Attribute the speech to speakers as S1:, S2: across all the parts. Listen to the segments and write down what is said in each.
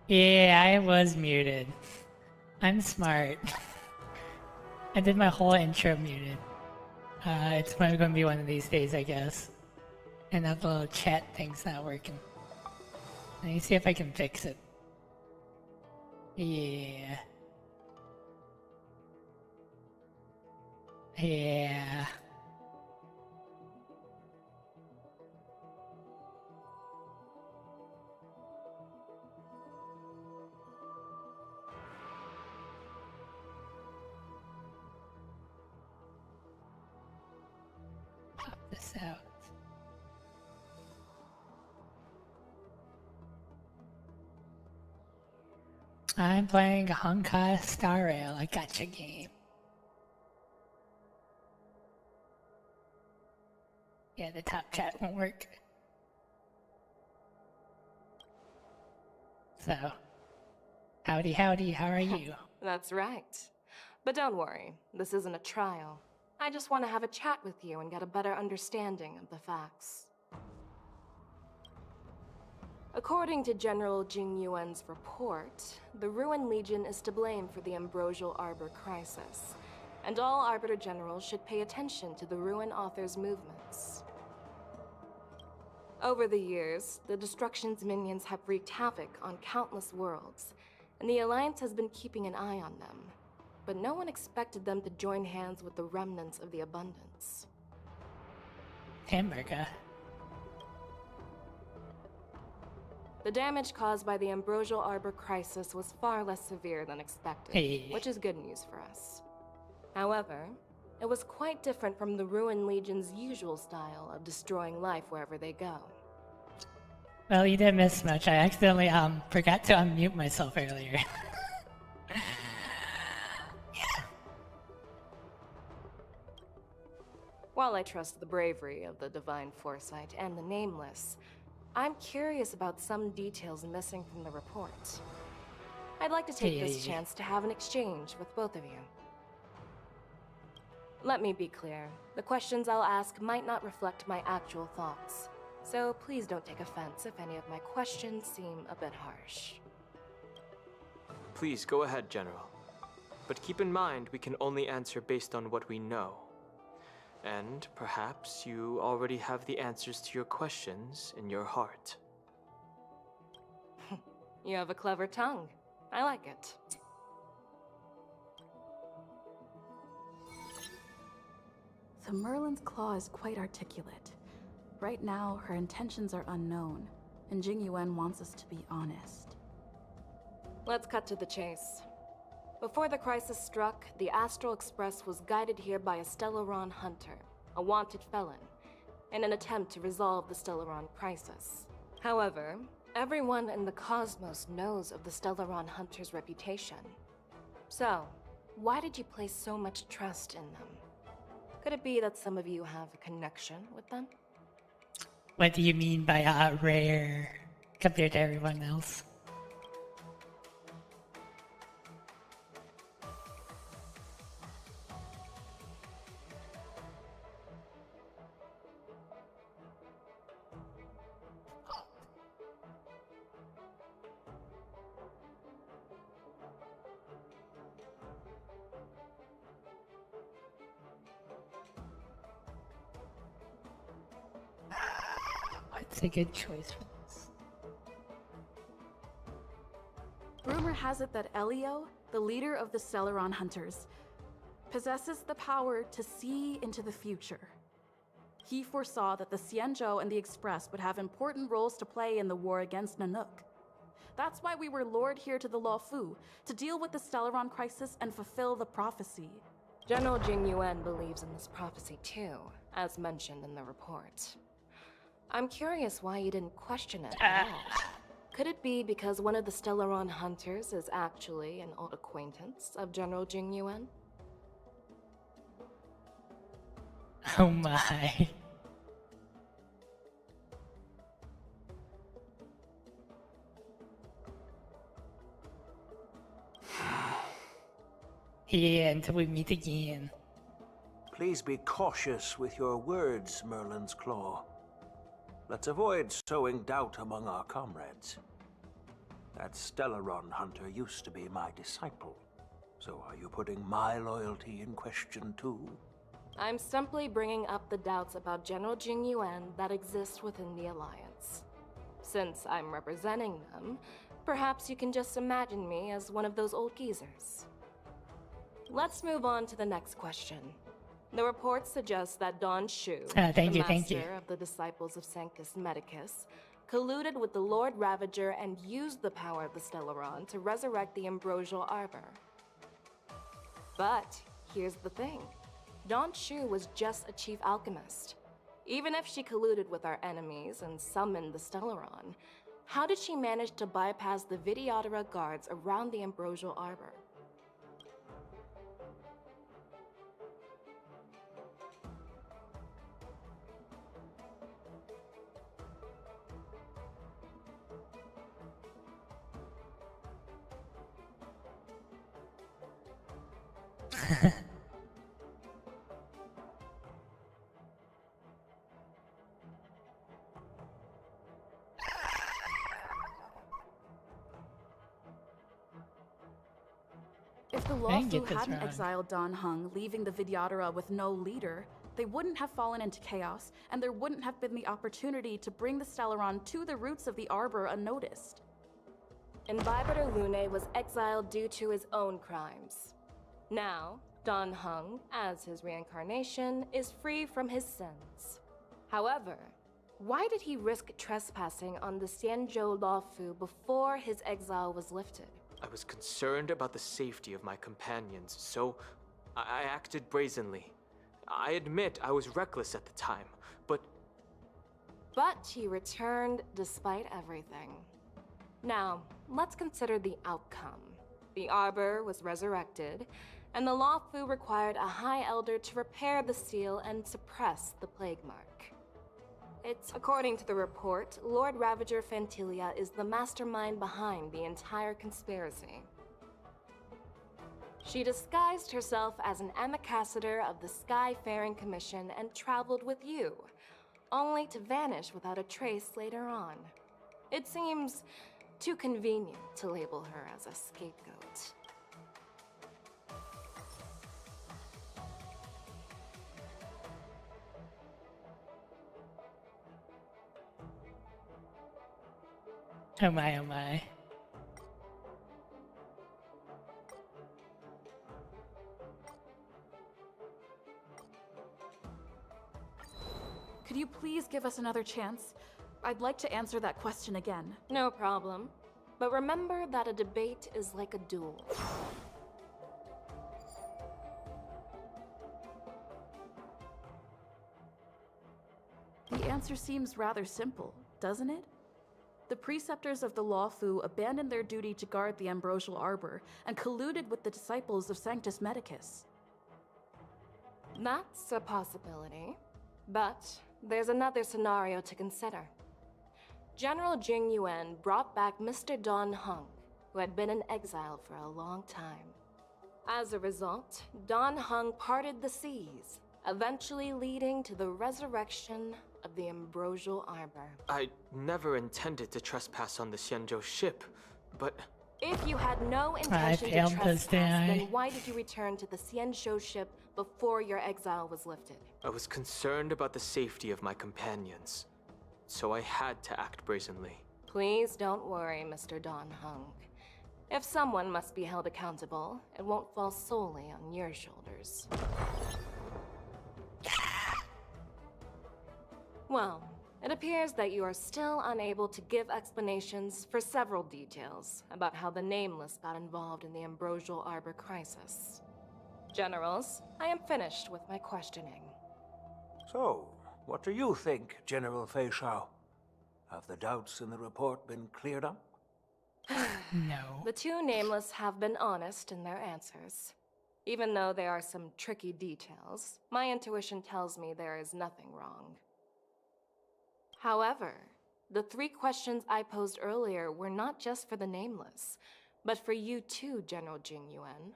S1: Yeah, I was muted. I'm smart. I did my whole intro muted. It's probably gonna be one of these days, I guess. And that little chat thing's not working. Let me see if I can fix it. Yeah. Yeah. Pop this out. I'm playing Honkai Star Rail, a gacha game. Yeah, the top chat won't work. So, howdy, how are you?
S2: That's right. But don't worry, this isn't a trial. I just want to have a chat with you and get a better understanding of the facts. According to General Jing Yuan's report, the Ruin Legion is to blame for the Ambrosial Arbor crisis, and all Arbiter Generals should pay attention to the Ruin Author's movements. Over the years, the Destruction's minions have wreaked havoc on countless worlds, and the Alliance has been keeping an eye on them. But no one expected them to join hands with the remnants of the Abundance.
S1: Hamburger.
S2: The damage caused by the Ambrosial Arbor crisis was far less severe than expected,
S1: Hey.
S2: which is good news for us. However, it was quite different from the Ruin Legion's usual style of destroying life wherever they go.
S1: Well, you didn't miss much. I accidentally forgot to unmute myself earlier.
S2: While I trust the bravery of the Divine Foresight and the Nameless, I'm curious about some details missing from the report. I'd like to take this chance to have an exchange with both of you. Let me be clear, the questions I'll ask might not reflect my actual thoughts, so please don't take offense if any of my questions seem a bit harsh.
S3: Please go ahead, General. But keep in mind we can only answer based on what we know. And perhaps you already have the answers to your questions in your heart.
S2: You have a clever tongue. I like it.
S4: So Merlin's claw is quite articulate. Right now, her intentions are unknown, and Jing Yuan wants us to be honest.
S2: Let's cut to the chase. Before the crisis struck, the Astral Express was guided here by a Stellaron hunter, a wanted felon, in an attempt to resolve the Stellaron crisis. However, everyone in the cosmos knows of the Stellaron hunter's reputation. So, why did you place so much trust in them? Could it be that some of you have a connection with them?
S1: What do you mean by rare compared to everyone else? What's a good choice for this?
S4: Rumor has it that Elio, the leader of the Stellaron Hunters, possesses the power to see into the future. He foresaw that the Xianzhou and the Express would have important roles to play in the war against Nanook. That's why we were lured here to the Luofu, to deal with the Stellaron crisis and fulfill the prophecy.
S2: General Jing Yuan believes in this prophecy too, as mentioned in the report. I'm curious why you didn't question it at all. Could it be because one of the Stellaron hunters is actually an old acquaintance of General Jing Yuan?
S1: Oh my. Yeah, until we meet again.
S5: Please be cautious with your words, Merlin's Claw. Let's avoid sowing doubt among our comrades. That Stellaron hunter used to be my disciple. So are you putting my loyalty in question too?
S2: I'm simply bringing up the doubts about General Jing Yuan that exist within the Alliance. Since I'm representing them, perhaps you can just imagine me as one of those old geezers. Let's move on to the next question. The report suggests that Don Shu,
S1: thank you.
S2: master of the Disciples of Sanctus Medicus, colluded with the Lord Ravager and used the power of the Stellaron to resurrect the Ambrosial Arbor. But here's the thing. Don Shu was just a chief alchemist. Even if she colluded with our enemies and summoned the Stellaron, how did she manage to bypass the Videodora guards around the Ambrosial Arbor?
S4: If the
S1: I didn't
S4: Lawfu
S1: get this
S4: hadn't
S1: wrong.
S4: exiled Don Hung, leaving the Videodora with no leader, they wouldn't have fallen into chaos, and there wouldn't have been the opportunity to bring the Stellaron to the roots of the Arbor unnoticed.
S2: Imbibitor Lune was exiled due to his own crimes. Now, Don Hung, as his reincarnation, is free from his sins. However, why did he risk trespassing on the Xianzhou Lawfu before his exile was lifted?
S3: I was concerned about the safety of my companions, so I acted brazenly. I admit I was reckless at the time, but
S2: But he returned despite everything. Now, let's consider the outcome. The Arbor was resurrected, and the Lawfu required a High Elder to repair the seal and suppress the Plague Mark. It's according to the report, Lord Ravager Fantilia is the mastermind behind the entire conspiracy. She disguised herself as an ambassador of the Skyfaring Commission and traveled with you, only to vanish without a trace later on. It seems too convenient to label her as a scapegoat.
S1: Oh my, oh my.
S4: Could you please give us another chance? I'd like to answer that question again.
S2: No problem. But remember that a debate is like a duel.
S4: The answer seems rather simple, doesn't it? The preceptors of the Lawfu abandoned their duty to guard the Ambrosial Arbor and colluded with the disciples of Sanctus Medicus.
S2: That's a possibility. But there's another scenario to consider. General Jing Yuan brought back Mr. Don Hung, who had been in exile for a long time. As a result, Don Hung parted the seas, eventually leading to the resurrection of the Ambrosial Arbor.
S3: I never intended to trespass on the Xianzhou ship, but
S2: If you had no intention to
S1: failed
S2: trespass,
S1: this, didn't I?
S2: then why did you return to the Xianzhou ship before your exile was lifted?
S3: I was concerned about the safety of my companions, so I had to act brazenly.
S2: Please don't worry, Mr. Don Hung. If someone must be held accountable, it won't fall solely on your shoulders. Well, it appears that you are still unable to give explanations for several details about how the Nameless got involved in the Ambrosial Arbor crisis. Generals, I am finished with my questioning.
S5: So, what do you think, General Feixiao? Have the doubts in the report been cleared up?
S1: No.
S2: The two Nameless have been honest in their answers. Even though there are some tricky details, my intuition tells me there is nothing wrong. However, the three questions I posed earlier were not just for the Nameless, but for you too, General Jing Yuan.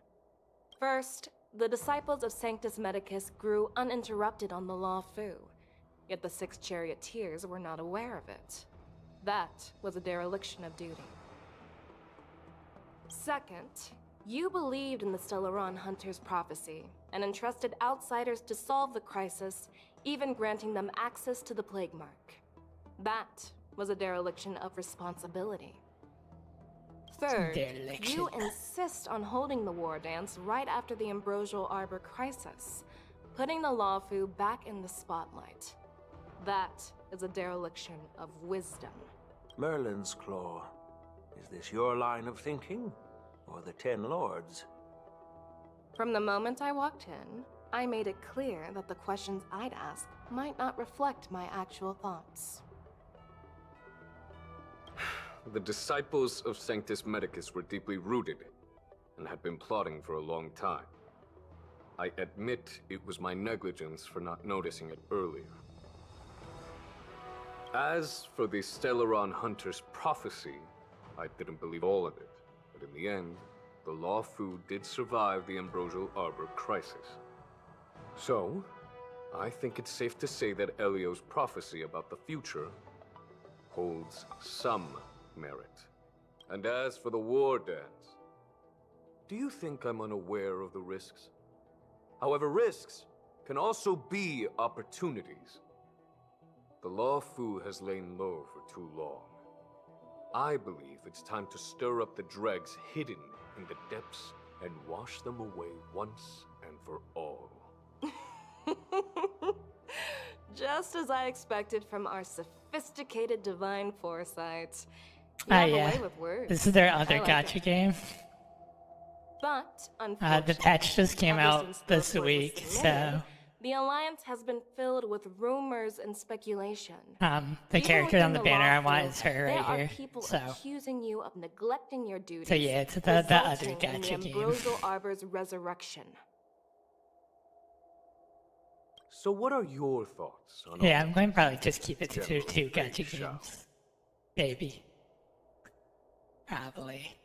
S2: First, the disciples of Sanctus Medicus grew uninterrupted on the Lawfu, yet the six charioteers were not aware of it. That was a dereliction of duty. Second, you believed in the Stellaron Hunter's prophecy and entrusted outsiders to solve the crisis, even granting them access to the plague mark. That was a dereliction of responsibility. Third,
S1: Dereliction.
S2: you insist on holding the war dance right after the Ambrosial Arbor crisis, putting the Lawfu back in the spotlight. That is a dereliction of wisdom.
S5: Merlin's Claw. Is this your line of thinking? Or the Ten Lords?
S2: From the moment I walked in, I made it clear that the questions I'd ask might not reflect my actual thoughts.
S6: The disciples of Sanctus Medicus were deeply rooted and had been plotting for a long time. I admit it was my negligence for not noticing it earlier. As for the Stellaron Hunter's prophecy, I didn't believe all of it, but in the end, the Lawfu did survive the Ambrosial Arbor crisis. So, I think it's safe to say that Elio's prophecy about the future holds some merit. And as for the war dance, do you think I'm unaware of the risks? However, risks can also be opportunities. The Lawfu has lain low for too long. I believe it's time to stir up the dregs hidden in the depths and wash them away once and for all.
S2: Just as I expected from our sophisticated divine foresight. You have a
S1: yeah.
S2: way with words.
S1: This is their other
S2: I like
S1: gacha
S2: it.
S1: game.
S2: But, unfortunately,
S1: The patch just came
S2: ever
S1: out
S2: since the
S1: this
S2: report was
S1: week,
S2: submitted,
S1: so
S2: the Alliance has been filled with rumors and speculation.
S1: the
S2: Even
S1: character on
S2: within
S1: the banner I
S2: Lawfu,
S1: want is her
S2: there
S1: right
S2: are
S1: here.
S2: people
S1: So
S2: accusing you of neglecting your duties.
S1: yeah, it's the other
S2: resulting in
S1: gacha
S2: the
S1: game.
S2: Ambrosial Arbor's resurrection.
S6: So what are your thoughts on
S1: yeah,
S6: all
S1: I'm going to probably just keep it to
S6: General
S1: two gacha
S6: Feixiao?
S1: games. Baby. Probably.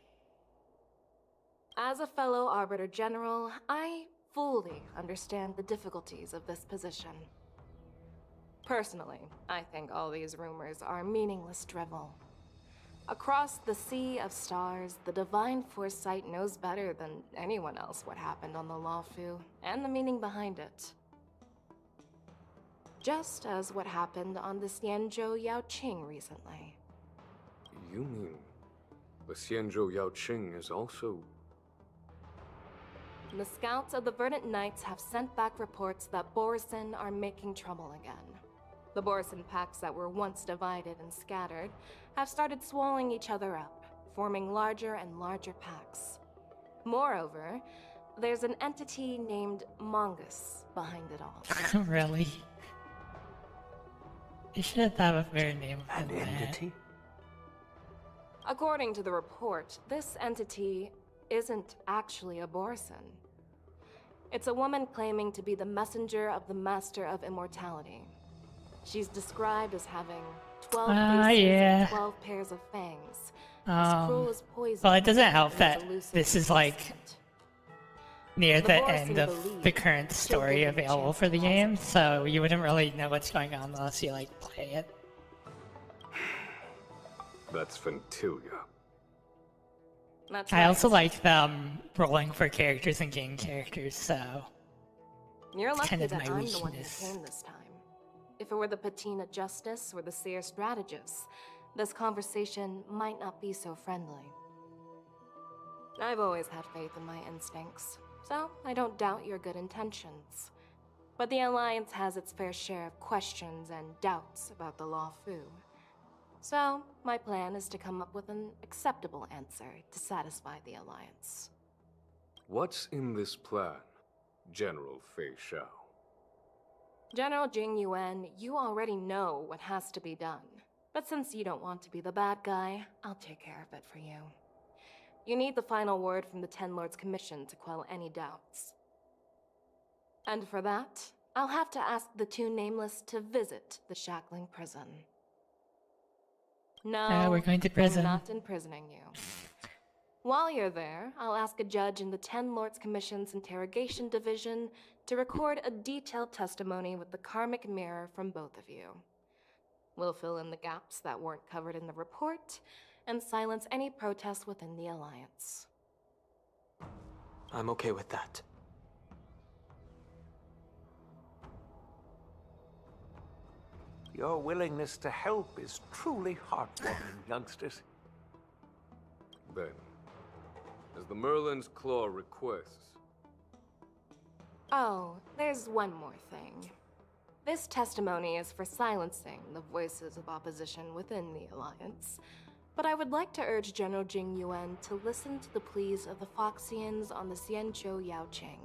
S2: As a fellow Arbiter General, I fully understand the difficulties of this position. Personally, I think all these rumors are meaningless drivel. Across the sea of stars, the Divine Foresight knows better than anyone else what happened on the Lawfu, and the meaning behind it. Just as what happened on the Xianzhou Yaoqing recently.
S6: You mean the Xianzhou Yaoqing is also...
S2: The scouts of the Verdant Knights have sent back reports that Borisin are making trouble again. The Borisin packs that were once divided and scattered have started swallowing each other up, forming larger and larger packs. Moreover, there's an entity named Mongoose behind it all.
S1: Really? You should have thought of a better name
S5: An
S1: than that.
S5: entity?
S2: According to the report, this entity isn't actually a Borisin. It's a woman claiming to be the messenger of the Master of Immortality. She's described as having 12 faces
S1: yeah.
S2: and 12 pairs of fangs, as cruel as poison.
S1: Well, it doesn't help
S2: and
S1: that
S2: as elusive
S1: this
S2: as
S1: is like
S2: constant.
S1: near
S2: The
S1: the
S2: Borisin
S1: end of
S2: believe
S1: the current
S2: she'll
S1: story
S2: give them a
S1: available
S2: chance
S1: for
S2: to
S1: the
S2: rise
S1: game,
S2: again.
S1: so you wouldn't really know what's going on unless you like play it.
S6: That's Ventilia.
S2: That's
S1: I also
S2: right.
S1: like them rolling for characters and game characters, so
S2: You're lucky
S1: kind of
S2: that
S1: my
S2: I'm the one who
S1: weakness.
S2: came this time. If it were the Patina Justice or the Seer Strategist, this conversation might not be so friendly. I've always had faith in my instincts, so I don't doubt your good intentions. But the Alliance has its fair share of questions and doubts about the Lawfu. So, my plan is to come up with an acceptable answer to satisfy the Alliance.
S6: What's in this plan, General Feixiao?
S2: General Jing Yuan, you already know what has to be done. But since you don't want to be the bad guy, I'll take care of it for you. You need the final word from the Ten Lords Commission to quell any doubts. And for that, I'll have to ask the two Nameless to visit the Shackling prison. No,
S1: we're going to prison.
S2: I'm not imprisoning you. While you're there, I'll ask a judge in the Ten Lords Commission's Interrogation Division to record a detailed testimony with the karmic mirror from both of you. We'll fill in the gaps that weren't covered in the report, and silence any protests within the Alliance.
S3: I'm okay with that.
S5: Your willingness to help is truly heartwarming, youngsters.
S6: Then, as the Merlin's Claw requests,
S2: Oh, there's one more thing. This testimony is for silencing the voices of opposition within the Alliance. But I would like to urge General Jing Yuan to listen to the pleas of the Foxians on the Xianzhou Yaoqing.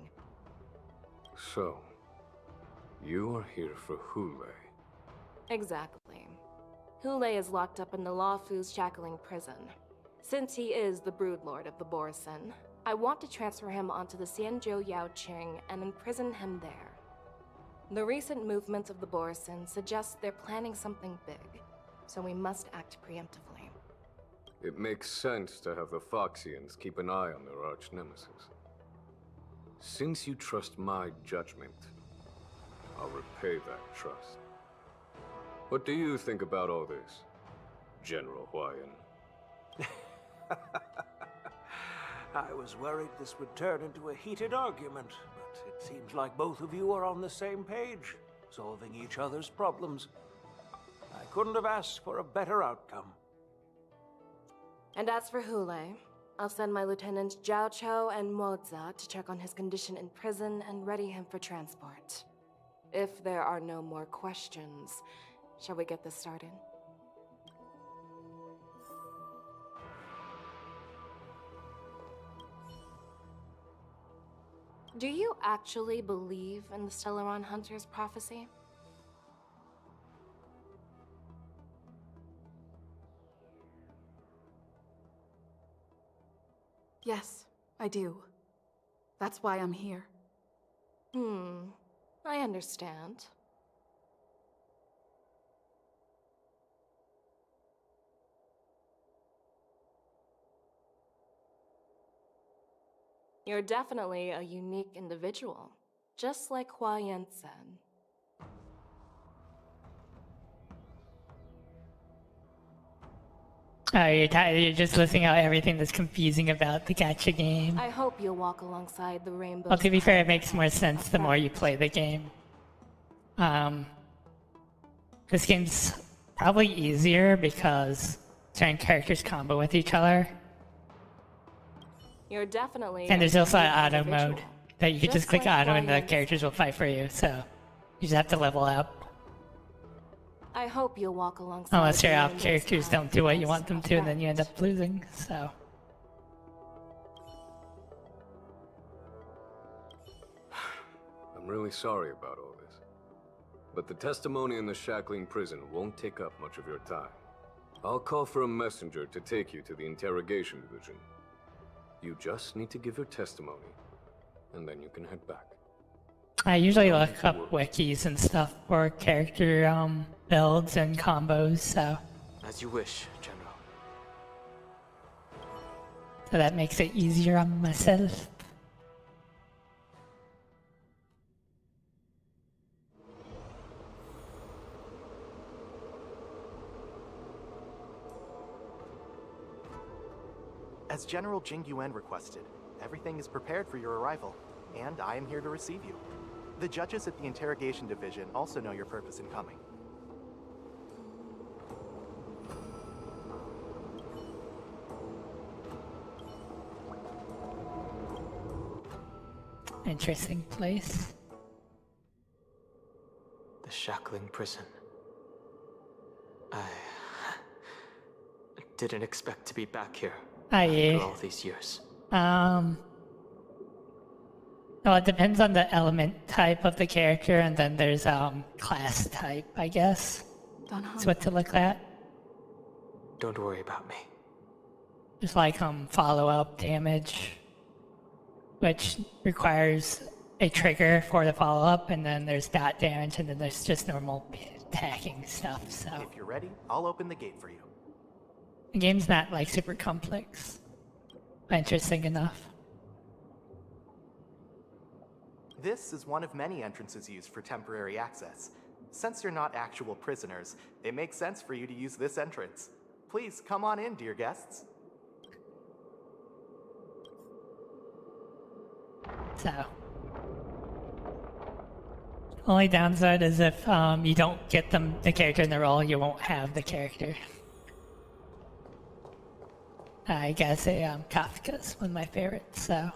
S6: so, you are here for Hule.
S2: Exactly. Hule is locked up in the Law Fu's shackling prison. Since he is the broodlord of the Borison, I want to transfer him onto the Xianzhou Yaoqing and imprison him there. The recent movements of the Borison suggest they're planning something big, so we must act preemptively.
S6: It makes sense to have the Foxians keep an eye on their arch-nemesis. Since you trust my judgment, I'll repay that trust. What do you think about all this, General Huayan?
S5: I was worried this would turn into a heated argument, but it seems like both of you are on the same page, solving each other's problems. I couldn't have asked for a better outcome.
S2: And as for Hule, I'll send my lieutenants Zhao Chou and Moza to check on his condition in prison and ready him for transport. If there are no more questions, shall we get this started? Do you actually believe in the Stellaron Hunter's prophecy?
S4: Yes, I do. That's why I'm here.
S2: I understand. You're definitely a unique individual, just like Huayan said.
S1: Oh, you're just listing out everything that's confusing about the gacha game.
S2: I hope you'll walk alongside the rainbow.
S1: Well, to be fair, it makes more sense the more you play the game. This game's probably easier because certain characters combo with each other.
S2: You're definitely.
S1: And there's also an auto
S2: individual,
S1: mode that you can just click
S2: like
S1: auto and the
S2: Huayan
S1: characters will fight for you, so you just have to level up.
S2: I hope you'll walk alongside.
S1: Unless your
S2: the
S1: out
S2: rainbow's
S1: characters
S2: path
S1: don't do what you
S2: as
S1: want them
S2: a
S1: to, and then you end
S2: friend.
S1: up losing, so.
S6: I'm really sorry about all this. But the testimony in the shackling prison won't take up much of your time. I'll call for a messenger to take you to the interrogation division. You just need to give your testimony, and then you can head back.
S1: I usually look up wikis and stuff for character builds and combos, so
S3: As you wish, General.
S1: that makes it easier on myself.
S7: As General Jing Yuan requested, everything is prepared for your arrival, and I am here to receive you. The judges at the interrogation division also know your purpose in coming.
S1: Interesting place.
S3: The shackling prison. I didn't expect to be back here after all these years.
S1: Well, it depends on the element type of the character, and then there's class type, I guess. That's what to look at.
S3: Don't worry about me.
S1: Just like follow-up damage, which requires a trigger for the follow-up, and then there's dot damage, and then there's just normal attacking stuff. So
S7: If you're ready, I'll open the gate for you.
S1: the game's not like super complex, but interesting enough.
S7: This is one of many entrances used for temporary access. Since you're not actual prisoners, it makes sense for you to use this entrance. Please come on in, dear guests.
S1: So, only downside is if you don't get the character in the role, you won't have the character. I gotta say, Kafka's one of my favorites. So.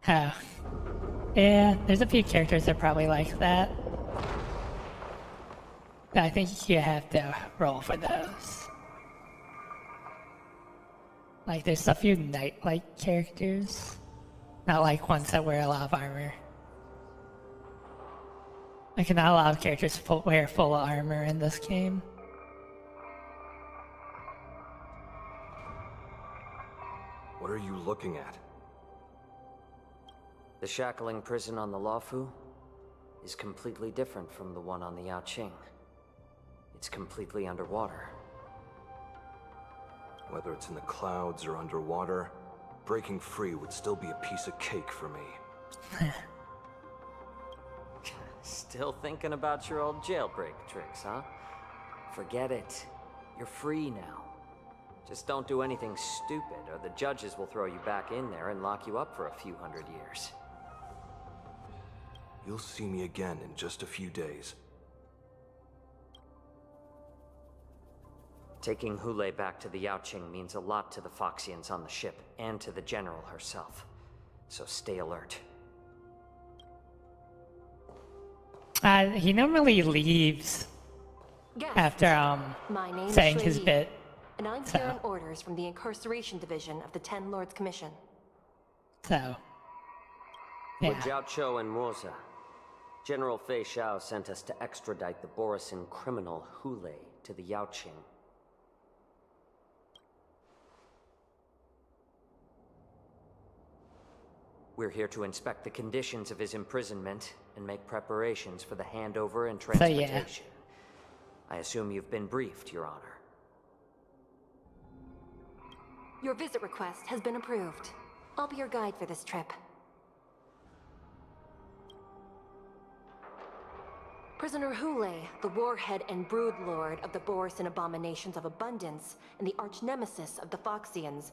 S1: Oh. Yeah, there's a few characters that are probably like that. But I think you have to roll for those. Like, there's a few knight-like characters. Not like ones that wear a lot of armor. Like, not a lot of characters wear full armor in this game.
S8: What are you looking at?
S9: The shackling prison on the Luofu is completely different from the one on the Yaoqing. It's completely underwater.
S8: Whether it's in the clouds or underwater, breaking free would still be a piece of cake for me.
S9: Still thinking about your old jailbreak tricks, huh? Forget it. You're free now. Just don't do anything stupid, or the judges will throw you back in there and lock you up for a few hundred years.
S8: You'll see me again in just a few days.
S9: Taking Hulei back to the Yaoqing means a lot to the Feixians on the ship, and to the General herself. So stay alert.
S1: He normally leaves
S2: Guests,
S1: after
S2: my name
S1: saying
S2: is
S1: his
S2: Shui,
S1: bit.
S2: and I'm
S1: So.
S2: here on orders from the Incarceration Division of the Ten Lords Commission.
S1: So,
S9: With
S1: yeah.
S9: Jiao Chou and Moza, General Feixiao sent us to extradite the Borisin criminal Hulei to the Yaoqing. We're here to inspect the conditions of his imprisonment and make preparations for the handover and
S1: So, yeah.
S9: transportation. I assume you've been briefed, Your Honor.
S2: Your visit request has been approved. I'll be your guide for this trip. Prisoner Hulei, the warhead and brood lord of the Borisin abominations of abundance and the arch-nemesis of the Feixians,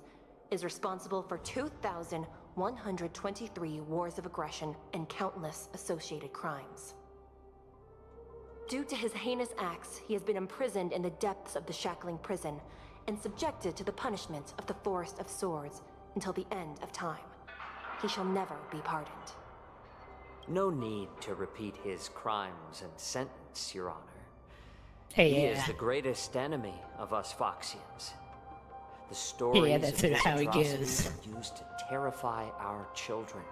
S2: is responsible for 2,123 wars of aggression and countless associated crimes. Due to his heinous acts, he has been imprisoned in the depths of the shackling prison and subjected to the punishment of the Forest of Swords until the end of time. He shall never be pardoned.
S9: No need to repeat his crimes and sentence, Your Honor.
S1: Hey,
S9: He
S1: yeah.
S9: is the greatest enemy of us Feixians. The stories
S1: that's
S9: of his
S1: how he
S9: atrocities
S1: goes.
S9: are used to terrify our children.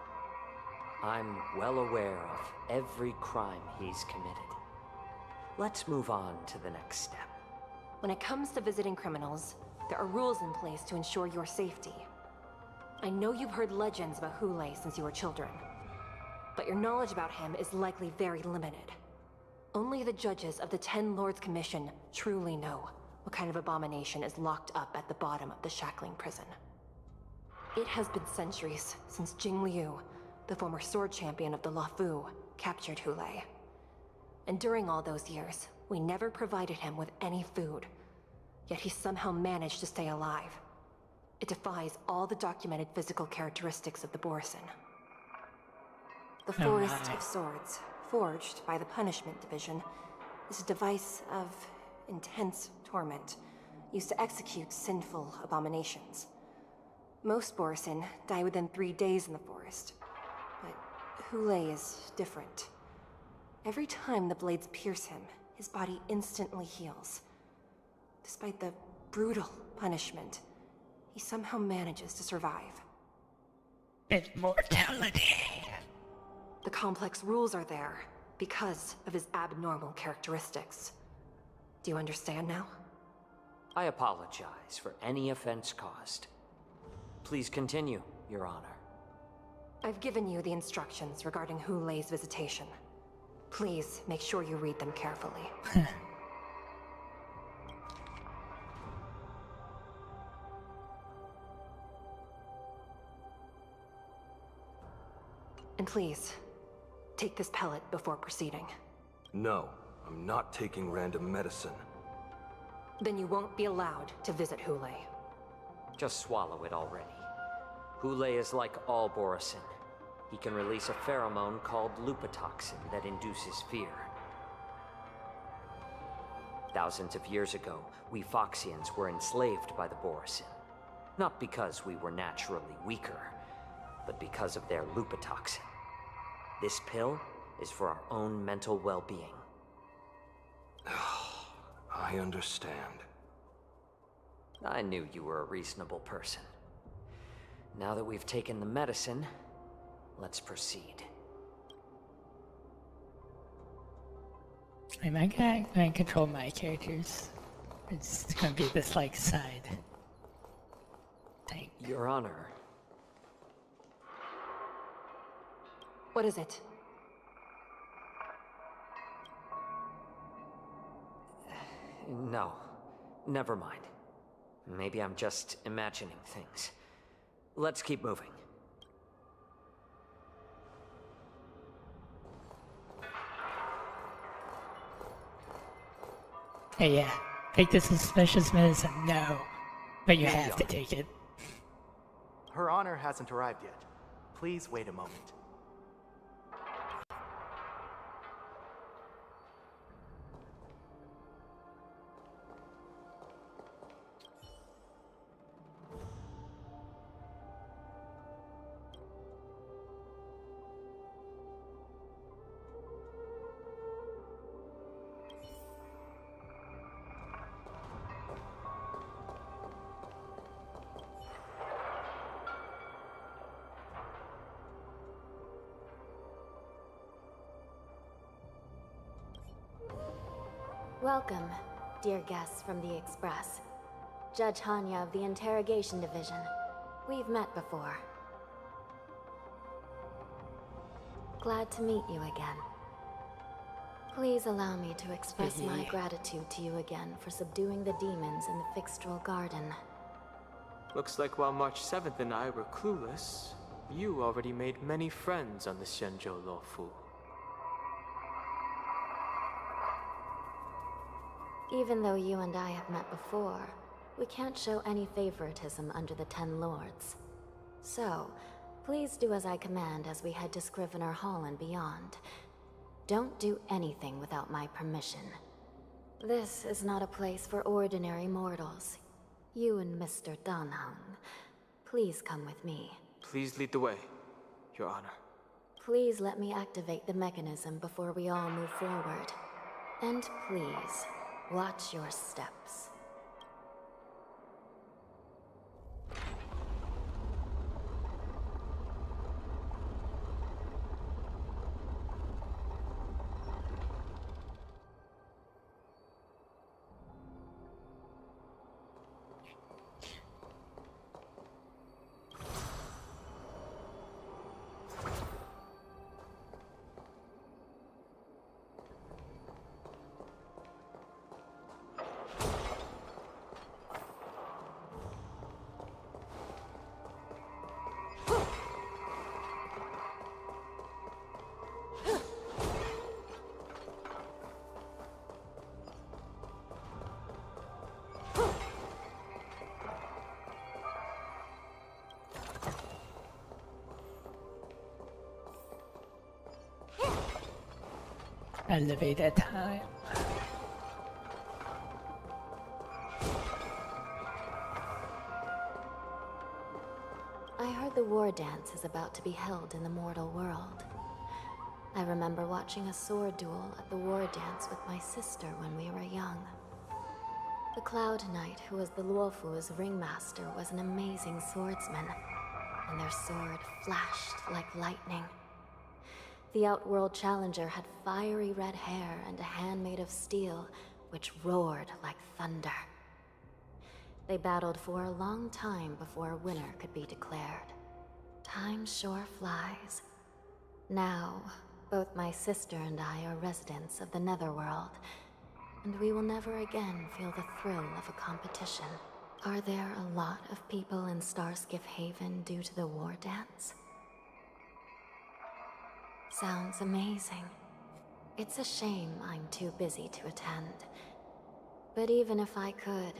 S9: I'm well aware of every crime he's committed. Let's move on to the next step.
S2: When it comes to visiting criminals, there are rules in place to ensure your safety. I know you've heard legends about Hulei since you were children, but your knowledge about him is likely very limited. Only the judges of the Ten Lords Commission truly know what kind of abomination is locked up at the bottom of the shackling prison. It has been centuries since Jing Liu, the former sword champion of the Luofu, captured Hulei. And during all those years, we never provided him with any food. Yet he somehow managed to stay alive. It defies all the documented physical characteristics of the Borisin. The Forest of Swords, forged by the Punishment Division, is a device of intense torment, used to execute sinful abominations. Most Borisin die within 3 days in the forest, but Hulei is different. Every time the blades pierce him, his body instantly heals. Despite the brutal punishment, he somehow manages to survive.
S1: Immortality.
S2: The complex rules are there because of his abnormal characteristics. Do you understand now?
S9: I apologize for any offense caused. Please continue, Your Honor.
S2: I've given you the instructions regarding Hulei's visitation. Please make sure you read them carefully. And please, take this pellet before proceeding.
S8: No, I'm not taking random medicine.
S2: Then you won't be allowed to visit Hulei.
S9: Just swallow it already. Hule is like all Borisin. He can release a pheromone called lupatoxin that induces fear. Thousands of years ago, we Foxians were enslaved by the Borisin. Not because we were naturally weaker, but because of their lupatoxin. This pill is for our own mental well-being.
S8: I understand.
S9: I knew you were a reasonable person. Now that we've taken the medicine, let's proceed.
S1: Am I gonna control my characters? It's gonna be this like side thing.
S9: Your Honor.
S2: What is it?
S9: No, never mind. Maybe I'm just imagining things. Let's keep moving.
S1: Hey, yeah. Take this suspicious medicine. No. But you have to take it.
S7: Her Honor hasn't arrived yet. Please wait a moment.
S10: Welcome, dear guests from the Express. Judge Hanya of the Interrogation Division. We've met before. Glad to meet you again. Please allow me to express my gratitude to you again for subduing the demons in the Feixiao Garden.
S3: Looks like while March 7th and I were clueless, you already made many friends on the Xianzhou Luofu.
S10: Even though you and I have met before, we can't show any favoritism under the Ten Lords. So, please do as I command as we head to Scrivener Hall and beyond. Don't do anything without my permission. This is not a place for ordinary mortals. You and Mr. Danheng, please come with me.
S3: Please lead the way, Your Honor.
S10: Please let me activate the mechanism before we all move forward. And please, watch your steps.
S1: Elevator time.
S10: I heard the war dance is about to be held in the mortal world. I remember watching a sword duel at the war dance with my sister when we were young. The Cloud Knight, who was the Luofu's ringmaster, was an amazing swordsman, and their sword flashed like lightning. The Outworld Challenger had fiery red hair and a hand made of steel, which roared like thunder. They battled for a long time before a winner could be declared. Time sure flies. Now, both my sister and I are residents of the Netherworld, and we will never again feel the thrill of a competition. Are there a lot of people in Starskiff Haven due to the war dance? Sounds amazing. It's a shame I'm too busy to attend. But even if I could,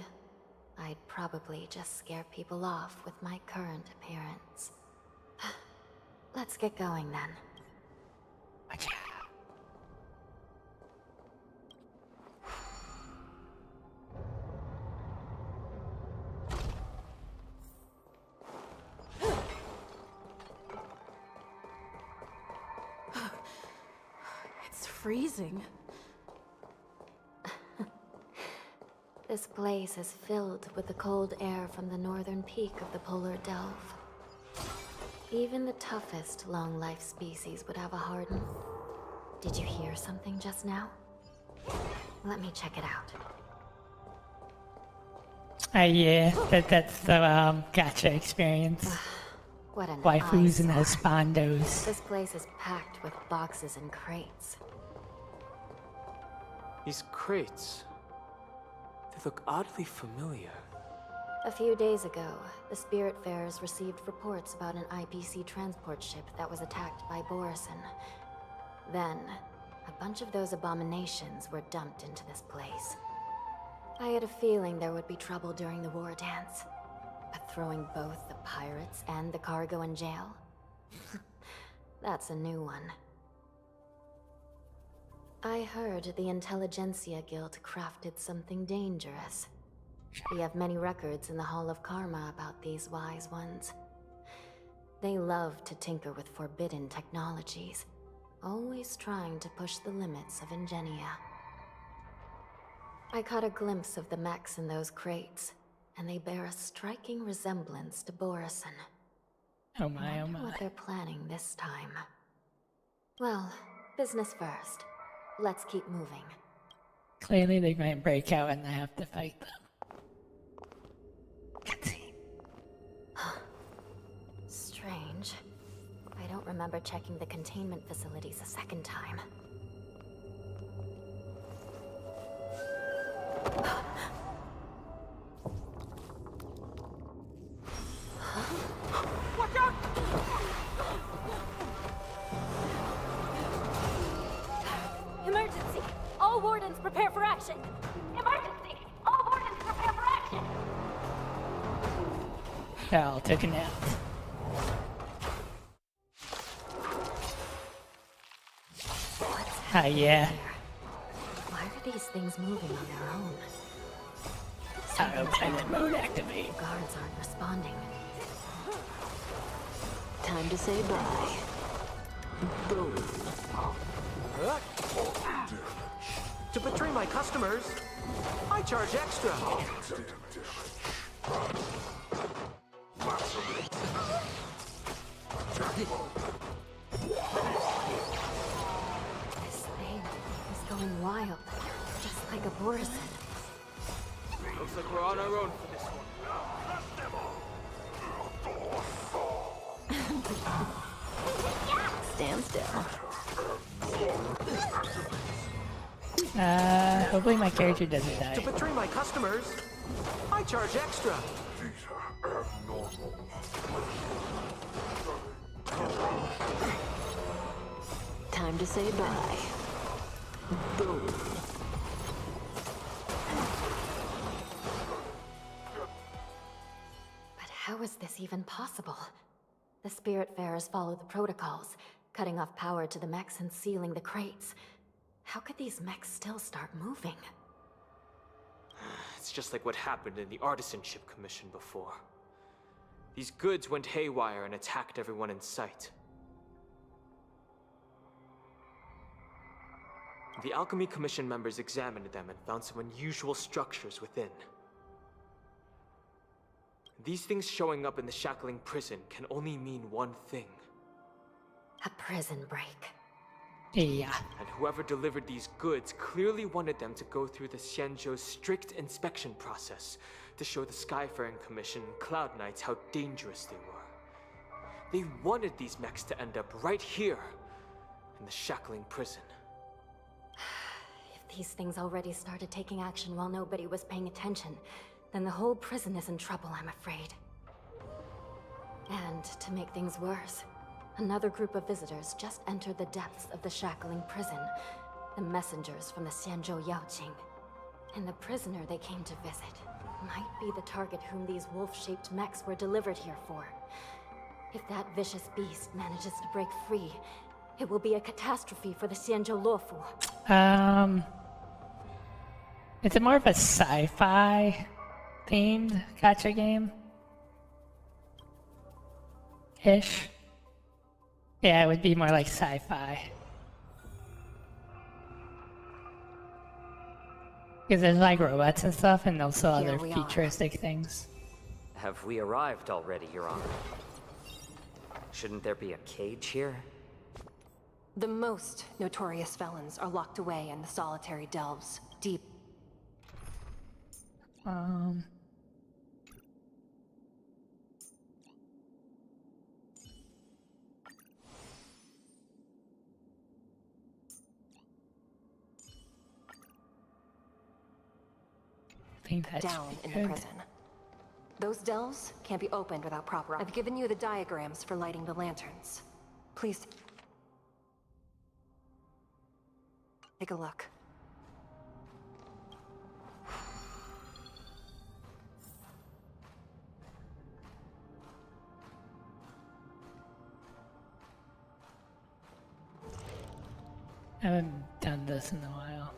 S10: I'd probably just scare people off with my current appearance. Let's get going then.
S4: It's freezing.
S10: This place is filled with the cold air from the northern peak of the polar delve. Even the toughest long-life species would have a harden. Did you hear something just now? Let me check it out.
S1: Yeah, that's the gacha experience.
S10: What an
S1: Waifus and
S10: eyesore.
S1: husbandos.
S10: This place is packed with boxes and crates.
S3: These crates. They look oddly familiar.
S10: A few days ago, the Spiritfarers received reports about an IPC transport ship that was attacked by Borison. Then, a bunch of those abominations were dumped into this place. I had a feeling there would be trouble during the war dance. But throwing both the pirates and the cargo in jail? That's a new one. I heard the Intelligentsia Guild crafted something dangerous. We have many records in the Hall of Karma about these wise ones. They love to tinker with forbidden technologies, always trying to push the limits of ingenia. I caught a glimpse of the mechs in those crates, and they bear a striking resemblance to Borison.
S1: Oh my, oh
S10: Wonder what
S1: my.
S10: they're planning this time. Well, business first. Let's keep moving.
S1: Clearly they might break out and I have to fight them. Cutscene.
S10: Strange. I don't remember checking the containment facilities a second time.
S5: Watch out!
S10: Emergency! All wardens prepare for action! Emergency! All wardens prepare for action!
S1: Hell, took a nap. Ah, yeah.
S10: Why are these things moving on their own?
S1: Autopilot mode activate.
S10: The guards aren't responding.
S11: Time to say bye. Boom.
S3: To betray my customers, I charge extra.
S10: This thing is going wild, just like a Borison.
S3: Looks like we're on our own for this one.
S11: Stand still.
S1: Hopefully my character doesn't
S3: To
S1: die.
S3: betray my customers, I charge extra.
S11: Time to say bye. Boom.
S10: But how is this even possible? The Spiritfarers follow the protocols, cutting off power to the mechs and sealing the crates. How could these mechs still start moving?
S3: It's just like what happened in the Artisanship Commission before. These goods went haywire and attacked everyone in sight. The Alchemy Commission members examined them and found some unusual structures within. These things showing up in the shackling prison can only mean one thing.
S10: A prison break.
S1: Yeah.
S3: And whoever delivered these goods clearly wanted them to go through the Xianzhou's strict inspection process to show the Skyfaring Commission and Cloud Knights how dangerous they were. They wanted these mechs to end up right here, in the shackling prison.
S10: If these things already started taking action while nobody was paying attention, then the whole prison is in trouble, I'm afraid. And to make things worse, another group of visitors just entered the depths of the shackling prison. The messengers from the Xianzhou Yaoqing. And the prisoner they came to visit might be the target whom these wolf-shaped mechs were delivered here for. If that vicious beast manages to break free, it will be a catastrophe for the Xianzhou Luofu.
S1: It's more of a sci-fi themed gacha game. Ish. Yeah, it would be more like sci-fi. Because there's like robots and stuff, and also other futuristic things.
S9: Have we arrived already, Your Honor? Shouldn't there be a cage here?
S2: The most notorious felons are locked away in the solitary delves, deep.
S1: I think that's
S2: down in the prison. Those delves can't be opened without proper. I've given you the diagrams for lighting the lanterns. Please take a look.
S1: I haven't done this in a while.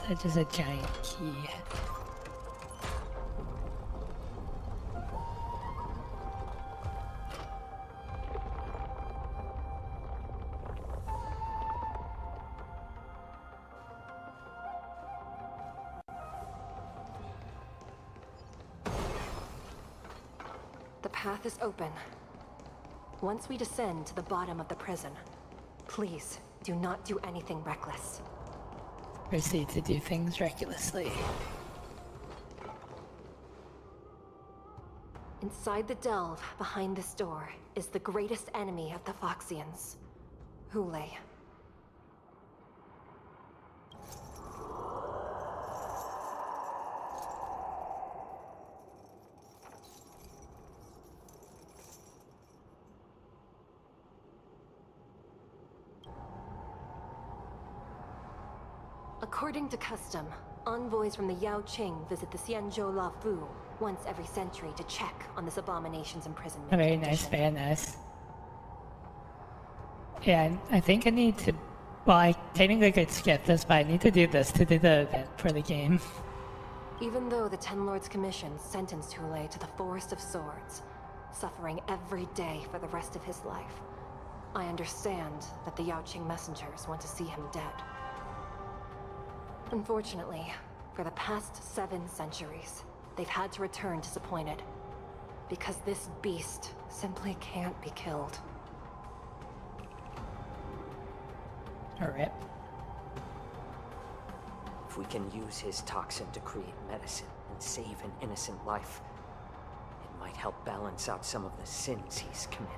S1: Such as a giant key.
S2: The path is open. Once we descend to the bottom of the prison, please do not do anything reckless.
S1: Proceed to do things recklessly.
S2: Inside the delve, behind this door, is the greatest enemy of the Foxians, Hule. According to custom, envoys from the Yao Qing visit the Xianzhou Luofu once every century to check on this abomination's imprisonment.
S1: Very nice, very nice. Yeah, I think I need to... Well, I technically could skip this, but I need to do this to do the event for the game.
S2: Even though the Ten Lords Commission sentenced Hule to the Forest of Swords, suffering every day for the rest of his life, I understand that the Yao Qing messengers want to see him dead. Unfortunately, for the past 7 centuries, they've had to return disappointed. Because this beast simply can't be killed.
S1: Alright.
S9: If we can use his toxin to create medicine and save an innocent life, it might help balance out some of the sins he's committed.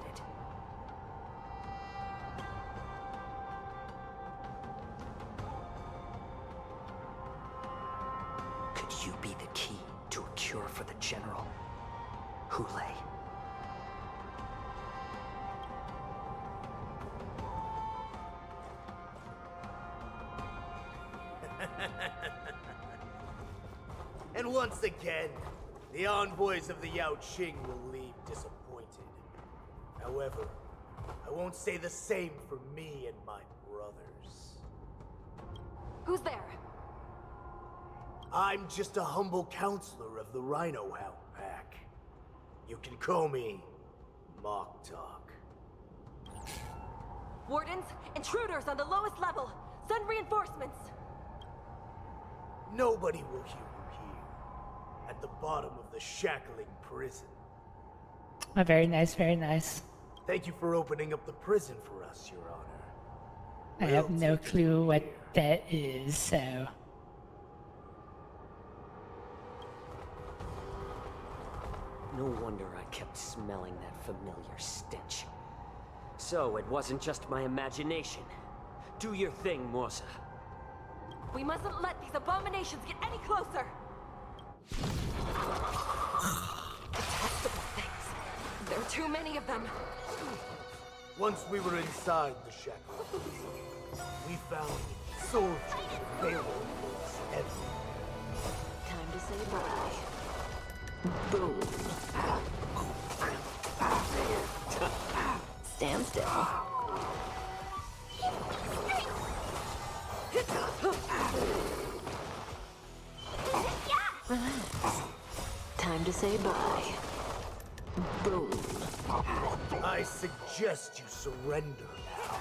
S9: Could you be the key to a cure for the General? Hule.
S12: And once again, the envoys of the Yao Qing will leave disappointed. However, I won't say the same for me and my brothers.
S2: Who's there?
S12: I'm just a humble counselor of the Rhino Hound Pack. You can call me Mock Talk.
S2: Wardens, intruders on the lowest level! Send reinforcements!
S12: Nobody will hear you here, at the bottom of the shackling prison.
S1: Oh, very nice, very nice.
S12: Thank you for opening up the prison for us, Your Honor.
S1: I have no clue what that is, so...
S9: No wonder I kept smelling that familiar stench. So it wasn't just my imagination. Do your thing, Morsa.
S2: We mustn't let these abominations get any closer! Detestable things. There are too many of them.
S12: Once we were inside the shackle, we found soldiers available everywhere.
S11: Time to say bye. Boom. Stand still. Relax. Time to say bye. Boom.
S12: I suggest you surrender now.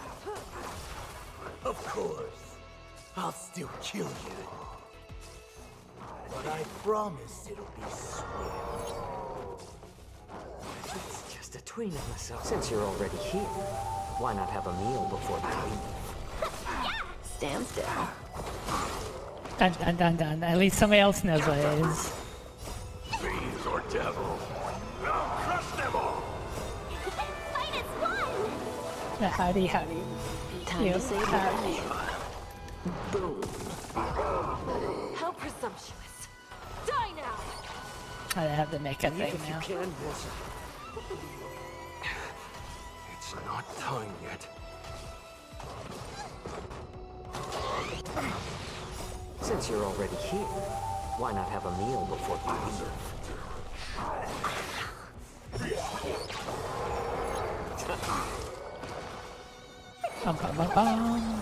S12: Of course, I'll still kill you. But I promise it'll be swift.
S9: It's just a tween of myself. Since you're already here, why not have a meal before you leave?
S11: Stand still.
S1: Dun dun dun dun. At least somebody else knows what it is.
S8: Fiends or devil, I'll crush them all!
S2: Fight is one!
S1: Howdy, howdy.
S11: Time
S1: You.
S11: to say bye. Boom.
S2: How presumptuous. Die now!
S1: I have to make a thing
S9: If you
S1: now.
S9: can, Morsa.
S8: It's not time yet.
S9: Since you're already here, why not have a meal before you leave?
S1: Bum, bum, bum, bum.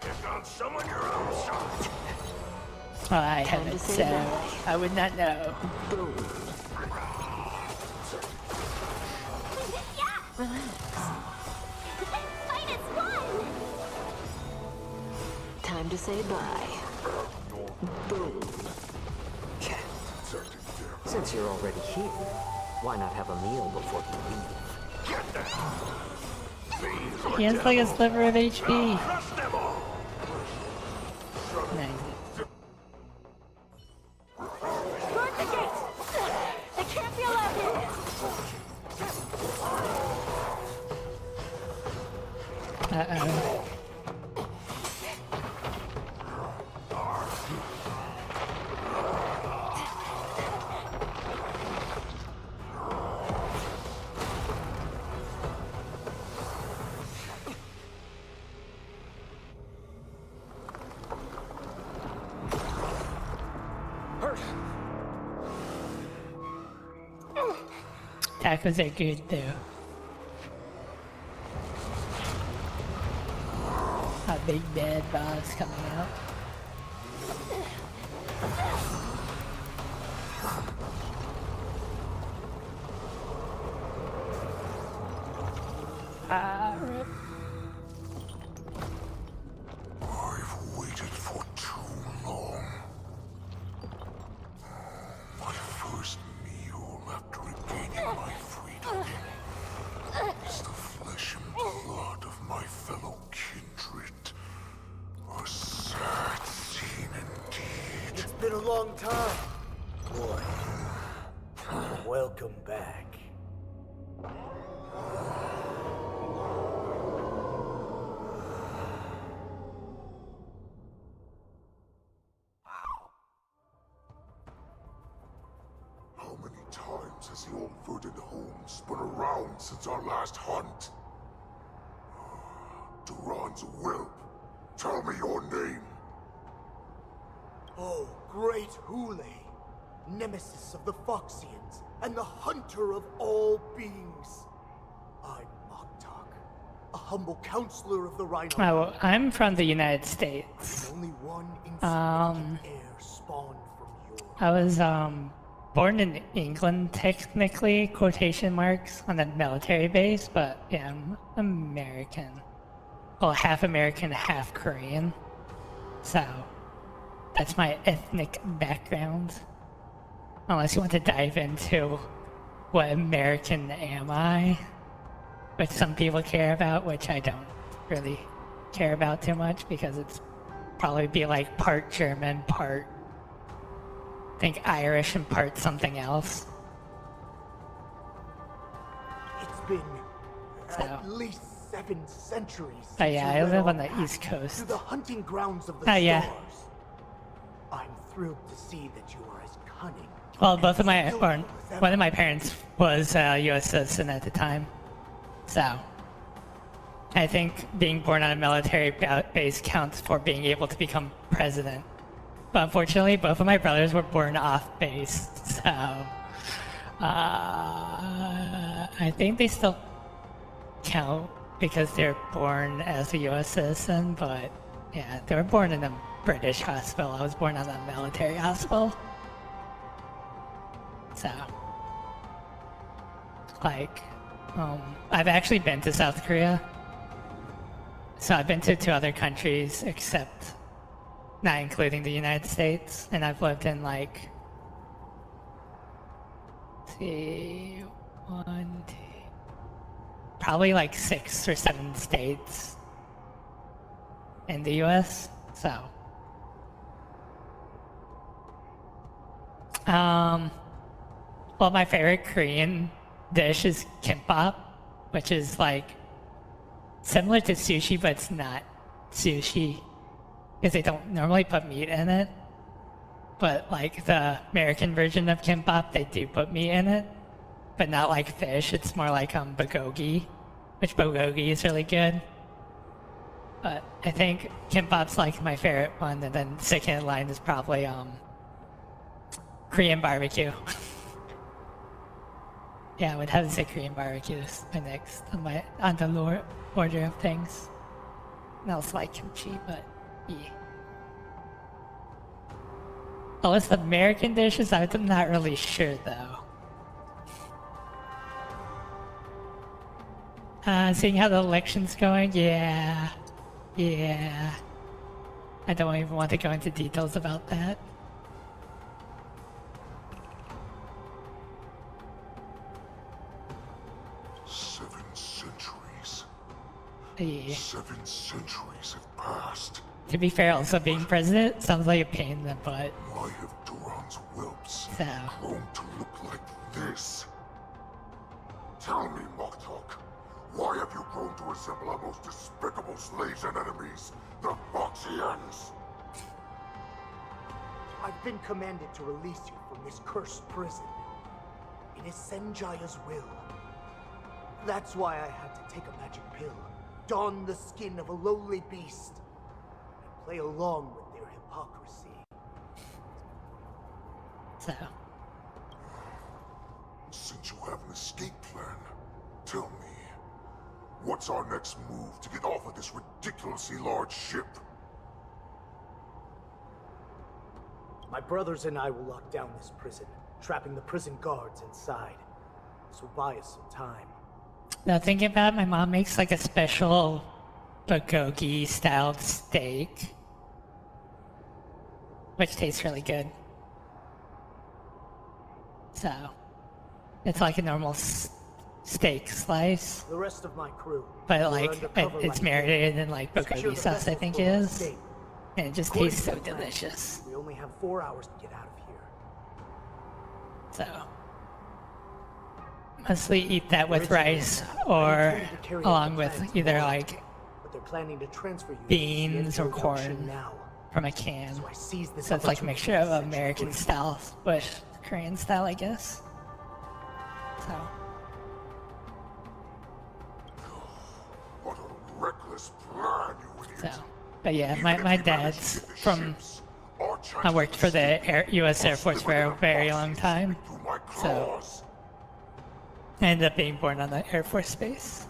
S8: You found someone your own shot.
S1: Oh, I haven't, so I would not know.
S11: Boom. Relax.
S2: Fight is one!
S11: Time to say bye. Boom.
S9: Since you're already here, why not have a meal before you leave?
S8: Get them! Fiends or
S1: He has like a sliver of HP.
S8: crush them all!
S1: Nice.
S2: Guard the gate! They can't be allowed in!
S1: Uh-oh. Tacos are good though. A big bad boss coming out. Rip.
S8: I've waited for too long. My first meal after regaining my freedom is the flesh and blood of my fellow kindred. A sad scene indeed.
S12: It's been a long time, boy. Welcome back.
S8: How many times has the old verdant home spun around since our last hunt? Duran's whelp, tell me your name.
S12: Oh, great Hule, nemesis of the Foxians, and the hunter of all beings. I'm Moktok, a humble counselor of the Rhino.
S1: Oh, I'm from the United States.
S12: Only one insignificant heir spawned from your...
S1: I was born in England, technically, quotation marks, on a military base, but yeah, I'm American. Well, half American, half Korean. So, that's my ethnic background. Unless you want to dive into what American am I, which some people care about, which I don't really care about too much because it's probably be like part German, part think Irish and part something else.
S12: It's been
S1: So.
S12: at least 7 centuries.
S1: Oh yeah, I
S12: since you
S1: live
S12: went
S1: on the
S12: path
S1: East Coast.
S12: To the hunting grounds of the
S1: Oh
S12: stars.
S1: yeah.
S12: I'm thrilled to see that you are as cunning.
S1: Well, both of my,
S12: skillful
S1: or
S12: as ever.
S1: one of my parents was a U.S. citizen at the time. So, I think being born on a military base counts for being able to become president. But unfortunately, both of my brothers were born off base. So, I think they still count because they're born as a U.S. citizen, but yeah, they were born in a British hospital. I was born on a military hospital. So, like, I've actually been to South Korea. So I've been to 2 other countries, except not including the United States, and I've lived in like, let's see, 1, 2, probably like 6 or 7 states in the U.S. So, well, my favorite Korean dish is kimbap, which is like similar to sushi, but it's not sushi because they don't normally put meat in it. But like the American version of kimbap, they do put meat in it, but not like fish. It's more like bulgogi, which bulgogi is really good. But I think kimbap's like my favorite one, and then second in line is probably Korean barbecue. Yeah, I would have to say Korean barbecue is my next on the order of things. I also like kimchi, but yeah. Oh, it's American dishes? I'm not really sure though. Seeing how the election's going, yeah. I don't even want to go into details about that. Yeah.
S13: 7 centuries have passed.
S1: To be fair, also being president sounds like a pain in the butt.
S13: Why have Duran's whelps
S1: So.
S13: grown to look like this? Tell me, Moktok, why have you grown to resemble our most despicable slaves and enemies, the Foxians?
S12: I've been commanded to release you from this cursed prison. It is Senjaya's will. That's why I had to take a magic pill, don the skin of a lowly beast, and play along with their hypocrisy.
S1: So.
S13: Since you have an escape plan, tell me, what's our next move to get off of this ridiculously large ship?
S12: My brothers and I will lock down this prison, trapping the prison guards inside. This will buy us some time.
S1: Now thinking about it, my mom makes like a special bulgogi styled steak, which tastes really good. So, it's like a normal steak slice,
S12: The rest of my crew.
S1: but
S12: who are
S1: like
S12: undercover
S1: it's
S12: like
S1: marinated in like
S12: Secure
S1: bulgogi
S12: the
S1: sauce, I
S12: vessels
S1: think
S12: for
S1: it
S12: our
S1: is,
S12: escape.
S1: and it just
S12: According
S1: tastes
S12: to
S1: so
S12: the plan,
S1: delicious.
S12: We only have 4 hours to get out of here.
S1: So, mostly eat that with
S12: Originally,
S1: rice
S12: I
S1: or
S12: intended to carry out
S1: along
S12: the
S1: with
S12: plan
S1: either
S12: tomorrow,
S1: like
S12: but they're planning to transfer you to
S1: beans
S12: the
S1: or
S12: Siento Yaoxin
S1: corn
S12: now.
S1: from a can.
S12: So I seized this
S1: So it's like a
S12: opportunity
S1: mixture
S12: to
S1: of
S12: set you
S1: American
S12: free.
S1: style with Korean style, I guess. So,
S13: What a reckless plan, you idiot.
S1: so, but yeah, my dad's from, I worked for the U.S. Air Force for a very long time, so I ended up being born on the Air Force Base,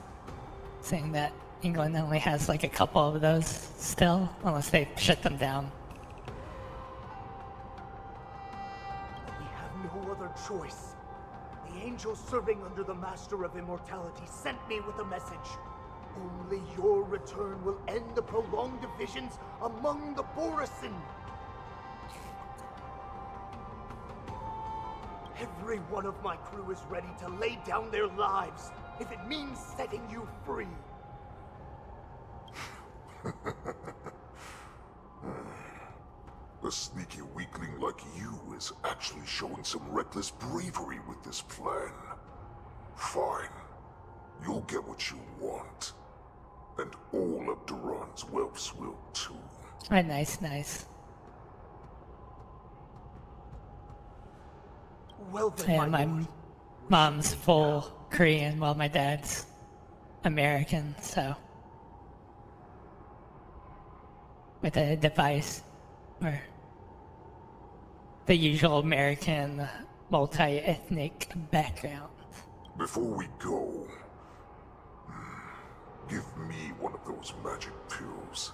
S1: saying that England only has like a couple of those still, unless they shut them down.
S12: We have no other choice. The angel serving under the Master of Immortality sent me with a message. Only your return will end the prolonged divisions among the Borisin. Every one of my crew is ready to lay down their lives if it means setting you free.
S13: The a sneaky weakling like you is actually showing some reckless bravery with this plan. Fine. You'll get what you want. And all of Duran's whelps will too.
S1: Ah, nice, nice.
S12: Well then,
S1: Yeah,
S12: my
S1: my
S12: lord.
S1: mom's full Korean while my dad's American, so. With a device, or the usual American multi-ethnic background.
S13: Before we go, give me one of those magic pills.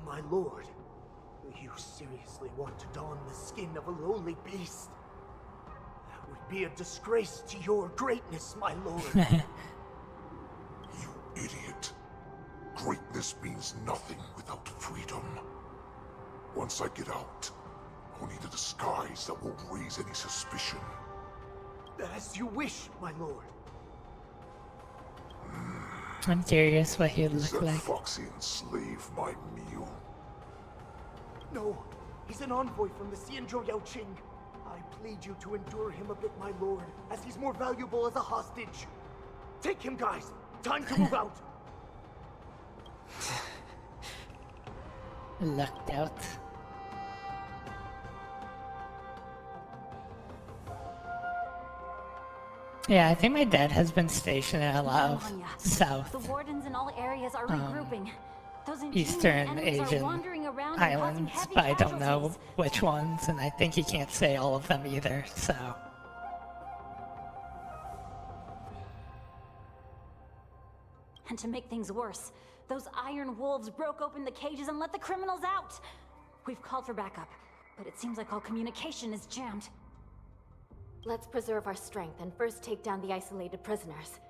S12: My lord, you seriously want to don the skin of a lowly beast? That would be a disgrace to your greatness, my lord.
S13: You idiot. Greatness means nothing without freedom. Once I get out, I'll need a disguise that won't raise any suspicion.
S12: As you wish, my lord.
S1: I'm curious what he'd
S13: Is
S1: look
S13: that
S1: like.
S13: Foxian slave my meal?
S12: No, he's an envoy from the Xianzhou Yaoqing. I plead you to endure him a bit, my lord, as he's more valuable as a hostage. Take him, guys. Time to move out.
S1: Lucked out. Yeah, I think my dad has been stationed in a lot of South,
S14: The wardens in all areas are regrouping. Those
S1: Eastern
S14: enemies are
S1: Asian
S14: wandering around and causing
S1: islands,
S14: heavy
S1: but I don't know
S14: casualties.
S1: which ones, and I think he can't say all of them either, so.
S14: And to make things worse, those iron wolves broke open the cages and let the criminals out. We've called for backup, but it seems like all communication is jammed.
S10: Let's preserve our strength and first take down the isolated prisoners.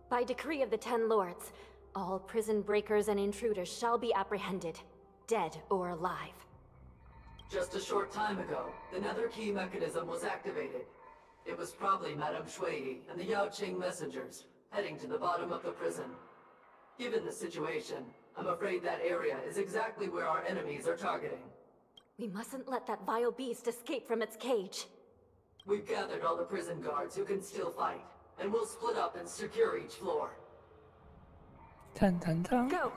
S10: By decree of the 10 Lords, all prison breakers and intruders shall be apprehended, dead or alive.
S15: Just a short time ago, the nether key mechanism was activated. It was probably Madame Shui and the Yaoqing messengers, heading to the bottom of the prison. Given the situation, I'm afraid that area is exactly where our enemies are targeting.
S10: We mustn't let that vile beast escape from its cage.
S15: We've gathered all the prison guards who can still fight, and we'll split up and secure each floor.
S1: Dun dun dun.
S10: Go!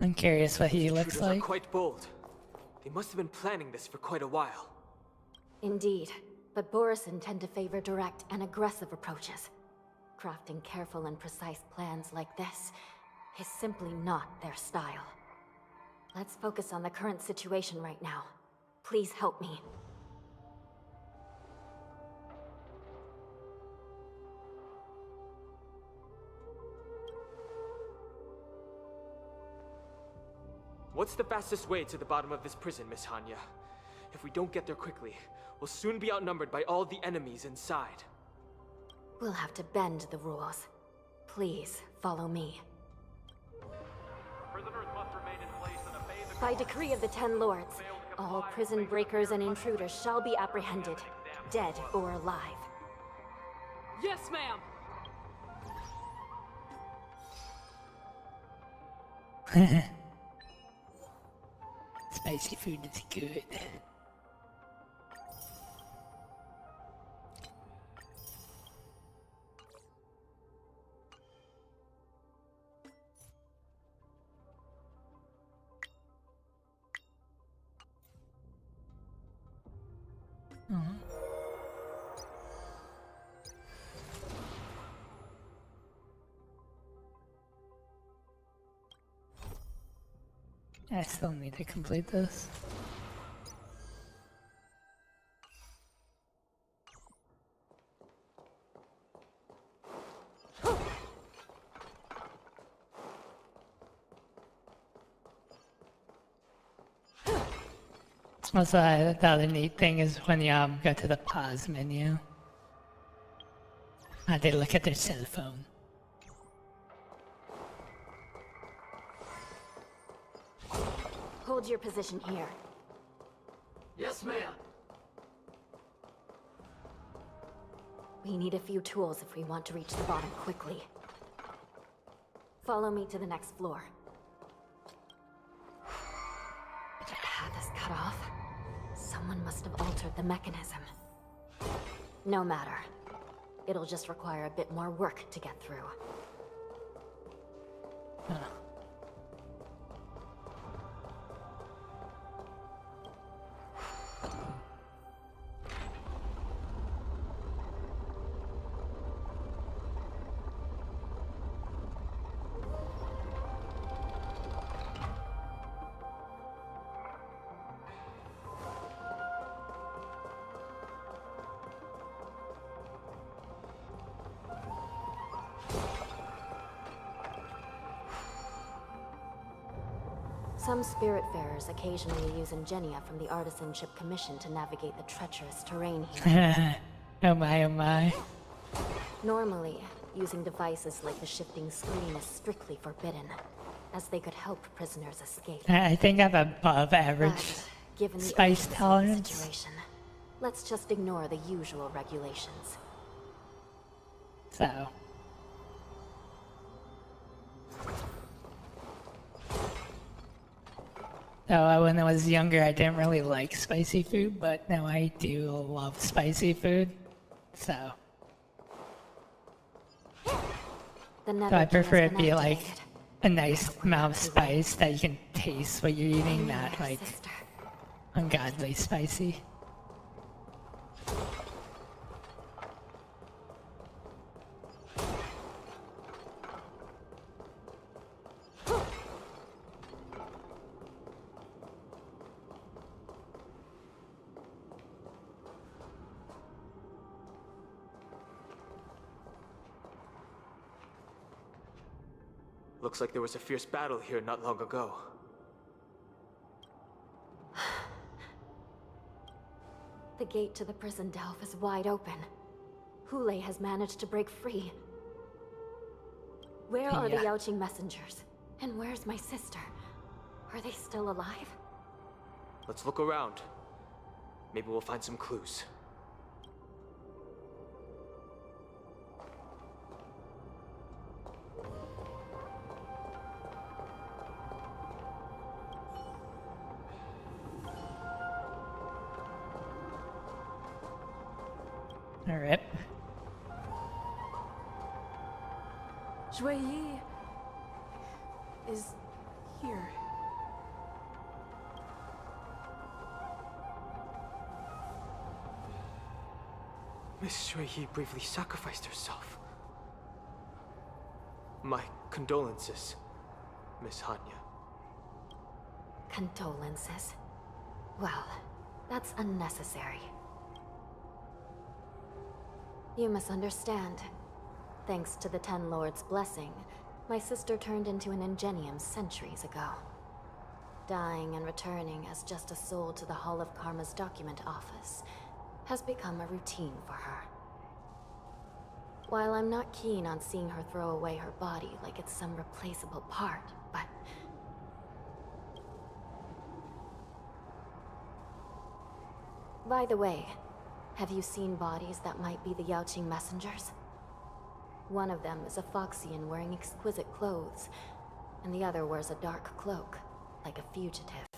S1: I'm curious what he looks
S3: Intruders are
S1: like.
S3: quite bold. They must have been planning this for quite a while.
S10: Indeed, but Borison tend to favor direct and aggressive approaches. Crafting careful and precise plans like this is simply not their style. Let's focus on the current situation right now. Please help me.
S3: What's the fastest way to the bottom of this prison, Miss Hanya? If we don't get there quickly, we'll soon be outnumbered by all the enemies inside.
S10: We'll have to bend the rules. Please, follow me. By decree of the 10 Lords, all prison breakers and intruders shall be apprehended, dead or alive.
S15: Yes, ma'am!
S1: Spicy food is good. I still need to complete this. Also, the other neat thing is when you go to the pause menu, they look at their cell phone.
S10: Hold your position here.
S15: Yes, ma'am.
S10: We need a few tools if we want to reach the bottom quickly. Follow me to the next floor. cut off? Someone must have altered the mechanism. No matter. It'll just require a bit more work to get through. Some Spiritfarers occasionally use ingenia from the Artisanship Commission to navigate the treacherous terrain here.
S1: Oh my, oh my.
S10: Normally, using devices like the shifting screen is strictly forbidden, as they could help prisoners escape.
S1: I think I'm above average
S10: But, given the
S1: spice
S10: urgency of the
S1: tolerance.
S10: situation, let's just ignore the usual regulations.
S1: So. So when I was younger, I didn't really like spicy food, but now I do love spicy food. So I prefer it be like a nice amount of spice that you can taste what you're eating, not like ungodly spicy.
S3: Looks like there was a fierce battle here not long ago.
S10: The gate to the prison delve is wide open. Hule has managed to break free. Where are the Yaoqing messengers? And where's my sister? Are they still alive?
S3: Let's look around. Maybe we'll find some clues.
S1: Alright.
S4: Shui Yi is here.
S3: Miss Shui Yi bravely sacrificed herself. My condolences, Miss Hanya.
S10: Condolences? Well, that's unnecessary. You misunderstand. Thanks to the Ten Lords' blessing, my sister turned into an ingenium centuries ago. Dying and returning as just a soul to the Hall of Karma's document office has become a routine for her. While I'm not keen on seeing her throw away her body like it's some replaceable part, but... By the way, have you seen bodies that might be the Yaoqing messengers? One of them is a Foxian wearing exquisite clothes, and the other wears a dark cloak, like a fugitive.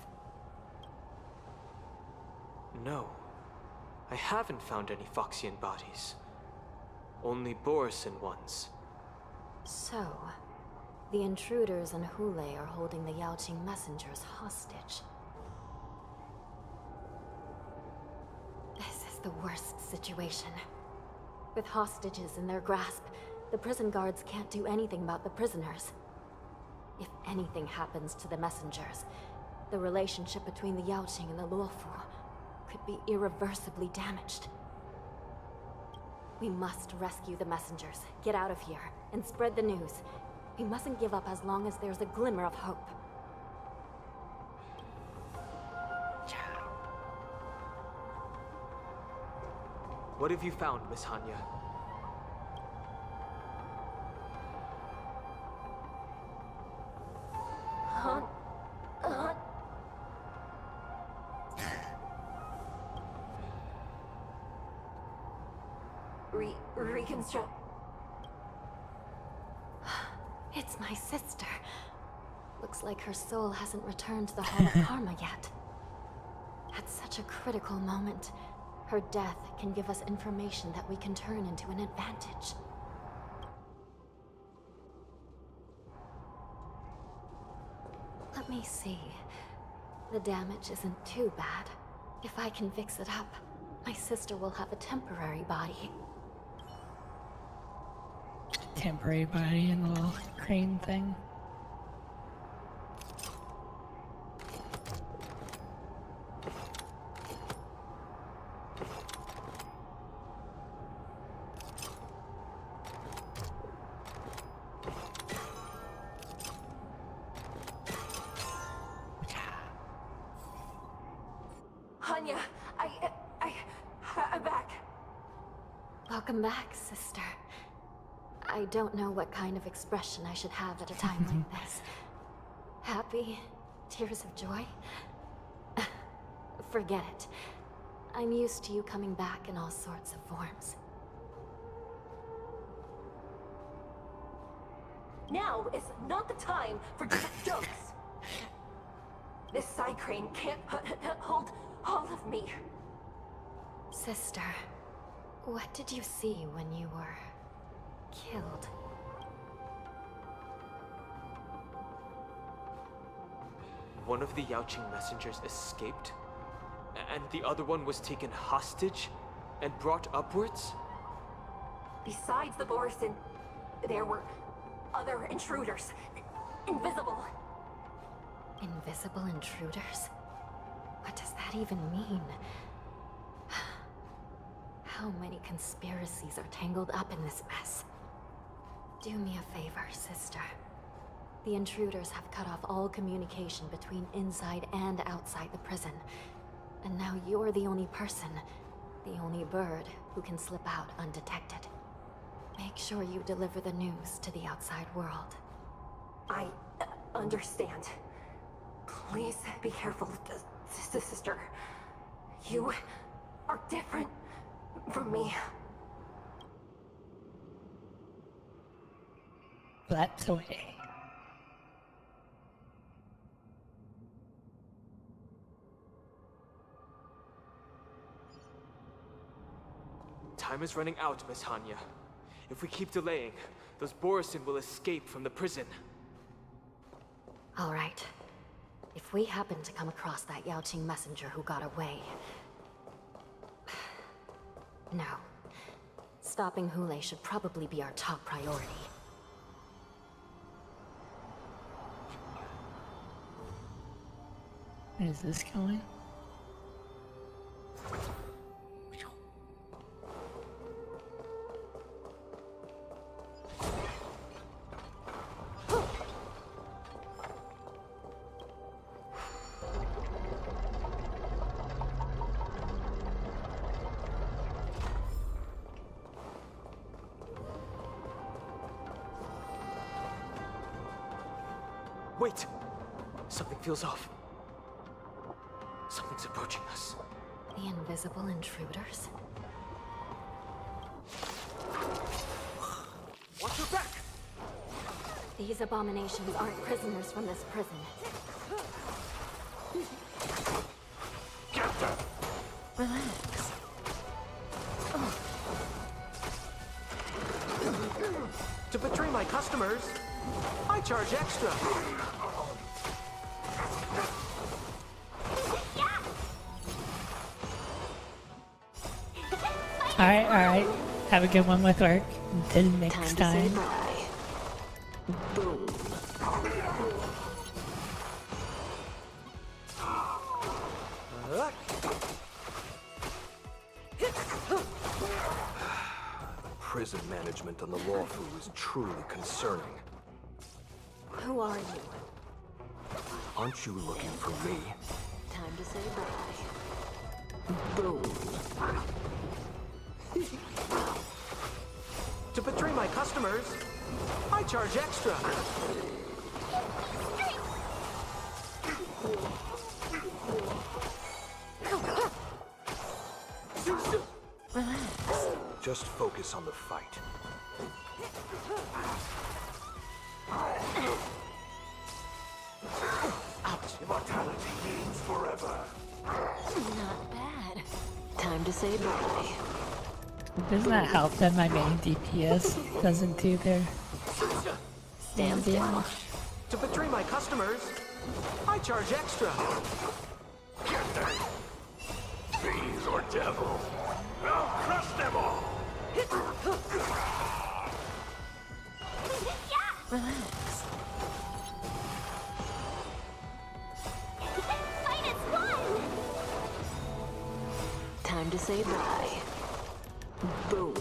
S3: No. I haven't found any Foxian bodies. Only Borisan ones.
S10: So, the intruders and Hule are holding the Yaoqing messengers hostage. This is the worst situation. With hostages in their grasp, the prison guards can't do anything about the prisoners. If anything happens to the messengers, the relationship between the Yaoqing and the Luofu could be irreversibly damaged. We must rescue the messengers, get out of here, and spread the news. We mustn't give up as long as there's a glimmer of hope.
S3: What have you found, Miss Hanya?
S10: Reconstruct. It's my sister. Looks like her soul hasn't returned to the Hall of Karma yet. At such a critical moment, her death can give us information that we can turn into an advantage. Let me see. The damage isn't too bad. If I can fix it up, my sister will have a temporary body.
S1: Temporary body and the little crane thing.
S2: Hanya, I'm back.
S10: Welcome back, sister. I don't know what kind of expression I should have at a time like this. Happy? Tears of joy? Forget it. I'm used to you coming back in all sorts of forms.
S2: Now is not the time for jokes. This side crane can't hold all of me.
S10: Sister, what did you see when you were killed?
S3: One of the Yaoqing messengers escaped, and the other one was taken hostage and brought upwards?
S2: Besides the Borison, there were other intruders. Invisible.
S10: Invisible intruders? What does that even mean? How many conspiracies are tangled up in this mess? Do me a favor, sister. The intruders have cut off all communication between inside and outside the prison. And now you're the only person, the only bird, who can slip out undetected. Make sure you deliver the news to the outside world.
S2: I understand. Please be careful, sister. You are different from me.
S1: That's away.
S3: Time is running out, Miss Hanya. If we keep delaying, those Borison will escape from the prison.
S10: All right. If we happen to come across that Yaoqing messenger who got away... No. Stopping Hule should probably be our top priority.
S1: Where is this going?
S3: Wait! Something feels off. Something's approaching us.
S10: The invisible intruders?
S3: Watch your back!
S10: These abominations aren't prisoners from this prison.
S13: Get them!
S10: Relax.
S12: To betray my customers, I charge extra.
S1: Alright. Have a good one with work. Until next time.
S11: Boom.
S8: Prison management on the Lawfu is truly concerning.
S10: Who are you?
S8: Aren't you looking for me?
S11: Time to say bye. Boom.
S12: To betray my customers, I charge extra.
S10: Relax.
S8: Just focus on the fight.
S13: Immortality means forever.
S11: Time to say bye.
S1: Doesn't that help that my main DPS doesn't do their
S11: Stand still.
S1: damage?
S12: To betray my customers, I charge extra.
S13: Fiends or devil, I'll crush them all!
S11: Relax.
S14: Fight is fun!
S11: Time to say bye. Boom.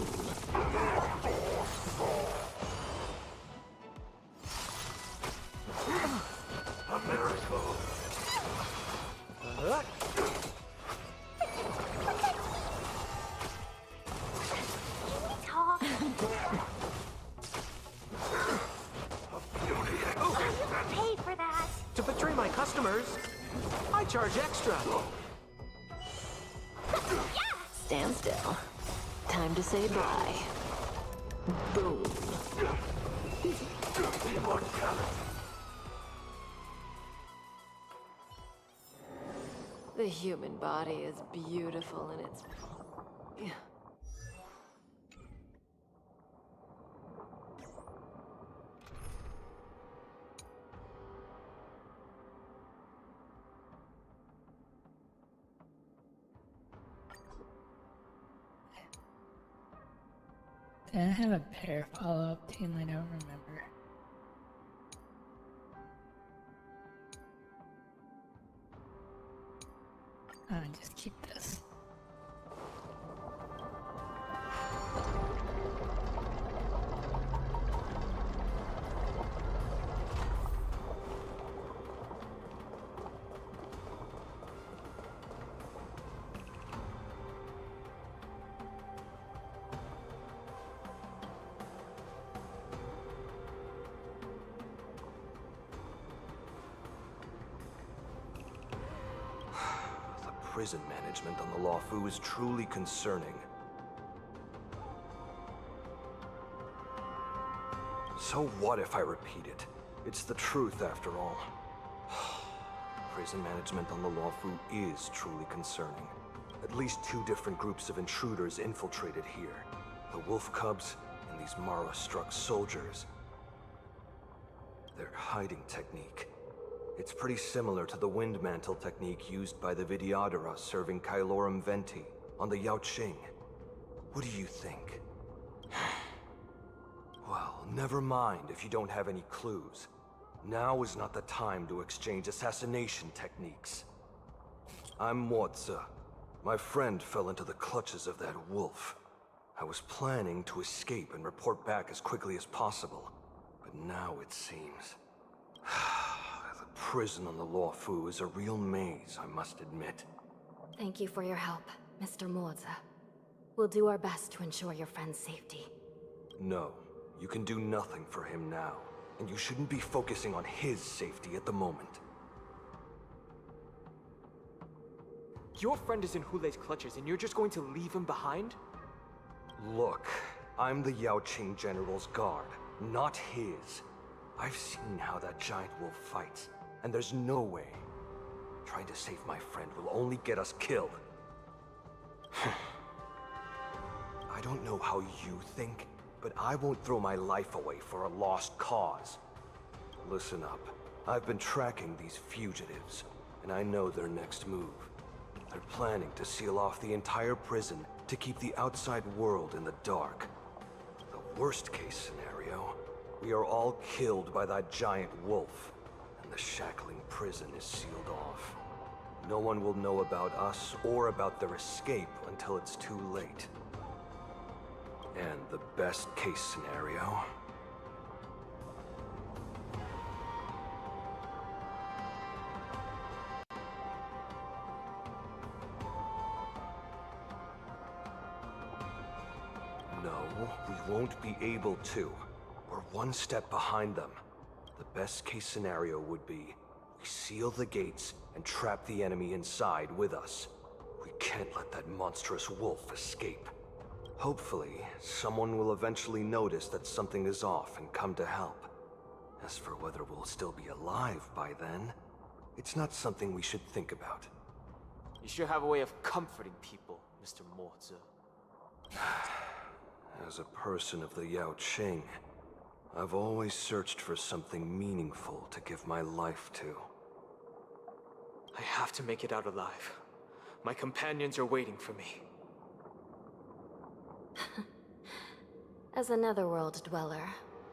S13: A miracle.
S14: Talk. Pay for that.
S12: To betray my customers, I charge extra.
S11: Stand still. Time to say bye. Boom.
S10: The human body is beautiful in its...
S1: Did I have a pair follow-up team? I don't remember. Just keep this.
S8: Prison management on the Lawfu is truly concerning. So what if I repeat it? It's the truth after all. Prison management on the Lawfu is truly concerning. At least 2 different groups of intruders infiltrated here. The Wolf Cubs and these Mara-struck soldiers. Their hiding technique. It's pretty similar to the wind mantle technique used by the Vidyadhara serving Kailorum Venti on the Yaoqing. What do you think? Well, never mind if you don't have any clues. Now is not the time to exchange assassination techniques. I'm Mozi. My friend fell into the clutches of that wolf. I was planning to escape and report back as quickly as possible, but now it seems... Prison on the Lawfu is a real maze, I must admit.
S10: Thank you for your help, Mr. Mozi. We'll do our best to ensure your friend's safety.
S8: No, you can do nothing for him now, and you shouldn't be focusing on his safety at the moment.
S3: Your friend is in Hulei's clutches and you're just going to leave him behind?
S8: Look, I'm the Yaoqing General's guard, not his. I've seen how that giant wolf fights. And there's no way. Trying to save my friend will only get us killed. I don't know how you think, but I won't throw my life away for a lost cause. Listen up. I've been tracking these fugitives, and I know their next move. They're planning to seal off the entire prison to keep the outside world in the dark. The worst case scenario, we are all killed by that giant wolf. The shackling prison is sealed off. No one will know about us or about their escape until it's too late. And the best case scenario... No, we won't be able to. We're one step behind them. The best case scenario would be, we seal the gates and trap the enemy inside with us. We can't let that monstrous wolf escape. Hopefully, someone will eventually notice that something is off and come to help. As for whether we'll still be alive by then, it's not something we should think about.
S3: You should have a way of comforting people, Mr. Mozi.
S8: As a person of the Yao Qing, I've always searched for something meaningful to give my life to.
S3: I have to make it out alive. My companions are waiting for me.
S10: As a netherworld dweller,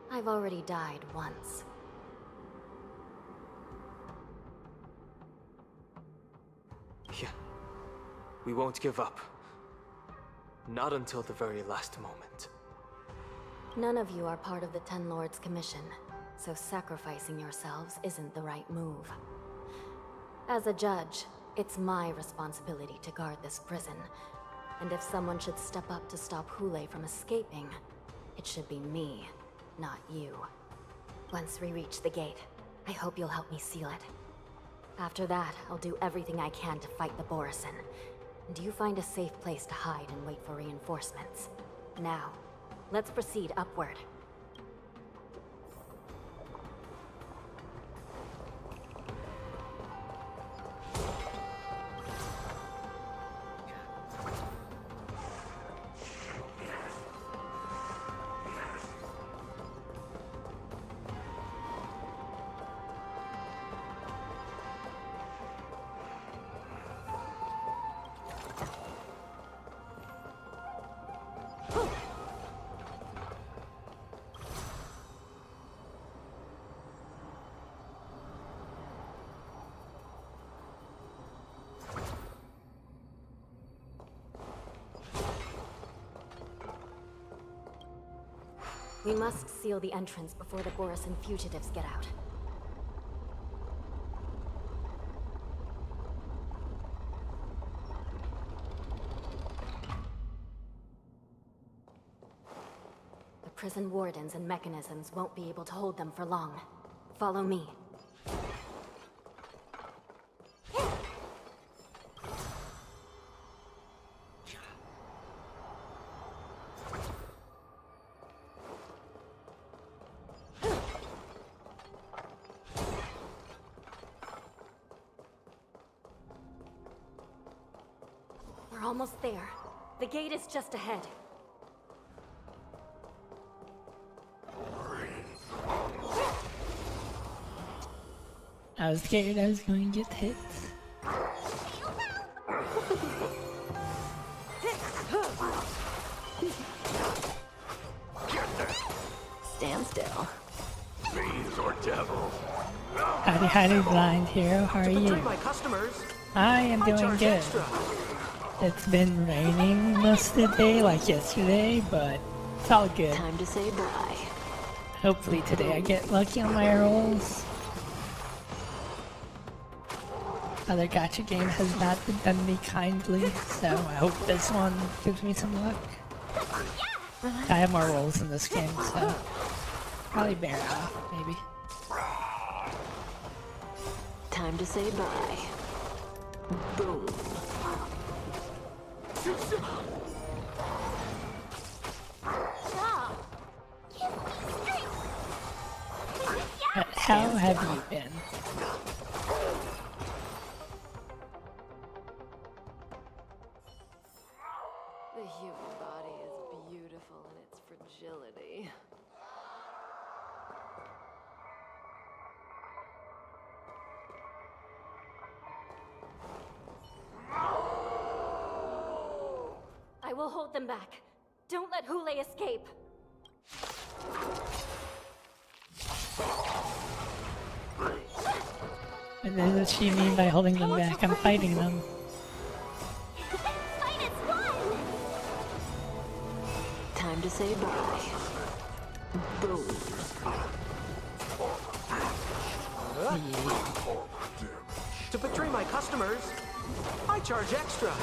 S10: I've already died once.
S3: Yeah. We won't give up. Not until the very last moment.
S10: None of you are part of the Ten Lords Commission, so sacrificing yourselves isn't the right move. As a judge, it's my responsibility to guard this prison, and if someone should step up to stop Hule from escaping, it should be me, not you. Once we reach the gate, I hope you'll help me seal it. After that, I'll do everything I can to fight the Borisin. And you find a safe place to hide and wait for reinforcements. Now, let's proceed upward. We must seal the entrance before the Borisin fugitives get out. The prison wardens and mechanisms won't be able to hold them for long. Follow me. We're almost there. The gate is just ahead.
S1: I was scared I was going to get hit.
S11: Stand still.
S8: Fiends or devils.
S1: Howdy, howdy, blind hero. How are you?
S12: My customers.
S1: I am doing good.
S12: Extra.
S1: It's been raining most of the day, like yesterday, but it's all good.
S11: Time to say bye.
S1: Hopefully today I get lucky on my rolls. Other gacha game has not done me kindly, so I hope this one gives me some luck. I have more rolls in this game, so probably bear off, maybe.
S11: Time to say bye. Boom.
S1: How have you been?
S11: The human body is beautiful in its fragility.
S10: I will hold them back. Don't let Hule escape.
S1: What does she mean by holding them back? I'm fighting them.
S11: Time to say bye. Boom.
S12: To betray my customers, I charge extra.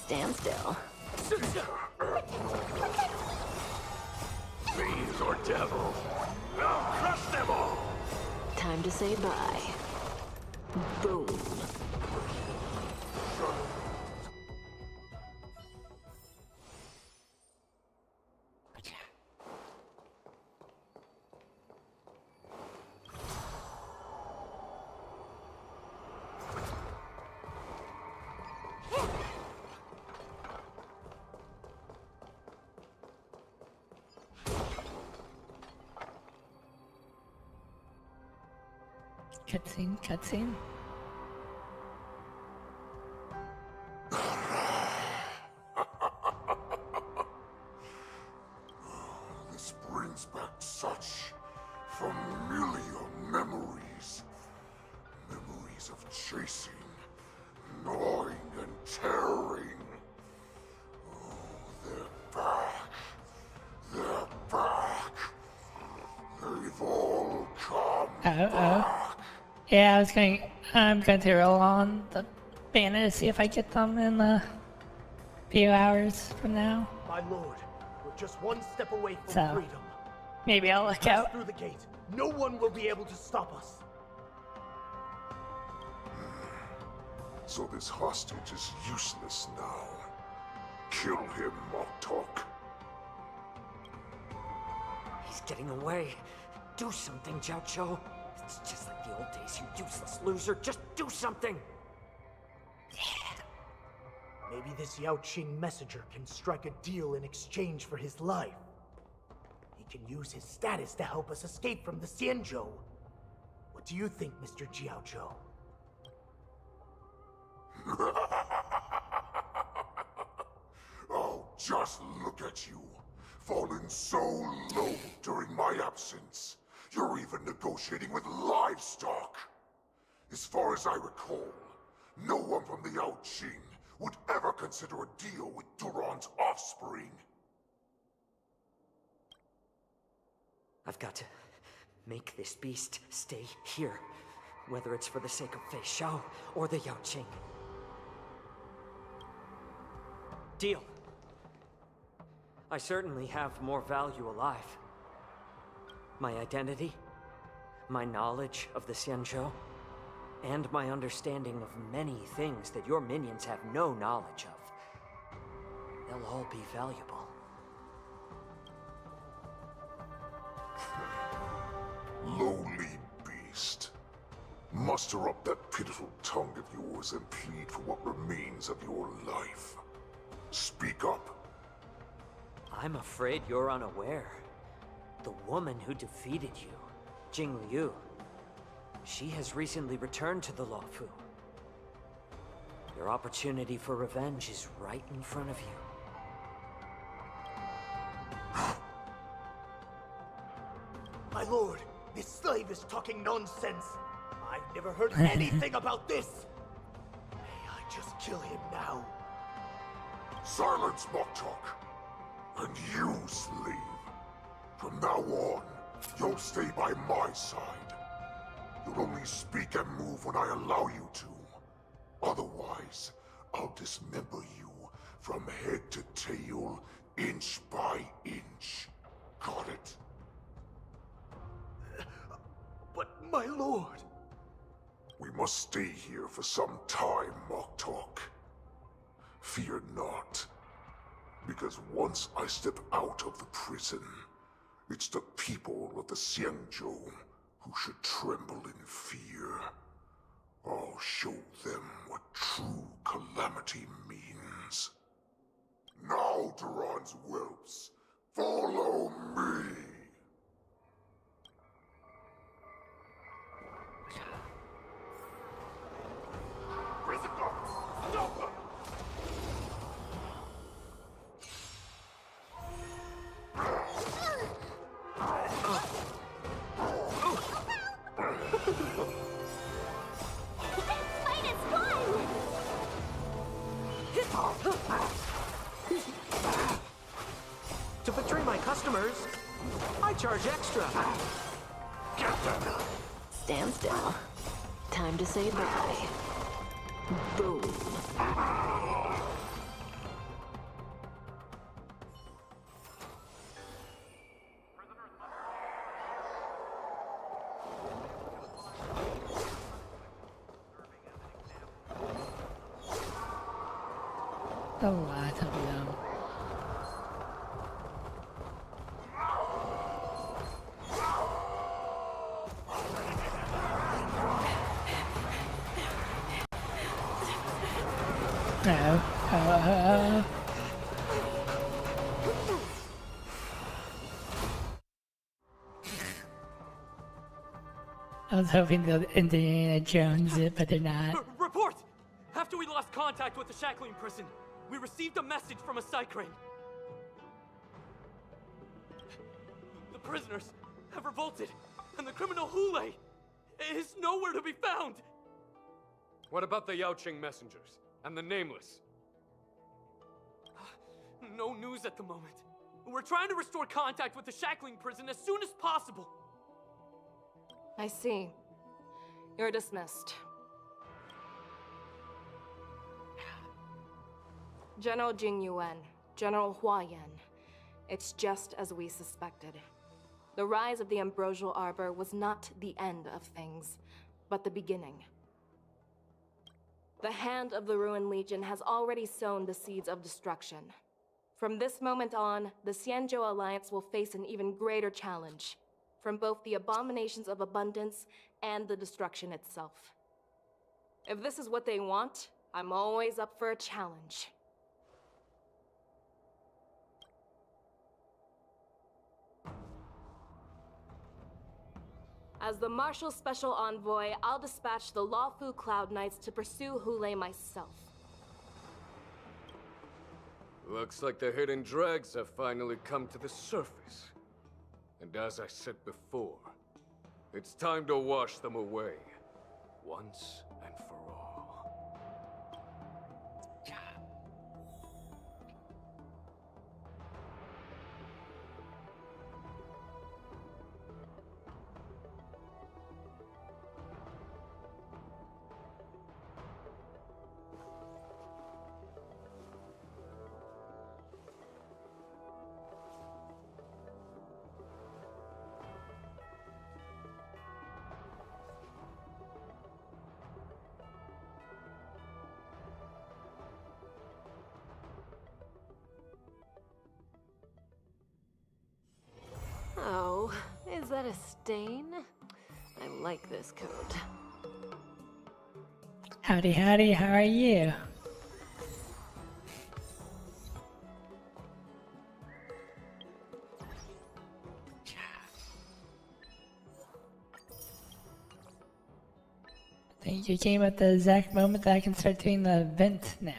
S11: Stand still.
S8: Fiends or devils. I'll crush them all.
S11: Time to say bye. Boom.
S1: Cutscene, cutscene.
S13: This brings back such familiar memories. Memories of chasing, gnawing, and tearing. Oh, they're back. They're back. They've all come back.
S1: Yeah, I'm going to roll on the banner to see if I get them in a few hours from now.
S12: My lord, we're just one step away from
S1: So,
S12: freedom.
S1: maybe I'll look
S12: Pass
S1: out.
S12: through the gate. No one will be able to stop us.
S13: So this hostage is useless now. Kill him, Moktok.
S9: He's getting away. Do something, Jiaoqiu. It's just like the old days, you useless loser. Just do something!
S12: Maybe this Yao Qing messenger can strike a deal in exchange for his life. He can use his status to help us escape from the Xianzhou. What do you think, Mr. Jiaozhou?
S13: Oh, just look at you. Fallen so low during my absence. You're even negotiating with livestock. As far as I recall, no one from the Yao Qing would ever consider a deal with Duran's offspring.
S9: I've got to make this beast stay here. Whether it's for the sake of Feixiao or the Yao Qing. Deal. I certainly have more value alive. My identity, my knowledge of the Xianzhou, and my understanding of many things that your minions have no knowledge of. They'll all be valuable.
S13: Lowly beast. Muster up that pitiful tongue of yours and plead for what remains of your life. Speak up.
S9: I'm afraid you're unaware. The woman who defeated you, Jing Liu, she has recently returned to the Luofu. Your opportunity for revenge is right in front of you.
S12: My lord, this slave is talking nonsense. I've never heard anything about this. May I just kill him now?
S13: Silence, Moktok. And you, slave. From now on, you'll stay by my side. You'll only speak and move when I allow you to. Otherwise, I'll dismember you from head to tail, inch by inch. Got it?
S12: But my lord...
S13: We must stay here for some time, Moktok. Fear not. Because once I step out of the prison, it's the people of the Xianzhou who should tremble in fear. I'll show them what true calamity means. Now, Duran's whelps, follow me!
S9: To betray my customers, I charge extra.
S11: Stand still. Time to say bye. Boom.
S1: A lot of them. No. I was hoping they'll Indiana Jones it, but they're not.
S3: Report! After we lost contact with the shackling prison, we received a message from a cycrane. The prisoners have revolted, and the criminal Hule is nowhere to be found!
S6: What about the Yaoqing messengers and the Nameless?
S3: No news at the moment. We're trying to restore contact with the shackling prison as soon as possible.
S2: I see. You're dismissed. General Jing Yuan, General Hua Yan. It's just as we suspected. The rise of the Ambrosial Arbor was not the end of things, but the beginning. The hand of the Ruined Legion has already sown the seeds of destruction. From this moment on, the Xianzhou Alliance will face an even greater challenge, from both the abominations of abundance and the destruction itself. If this is what they want, I'm always up for a challenge. As the Marshal Special Envoy, I'll dispatch the Lawfu Cloud Knights to pursue Hule myself.
S6: Looks like the hidden dregs have finally come to the surface. And as I said before, it's time to wash them away, once and for all.
S11: Oh, is that a stain? I like this coat.
S1: Howdy, howdy, how are you? I think you came at the exact moment that I can start doing the event now.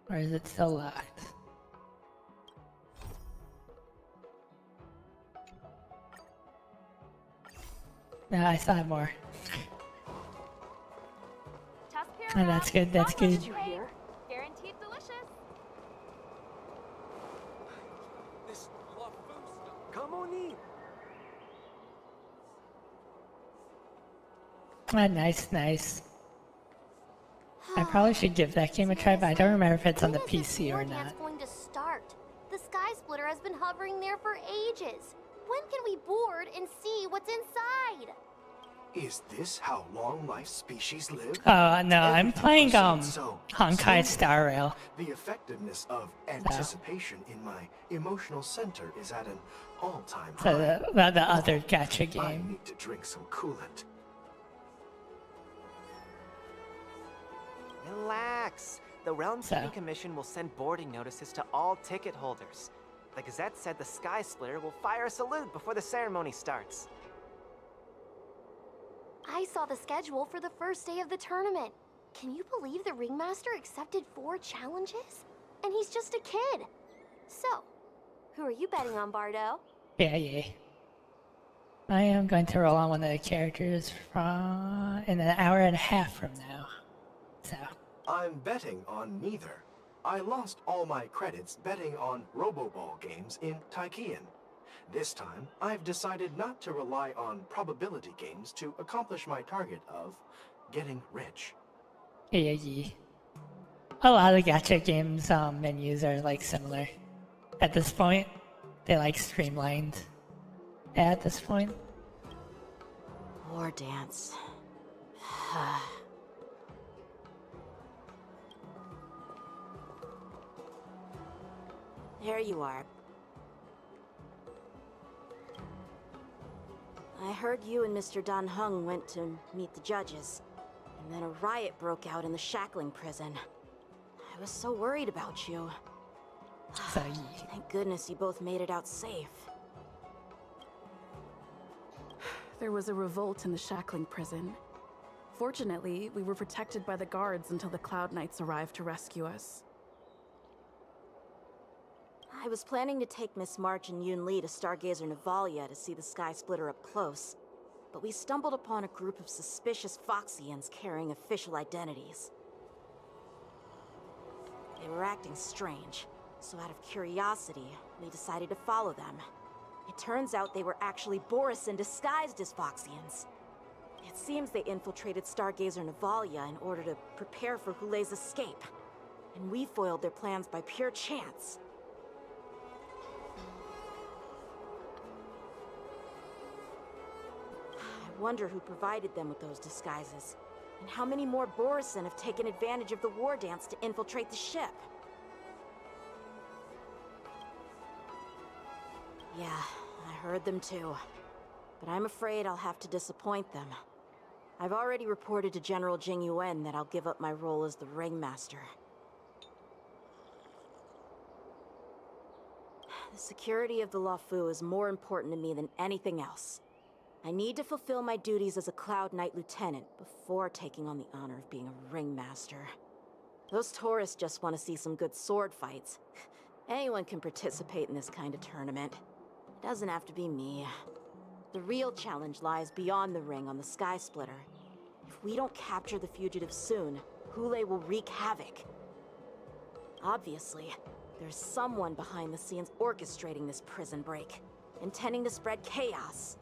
S1: Or is it still locked? No, I still have more. Oh, that's good, that's good.
S2: Did you hear? Guaranteed delicious.
S3: This Lawfu
S8: Come on in.
S1: Ah, nice, nice. I probably should give that game a try, but I don't remember if it's on the PC or not.
S16: Going to start. The Sky Splitter has been hovering there for ages. When can we board and see what's inside?
S17: Is this how long my species live?
S1: Oh no, I'm playing
S17: So,
S1: Honkai Star Rail.
S17: the effectiveness of anticipation in my emotional center is at an all-time high.
S1: So the other gacha
S17: I
S1: game.
S17: need to drink some coolant.
S18: Relax. The Realm Keeping Commission will send boarding notices to all ticket holders. The Gazette said the Sky Splitter will fire a salute before the ceremony starts.
S16: I saw the schedule for the first day of the tournament. Can you believe the Ringmaster accepted 4 challenges? And he's just a kid. So, who are you betting on, Bardo?
S1: Yeah. I am going to roll on one of the characters in an hour and a half from now. So.
S17: I'm betting on neither. I lost all my credits betting on Roboball games in Taikian. This time, I've decided not to rely on probability games to accomplish my target of getting rich.
S1: Yeah. A lot of gacha games menus are like similar. At this point, they like streamlined. At this point.
S11: War dance. There you are. I heard you and Mr. Dan Heng went to meet the judges, and then a riot broke out in the shackling prison. I was so worried about you.
S1: So,
S19: Thank goodness you both made it out safe.
S4: There was a revolt in the Shackling prison. Fortunately, we were protected by the guards until the Cloud Knights arrived to rescue us.
S19: I was planning to take Miss March and Yun Li to Stargazer Navalia to see the Sky Splitter up close, but we stumbled upon a group of suspicious Foxians carrying official identities. They were acting strange, so out of curiosity, we decided to follow them. It turns out they were actually Borisin disguised as Foxians. It seems they infiltrated Stargazer Navalia in order to prepare for Hulei's escape, and we foiled their plans by pure chance. I wonder who provided them with those disguises, and how many more Borisin have taken advantage of the war dance to infiltrate the ship. Yeah, I heard them too. But I'm afraid I'll have to disappoint them. I've already reported to General Jing Yuan that I'll give up my role as the ringmaster. The security of the Luofu is more important to me than anything else. I need to fulfill my duties as a Cloud Knight Lieutenant before taking on the honor of being a ringmaster. Those tourists just want to see some good sword fights. Anyone can participate in this kind of tournament. It doesn't have to be me. The real challenge lies beyond the ring on the Sky Splitter. If we don't capture the fugitives soon, Hulei will wreak havoc. Obviously, there's someone behind the scenes orchestrating this prison break, intending to spread chaos.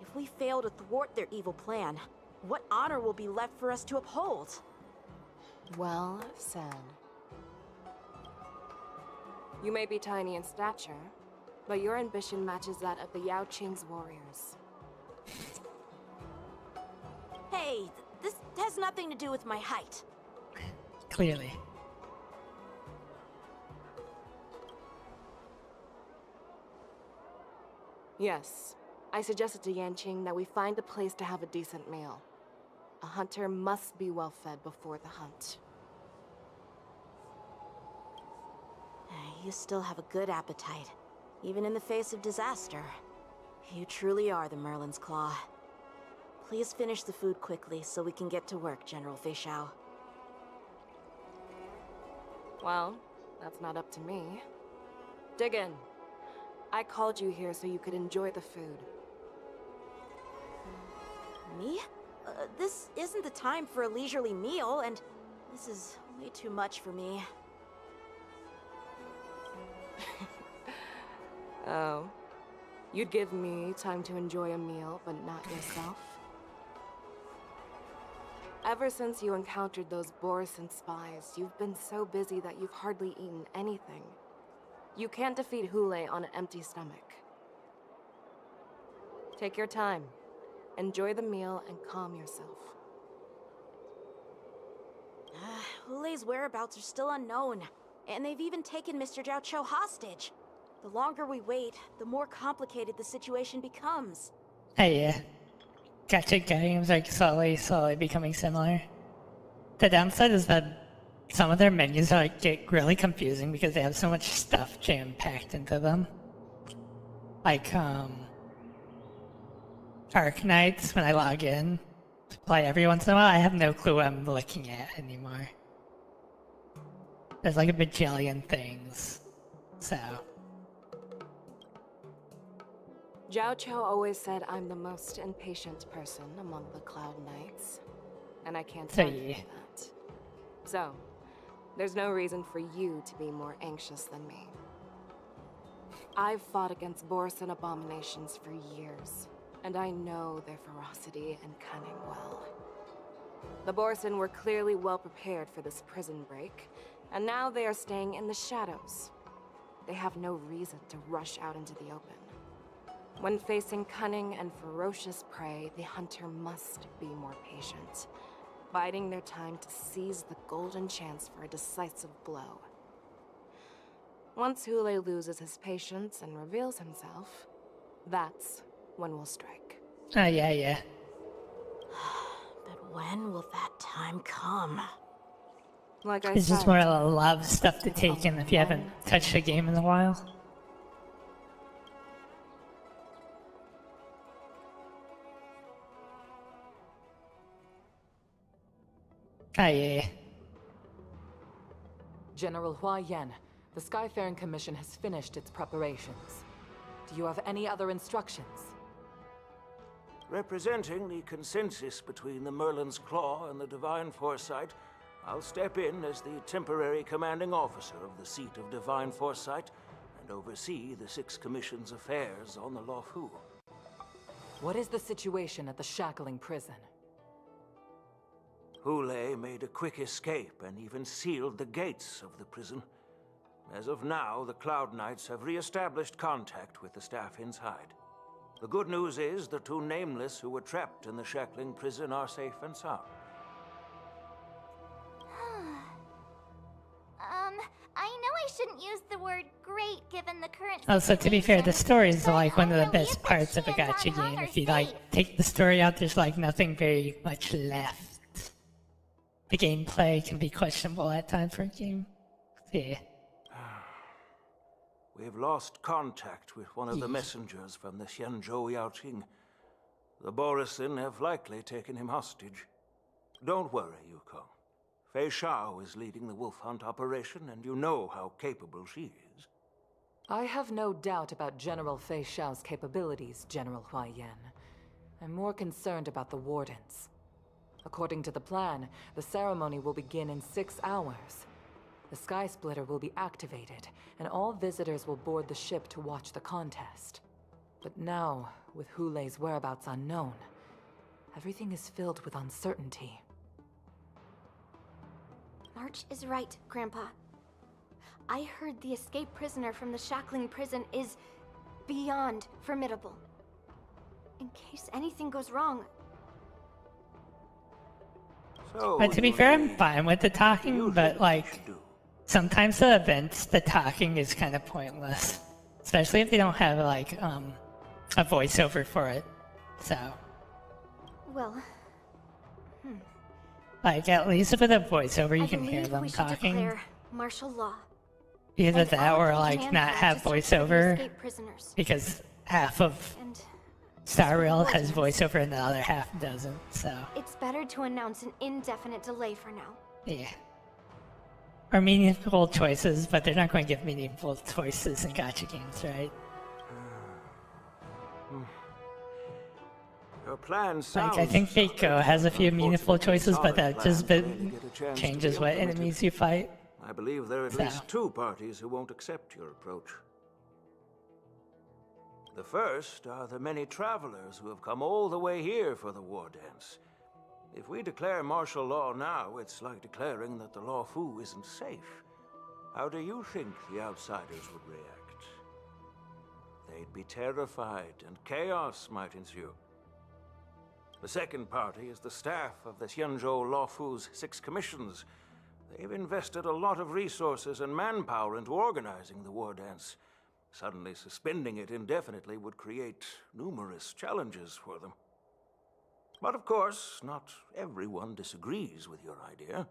S19: If we fail to thwart their evil plan, what honor will be left for us to uphold?
S2: Well said. You may be tiny in stature, but your ambition matches that of the Yao Qing's warriors.
S19: Hey, this has nothing to do with my height.
S1: clearly.
S2: Yes. I suggested to Yanqing that we find a place to have a decent meal. A hunter must be well fed before the hunt.
S19: You still have a good appetite, even in the face of disaster. You truly are the Merlin's Claw. Please finish the food quickly so we can get to work, General Feixiao.
S2: Well, that's not up to me. Dig in. I called you here so you could enjoy the food.
S19: Me? This isn't the time for a leisurely meal, and this is way too much for me.
S2: Oh. You'd give me time to enjoy a meal, but not yourself? Ever since you encountered those Borisin spies, you've been so busy that you've hardly eaten anything. You can't defeat Hulei on an empty stomach. Take your time. Enjoy the meal and calm yourself.
S19: Hulei's whereabouts are still unknown, and they've even taken Mr. Zhao Cho hostage. The longer we wait, the more complicated the situation becomes.
S1: Hey, yeah. Gacha games are slowly becoming similar. The downside is that some of their menus get really confusing because they have so much stuff jam-packed into them. Like, Arknights, when I log in to play every once in a while, I have no clue what I'm looking at anymore. There's like a bajillion things, so...
S2: Zhao Cho always said I'm the most impatient person among the Cloud Knights. And I can't argue with that. So, there's no reason for you to be more anxious than me. I've fought against Borisin abominations for years, and I know their ferocity and cunning well. The Borisin were clearly well prepared for this prison break, and now they are staying in the shadows. They have no reason to rush out into the open. When facing cunning and ferocious prey, the hunter must be more patient, biding their time to seize the golden chance for a decisive blow. Once Hulei loses his patience and reveals himself, that's when we'll strike.
S19: But when will that time come?
S2: Like I
S1: It's
S2: said,
S1: just more a lot of stuff to take in if you haven't touched a game in a while. Ah, yeah.
S20: General Hua Yan, the Skyfaring Commission has finished its preparations. Do you have any other instructions?
S5: Representing the consensus between the Merlin's Claw and the Divine Foresight, I'll step in as the temporary commanding officer of the seat of Divine Foresight and oversee the Six Commission's affairs on the Luofu.
S20: What is the situation at the shackling prison?
S5: Hule made a quick escape and even sealed the gates of the prison. As of now, the Cloud Knights have re-established contact with the staff inside. The good news is the two Nameless who were trapped in the shackling prison are safe and sound.
S16: I know I shouldn't use the word great given the current
S1: Also, to be fair, the
S16: situation,
S1: story is
S16: but
S1: like one of
S16: I
S1: the best
S16: believe
S1: parts of a
S16: that she
S1: gacha
S16: and
S1: game. If
S16: Ron
S1: you
S16: are
S1: like
S16: safe.
S1: take the story out, there's like nothing very much left. The gameplay can be questionable at times for a game. Yeah.
S5: We've lost contact with one of the messengers from the Xianzhou Yaoqing. The Borisin have likely taken him hostage. Don't worry, Yukong. Feixiao is leading the wolf hunt operation, and you know how capable she is.
S20: I have no doubt about General Feixiao's capabilities, General Hua Yan. I'm more concerned about the Wardens. According to the plan, the ceremony will begin in 6 hours. The Sky Splitter will be activated, and all visitors will board the ship to watch the contest. But now, with Hule's whereabouts unknown, everything is filled with uncertainty.
S16: March is right, Grandpa. I heard the escaped prisoner from the shackling prison is beyond formidable. In case anything goes wrong.
S1: But to be fair, I'm fine with the talking, but like, sometimes the events, the talking is kind of pointless. Especially if they don't have like, a voiceover for it. So,
S16: Well,
S1: like, at least with a voiceover, you
S16: I
S1: can hear
S16: believe
S1: them
S16: we should
S1: talking.
S16: declare martial law.
S1: Either
S16: And
S1: that
S16: all
S1: or
S16: who
S1: like
S16: can
S1: not have
S16: to search for the
S1: voiceover,
S16: escaped prisoners.
S1: because half of
S16: And
S1: Star Rail has voiceover and the other half doesn't, so
S16: it's better to announce an indefinite delay for now.
S1: yeah. Or meaningful choices, but they're not going to give meaningful choices in gacha games, right?
S5: Your plan
S1: Like,
S5: sounds
S1: I think Feixiao has a few meaningful choices, but that just changes what enemies you fight.
S5: I believe there are at
S1: So.
S5: least two parties who won't accept your approach. The first are the many travelers who have come all the way here for the war dance. If we declare martial law now, it's like declaring that the Luofu isn't safe. How do you think the outsiders would react? They'd be terrified, and chaos might ensue. The second party is the staff of the Xianzhou Luofu's 6 commissions. They've invested a lot of resources and manpower into organizing the war dance. Suddenly suspending it indefinitely would create numerous challenges for them. But of course, not everyone disagrees with your idea.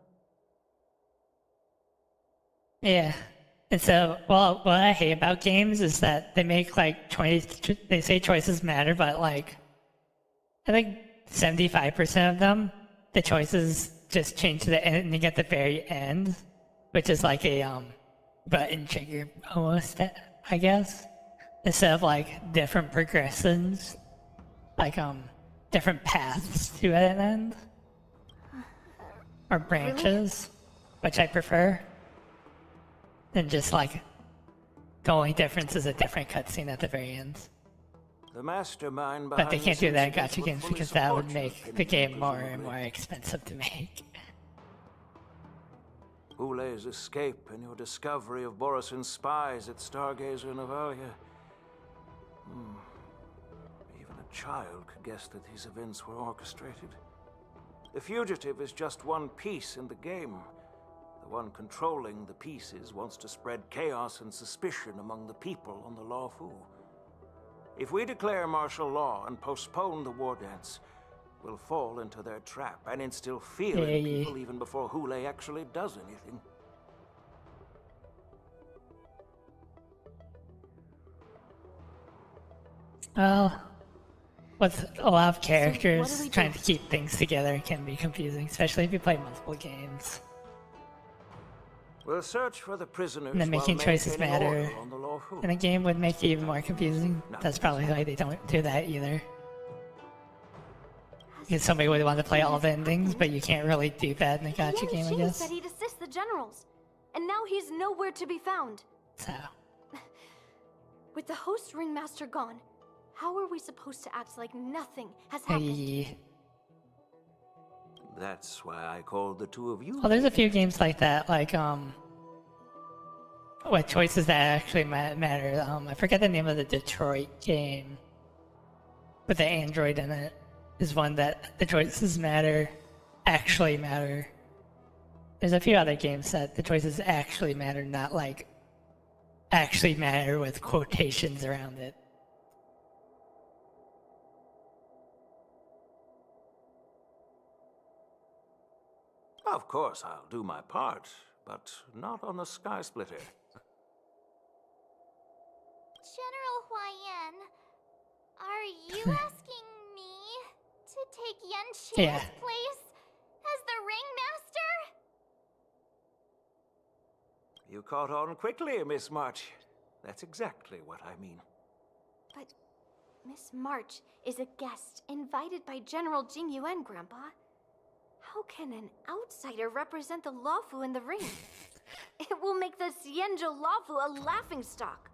S1: Yeah. And so, well, what I hate about games is that they make like they say choices matter, but like, I think 75% of them, the choices just change to the ending at the very end, which is like a button trigger almost, I guess, instead of like different progressions, like different paths to an end, or branches, which I prefer, than just like the only difference is a different cutscene at the very end.
S5: The mastermind
S1: But
S5: behind
S1: they can't
S5: this
S1: do that in
S5: incident
S1: gacha
S5: would
S1: games
S5: fully
S1: because that would
S5: support your
S1: make the
S5: opinion,
S1: game more and
S5: presumably.
S1: more expensive to make.
S5: Hule's escape and your discovery of Borisin's spies at Stargazer Navalia. Even a child could guess that these events were orchestrated. The fugitive is just one piece in the game. The one controlling the pieces wants to spread chaos and suspicion among the people on the Luofu. If we declare martial law and postpone the war dance, will fall into their trap and instill fear in people even before Hule actually does anything.
S1: Well, with a lot of characters, trying to keep things together can be confusing, especially if you play multiple games.
S5: We'll search for the prisoners
S1: And then making choices matter.
S5: on the Lawful.
S1: And a game would make it even more confusing. That's probably why they don't do that either. Because somebody would want to play all the endings, but you can't really do that in a gacha game, I guess.
S16: Said he'd assist the generals, and now he's nowhere to be found.
S1: So,
S16: with the host ringmaster gone, how are we supposed to act like nothing has happened?
S5: That's why I called the two of you.
S1: Well, there's a few games like that, like, what choices that actually matter. I forget the name of the Detroit game, with the android in it, is one that the choices actually matter. There's a few other games that the choices actually matter, not like, actually matter with quotations around it.
S5: Of course, I'll do my part, but not on the Sky Splitter.
S21: General Huaiyan, are you asking me to take Yan Qing's place as the ringmaster?
S5: You caught on quickly, Miss March. That's exactly what I mean.
S16: But Miss March is a guest invited by General Jing Yuan, Grandpa. How can an outsider represent the Lawfu in the ring? It will make the Xianzhou Lawfu a laughingstock.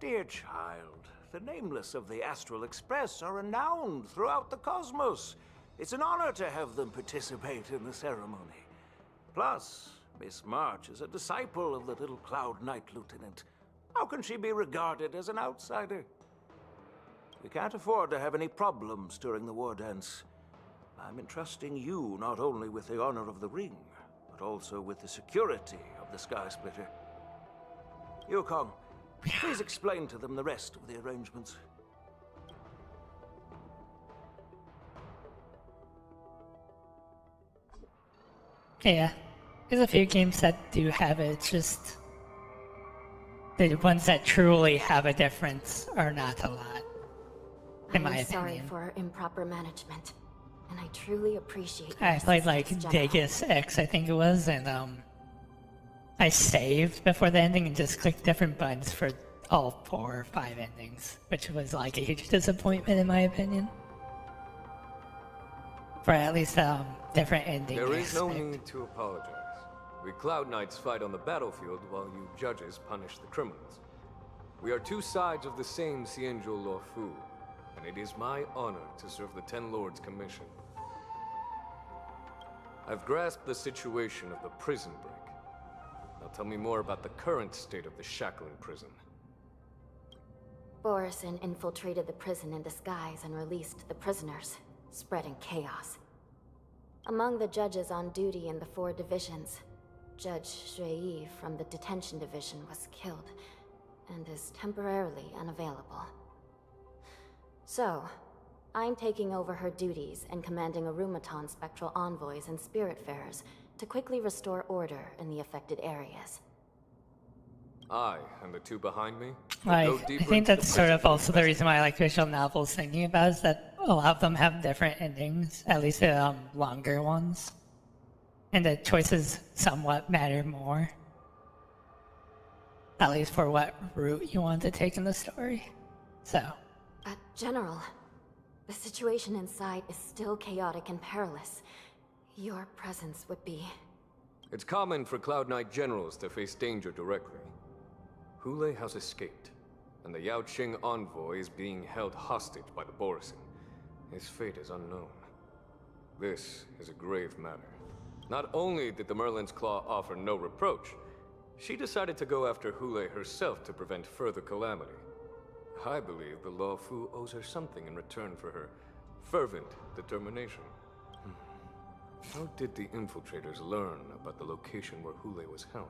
S5: Dear child, the nameless of the Astral Express are renowned throughout the cosmos. It's an honor to have them participate in the ceremony. Plus, Miss March is a disciple of the little Cloud Knight Lieutenant. How can she be regarded as an outsider? We can't afford to have any problems during the war dance. I'm entrusting you not only with the honor of the ring, but also with the security of the Sky Splitter. Yukong, please explain to them the rest of the arrangements.
S1: Yeah, there's a few games that do have it, it's just the ones that truly have a difference are not a lot, in my opinion.
S10: I'm sorry for improper management. And I truly appreciate
S1: I played like Deus Ex, I think it was, and I saved before the ending and just clicked different buttons for all 4 or 5 endings, which was like a huge disappointment in my opinion. For at least different ending.
S6: There is no need to apologize. We Cloud Knights fight on the battlefield while you judges punish the criminals. We are two sides of the same Xianzhou Luofu, and it is my honor to serve the Ten Lords' commission. I've grasped the situation of the prison break. Now tell me more about the current state of the shackling prison.
S10: Borison infiltrated the prison in disguise and released the prisoners, spreading chaos. Among the judges on duty in the 4 divisions, Judge Shui from the detention division was killed and is temporarily unavailable. So, I'm taking over her duties and commanding Arumaton spectral envoys and spiritfarers to quickly restore order in the affected areas.
S6: I and the 2 behind me.
S1: I think that's sort of also the reason why I like visual novels thinking about is that a lot of them have different endings, at least the longer ones. And the choices somewhat matter more. At least for what route you want to take in the story. So.
S10: General, the situation inside is still chaotic and perilous. Your presence would be...
S6: It's common for Cloud Knight generals to face danger directly. Hule has escaped, and the Yaoqing envoy is being held hostage by the Borison. His fate is unknown. This is a grave matter. Not only did the Merlin's Claw offer no reproach, she decided to go after Hule herself to prevent further calamity. I believe the Luofu owes her something in return for her fervent determination. How did the infiltrators learn about the location where Hule was held?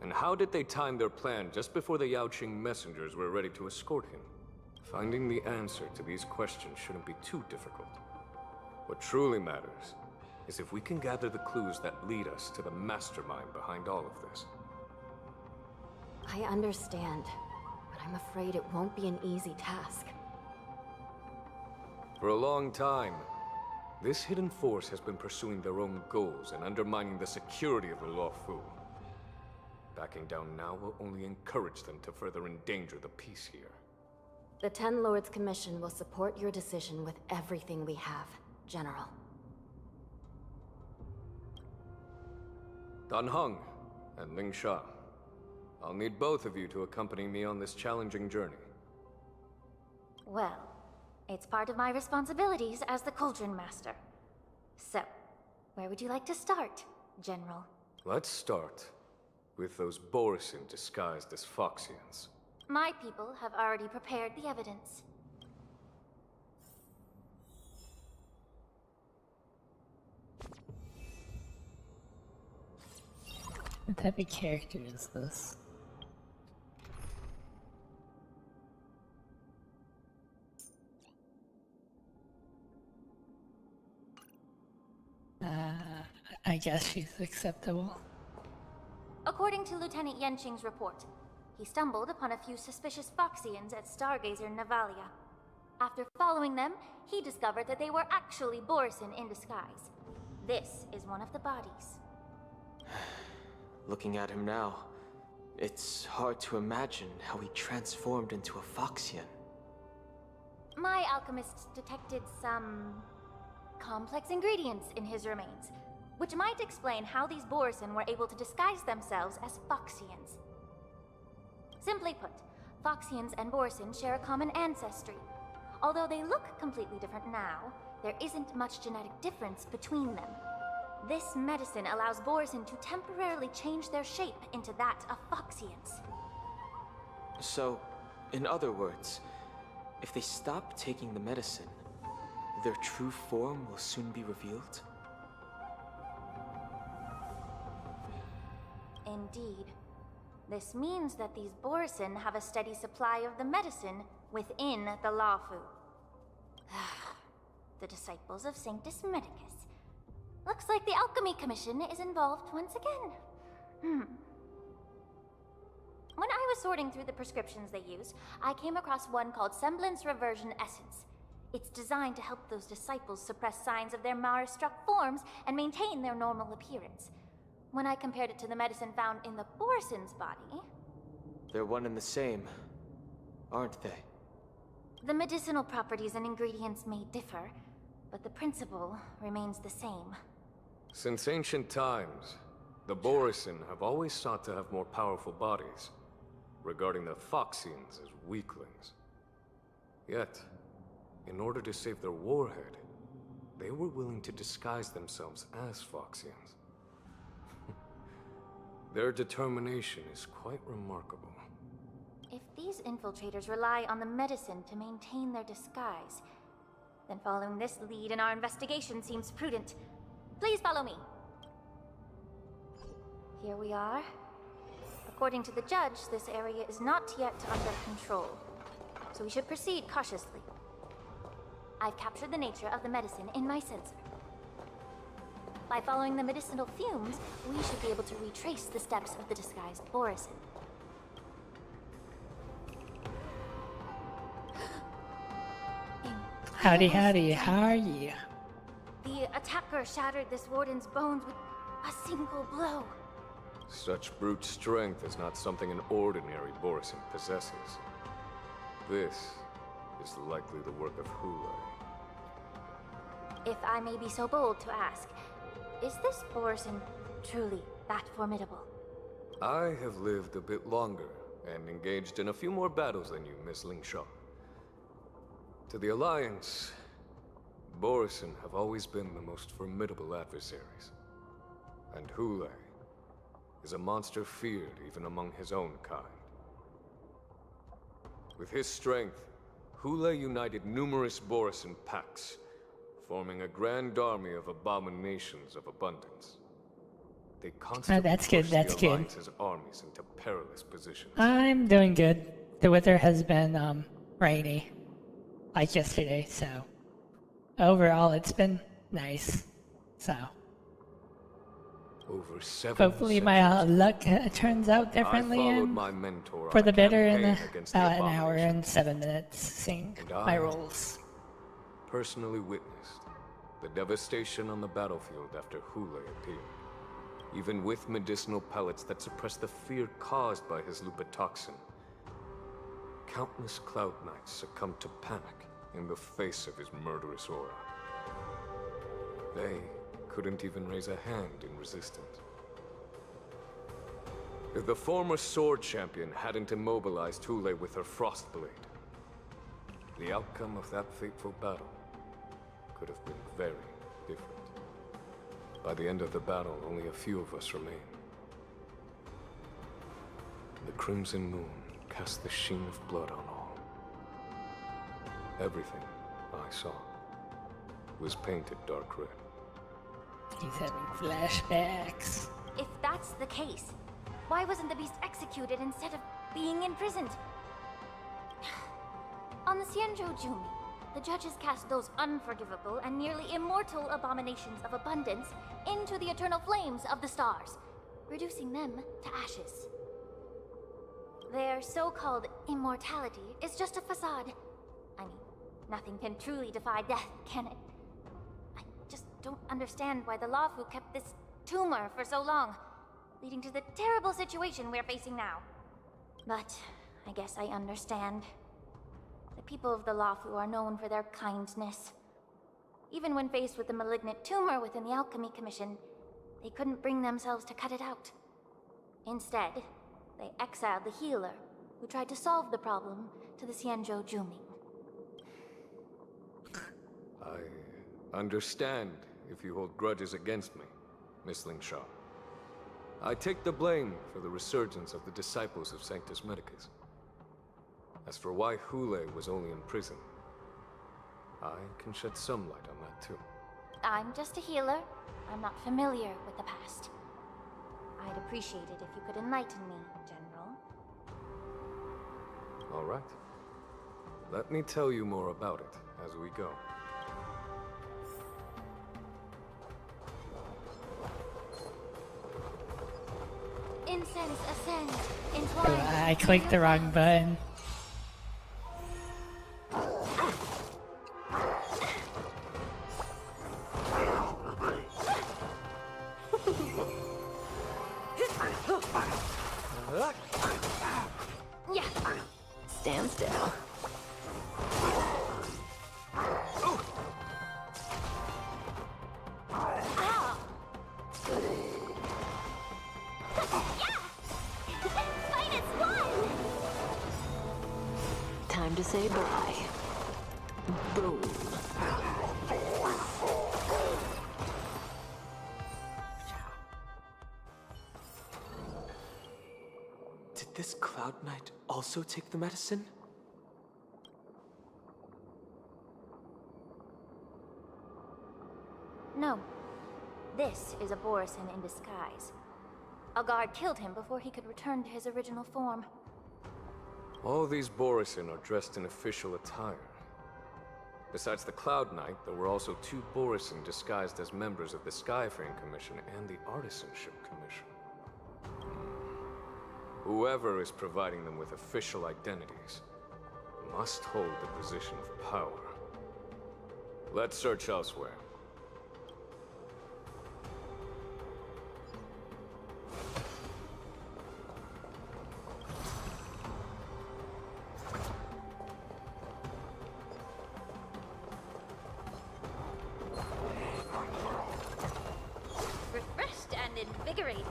S6: And how did they time their plan just before the Yaoqing messengers were ready to escort him? Finding the answer to these questions shouldn't be too difficult. What truly matters is if we can gather the clues that lead us to the mastermind behind all of this.
S10: I understand, but I'm afraid it won't be an easy task.
S6: For a long time, this hidden force has been pursuing their own goals and undermining the security of the Lawfu. Backing down now will only encourage them to further endanger the peace here.
S10: The Ten Lords Commission will support your decision with everything we have, General.
S6: Dan Heng and Ling Sha, I'll need both of you to accompany me on this challenging journey.
S7: Well, it's part of my responsibilities as the Cauldron Master. So, where would you like to start, General?
S6: Let's start with those Borisin disguised as Feixians.
S7: My people have already prepared the evidence.
S1: What type of character is this? I guess she's acceptable.
S7: According to Lieutenant Yenqing's report, he stumbled upon a few suspicious Feixians at Stargazer Navalia. After following them, he discovered that they were actually Borisin in disguise. This is one of the bodies.
S3: Looking at him now, it's hard to imagine how he transformed into a Feixian.
S7: My alchemists detected some complex ingredients in his remains, which might explain how these Borisin were able to disguise themselves as Feixians. Simply put, Feixians and Borisin share a common ancestry. Although they look completely different now, there isn't much genetic difference between them. This medicine allows Borisin to temporarily change their shape into that of Feixians.
S3: So, in other words, if they stop taking the medicine, their true form will soon be revealed?
S7: Indeed. This means that these Borisin have a steady supply of the medicine within the Lawfu. The disciples of Sanctus Medicus. Looks like the Alchemy Commission is involved once again. When I was sorting through the prescriptions they used, I came across one called Semblance Reversion Essence. It's designed to help those disciples suppress signs of their Mara-struck forms and maintain their normal appearance. When I compared it to the medicine found in the Borisin's body...
S3: They're one and the same, aren't they?
S7: The medicinal properties and ingredients may differ, but the principle remains the same.
S6: Since ancient times, the Borisin have always sought to have more powerful bodies, regarding the Feixians as weaklings. Yet, in order to save their warhead, they were willing to disguise themselves as Feixians. Their determination is quite remarkable.
S7: If these infiltrators rely on the medicine to maintain their disguise, then following this lead in our investigation seems prudent. Please follow me. Here we are. According to the judge, this area is not yet under control, so we should proceed cautiously. I've captured the nature of the medicine in my sensor. By following the medicinal fumes, we should be able to retrace the steps of the disguised Borisin.
S1: Howdy, howdy, how are you?
S7: The attacker shattered this warden's bones with a single blow.
S6: Such brute strength is not something an ordinary Borisin possesses. This is likely the work of Hule.
S7: If I may be so bold to ask, is this Borisin truly that formidable?
S6: I have lived a bit longer and engaged in a few more battles than you, Miss Ling Sha. To the Alliance, Borisin have always been the most formidable adversaries. And Hule is a monster feared even among his own kind. With his strength, Hule united numerous Borisin packs, forming a grand army of abominations of abundance. They constantly
S1: that's good,
S6: push
S1: that's
S6: the
S1: good.
S6: Alliance's armies into perilous positions.
S1: I'm doing good. The weather has been rainy, like yesterday, so overall it's been nice. So
S6: Over 7
S1: hopefully my luck turns out differently
S6: I followed
S1: and
S6: my mentor
S1: for
S6: on
S1: the
S6: a
S1: better in
S6: campaign against the
S1: about an hour
S6: abomination.
S1: and 7 minutes seeing
S6: And
S1: my
S6: I
S1: rolls.
S6: personally witnessed the devastation on the battlefield after Hule appeared. Even with medicinal pellets that suppressed the fear caused by his lupitoxin, countless Cloud Knights succumbed to panic in the face of his murderous aura. They couldn't even raise a hand in resistance. If the former sword champion hadn't immobilized Hule with her frost blade, the outcome of that fateful battle could have been very different. By the end of the battle, only a few of us remained. The crimson moon cast the sheen of blood on all. Everything I saw was painted dark red.
S1: He's having flashbacks.
S7: If that's the case, why wasn't the beast executed instead of being imprisoned? On the Xianzhou Jumi, the judges cast those unforgivable and nearly immortal abominations of abundance into the eternal flames of the stars, reducing them to ashes. Their so-called immortality is just a facade. I mean, nothing can truly defy death, can it? I just don't understand why the Lawfu kept this tumor for so long, leading to the terrible situation we're facing now. But I guess I understand. The people of the Lawfu are known for their kindness. Even when faced with the malignant tumor within the Alchemy Commission, they couldn't bring themselves to cut it out. Instead, they exiled the healer, who tried to solve the problem, to the Xianzhou Jumi.
S6: I understand if you hold grudges against me, Miss Lingshaw. I take the blame for the resurgence of the disciples of Sanctus Medicus. As for why Hule was only in prison, I can shed some light on that too.
S7: I'm just a healer. I'm not familiar with the past. I'd appreciate it if you could enlighten me, General.
S6: All right. Let me tell you more about it as we go.
S7: Incense ascend, entwined.
S1: I clicked the wrong button.
S7: Yeah.
S11: Stand still. Time to say bye. Boom.
S3: Did this Cloud Knight also take the medicine?
S7: No. This is a Borisin in disguise. A guard killed him before he could return to his original form.
S6: All these Borisin are dressed in official attire. Besides the Cloud Knight, there were also 2 Borisin disguised as members of the Skyfaring Commission and the Artisanship Commission. Whoever is providing them with official identities must hold the position of power. Let's search elsewhere.
S7: Refreshed and invigorated.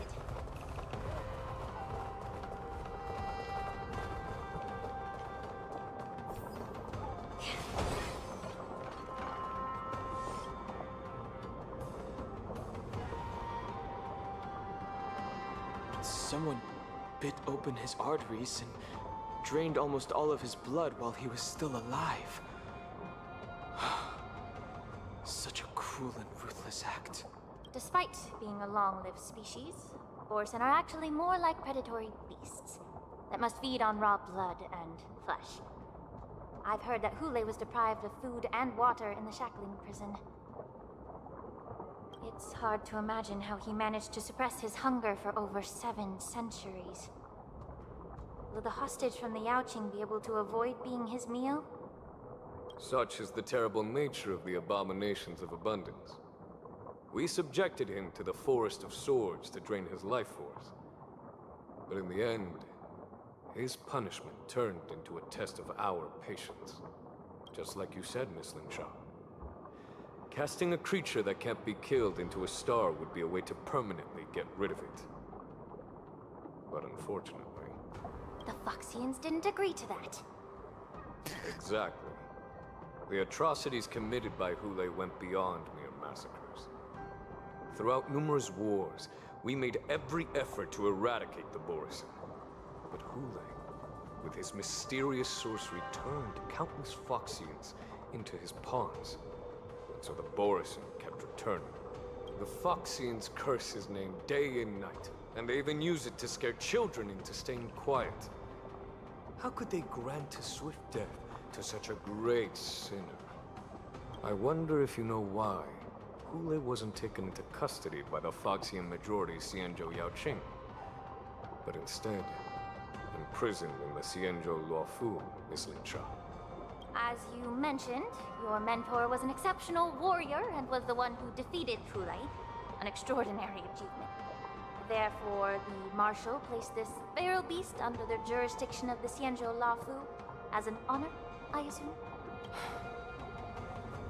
S3: Someone bit open his arteries and drained almost all of his blood while he was still alive. Such a cruel and ruthless act.
S7: Despite being a long-lived species, Borisin are actually more like predatory beasts that must feed on raw blood and flesh. I've heard that Hule was deprived of food and water in the shackling prison. It's hard to imagine how he managed to suppress his hunger for over 7 centuries. Will the hostage from the Yaoqing be able to avoid being his meal?
S6: Such is the terrible nature of the abominations of abundance. We subjected him to the forest of swords to drain his life force. But in the end, his punishment turned into a test of our patience. Just like you said, Miss Linshaw. Casting a creature that can't be killed into a star would be a way to permanently get rid of it. But unfortunately...
S7: The Feixians didn't agree to that.
S6: Exactly. The atrocities committed by Hule went beyond mere massacres. Throughout numerous wars, we made every effort to eradicate the Borisin. But Hule, with his mysterious sorcery, turned countless Feixians into his pawns. And so the Borisin kept returning. The Feixians curse his name day and night, and they even use it to scare children into staying quiet. How could they grant a swift death to such a great sinner? I wonder if you know why Hule wasn't taken into custody by the Feixian majority Xianzhou Yaoqing, but instead imprisoned in the Xianzhou Luofu, Miss Linshaw.
S7: As you mentioned, your mentor was an exceptional warrior and was the one who defeated Hule, an extraordinary achievement. Therefore, the Marshal placed this feral beast under the jurisdiction of the Xianzhou Luofu as an honor, I assume?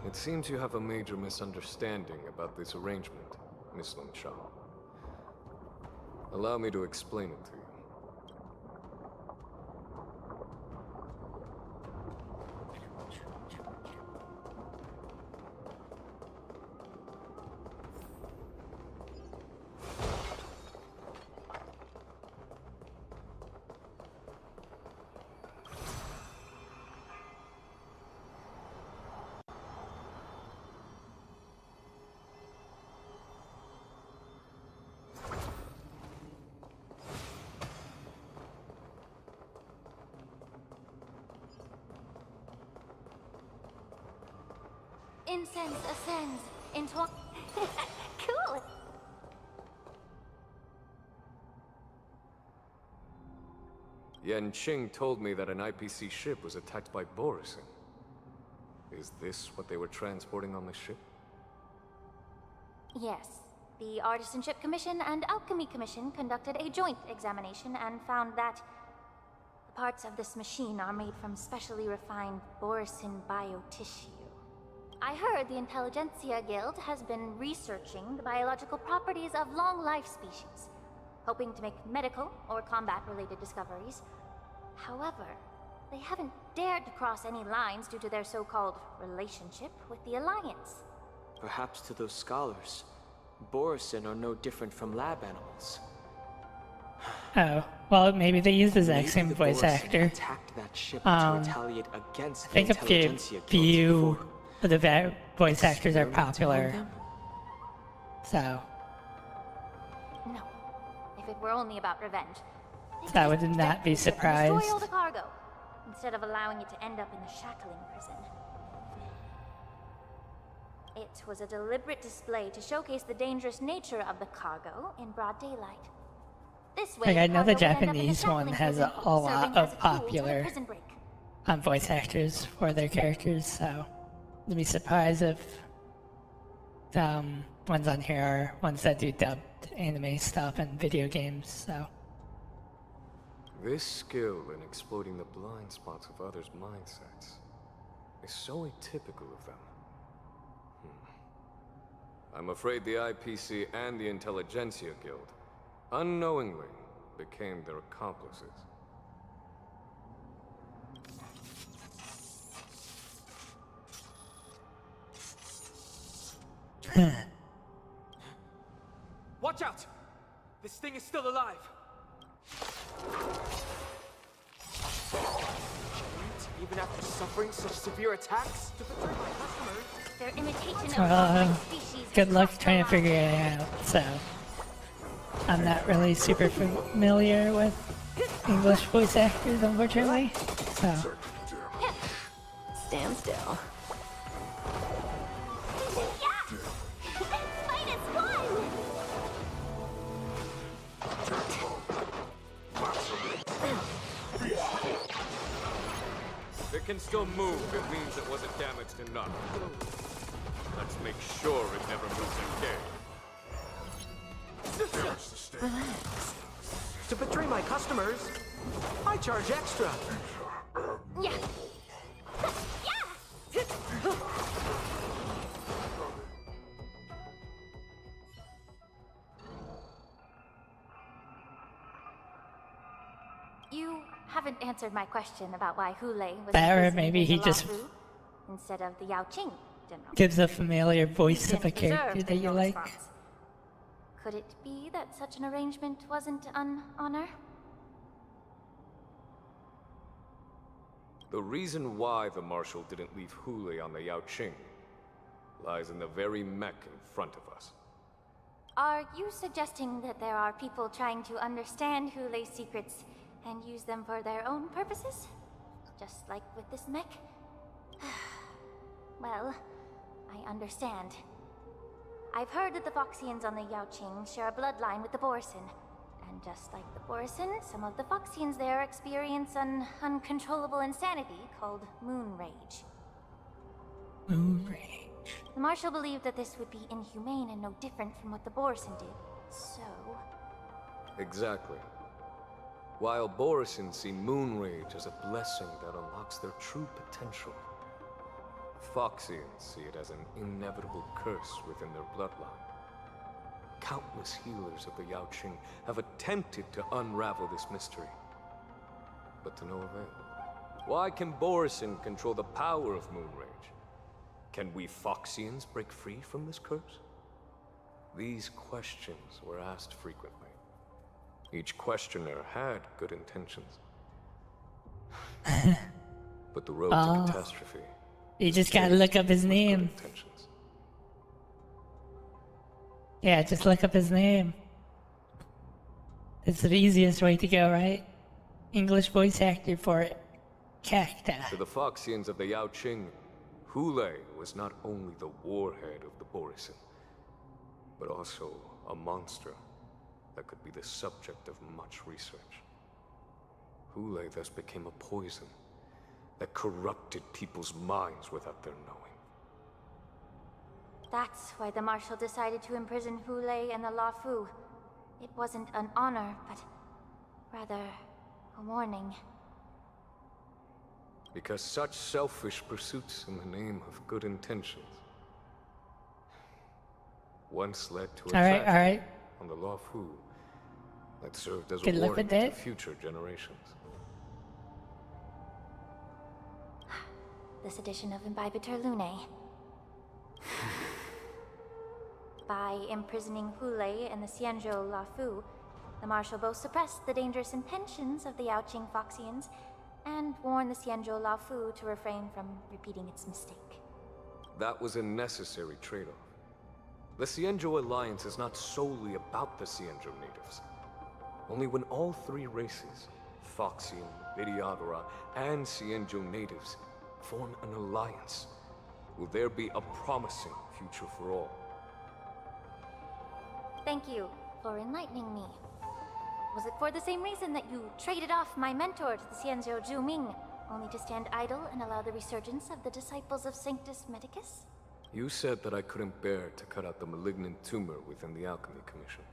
S6: It seems you have a major misunderstanding about this arrangement, Miss Linshaw. Allow me to explain it to you.
S7: Incense ascends into... Cool!
S6: Yanqing told me that an IPC ship was attacked by Borisin. Is this what they were transporting on the ship?
S7: Yes. The Artisanship Commission and Alchemy Commission conducted a joint examination and found that the parts of this machine are made from specially refined Borisin biotissue. I heard the Intelligentsia Guild has been researching the biological properties of long-life species, hoping to make medical or combat-related discoveries. However, they haven't dared to cross any lines due to their so-called relationship with the Alliance.
S3: Perhaps to those scholars, Borisin are no different from lab animals.
S1: Oh, well, maybe they use the exact same voice actor.
S3: Attacked that ship to retaliate against
S1: I think a few of the voice actors are popular. So.
S7: No. If it were only about revenge.
S1: So I would not be surprised.
S7: Destroy all the cargo, instead of allowing it to end up in the shackling prison. It was a deliberate display to showcase the dangerous nature of the cargo in broad daylight. This way,
S1: like, I know the
S7: cargo would end up in
S1: Japanese one
S7: shackling
S1: has
S7: prison,
S1: a lot
S7: serving as
S1: of
S7: a tool to the
S1: popular
S7: prison break.
S1: voice actors for their characters, so I'd be surprised if ones on here are ones that do dubbed anime stuff and video games, so.
S6: This skill in exploiting the blind spots of others' mindsets is so atypical of them. I'm afraid the IPC and the Intelligentsia Guild unknowingly became their accomplices.
S3: Watch out! This thing is still alive! Even after suffering such severe attacks? To betray my customers?
S7: Their imitation of
S1: Good luck trying to figure it out, so. I'm not really super familiar with English voice actors, unfortunately, so.
S11: Stand still.
S21: Fight us!
S6: can still move, it means it wasn't damaged enough. Let's make sure it never moves again.
S18: Relax. To betray my customers, I charge extra.
S21: Yeah. You haven't answered my question about why Hule was
S1: Or
S21: imprisoned
S1: maybe
S21: in
S1: he
S21: the
S1: just
S21: Luofu instead of the Yao Qing general.
S1: gives a familiar voice of a
S21: Didn't deserve
S1: character that you
S21: no
S1: like.
S21: response. Could it be that such an arrangement wasn't an honor?
S6: The reason why the Marshal didn't leave Hule on the Yao Qing lies in the very mech in front of us.
S21: Are you suggesting that there are people trying to understand Hule's secrets and use them for their own purposes? Just like with this mech? Well, I understand. I've heard that the Foxians on the Yao Qing share a bloodline with the Borison. And just like the Borison, some of the Foxians there experience an uncontrollable insanity called Moon Rage.
S1: Moon Rage.
S21: The Marshal believed that this would be inhumane and no different from what the Borison did, so...
S6: Exactly. While Borison see Moon Rage as a blessing that unlocks their true potential, Foxians see it as an inevitable curse within their bloodline. Countless healers of the Yao Qing have attempted to unravel this mystery, but to no avail. Why can Borison control the power of Moon Rage? Can we Foxians break free from this curse? These questions were asked frequently. Each questioner had good intentions. But the road to catastrophe...
S1: You just gotta look up his name. Yeah, just look up his name. It's the easiest way to go, right? English voice actor for it. Cacti.
S6: To the Foxians of the Yao Qing, Hule was not only the warhead of the Borison, but also a monster that could be the subject of much research. Hule thus became a poison that corrupted people's minds without their knowing.
S21: That's why the Marshal decided to imprison Hule and the Luofu. It wasn't an honor, but rather a warning.
S6: Because such selfish pursuits in the name of good intentions once led to a tragedy on the Luofu that served as a warning to future generations.
S21: This edition of Imbibitor Lunae. By imprisoning Hule and the Xianzhou Luofu, the Marshal both suppressed the dangerous intentions of the Yao Qing Foxians and warned the Xianzhou Luofu to refrain from repeating its mistake.
S6: That was a necessary trade-off. The Xianzhou Alliance is not solely about the Xianzhou natives. Only when all three races, Foxian, Vidyadhara, and Xianzhou natives, form an alliance, will there be a promising future for all.
S21: Thank you for enlightening me. Was it for the same reason that you traded off my mentor to the Xianzhou Zhuming, only to stand idle and allow the resurgence of the disciples of Sanctus Medicus?
S6: You said that I couldn't bear to cut out the malignant tumor within the Alchemy Commission,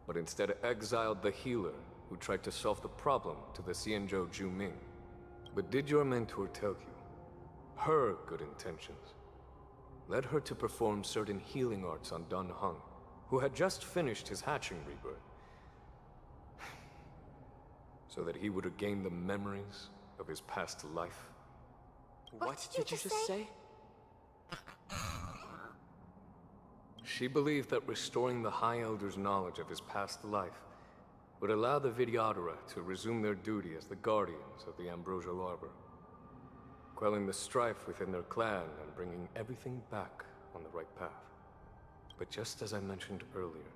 S6: but instead exiled the healer who tried to solve the problem to the Xianzhou Zhuming. But did your mentor tell you her good intentions led her to perform certain healing arts on Dun Hung, who had just finished his hatching rebirth, so that he would regain the memories of his past life?
S3: What did you just say?
S6: She believed that restoring the High Elder's knowledge of his past life would allow the Vidyadhara to resume their duty as the guardians of the Ambrosial Arbor, quelling the strife within their clan and bringing everything back on the right path. But just as I mentioned earlier,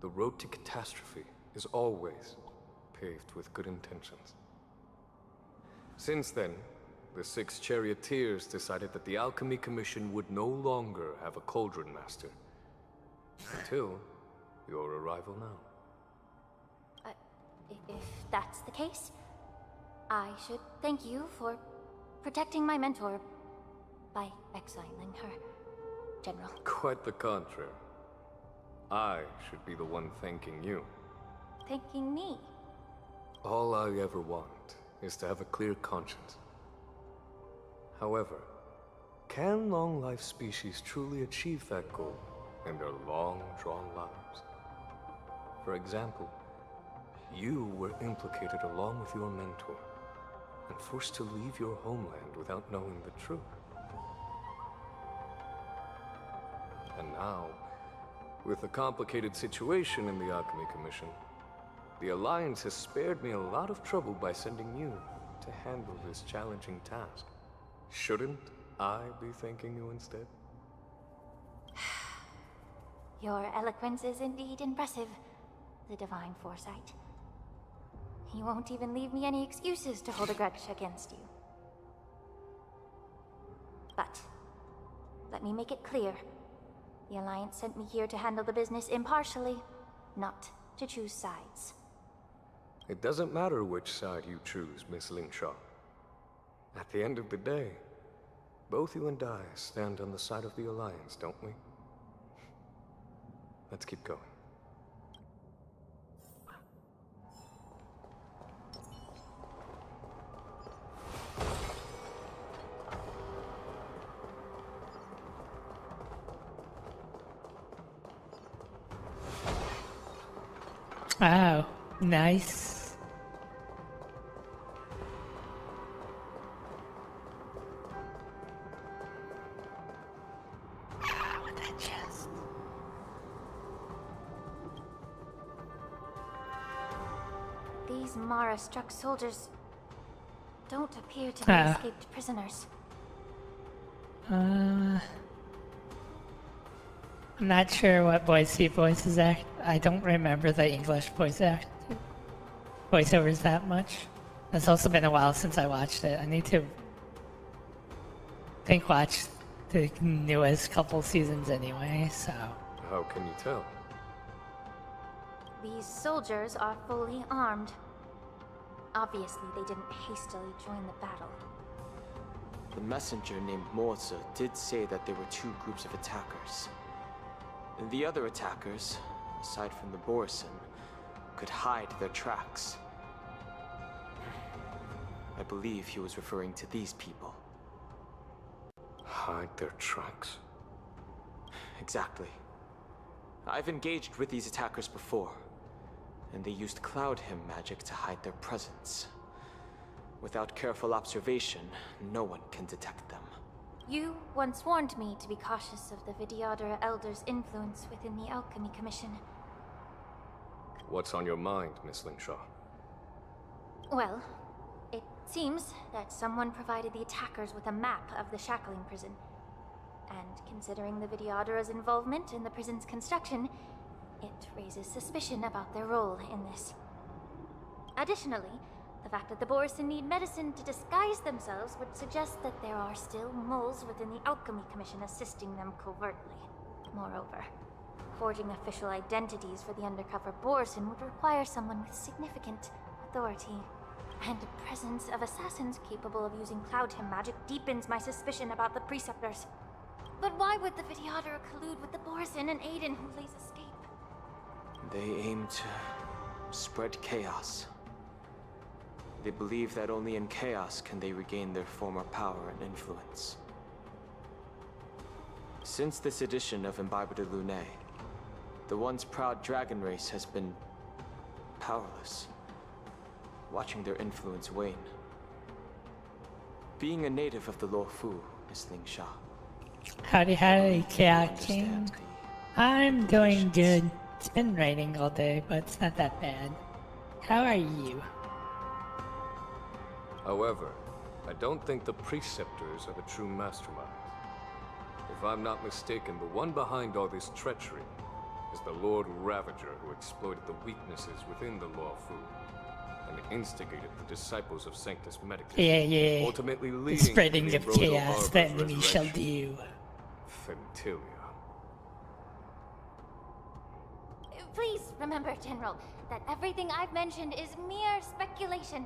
S6: the road to catastrophe is always paved with good intentions. Since then, the 6 charioteers decided that the Alchemy Commission would no longer have a Cauldron Master. Until your arrival now.
S21: If that's the case, I should thank you for protecting my mentor by exiling her, General.
S6: Quite the contrary. I should be the one thanking you.
S21: Thanking me?
S6: All I ever want is to have a clear conscience. However, can long-life species truly achieve that goal in their long, drawn lives? For example, you were implicated along with your mentor, and forced to leave your homeland without knowing the truth. And now, with the complicated situation in the Alchemy Commission, the Alliance has spared me a lot of trouble by sending you to handle this challenging task. Shouldn't I be thanking you instead?
S21: Your eloquence is indeed impressive, the divine foresight. You won't even leave me any excuses to hold a grudge against you. But, let me make it clear. The Alliance sent me here to handle the business impartially, not to choose sides.
S6: It doesn't matter which side you choose, Miss Lingshaw. At the end of the day, both you and I stand on the side of the Alliance, don't we? Let's keep going.
S1: Wow, nice. With that chest.
S21: These Mara-struck soldiers don't appear to be escaped prisoners.
S1: I'm not sure what voices act. I don't remember the English voiceovers that much. It's also been a while since I watched it. I need to watch the newest couple seasons anyway, so.
S6: How can you tell?
S21: These soldiers are fully armed. Obviously, they didn't hastily join the battle.
S3: The messenger named Moza did say that there were two groups of attackers. And the other attackers, aside from the Borison, could hide their tracks. I believe he was referring to these people.
S6: Hide their tracks?
S3: Exactly. I've engaged with these attackers before, and they used Cloud Hymn magic to hide their presence. Without careful observation, no one can detect them.
S21: You once warned me to be cautious of the Vidyadhara Elder's influence within the Alchemy Commission.
S6: What's on your mind, Miss Lingshaw?
S21: Well, it seems that someone provided the attackers with a map of the shackling prison. And considering the Vidyadhara's involvement in the prison's construction, it raises suspicion about their role in this. Additionally, the fact that the Borison need medicine to disguise themselves would suggest that there are still moles within the Alchemy Commission assisting them covertly. Moreover, forging official identities for the undercover Borison would require someone with significant authority. And the presence of assassins capable of using Cloud Hymn magic deepens my suspicion about the Preceptors. But why would the Vidyadhara collude with the Borison and aid in Hulei's escape?
S3: They aim to spread chaos. They believe that only in chaos can they regain their former power and influence. Since this edition of Imbibe de Lune, the once proud dragon race has been powerless, watching their influence wane. Being a native of the Luofu, Miss Lingshaw.
S1: Howdy, Chaos King. I'm doing good. It's been raining all day, but it's not that bad. How are you?
S6: However, I don't think the Preceptors are the true masterminds. If I'm not mistaken, the one behind all this treachery is the Lord Ravager who exploited the weaknesses within the Luofu and instigated the disciples of Sanctus Medicus,
S1: Yeah.
S6: ultimately
S1: The
S6: leading
S1: spreading
S6: to the
S1: of
S6: Ambrosial
S1: chaos
S6: Arbor's
S1: the enemy shall
S6: resurrection.
S1: do.
S6: Fentilia.
S21: Please remember, General, that everything I've mentioned is mere speculation.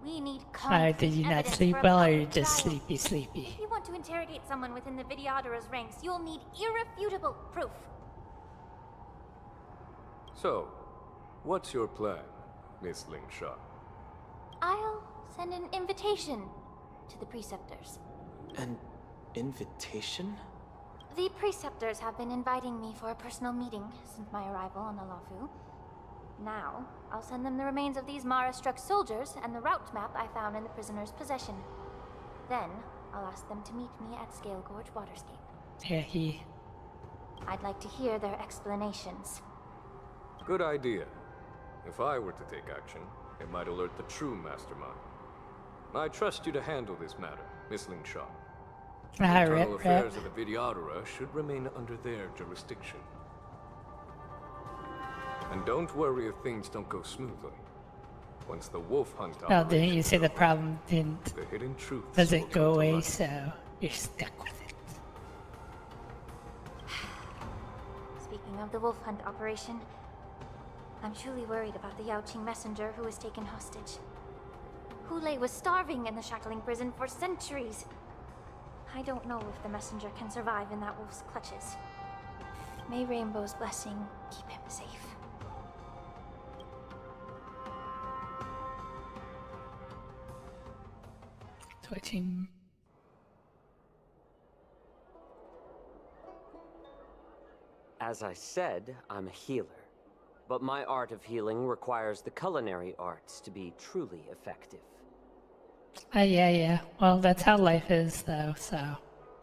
S21: We need
S1: Alright, did you not
S21: evidence
S1: sleep
S21: for a
S1: well, or are you
S21: public
S1: just
S21: trial.
S1: sleepy?
S21: If you want to interrogate someone within the Videodara's ranks, you'll need irrefutable proof.
S6: So, what's your plan, Miss Lingsha?
S21: I'll send an invitation to the Preceptors.
S3: An invitation?
S21: The Preceptors have been inviting me for a personal meeting since my arrival on Alafu. Now, I'll send them the remains of these Mara-struck soldiers and the route map I found in the prisoner's possession. Then, I'll ask them to meet me at Scale Gorge Waterscape.
S1: Yeah,
S21: I'd like to hear their explanations.
S6: Good idea. If I were to take action, it might alert the true mastermind. I trust you to handle this matter, Miss Lingsha. The internal affairs of the Videodara should remain under their jurisdiction. And don't worry if things don't go smoothly. Once the wolf hunt
S1: Well, didn't you say the problem didn't...
S6: the hidden truth
S1: doesn't go away, so you're stuck with it.
S21: Speaking of the wolf hunt operation, I'm truly worried about the Yaoqing messenger who was taken hostage. Hulei was starving in the shackling prison for centuries. I don't know if the messenger can survive in that wolf's clutches. May Rainbow's blessing keep him safe.
S1: Twitching.
S9: As I said, I'm a healer. But my art of healing requires the culinary arts to be truly effective.
S1: Yeah. Well, that's how life is, though, so...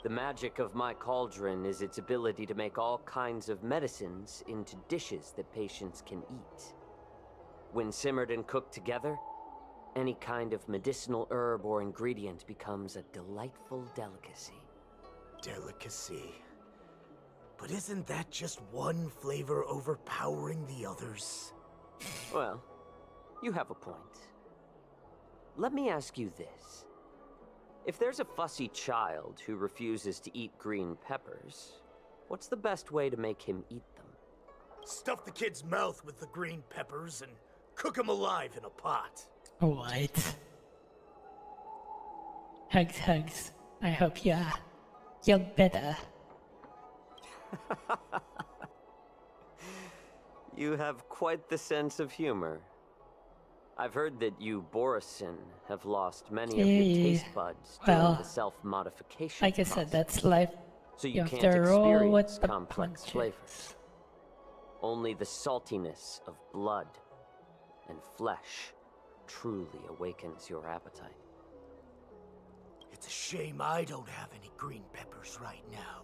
S9: The magic of my cauldron is its ability to make all kinds of medicines into dishes that patients can eat. When simmered and cooked together, any kind of medicinal herb or ingredient becomes a delightful delicacy.
S12: Delicacy. But isn't that just one flavor overpowering the others?
S9: Well, you have a point. Let me ask you this. If there's a fussy child who refuses to eat green peppers, what's the best way to make him eat them?
S12: Stuff the kid's mouth with the green peppers and cook him alive in a pot.
S1: What? Hugs. I hope you're better.
S9: You have quite the sense of humor. I've heard that you, Borisin, have lost many of your taste buds during the self-modification
S1: like I said, that's life.
S9: So you can't
S1: After all,
S9: experience
S1: what's the
S9: complex
S1: punches?
S9: flavors. Only the saltiness of blood and flesh truly awakens your appetite.
S12: It's a shame I don't have any green peppers right now.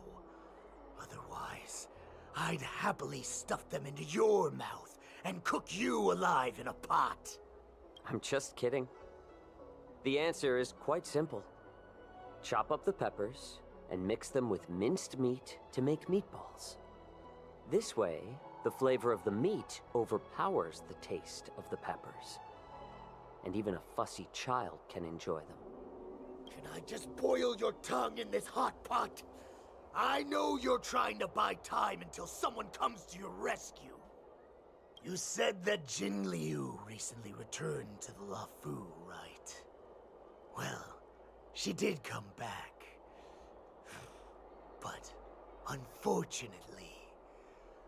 S12: Otherwise, I'd happily stuff them into your mouth and cook you alive in a pot.
S9: I'm just kidding. The answer is quite simple. Chop up the peppers and mix them with minced meat to make meatballs. This way, the flavor of the meat overpowers the taste of the peppers. And even a fussy child can enjoy them.
S12: Can I just boil your tongue in this hot pot? I know you're trying to buy time until someone comes to your rescue. You said that Jin Liu recently returned to the Lafu, right? Well, she did come back. But, unfortunately,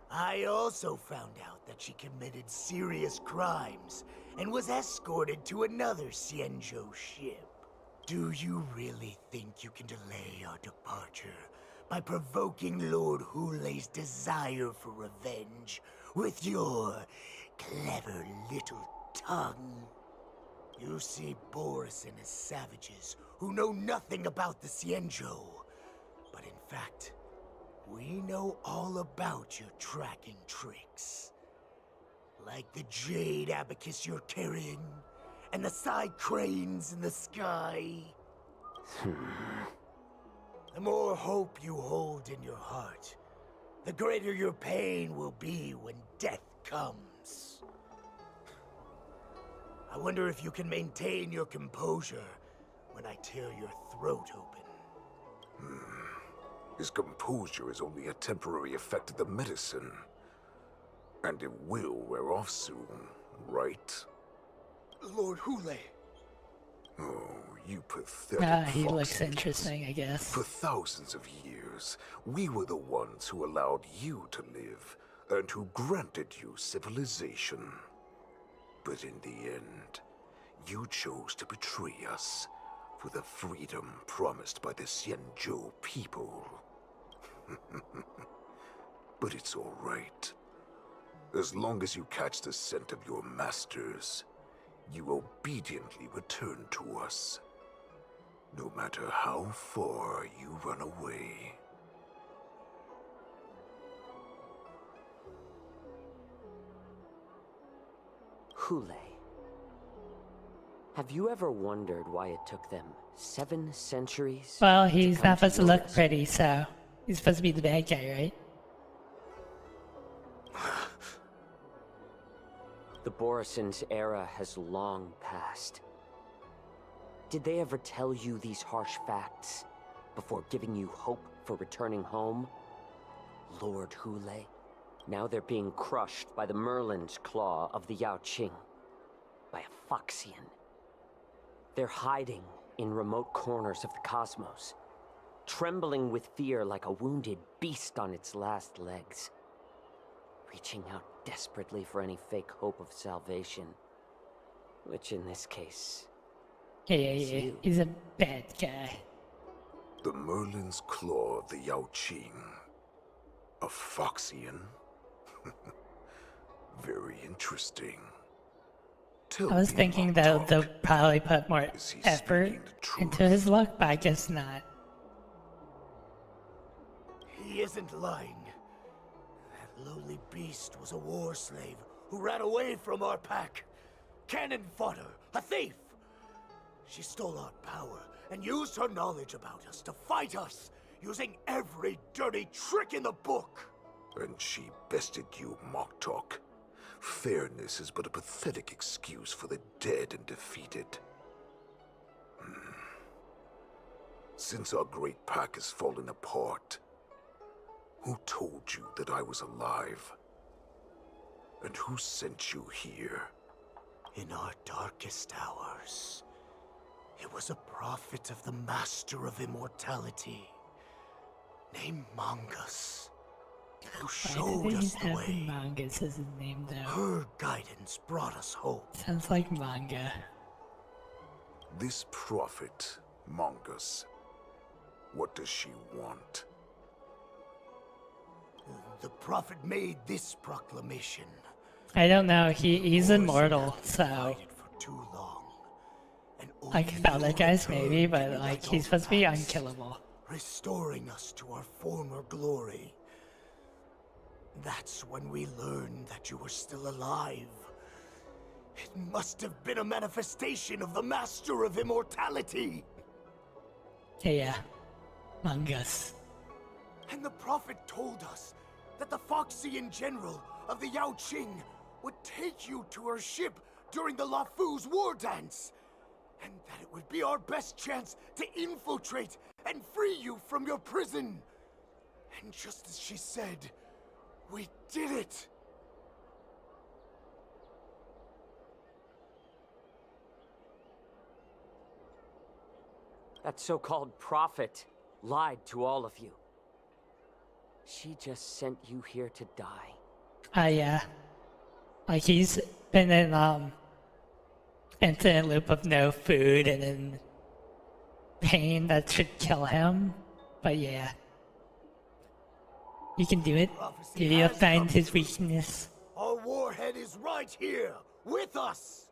S12: I also found out that she committed serious crimes and was escorted to another Xianzhou ship. Do you really think you can delay our departure by provoking Lord Hulei's desire for revenge with your clever little tongue? You see Borisin as savages who know nothing about the Xianzhou. But in fact, we know all about your tracking tricks. Like the jade abacus you're carrying, and the side cranes in the sky. The more hope you hold in your heart, the greater your pain will be when death comes. I wonder if you can maintain your composure when I tear your throat open.
S13: His composure is only a temporary effect of the medicine. And it will wear off soon, right?
S12: Lord Hulei,
S13: Oh, you pathetic
S1: He looks
S13: foxes.
S1: interesting, I guess.
S13: For thousands of years, we were the ones who allowed you to live, and who granted you civilization. But in the end, you chose to betray us for the freedom promised by the Xianzhou people. But it's all right. As long as you catch the scent of your masters, you obediently return to us. No matter how far you run away.
S9: Hule. Have you ever wondered why it took them 7 centuries?
S1: Well, he's
S9: come
S1: not supposed to look
S9: yours?
S1: pretty, so he's supposed to be the bad guy, right?
S9: The Borison's era has long passed. Did they ever tell you these harsh facts before giving you hope for returning home? Lord Hule, now they're being crushed by the Merlin's claw of the Yaoqing, by a Foxian. They're hiding in remote corners of the cosmos, trembling with fear like a wounded beast on its last legs, reaching out desperately for any fake hope of salvation, which in this case...
S1: Yeah. He's a bad guy.
S13: The Merlin's claw of the Yaoqing. A Foxian? Very interesting.
S1: I was thinking that they'll probably put more effort into his look, but I guess not.
S12: He isn't lying. That lowly beast was a war slave who ran away from our pack. Cannon fodder, a thief. She stole our power and used her knowledge about us to fight us, using every dirty trick in the book.
S13: And she bested you, Mock Talk. Fairness is but a pathetic excuse for the dead and defeated. Since our great pack has fallen apart, who told you that I was alive? And who sent you here?
S12: In our darkest hours, it was a prophet of the Master of Immortality, named Mongus, who showed us the way.
S1: Mongus is his name, though.
S12: Her guidance brought us hope.
S1: Sounds like manga.
S13: This prophet, Mongus, what does she want?
S12: The prophet made this proclamation.
S1: I don't know. He's immortal, so like other guys maybe, but like he's supposed to be unkillable.
S12: Restoring us to our former glory. That's when we learned that you were still alive. It must have been a manifestation of the Master of Immortality.
S1: Yeah. Mongus.
S12: And the prophet told us that the Foxian general of the Yaoqing would take you to her ship during the Lafu's war dance, and that it would be our best chance to infiltrate and free you from your prison. And just as she said, we did it!
S9: That so-called prophet lied to all of you. She just sent you here to die.
S1: Yeah. Like he's been in infinite loop of no food and in pain that should kill him. But yeah. You can do it. You'll find his weakness.
S12: Our warhead is right here, with us!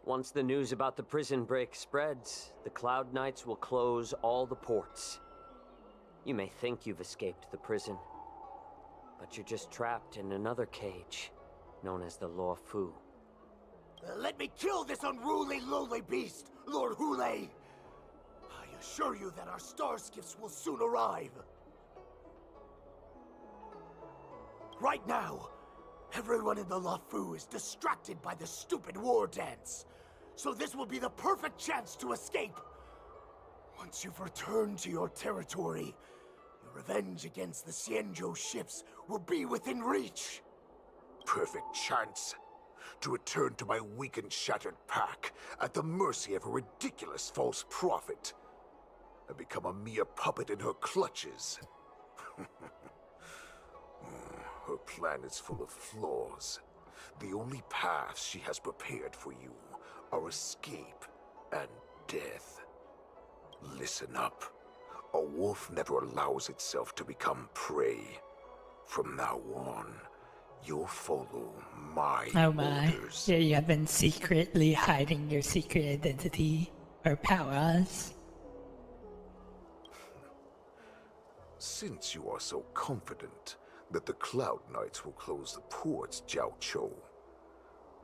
S9: Once the news about the prison break spreads, the Cloud Knights will close all the ports. You may think you've escaped the prison, but you're just trapped in another cage, known as the Law Fu.
S12: Let me kill this unruly, lowly beast, Lord Hule! I assure you that our star skiffs will soon arrive. Right now, everyone in the Law Fu is distracted by the stupid war dance. So this will be the perfect chance to escape. Once you've returned to your territory, your revenge against the Xianzhou ships will be within reach.
S13: Perfect chance. to return to my weak and shattered pack at the mercy of a ridiculous false prophet and become a mere puppet in her clutches. Her plan is full of flaws. The only paths she has prepared for you are escape and death. Listen up. A wolf never allows itself to become prey. From now on, you'll follow my orders.
S1: Yeah, you have been secretly hiding your secret identity or powers.
S13: Since you are so confident that the Cloud Knights will close the ports, Jiao Chou,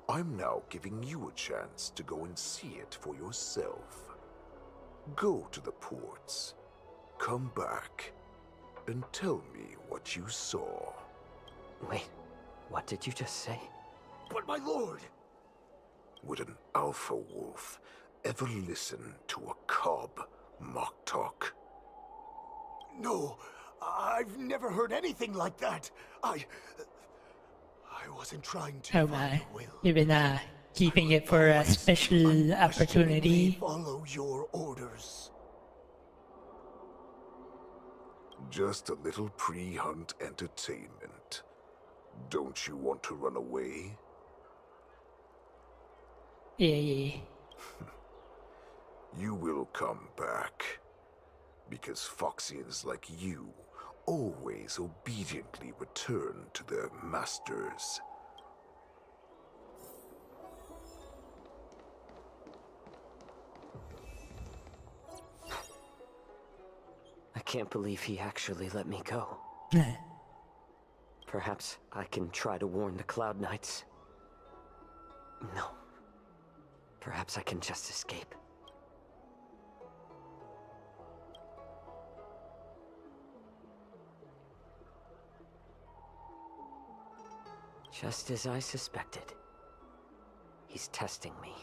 S13: I'm now giving you a chance to go and see it for yourself. Go to the ports, come back, and tell me what you saw.
S9: Wait, what did you just say?
S13: But my lord! Would an alpha wolf ever listen to a cub, Moktok?
S12: No, I've never heard anything like that. I wasn't trying to.
S1: Oh my. You've been keeping it for a special opportunity.
S12: Follow your orders.
S13: Just a little pre-hunt entertainment. Don't you want to run away?
S1: Yeah.
S13: You will come back. Because Foxians like you always obediently return to their masters.
S9: I can't believe he actually let me go. Perhaps I can try to warn the Cloud Knights. No. Perhaps I can just escape. Just as I suspected. He's testing me.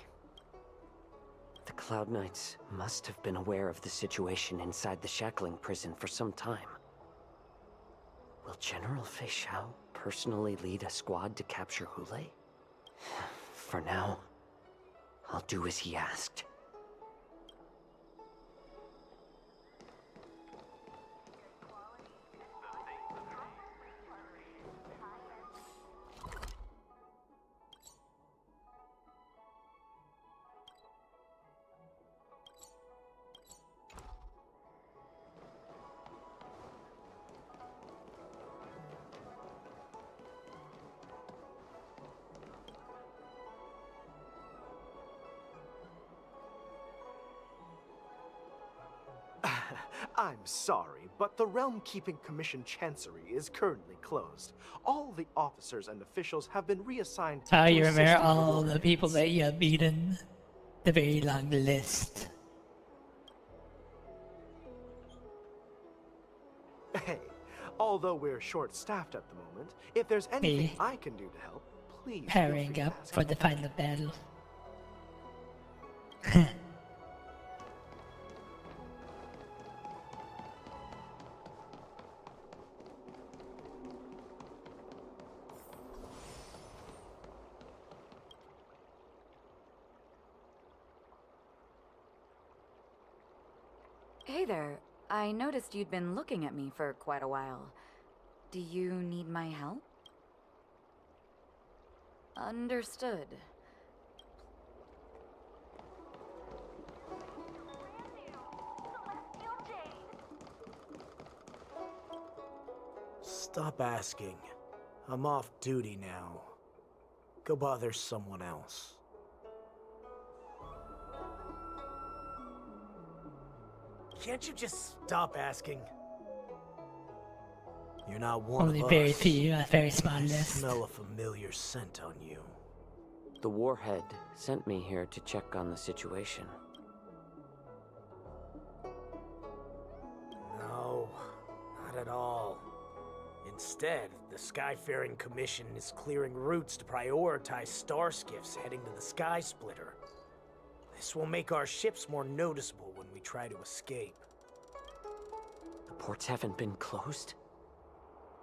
S9: The Cloud Knights must have been aware of the situation inside the shackling prison for some time. Will General Feixiao personally lead a squad to capture Hule? For now, I'll do as he asked.
S17: I'm sorry, but the Realm Keeping Commission Chancery is currently closed. All the officers and officials have been reassigned
S1: Oh,
S17: to
S1: you
S17: assist
S1: remember
S17: in
S1: all
S17: war
S1: the people
S17: efforts.
S1: that you have beaten? The very long list.
S17: Hey, although we're short-staffed at the moment, if there's anything I can do to help, please feel free
S1: Powering
S17: to
S1: up
S17: ask.
S1: for the final battle.
S15: Hey there. I noticed you'd been looking at me for quite a while. Do you need my help? Understood.
S12: Stop asking. I'm off duty now. Go bother someone else. Can't you just stop asking? You're not one
S1: Only
S12: of
S1: very
S12: us.
S1: few, a very small
S12: I
S1: list.
S12: smell a familiar scent on you.
S9: The Warhead sent me here to check on the situation.
S12: No, not at all. Instead, the Skyfaring Commission is clearing routes to prioritize star skiffs heading to the Sky Splitter. This will make our ships more noticeable when we try to escape.
S9: The ports haven't been closed?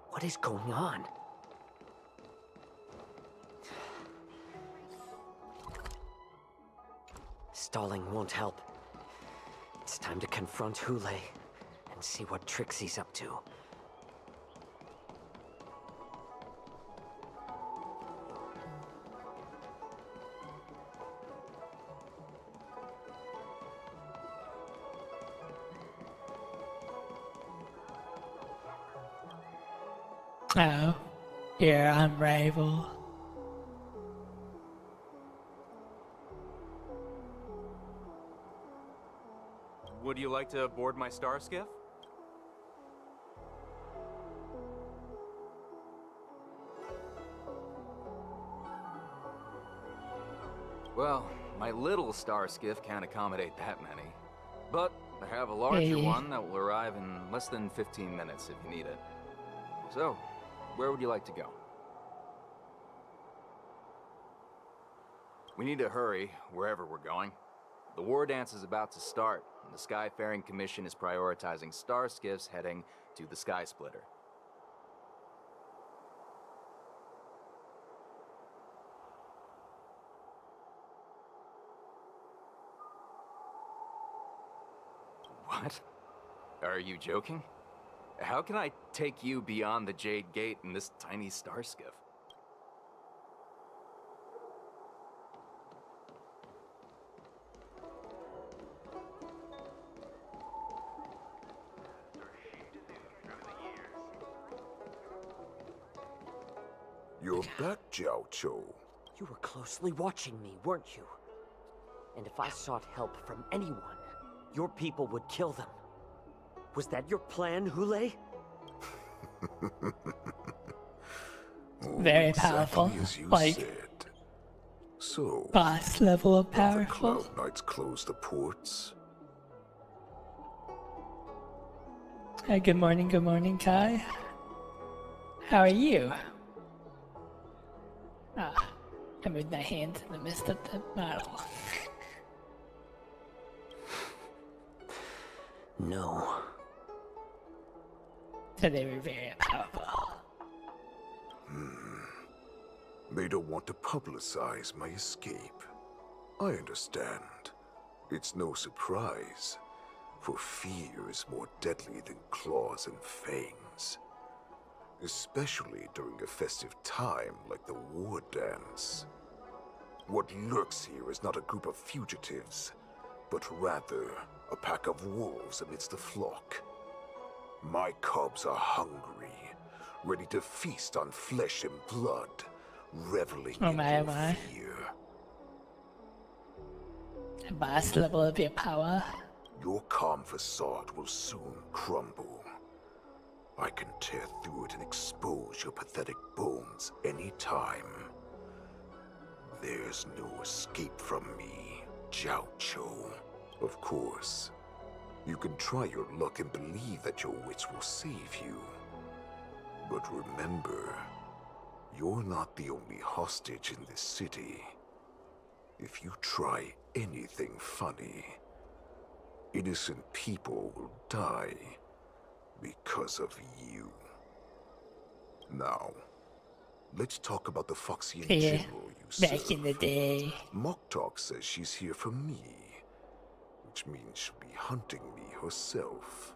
S9: What is going on? Stalling won't help. It's time to confront Hule and see what tricks he's up to.
S1: Oh, you're unrival.
S14: Would you like to board my star skiff? Well, my little star skiff can't accommodate that many. But I have a larger one that will arrive in less than 15 minutes if you need it. So, where would you like to go? We need to hurry wherever we're going. The war dance is about to start, and the Skyfaring Commission is prioritizing star skiffs heading to the Sky Splitter. What? Are you joking? How can I take you beyond the Jade Gate in this tiny star skiff?
S13: You're back, Jiao Cho.
S9: You were closely watching me, weren't you? And if I sought help from anyone, your people would kill them. Was that your plan, Hule?
S1: Very powerful.
S13: Exactly as you
S1: Like,
S13: said. So,
S1: boss level of
S13: the
S1: powerful.
S13: Cloud Knights close the ports.
S1: Hi, good morning, Kai. How are you? Ah, I moved my hand in the midst of the battle.
S9: No.
S1: So they were very powerful.
S13: They don't want to publicize my escape. I understand. It's no surprise, for fear is more deadly than claws and fangs. Especially during a festive time like the war dance. What lurks here is not a group of fugitives, but rather a pack of wolves amidst the flock. My cubs are hungry, ready to feast on flesh and blood, reveling in your fear.
S1: A boss level of your power.
S13: Your calm facade will soon crumble. I can tear through it and expose your pathetic bones anytime. There's no escape from me, Jiao Cho. Of course, you can try your luck and believe that your wits will save you. But remember, you're not the only hostage in this city. If you try anything funny, innocent people will die because of you. Now, let's talk about the Foxian general you serve.
S1: Back in the day.
S13: Moktok says she's here for me, which means she'll be hunting me herself.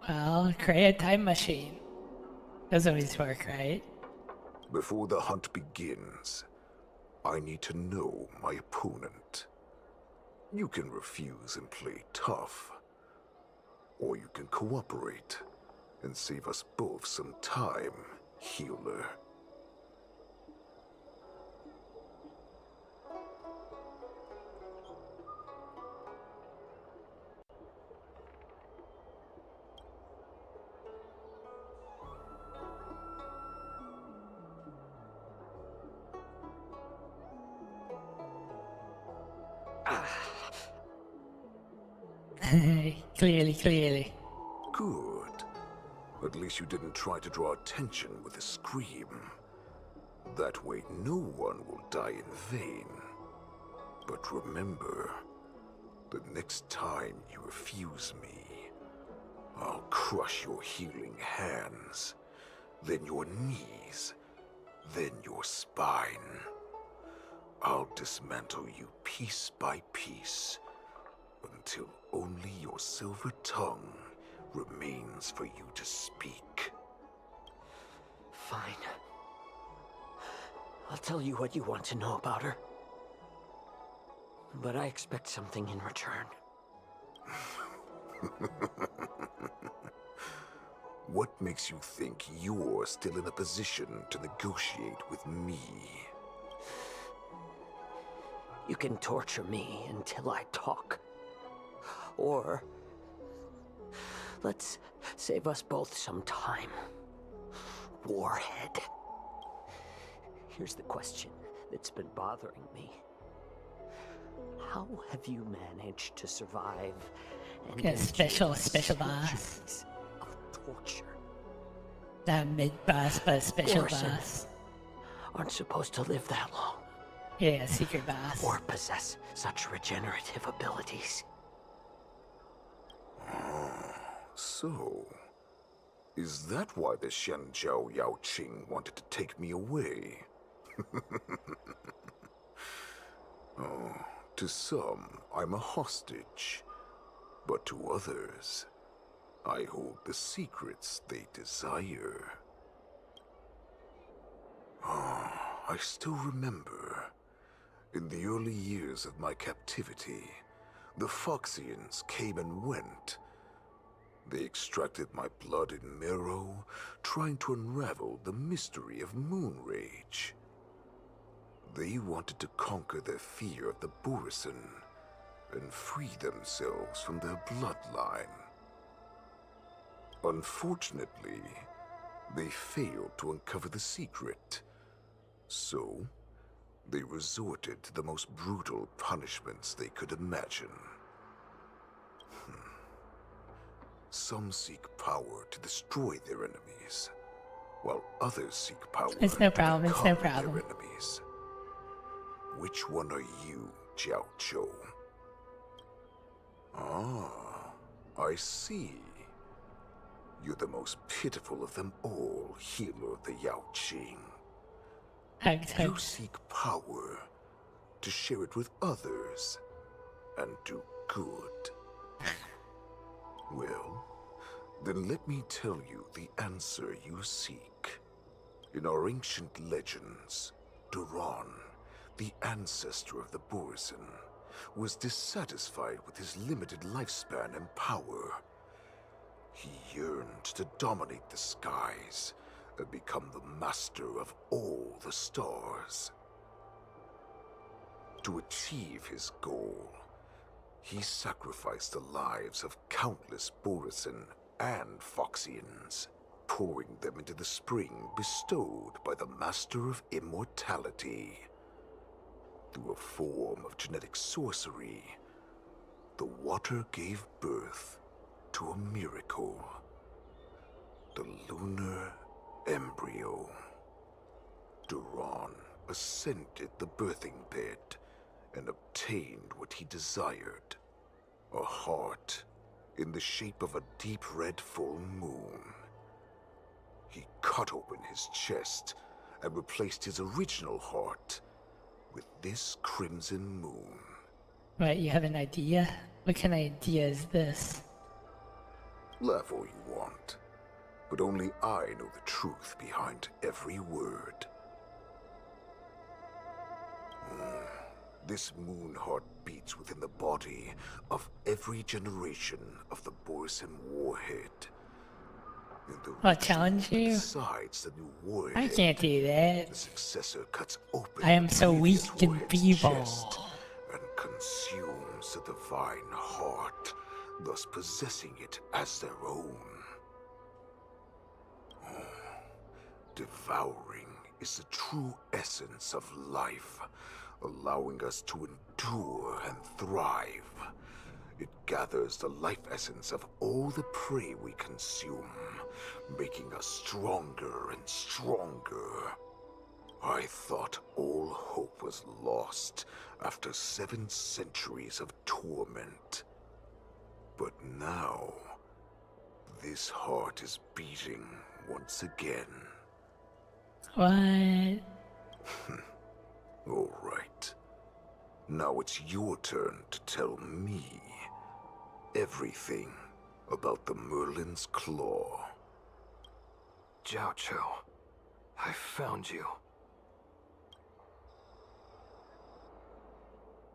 S1: Well, create a time machine. Those always work, right?
S13: Before the hunt begins, I need to know my opponent. You can refuse and play tough, or you can cooperate and save us both some time, healer.
S1: Clearly.
S13: Good. At least you didn't try to draw attention with a scream. That way no one will die in vain. But remember, the next time you refuse me, I'll crush your healing hands, then your knees, then your spine. I'll dismantle you piece by piece, until only your silver tongue remains for you to speak.
S18: Fine. I'll tell you what you want to know about her. But I expect something in return.
S13: What makes you think you're still in a position to negotiate with me?
S18: You can torture me until I talk. Or let's save us both some time. Warhead. Here's the question that's been bothering me. How have you managed to survive and
S1: Get a special boss.
S18: centuries of torture?
S1: Not mid boss, but a special
S18: Orson
S1: boss.
S18: Aren't supposed to live that long.
S1: Yeah, secret boss.
S18: Or possess such regenerative abilities.
S13: So, is that why the Xianzhou Yao Qing wanted to take me away? Oh, to some, I'm a hostage. But to others, I hold the secrets they desire. I still remember. In the early years of my captivity, the Foxians came and went. They extracted my blood and marrow, trying to unravel the mystery of moon rage. They wanted to conquer their fear of the Borisin and free themselves from their bloodline. Unfortunately, they failed to uncover the secret. So, they resorted to the most brutal punishments they could imagine. Some seek power to destroy their enemies, while others seek power
S1: It's no
S13: to
S1: problem, it's no
S13: become
S1: problem.
S13: their enemies. Which one are you, Jiao Zhou? Ah, I see. You're the most pitiful of them all, healer of the Yao Qing. You seek power to share it with others and do good. Well, then let me tell you the answer you seek. In our ancient legends, Duran, the ancestor of the Borisin, was dissatisfied with his limited lifespan and power. He yearned to dominate the skies and become the master of all the stars. To achieve his goal, he sacrificed the lives of countless Borisin and Foxians, pouring them into the spring bestowed by the Master of Immortality. Through a form of genetic sorcery, the water gave birth to a miracle. The lunar embryo. Duran ascended the birthing bed and obtained what he desired. A heart in the shape of a deep red full moon. He cut open his chest and replaced his original heart with this crimson moon.
S1: Right, you have an idea? What kind of idea is this?
S13: Laugh all you want, but only I know the truth behind every word. This moon heart beats within the body of every generation of the Borisin warhead.
S1: I'll challenge you?
S13: Besides the new warhead,
S1: I can't do that.
S13: the successor cuts open
S1: I am
S13: the
S1: so
S13: previous
S1: weak and
S13: warhead's
S1: feeble.
S13: chest and consumes the divine heart, thus possessing it as their own. Devouring is the true essence of life, allowing us to endure and thrive. It gathers the life essence of all the prey we consume, making us stronger and stronger. I thought all hope was lost after 7 centuries of torment. But now, this heart is beating once again.
S1: What?
S13: All right. Now it's your turn to tell me everything about the Merlin's Claw.
S8: Jiao Cho, I found you.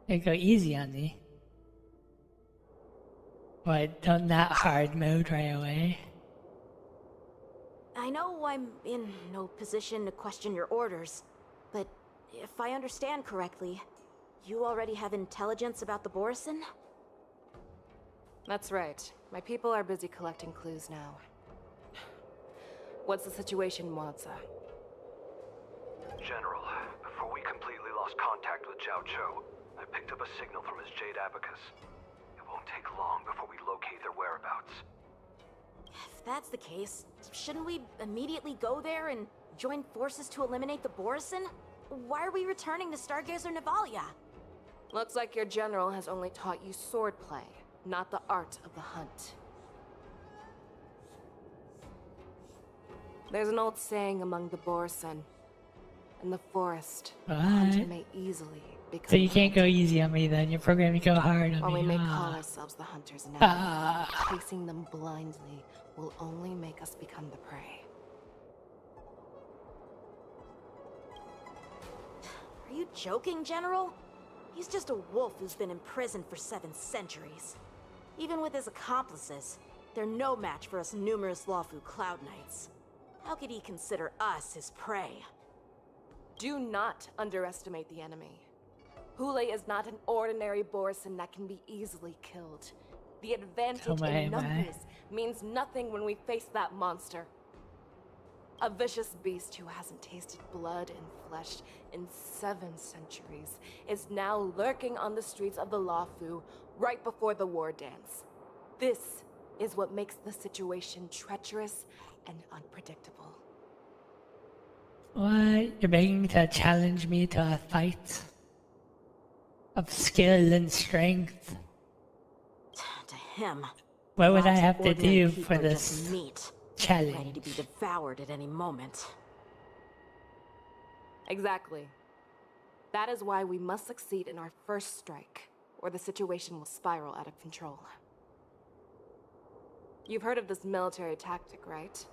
S1: Hey, go easy on me. What, don't that hard mode right away?
S19: I know I'm in no position to question your orders, but if I understand correctly, you already have intelligence about the Borison?
S2: That's right. My people are busy collecting clues now. What's the situation, Moza?
S8: General, before we completely lost contact with Jiao Cho, I picked up a signal from his Jade Abacus. It won't take long before we locate their whereabouts.
S19: If that's the case, shouldn't we immediately go there and join forces to eliminate the Borison? Why are we returning to Stargazer Navalia?
S2: Looks like your general has only taught you swordplay, not the art of the hunt. There's an old saying among the Borison. In the forest, the hunter may easily become
S1: So you can't go easy on me then, you're programming to go hard on
S2: while
S1: me.
S2: we may call ourselves the hunters now, chasing them blindly will only make us become the prey.
S19: Are you joking, General? He's just a wolf who's been imprisoned for 7 centuries. Even with his accomplices, they're no match for us numerous Lawfu Cloud Knights. How could he consider us his prey?
S2: Do not underestimate the enemy. Hule is not an ordinary Borison that can be easily killed. The advantage in numbers means nothing when we face that monster. A vicious beast who hasn't tasted blood and flesh in 7 centuries is now lurking on the streets of the Lawfu right before the war dance. This is what makes the situation treacherous and unpredictable.
S1: What? You're begging to challenge me to a fight? Of skill and strength?
S19: To him,
S1: What would I
S19: lots of
S1: have to
S19: ordinary
S1: do
S19: people
S1: for
S19: are just
S1: this
S19: meat,
S1: challenge?
S19: ready to be devoured at any moment.
S2: Exactly. That is why we must succeed in our first strike, or the situation will spiral out of control. You've heard of this military tactic, right?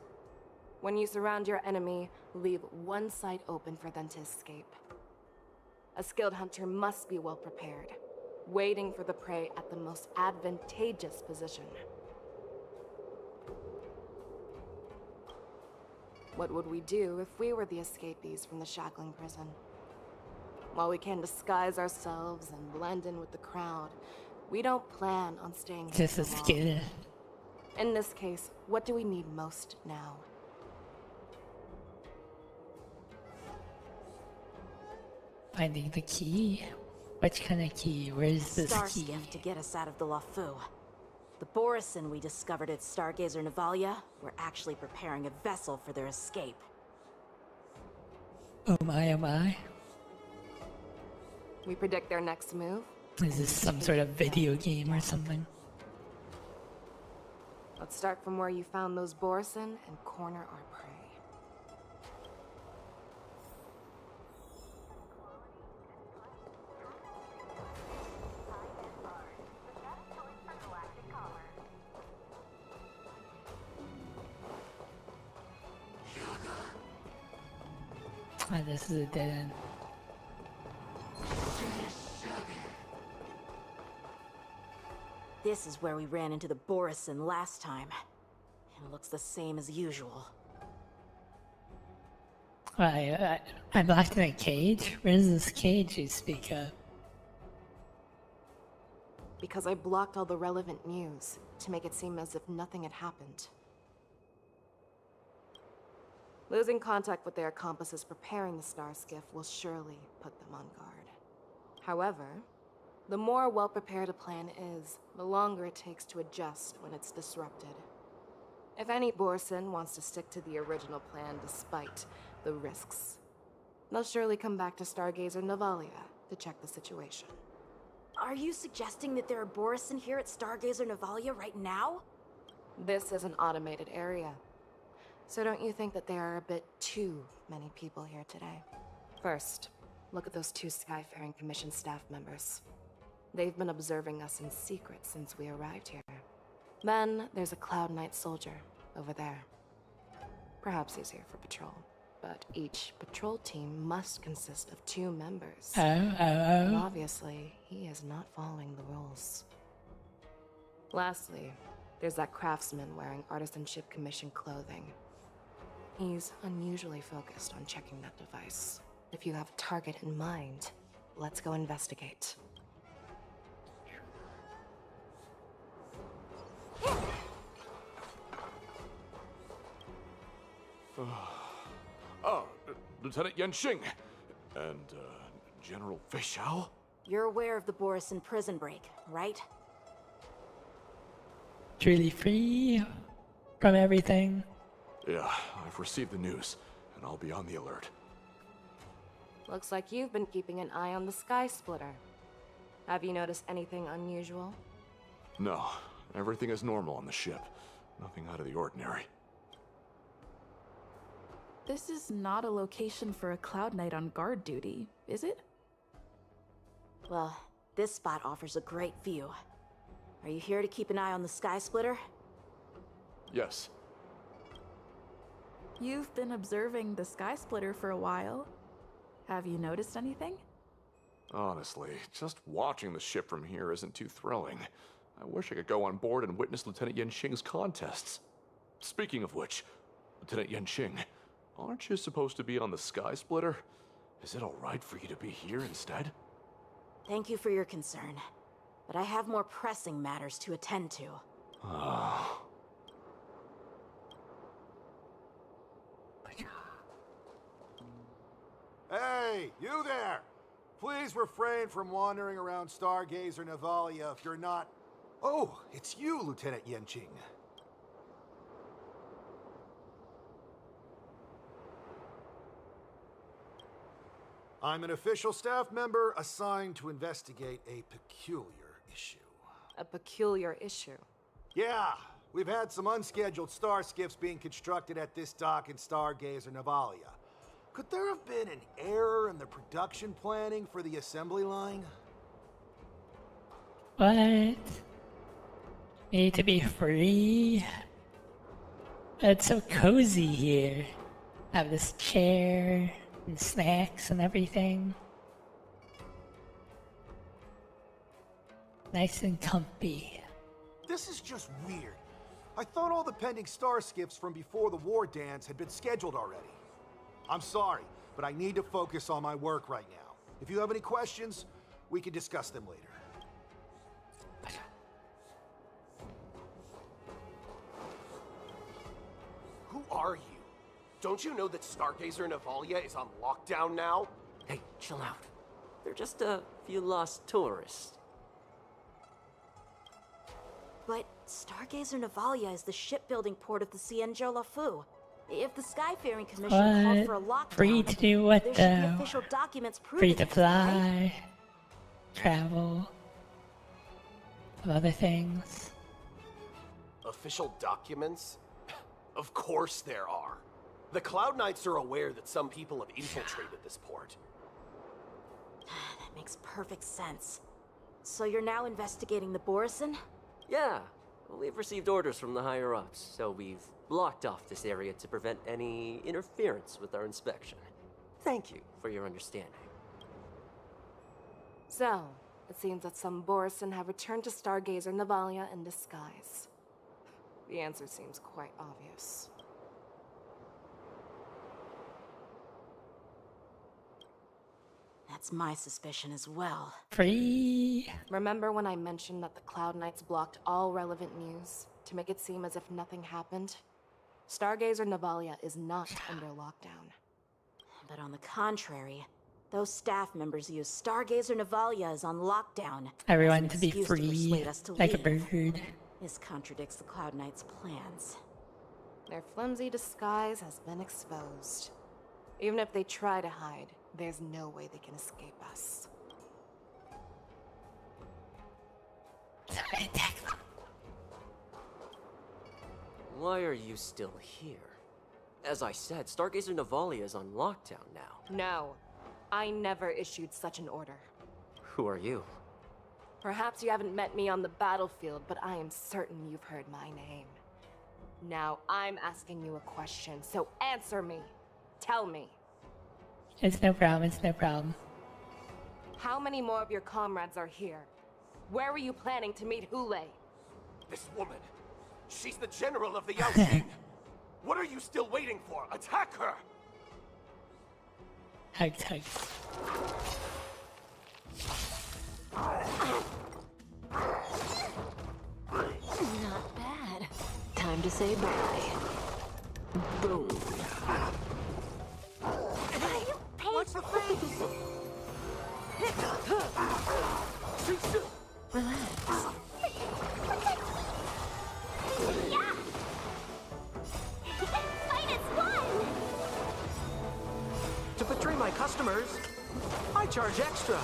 S2: When you surround your enemy, leave one side open for them to escape. A skilled hunter must be well prepared, waiting for the prey at the most advantageous position. What would we do if we were the escapees from the shackling prison? While we can disguise ourselves and blend in with the crowd, we don't plan on staying here
S1: Just a
S2: for long.
S1: skill.
S2: In this case, what do we need most now?
S1: Finding the key? Which kind of key? Where's this
S19: Star
S1: key?
S19: skiff to get us out of the Lawfu. The Borison we discovered at Stargazer Navalia were actually preparing a vessel for their escape.
S1: Oh my, oh my.
S2: We predict their next move?
S1: Is this some sort of video game or something?
S2: Let's start from where you found those Borison and corner our prey.
S1: Ah, this is a dead end.
S19: This is where we ran into the Borison last time. It looks the same as usual.
S1: I'm locked in a cage? Where's this cage you speak of?
S2: Because I blocked all the relevant news to make it seem as if nothing had happened. Losing contact with their accomplices preparing the Star Skiff will surely put them on guard. However, the more well-prepared a plan is, the longer it takes to adjust when it's disrupted. If any Borison wants to stick to the original plan despite the risks, they'll surely come back to Stargazer Navalia to check the situation.
S19: Are you suggesting that there are Borison here at Stargazer Navalia right now?
S2: This is an automated area. So don't you think that there are a bit too many people here today? First, look at those two Skyfaring Commission staff members. They've been observing us in secret since we arrived here. Then there's a Cloud Knight soldier over there. Perhaps he's here for patrol, but each patrol team must consist of 2 members. And obviously, he is not following the rules. Lastly, there's that craftsman wearing Artisanship Commission clothing. He's unusually focused on checking that device. If you have a target in mind, let's go investigate.
S4: Lieutenant Yenxing and General Feixiao?
S19: You're aware of the Borison prison break, right?
S1: Truly free from everything.
S4: Yeah, I've received the news, and I'll be on the alert.
S2: Looks like you've been keeping an eye on the Sky Splitter. Have you noticed anything unusual?
S4: No, everything is normal on the ship. Nothing out of the ordinary.
S22: This is not a location for a Cloud Knight on guard duty, is it?
S19: Well, this spot offers a great view. Are you here to keep an eye on the Sky Splitter?
S4: Yes.
S22: You've been observing the Sky Splitter for a while. Have you noticed anything?
S4: Honestly, just watching the ship from here isn't too thrilling. I wish I could go on board and witness Lieutenant Yenxing's contests. Speaking of which, Lieutenant Yenxing, aren't you supposed to be on the Sky Splitter? Is it alright for you to be here instead?
S19: Thank you for your concern, but I have more pressing matters to attend to.
S23: Hey, you there! Please refrain from wandering around Stargazer Navalia if you're not... Oh, it's you, Lieutenant Yenxing. I'm an official staff member assigned to investigate a peculiar issue.
S2: A peculiar issue?
S23: Yeah, we've had some unscheduled star skiffs being constructed at this dock in Stargazer Navalia. Could there have been an error in the production planning for the assembly line?
S1: What? Need to be free? It's so cozy here. Have this chair and snacks and everything. Nice and comfy.
S23: This is just weird. I thought all the pending star skiffs from before the war dance had been scheduled already. I'm sorry, but I need to focus on my work right now. If you have any questions, we can discuss them later.
S24: Who are you? Don't you know that Stargazer Navalia is on lockdown now?
S9: Hey, chill out. They're just a few lost tourists.
S19: But Stargazer Navalia is the shipbuilding port of the Cienjo Lafu. If the Skyfaring Commission called for a lockdown,
S1: free to do what
S19: there should be
S1: though?
S19: official documents
S1: Free
S19: proving
S1: to
S19: it,
S1: fly, travel, other things.
S24: Official documents? Of course there are. The Cloud Knights are aware that some people have infiltrated this port.
S19: That makes perfect sense. So you're now investigating the Borison?
S9: Yeah, we've received orders from the higher-ups, so we've blocked off this area to prevent any interference with our inspection. Thank you for your understanding.
S2: So, it seems that some Borison have returned to Stargazer Navalia in disguise. The answer seems quite obvious.
S19: That's my suspicion as well.
S1: Free.
S2: Remember when I mentioned that the Cloud Knights blocked all relevant news to make it seem as if nothing happened? Stargazer Navalia is not under lockdown.
S19: But on the contrary, those staff members use Stargazer Navalia as on lockdown.
S1: Everyone to be
S19: excuse
S1: free,
S19: persuade us to
S1: like a
S19: leave.
S1: bird.
S19: This contradicts the Cloud Knights' plans.
S2: Their flimsy disguise has been exposed. Even if they try to hide, there's no way they can escape us.
S9: Why are you still here? As I said, Stargazer Navalia is on lockdown now.
S2: No. I never issued such an order.
S9: Who are you?
S2: Perhaps you haven't met me on the battlefield, but I am certain you've heard my name. Now I'm asking you a question, so answer me. Tell me.
S1: It's no problem, it's no problem.
S2: How many more of your comrades are here? Where were you planning to meet Hule?
S24: This woman, she's the general of the Yao Qing. What are you still waiting for? Attack her!
S1: Hug, hug.
S11: Not bad. Time to say bye. Boom.
S21: Watch the face!
S11: Relax.
S21: Yeah! Fight is won!
S17: To betray my customers, I charge extra.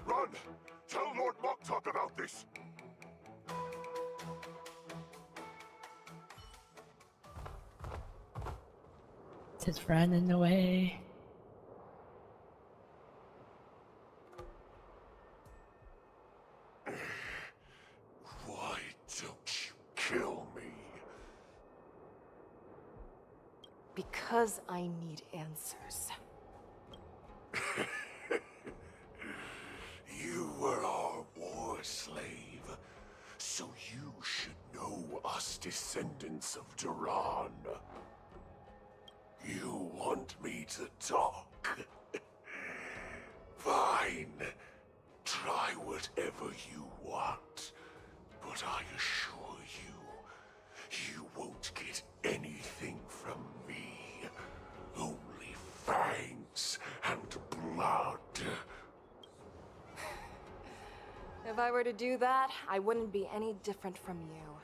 S13: Run! Tell Lord Moktok about this!
S1: Just running away.
S13: Why don't you kill me?
S2: Because I need answers.
S13: You were our war slave, so you should know us descendants of Duran. You want me to talk? Fine. Try whatever you want, but I assure you, you won't get anything from me. Only fangs and blood.
S2: If I were to do that, I wouldn't be any different from you.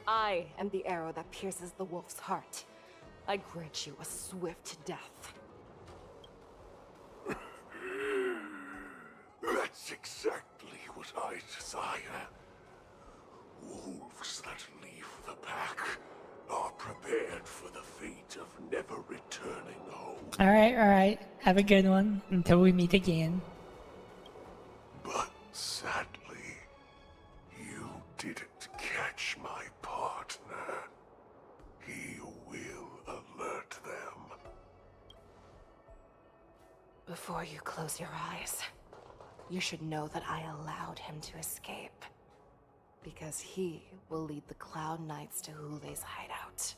S2: I am the arrow that pierces the wolf's heart. I grant you a swift death.
S13: That's exactly what I desire. Wolves that leave the pack are prepared for the fate of never returning home.
S1: Alright. Have a good one until we meet again.
S13: But sadly, you didn't catch my partner. He will alert them.
S2: Before you close your eyes, you should know that I allowed him to escape. Because he will lead the Cloud Knights to Hule's hideout.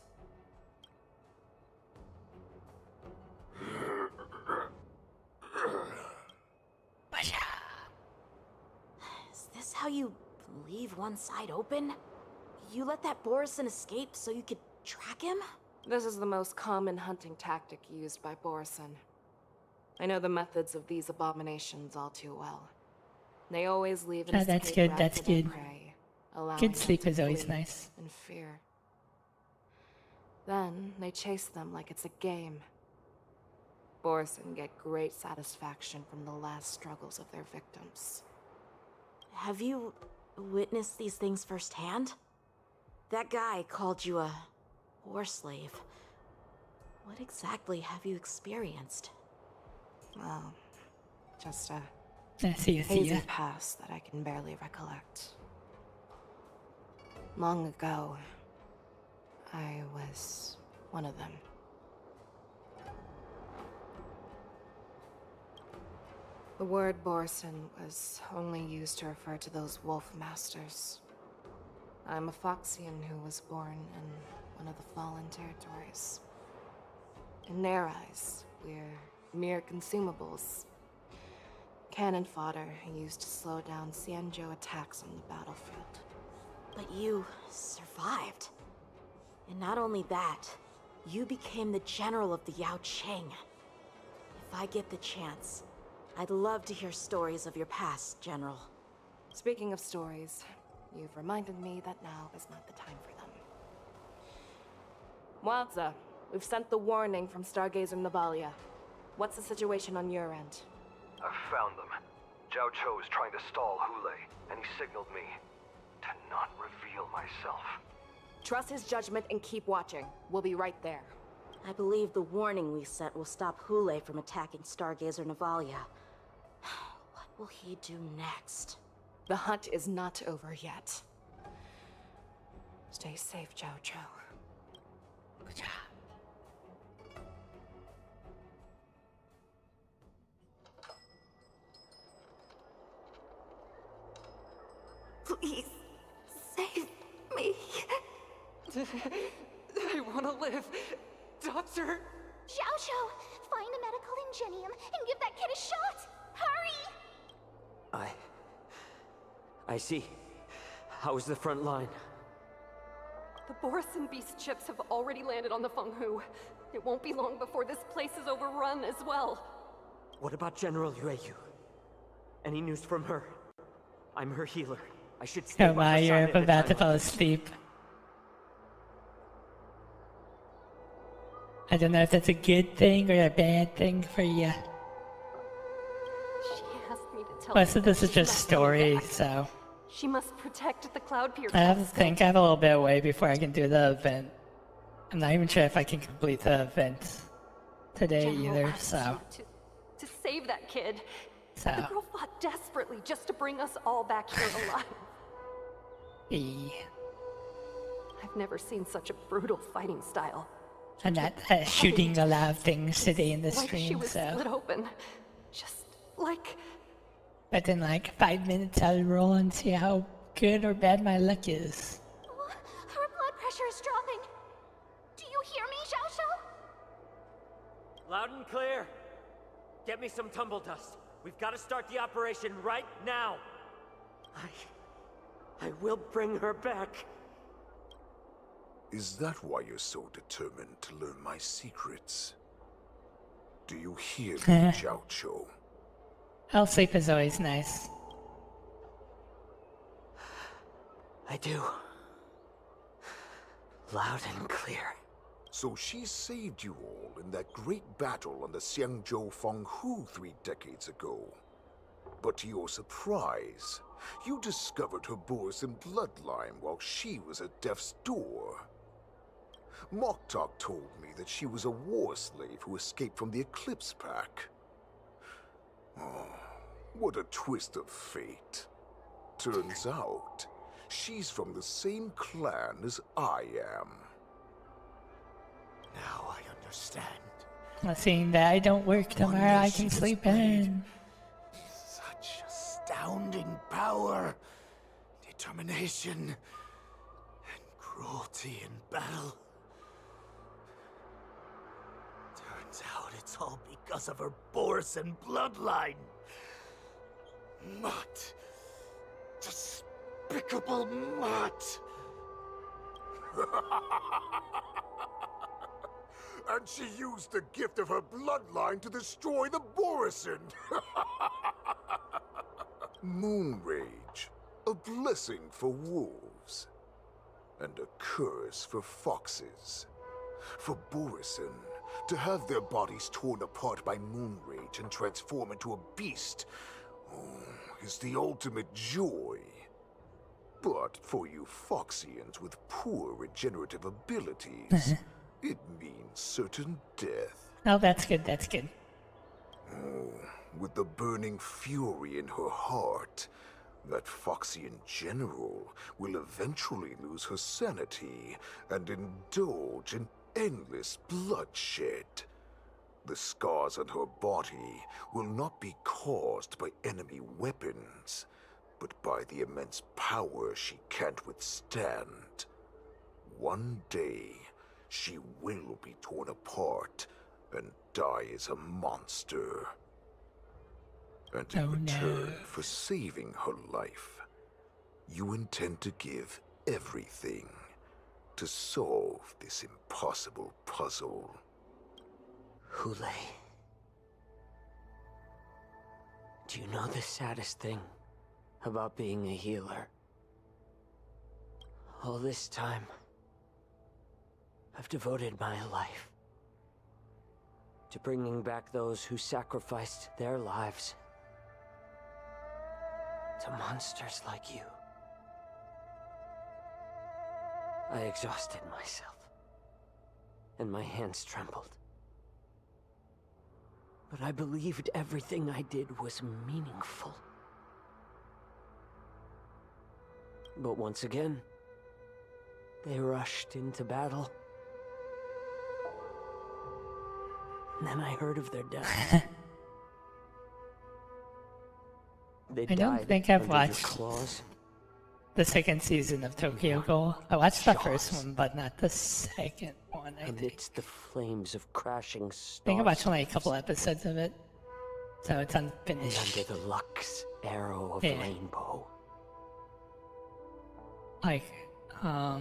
S19: Is this how you leave one side open? You let that Borison escape so you could track him?
S2: This is the most common hunting tactic used by Borison. I know the methods of these abominations all too well. They always leave an
S1: That's
S2: escape
S1: good,
S2: route
S1: that's
S2: for their
S1: good.
S2: prey, allowing
S1: Good
S2: them
S1: sleep
S2: to
S1: is always
S2: flee
S1: nice.
S2: in fear. Then they chase them like it's a game. Borison get great satisfaction from the last struggles of their victims.
S19: Have you witnessed these things firsthand? That guy called you a war slave. What exactly have you experienced?
S2: Well, just a
S1: I see ya.
S2: hazy past that I can barely recollect. Long ago, I was one of them. The word Borison was only used to refer to those wolf masters. I'm a Foxian who was born in one of the fallen territories. In their eyes, we're mere consumables. Cannon fodder used to slow down Xianzhou attacks on the battlefield.
S19: But you survived. And not only that, you became the general of the Yao Qing. If I get the chance, I'd love to hear stories of your past, General.
S2: Speaking of stories, you've reminded me that now is not the time for them. Wadza, we've sent the warning from Stargazer Nabalia. What's the situation on your end?
S8: I've found them. Zhao Chou is trying to stall Hule, and he signaled me to not reveal myself.
S2: Trust his judgment and keep watching. We'll be right there.
S19: I believe the warning we sent will stop Hule from attacking Stargazer Navalia. What will he do next?
S2: The hunt is not over yet. Stay safe, Zhao Zhou.
S5: Please, save me.
S10: I want to live. Doctor!
S21: Xiao Zhou, find a medical ingenium and give that kid a shot! Hurry!
S9: I see. How's the front line?
S10: The Borison Beast ships have already landed on the Fenghu. It won't be long before this place is overrun as well.
S9: What about General Yueyu? Any news from her? I'm her healer. I should stay
S1: Oh my, you're about to fall asleep. I don't know if that's a good thing or a bad thing for you.
S10: She asked me to tell
S1: Most
S10: you
S1: of this
S10: that
S1: is just
S10: she's not
S1: story,
S10: coming back.
S1: so
S10: She must protect the Cloud Piercer.
S1: I think I have a little bit away before I can do the event. I'm not even sure if I can complete the event today
S10: General
S1: either,
S10: asked
S1: so.
S10: you to save that kid.
S1: So.
S10: The girl fought desperately just to bring us all back here alive. I've never seen such a brutal fighting style.
S1: I'm not shooting a lot of things today in the
S10: Like she
S1: stream,
S10: was
S1: so.
S10: split open. Just like...
S1: But in like 5 minutes I'll roll and see how good or bad my luck is.
S21: Her blood pressure is dropping. Do you hear me, Xiao Zhou?
S9: Loud and clear. Get me some tumble dust. We've got to start the operation right now. I will bring her back.
S13: Is that why you're so determined to learn my secrets? Do you hear me, Zhao Zhou?
S1: I'll sleep is always nice.
S9: I do. Loud and clear.
S13: So she saved you all in that great battle on the Xiangzhou Fenghu 3 decades ago. But to your surprise, you discovered her Borison bloodline while she was at death's door. Moktok told me that she was a war slave who escaped from the Eclipse Pack. Oh, what a twist of fate. Turns out, she's from the same clan as I am.
S12: Now I understand.
S1: Well, seeing that I don't work tomorrow, I can sleep in.
S12: Such astounding power, determination, and cruelty in battle. Turns out it's all because of her Borison bloodline. Mutt. Despicable mutt.
S13: And she used the gift of her bloodline to destroy the Borison. Moon Rage, a blessing for wolves, and a curse for foxes. For Borison, to have their bodies torn apart by Moon Rage and transform into a beast is the ultimate joy. But for you Foxians with poor regenerative abilities, it means certain death.
S1: Oh, that's good, that's good.
S13: Oh, with the burning fury in her heart, that Foxian general will eventually lose her sanity and indulge in endless bloodshed. The scars on her body will not be caused by enemy weapons, but by the immense power she can't withstand. One day, she will be torn apart and die as a monster. And in return for saving her life, you intend to give everything to solve this impossible puzzle.
S9: Hule. Do you know the saddest thing about being a healer? All this time, I've devoted my life to bringing back those who sacrificed their lives to monsters like you. I exhausted myself
S3: and my hands trembled. But I believed everything I did was meaningful. But once again, they rushed into battle. And then I heard of their death. They
S1: I don't
S3: died
S1: think I've
S3: under your
S1: watched
S3: claws.
S1: the second season of Tokyo Ghoul. I watched the first one, but not the second one, I think.
S3: Amidst the flames of crashing stars.
S1: I think I watched only a couple episodes of it, so it's unfinished.
S3: And under the Lux arrow of
S1: Yeah.
S3: rainbow.
S1: Like, I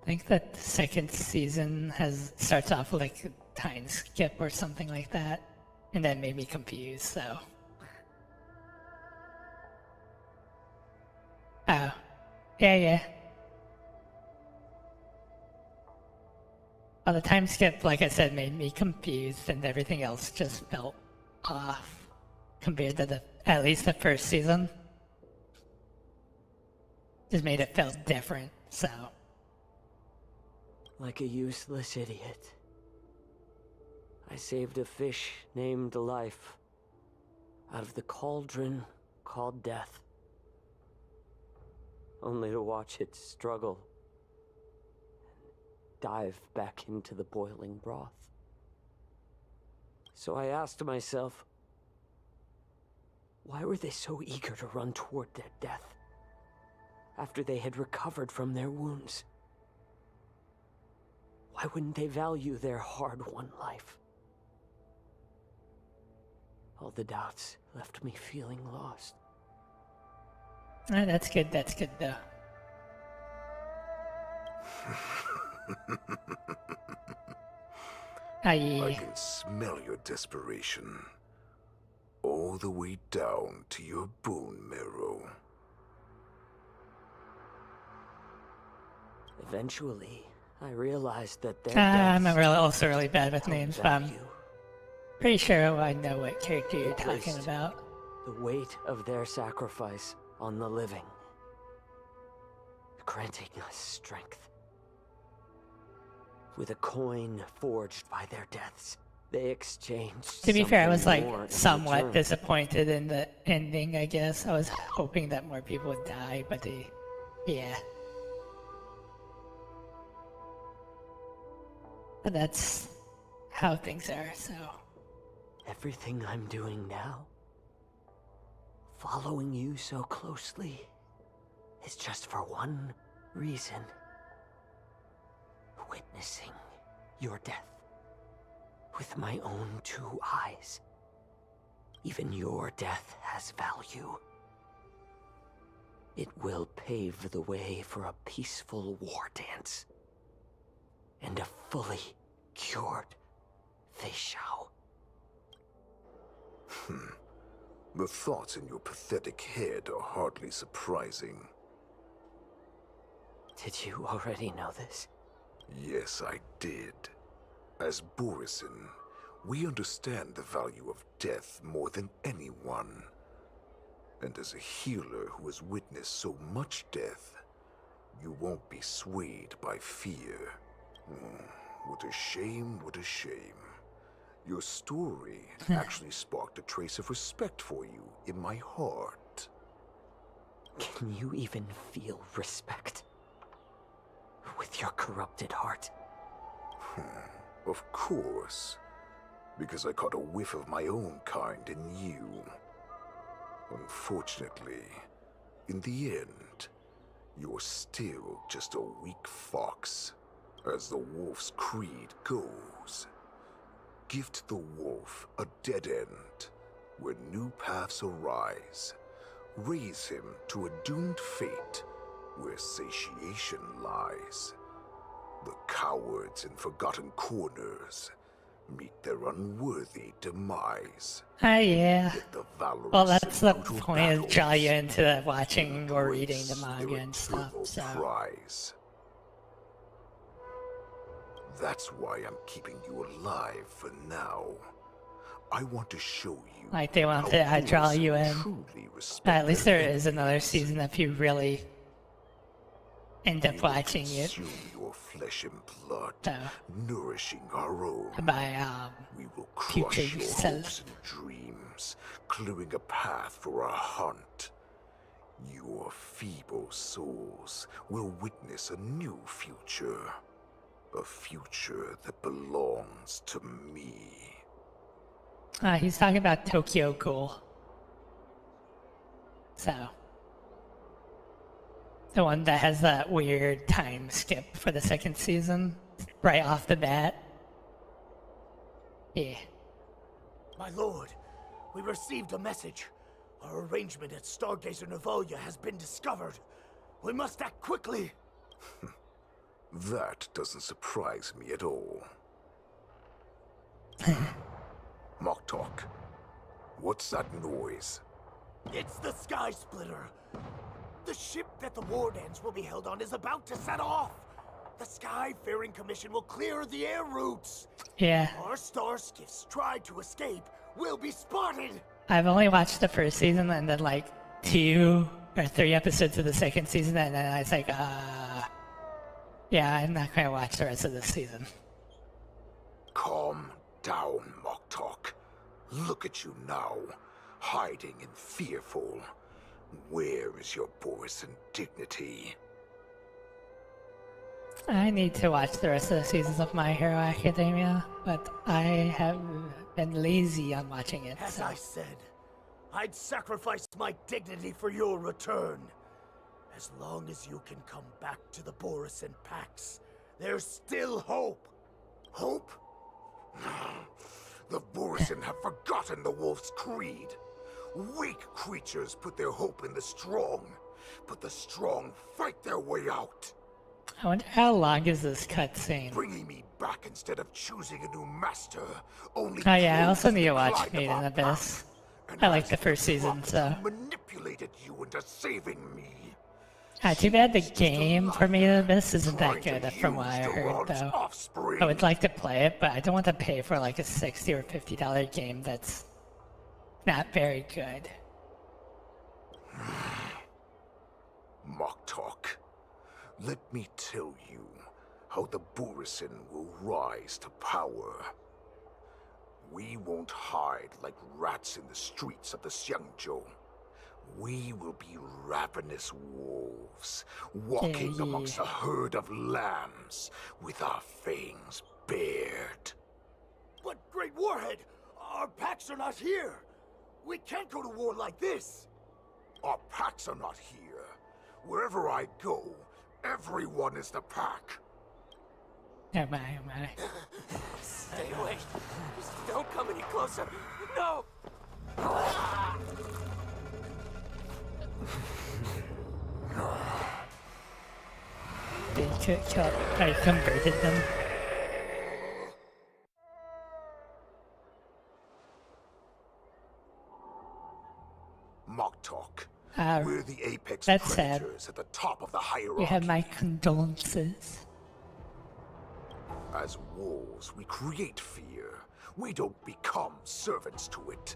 S1: think that the second season starts off with like a time skip or something like that, and that made me confused, so. Oh. Yeah. Well, the time skip, like I said, made me confused, and everything else just felt off compared to at least the first season. Just made it feel different, so.
S3: Like a useless idiot. I saved a fish named Life out of the cauldron called Death. Only to watch it struggle and dive back into the boiling broth. So I asked myself, why were they so eager to run toward their death after they had recovered from their wounds? Why wouldn't they value their hard-won life? All the doubts left me feeling lost.
S1: That's good though.
S13: I can smell your desperation. All the way down to your bone marrow.
S3: Eventually, I realized that their
S1: I'm
S3: deaths
S1: also really bad with names, but I'm
S3: value.
S1: pretty sure I know what character you're talking
S3: Placed
S1: about.
S3: the weight of their sacrifice on the living, granting us strength. With a coin forged by their deaths, they exchanged.
S1: To be fair, I was
S3: something
S1: like
S3: more in
S1: somewhat
S3: return.
S1: disappointed in the ending, I guess. I was hoping that more people would die, but yeah. But that's how things are, so.
S3: Everything I'm doing now, following you so closely, is just for one reason. Witnessing your death with my own two eyes. Even your death has value. It will pave the way for a peaceful war dance and a fully cured Feixiao.
S13: The thoughts in your pathetic head are hardly surprising.
S3: Did you already know this?
S13: Yes, I did. As Borisin, we understand the value of death more than anyone. And as a healer who has witnessed so much death, you won't be swayed by fear. What a shame, what a shame. Your story actually sparked a trace of respect for you in my heart.
S3: Can you even feel respect with your corrupted heart?
S13: Of course. Because I caught a whiff of my own kind in you. Unfortunately, in the end, you're still just a weak fox, as the wolf's creed goes. Gift the wolf a dead end, where new paths arise. Raise him to a doomed fate, where satiation lies. The cowards in forgotten corners meet their unworthy demise.
S1: Yeah.
S13: The valorous
S1: Well, that's the
S13: brutal
S1: point of
S13: battles
S1: drawing you into watching or reading the
S13: their
S1: manga and stuff,
S13: eternal
S1: so.
S13: prize. That's why I'm keeping you alive for now. I want to show you.
S1: Like they want
S13: how
S1: to draw
S13: Borisin
S1: you in.
S13: truly respects
S1: At least
S13: their
S1: there is another season if you really end up watching it.
S13: Consume your flesh and blood,
S1: So,
S13: nourishing our own.
S1: by
S13: We will
S1: future
S13: crush your
S1: self.
S13: hopes and dreams, clearing a path for our hunt. Your feeble souls will witness a new future. A future that belongs to me.
S1: He's talking about Tokyo Ghoul. So, the one that has that weird time skip for the second season, right off the bat. Yeah.
S12: My lord, we received a message. Our arrangement at Stargazer Navolia has been discovered. We must act quickly.
S13: That doesn't surprise me at all. Moktok, what's that noise?
S12: It's the Sky Splitter. The ship that the Wardens will be held on is about to set off. The Skyfaring Commission will clear the air routes.
S1: Yeah.
S12: Our star skiffs tried to escape will be spotted.
S1: I've only watched the first season and then like 2 or 3 episodes of the second season, and then I was like, yeah, I'm not gonna watch the rest of this season.
S13: Calm down, Moktok. Look at you now, hiding and fearful. Where is your Borisan dignity?
S1: I need to watch the rest of the seasons of My Hero Academia, but I have been lazy on watching it.
S12: As I said, I'd sacrifice my dignity for your return. As long as you can come back to the Borisan Pax, there's still hope.
S13: Hope? The Borisan have forgotten the Wolf's creed. Weak creatures put their hope in the strong, but the strong fight their way out.
S1: I wonder how long is this cutscene?
S13: Bringing me back instead of choosing a new master. Only
S1: Oh yeah, I also
S13: proves
S1: need
S13: the
S1: to watch
S13: plight
S1: Maid
S13: of
S1: in
S13: our
S1: Abyss.
S13: path.
S1: I like the first season, so.
S13: Manipulated you into saving me.
S1: Too bad the game for Maid in Abyss isn't that good from what I heard, though. I would like to play it, but I don't want to pay for like a $60 or $50 game that's not very good.
S13: Moktok, let me tell you how the Borisan will rise to power. We won't hide like rats in the streets of the Xiangzhou. We will be ravenous wolves, walking amongst a herd of lambs with our fangs bared.
S12: But Great Warhead, our packs are not here. We can't go to war like this.
S13: Our packs are not here. Wherever I go, everyone is the pack.
S1: Oh my.
S3: Stay away. Just don't come any closer. No!
S1: I converted them.
S13: Moktok,
S1: Ah,
S13: we're the apex
S1: that's sad.
S13: predators at the top of the hierarchy.
S1: You have my condolences.
S13: As wolves, we create fear. We don't become servants to it.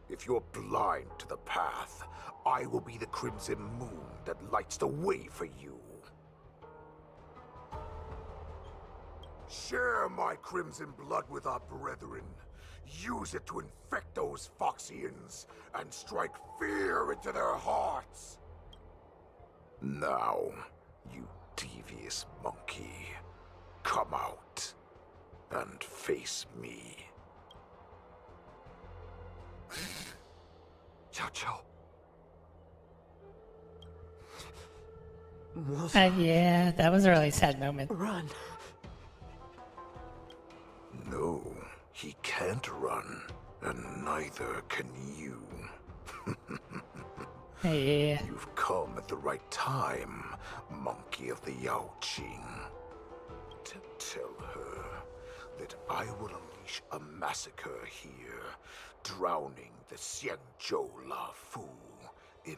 S13: If you're blind to the path, I will be the crimson moon that lights the way for you. Share my crimson blood with our brethren. Use it to infect those Foxians and strike fear into their hearts. Now, you devious monkey, come out and face me.
S3: Chow.
S1: Yeah, that was a really sad moment.
S3: Run.
S13: No, he can't run, and neither can you.
S1: Yeah.
S13: You've come at the right time, monkey of the Yao Qing. To tell her that I will unleash a massacre here, drowning the Xiangzhou La Fu in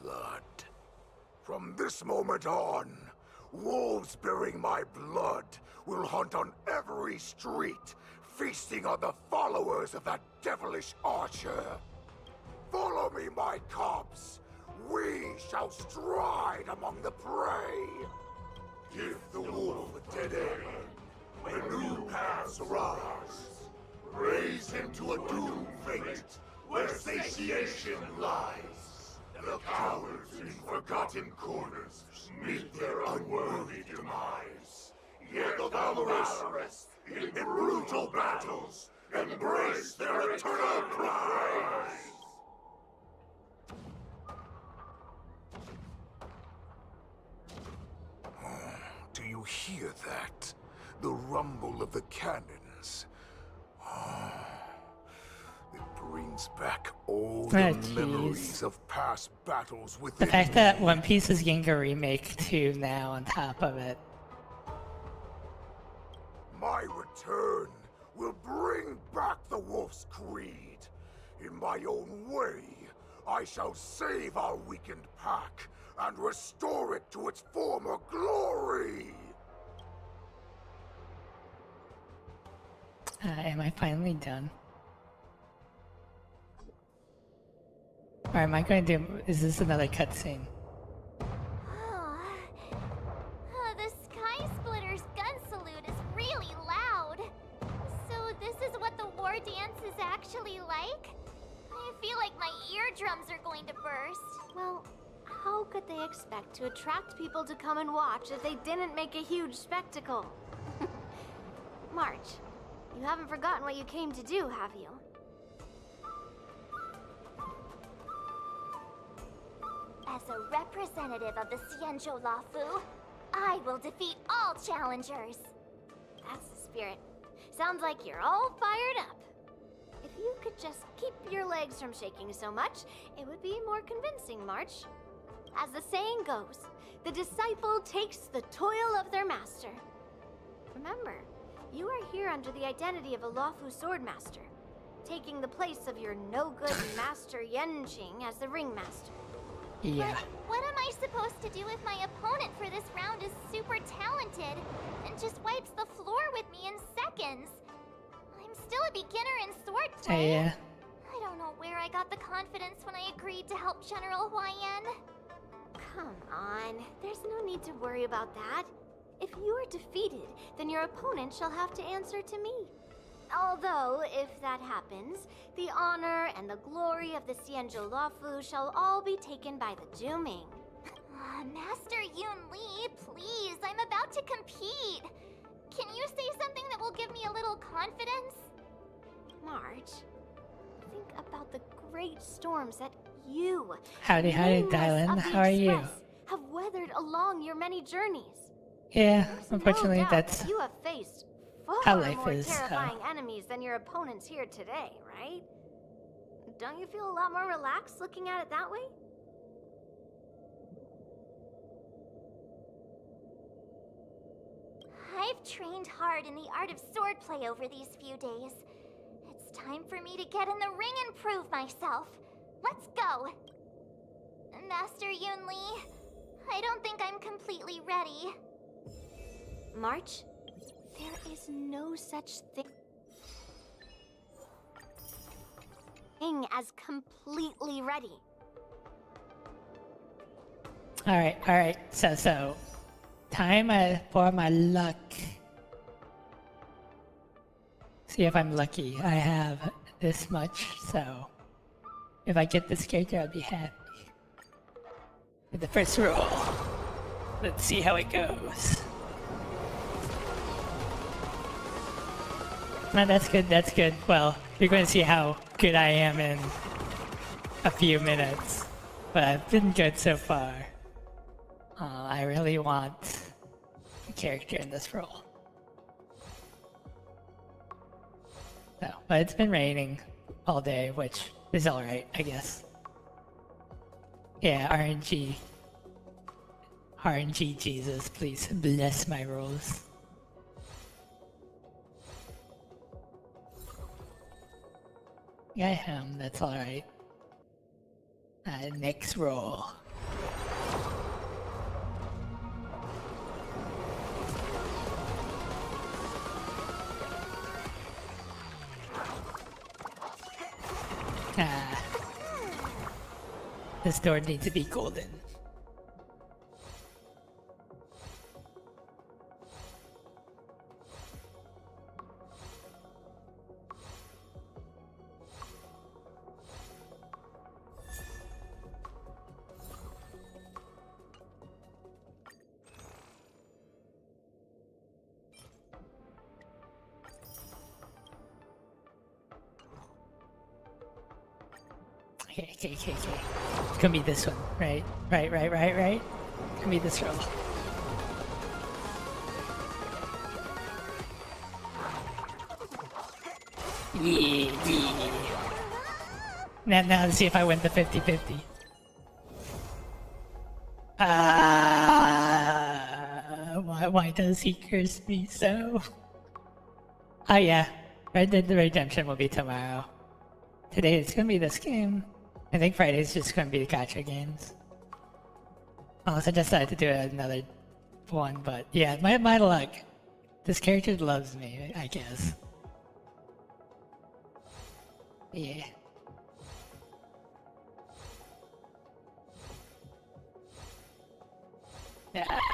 S13: blood. From this moment on, wolves bearing my blood will hunt on every street, feasting on the followers of that devilish archer. Follow me, my cubs. We shall stride among the prey. to a doomed fate where satiation lies. The cowards in forgotten corners meet their unworthy demise. Yet the valorous, in brutal battles, embrace their eternal prize. Do you hear that? The rumble of the cannons. It brings back all the memories of past battles within
S1: The fact that One Piece is getting a remake too now on top of it.
S13: My return will bring back the Wolf's Creed. In my own way, I shall save our weakened pack and restore it to its former glory.
S1: Am I finally done? Or am I going to do... Is this another cutscene?
S21: The Sky Splitter's gun salute is really loud. So this is what the war dance is actually like? I feel like my eardrums are going to burst.
S6: Well, how could they expect to attract people to come and watch if they didn't make a huge spectacle? March, you haven't forgotten what you came to do, have you?
S21: As a representative of the Xianzhou Lafu, I will defeat all challengers.
S6: That's the spirit. Sounds like you're all fired up. If you could just keep your legs from shaking so much, it would be more convincing, March. As the saying goes, the disciple takes the toil of their master. Remember, you are here under the identity of a Lafu swordmaster, taking the place of your no-good master Yenqing as the ringmaster.
S1: Yeah.
S21: But what am I supposed to do if my opponent for this round is super talented and just wipes the floor with me in seconds? I'm still a beginner in swordplay.
S1: Yeah.
S21: I don't know where I got the confidence when I agreed to help General Huayan.
S6: Come on, there's no need to worry about that. If you are defeated, then your opponent shall have to answer to me. Although, if that happens, the honor and the glory of the Xianzhou Lafu shall all be taken by the Juming.
S21: Master Yun Li, please, I'm about to compete. Can you say something that will give me a little confidence?
S6: March, think about the great storms that you,
S1: Howdy, Dylan. How are you?
S6: have weathered along your many journeys.
S1: Yeah,
S6: There's
S1: unfortunately,
S6: no doubt
S1: that's
S6: that you have faced
S1: how
S6: far
S1: life
S6: more
S1: is.
S6: terrifying enemies than your opponents here today, right? Don't you feel a lot more relaxed looking at it that way?
S21: I've trained hard in the art of swordplay over these few days. It's time for me to get in the ring and prove myself. Let's go! Master Yun Li, I don't think I'm completely ready.
S6: March, there is no such thing as completely ready.
S1: Alright, so, time for my luck. See if I'm lucky. I have this much, so if I get this character, I'll be happy. With the first roll, let's see how it goes. No, that's good. Well, you're going to see how good I am in a few minutes. But I've been good so far. I really want a character in this role. So, but it's been raining all day, which is alright, I guess. Yeah, RNG. RNG Jesus, please bless my rolls. Yeah, that's alright. Next roll. This door needs to be golden. Okay. It's gonna be this one, right? Right. It's gonna be this roll. Yeah. Now let's see if I win the 50-50. Why does he curse me so? Oh yeah, Red Dead Redemption will be tomorrow. Today it's gonna be this game. I think Friday's just gonna be the gacha games. Unless I decided to do another one, but yeah, my luck. This character loves me, I guess. Yeah.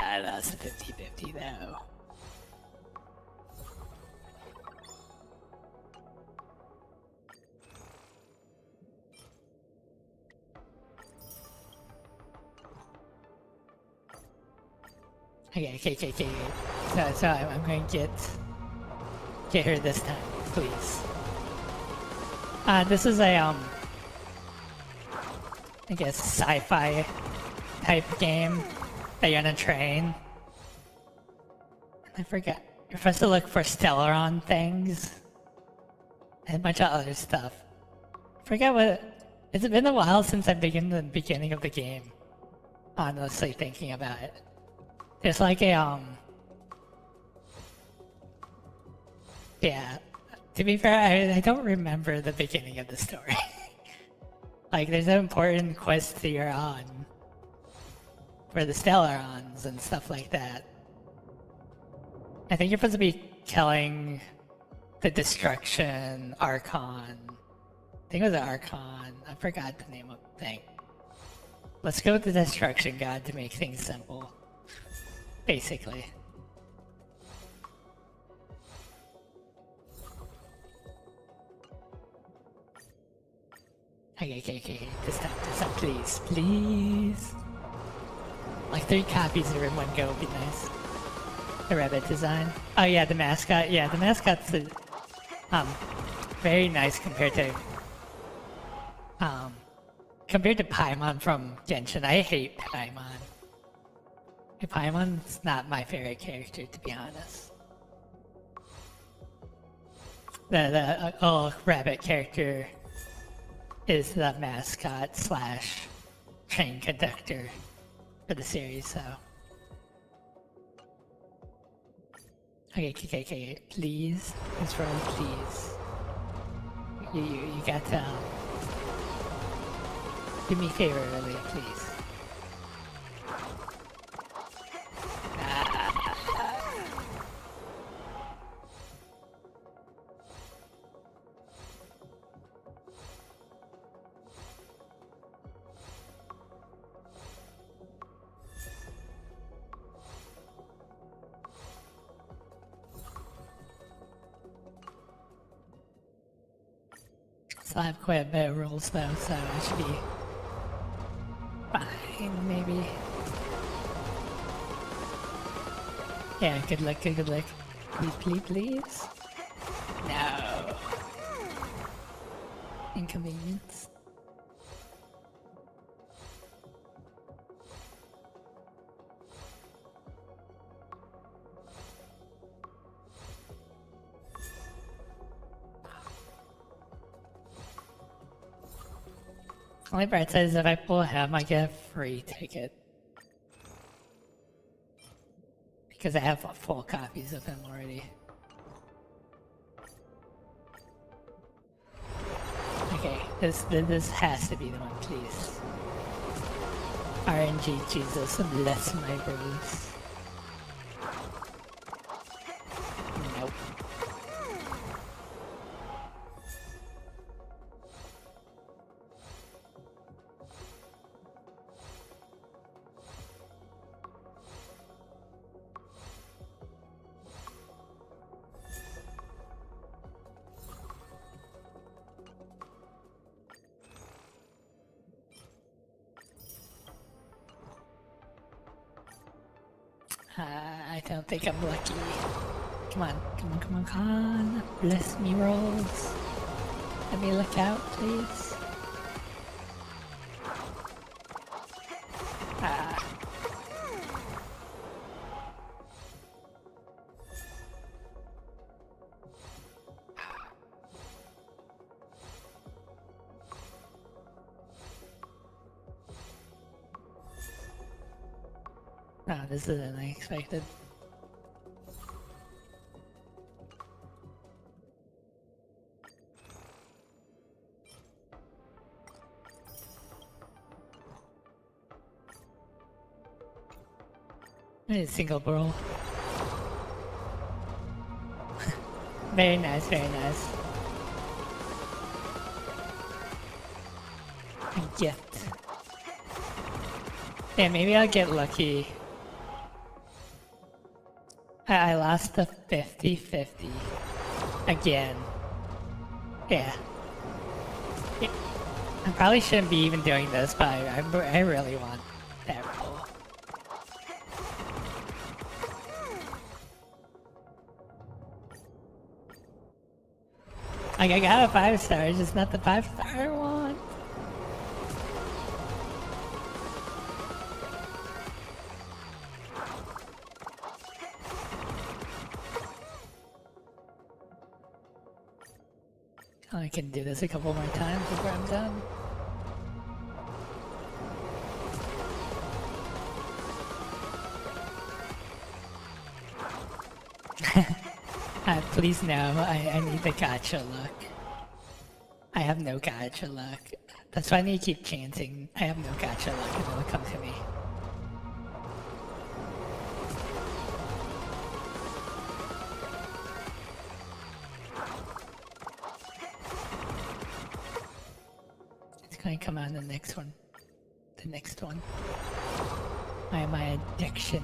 S1: That's a 50-50 though. Okay. So I'm going to get her this time, please. This is a I guess sci-fi type game that you're on a train. I forget. You're supposed to look for Stellaron things and a bunch of other stuff. I forget what. It's been a while since I've been in the beginning of the game. Honestly, thinking about it. There's like a yeah. To be fair, I don't remember the beginning of the story. Like, there's an important quest that you're on for the Stellarons and stuff like that. I think you're supposed to be killing the Destruction Archon. I think it was the Archon. I forgot the name of the thing. Let's go with the Destruction God to make things simple. Basically. Okay. This time, please. Like 3 copies in one go would be nice. The rabbit design. Oh yeah, the mascot. Yeah, the mascot's very nice compared to Paimon from Genshin. I hate Paimon. Paimon's not my favorite character, to be honest. The old rabbit character is the mascot / train conductor for the series, so. Okay, please. This roll, please. You got to do me a favor, really, please. So I have quite a bit of rolls though, so I should be fine, maybe. Yeah, good luck. Please. No. Inconvenience. Only bright side is if I pull him, I get a free ticket. Because I have full copies of him already. Okay, this has to be the one, please. RNG Jesus, bless my bros. Nope. I don't think I'm lucky. Come on. Bless me rolls. Let me look out, please. No, this is unexpected. Single brawl. Very nice, very nice. A gift. Yeah, maybe I'll get lucky. I lost the 50-50. Again. Yeah. I probably shouldn't be even doing this, but I really want that roll. Like, I got a 5-star, it's just not the 5-star I want. I can do this a couple more times before I'm done. Please no, I need the gacha luck. I have no gacha luck. That's why I need to keep chanting. I have no gacha luck and it'll come to me. It's gonna come out in the next one. The next one. My addiction.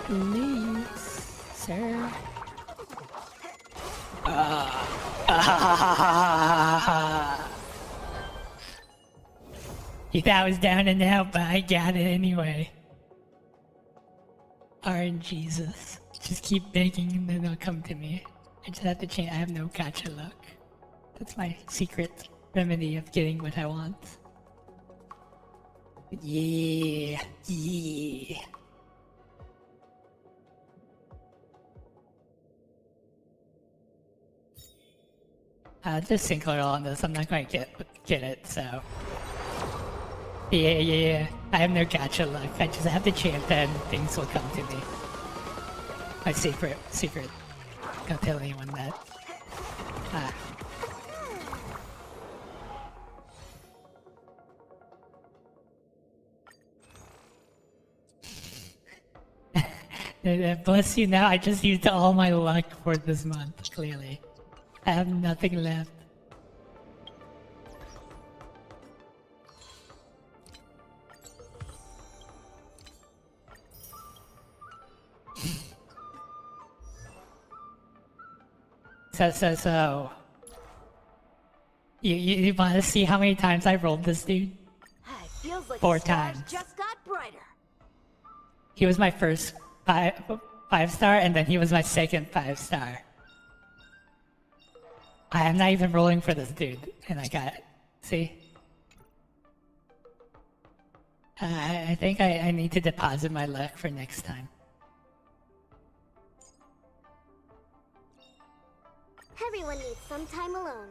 S1: Please, sir. You thought I was down and out, but I got it anyway. Jesus. Just keep begging and then they'll come to me. I just have to change. I have no gacha luck. That's my secret remedy of getting what I want. Yeah. Just synchro on this. I'm not going to get it, so. Yeah. I have no gacha luck. I just have to chant and things will come to me. My secret. Don't tell anyone that. Bless you now, I just used all my luck for this month, clearly. I have nothing left. So... You want to see how many times I rolled this dude?
S19: Feels like
S1: 4
S19: the stars
S1: times.
S19: just got brighter.
S1: He was my first 5-star, and then he was my second 5-star. I am not even rolling for this dude, and I got it. See? I think I need to deposit my luck for next time.
S6: Everyone needs some time alone.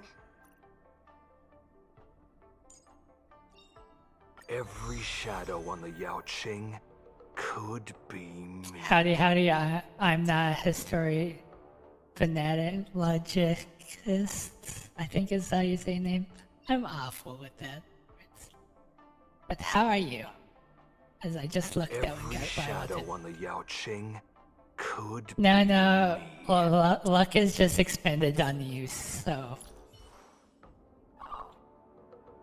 S8: Every shadow on the Yao Qing could be me.
S1: How do you, I'm not a history fanatic, logicist, I think is how you say name. I'm awful with that. But how are you? As I just looked at and got what I wanted.
S8: On the Yao Qing could
S1: No. Well, luck is just expended on use, so.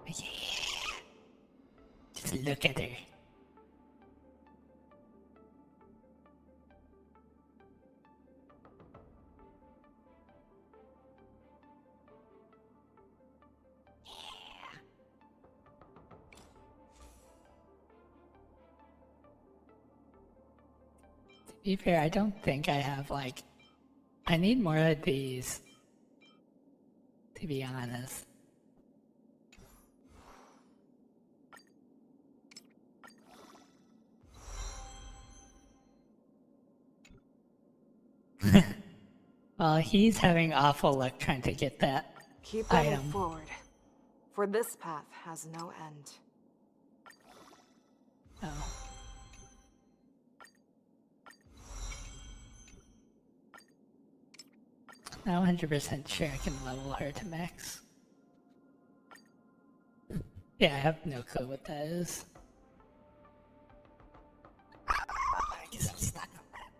S1: Yeah. Just look at her. To be fair, I don't think I have, like... I need more of these. To be honest. Well, he's having awful luck trying to get that
S2: Keep moving
S1: item.
S2: forward, for this path has no end.
S1: Oh. Not 100% sure I can level her to max. Yeah, I have no clue what that is. I guess I'm stuck on that.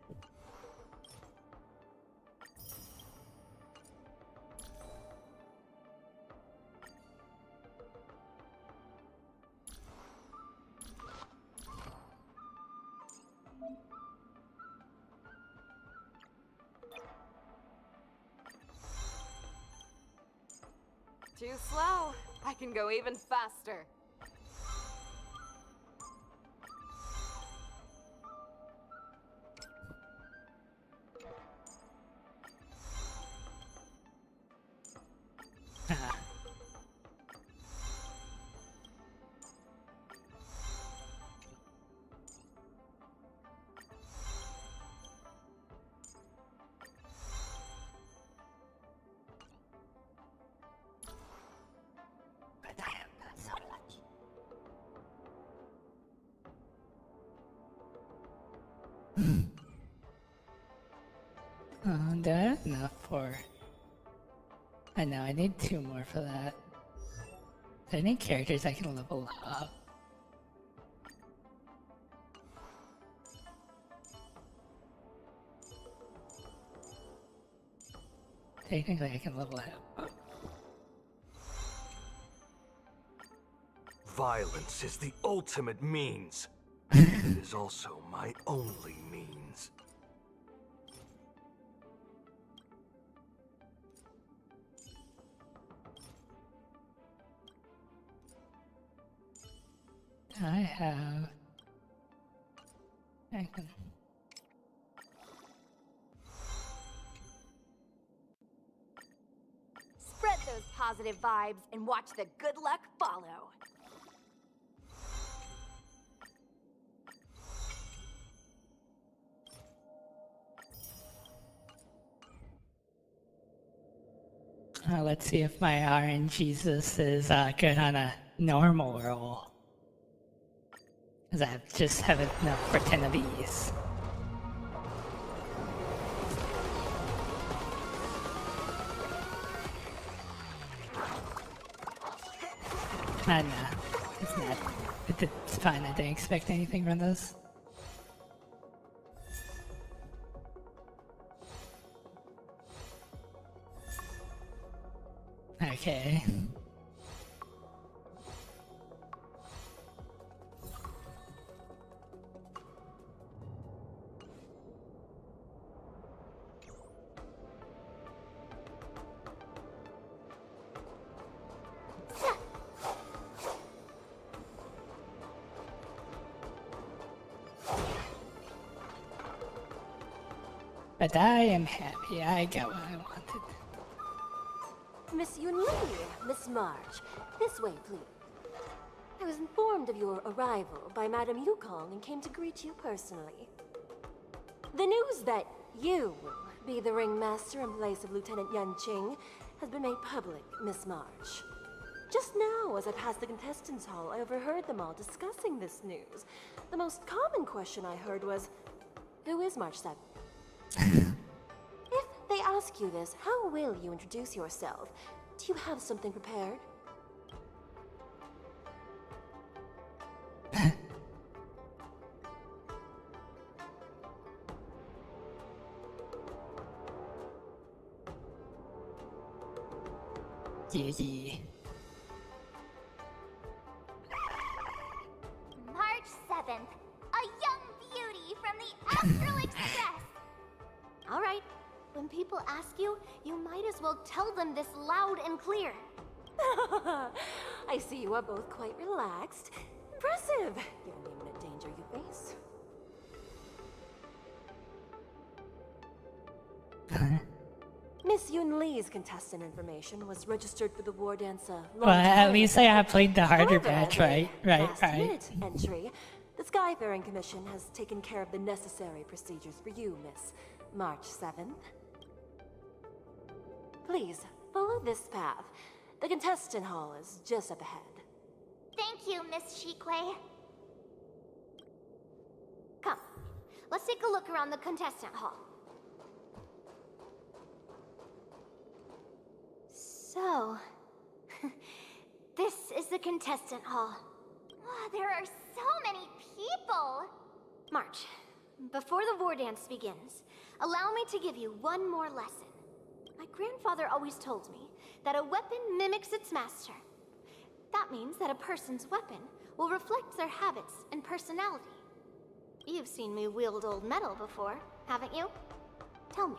S2: Too slow. I can go even faster. Do I have enough for... I know, I need 2 more for that. Do I need characters I can level up? Technically I can level up.
S8: Violence is the ultimate means. It is also my only means.
S1: I have... I can...
S6: Spread those positive vibes and watch the good luck follow.
S1: Let's see if my RNGesus is good on a normal roll. Because I just haven't enough for 10 of these. No, it's not. It's fine, I didn't expect anything from this. Okay. But I am happy I got what I wanted.
S7: Miss Yunli, Miss March, this way, please. I was informed of your arrival by Madame Yukong and came to greet you personally. The news that you will be the ringmaster in place of Lieutenant Yan Qing has been made public, Miss March. Just now, as I passed the contestants' hall, I overheard them all discussing this news. The most common question I heard was, who is March 7th? If they ask you this, how will you introduce yourself? Do you have something prepared?
S1: Yeah.
S6: March 7th, a young beauty from the Astral Express. All right, when people ask you, you might as well tell them this loud and clear.
S7: I see you are both quite relaxed. Impressive, given the imminent danger you face. Miss Yun Li's contestant information was registered for the war dance
S1: Well, at least I have played the harder
S7: However,
S1: batch,
S7: as
S1: right?
S7: a
S1: Right.
S7: last-minute entry, the Skyfaring Commission has taken care of the necessary procedures for you, Miss March 7th. Please, follow this path. The contestant hall is just up ahead.
S21: Thank you, Miss Shikwe. Come, let's take a look around the contestant hall. So, this is the contestant hall. Wow, there are so many people! March, before the war dance begins, allow me to give you one more lesson. My grandfather always told me that a weapon mimics its master. That means that a person's weapon will reflect their habits and personality. You've seen me wield old metal before, haven't you? Tell me,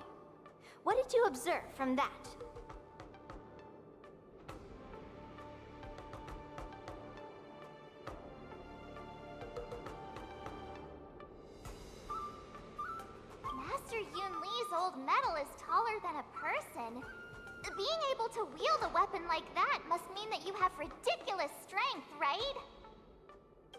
S21: what did you observe from that? Master Yun Li's old metal is taller than a person. Being able to wield a weapon like that must mean that you have ridiculous strength, right?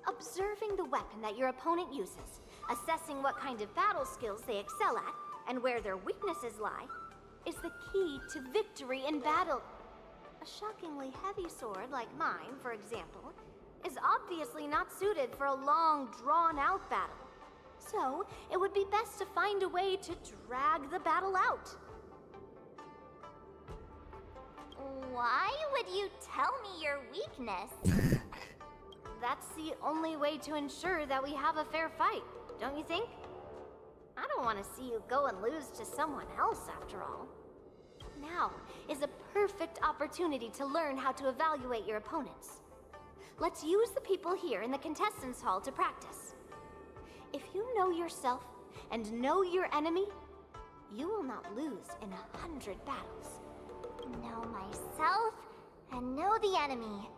S21: Observing the weapon that your opponent uses, assessing what kind of battle skills they excel at, and where their weaknesses lie, is the key to victory in battle. A shockingly heavy sword like mine, for example, is obviously not suited for a long, drawn-out battle. So, it would be best to find a way to drag the battle out. Why would you tell me your weakness? That's the only way to ensure that we have a fair fight, don't you think? I don't want to see you go and lose to someone else, after all. Now is a perfect opportunity to learn how to evaluate your opponents. Let's use the people here in the contestants' hall to practice. If you know yourself and know your enemy, you will not lose in 100 battles. Know myself and know the enemy.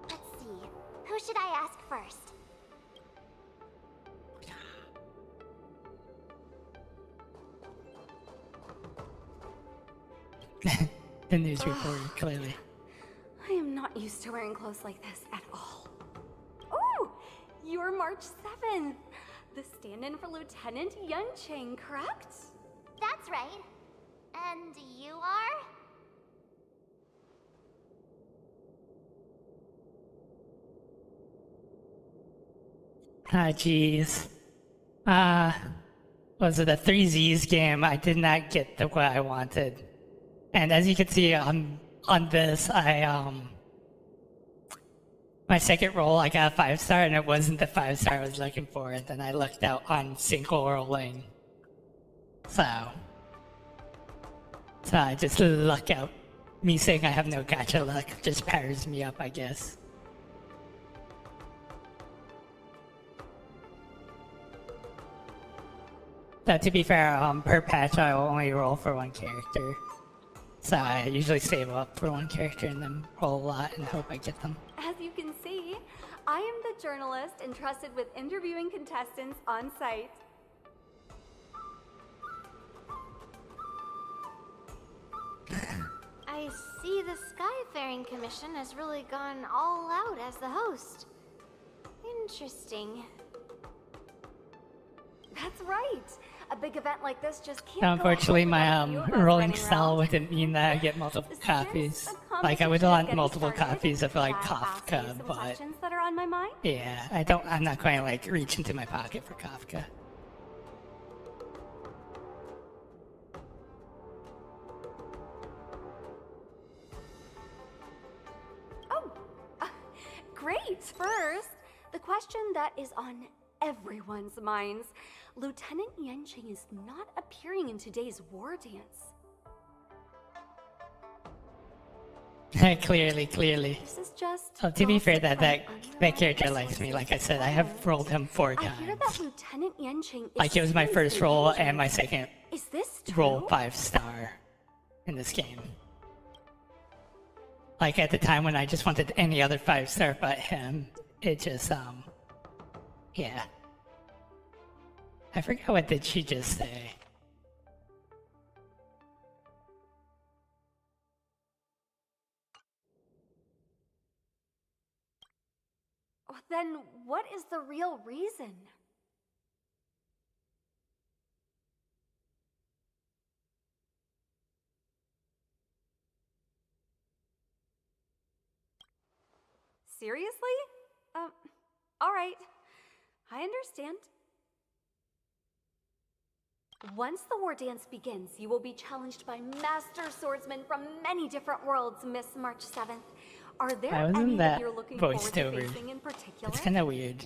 S21: Let's see, who should I ask first?
S1: The news reporter, clearly.
S10: I am not used to wearing clothes like this at all. Oh, you're March 7th. The stand-in for Lieutenant Yunqing, correct?
S21: That's right. And you are?
S1: Ah, jeez. Was it a 3Z's game? I did not get the what I wanted. And as you can see on this, my second roll, I got a 5-star, and it wasn't the 5-star I was looking for. And then I looked out on single rolling. So I just luck out. Me saying I have no gacha luck just powers me up, I guess. Now, to be fair, per patch I will only roll for one character. So I usually save up for one character and then roll a lot and hope I get them.
S10: As you can see, I am the journalist entrusted with interviewing contestants on site.
S21: I see the Skyfaring Commission has really gone all out as the host. Interesting.
S10: That's right. A big event like this just can't
S1: Unfortunately,
S10: go
S1: my rolling style wouldn't mean that I get multiple copies. Like, I would want multiple copies of, like, Kafka, but...
S10: questions that are on my mind?
S1: Yeah, I'm not going to, like, reach into my pocket for Kafka.
S10: Oh, great! First, the question that is on everyone's minds. Lieutenant Yunqing is not appearing in today's war dance.
S1: Clearly.
S10: This is just
S1: Oh, to be fair, that character likes me. Like I said, I have rolled him 4 times.
S10: I hear that Lieutenant Yunqing is
S1: Like, it was my first roll and my second
S10: Is this
S1: roll
S10: true?
S1: 5-star in this game. Like, at the time when I just wanted any other 5-star but him, it just, yeah. I forgot what did she just say.
S10: Oh, then what is the real reason? Seriously? Alright. I understand. Once the war dance begins, you will be challenged by master swordsmen from many different worlds, Miss March 7th. Are there
S1: Why
S10: any
S1: wasn't
S10: that
S1: that
S10: you're looking forward
S1: voiced
S10: to
S1: over?
S10: facing in particular?
S1: It's kind of weird.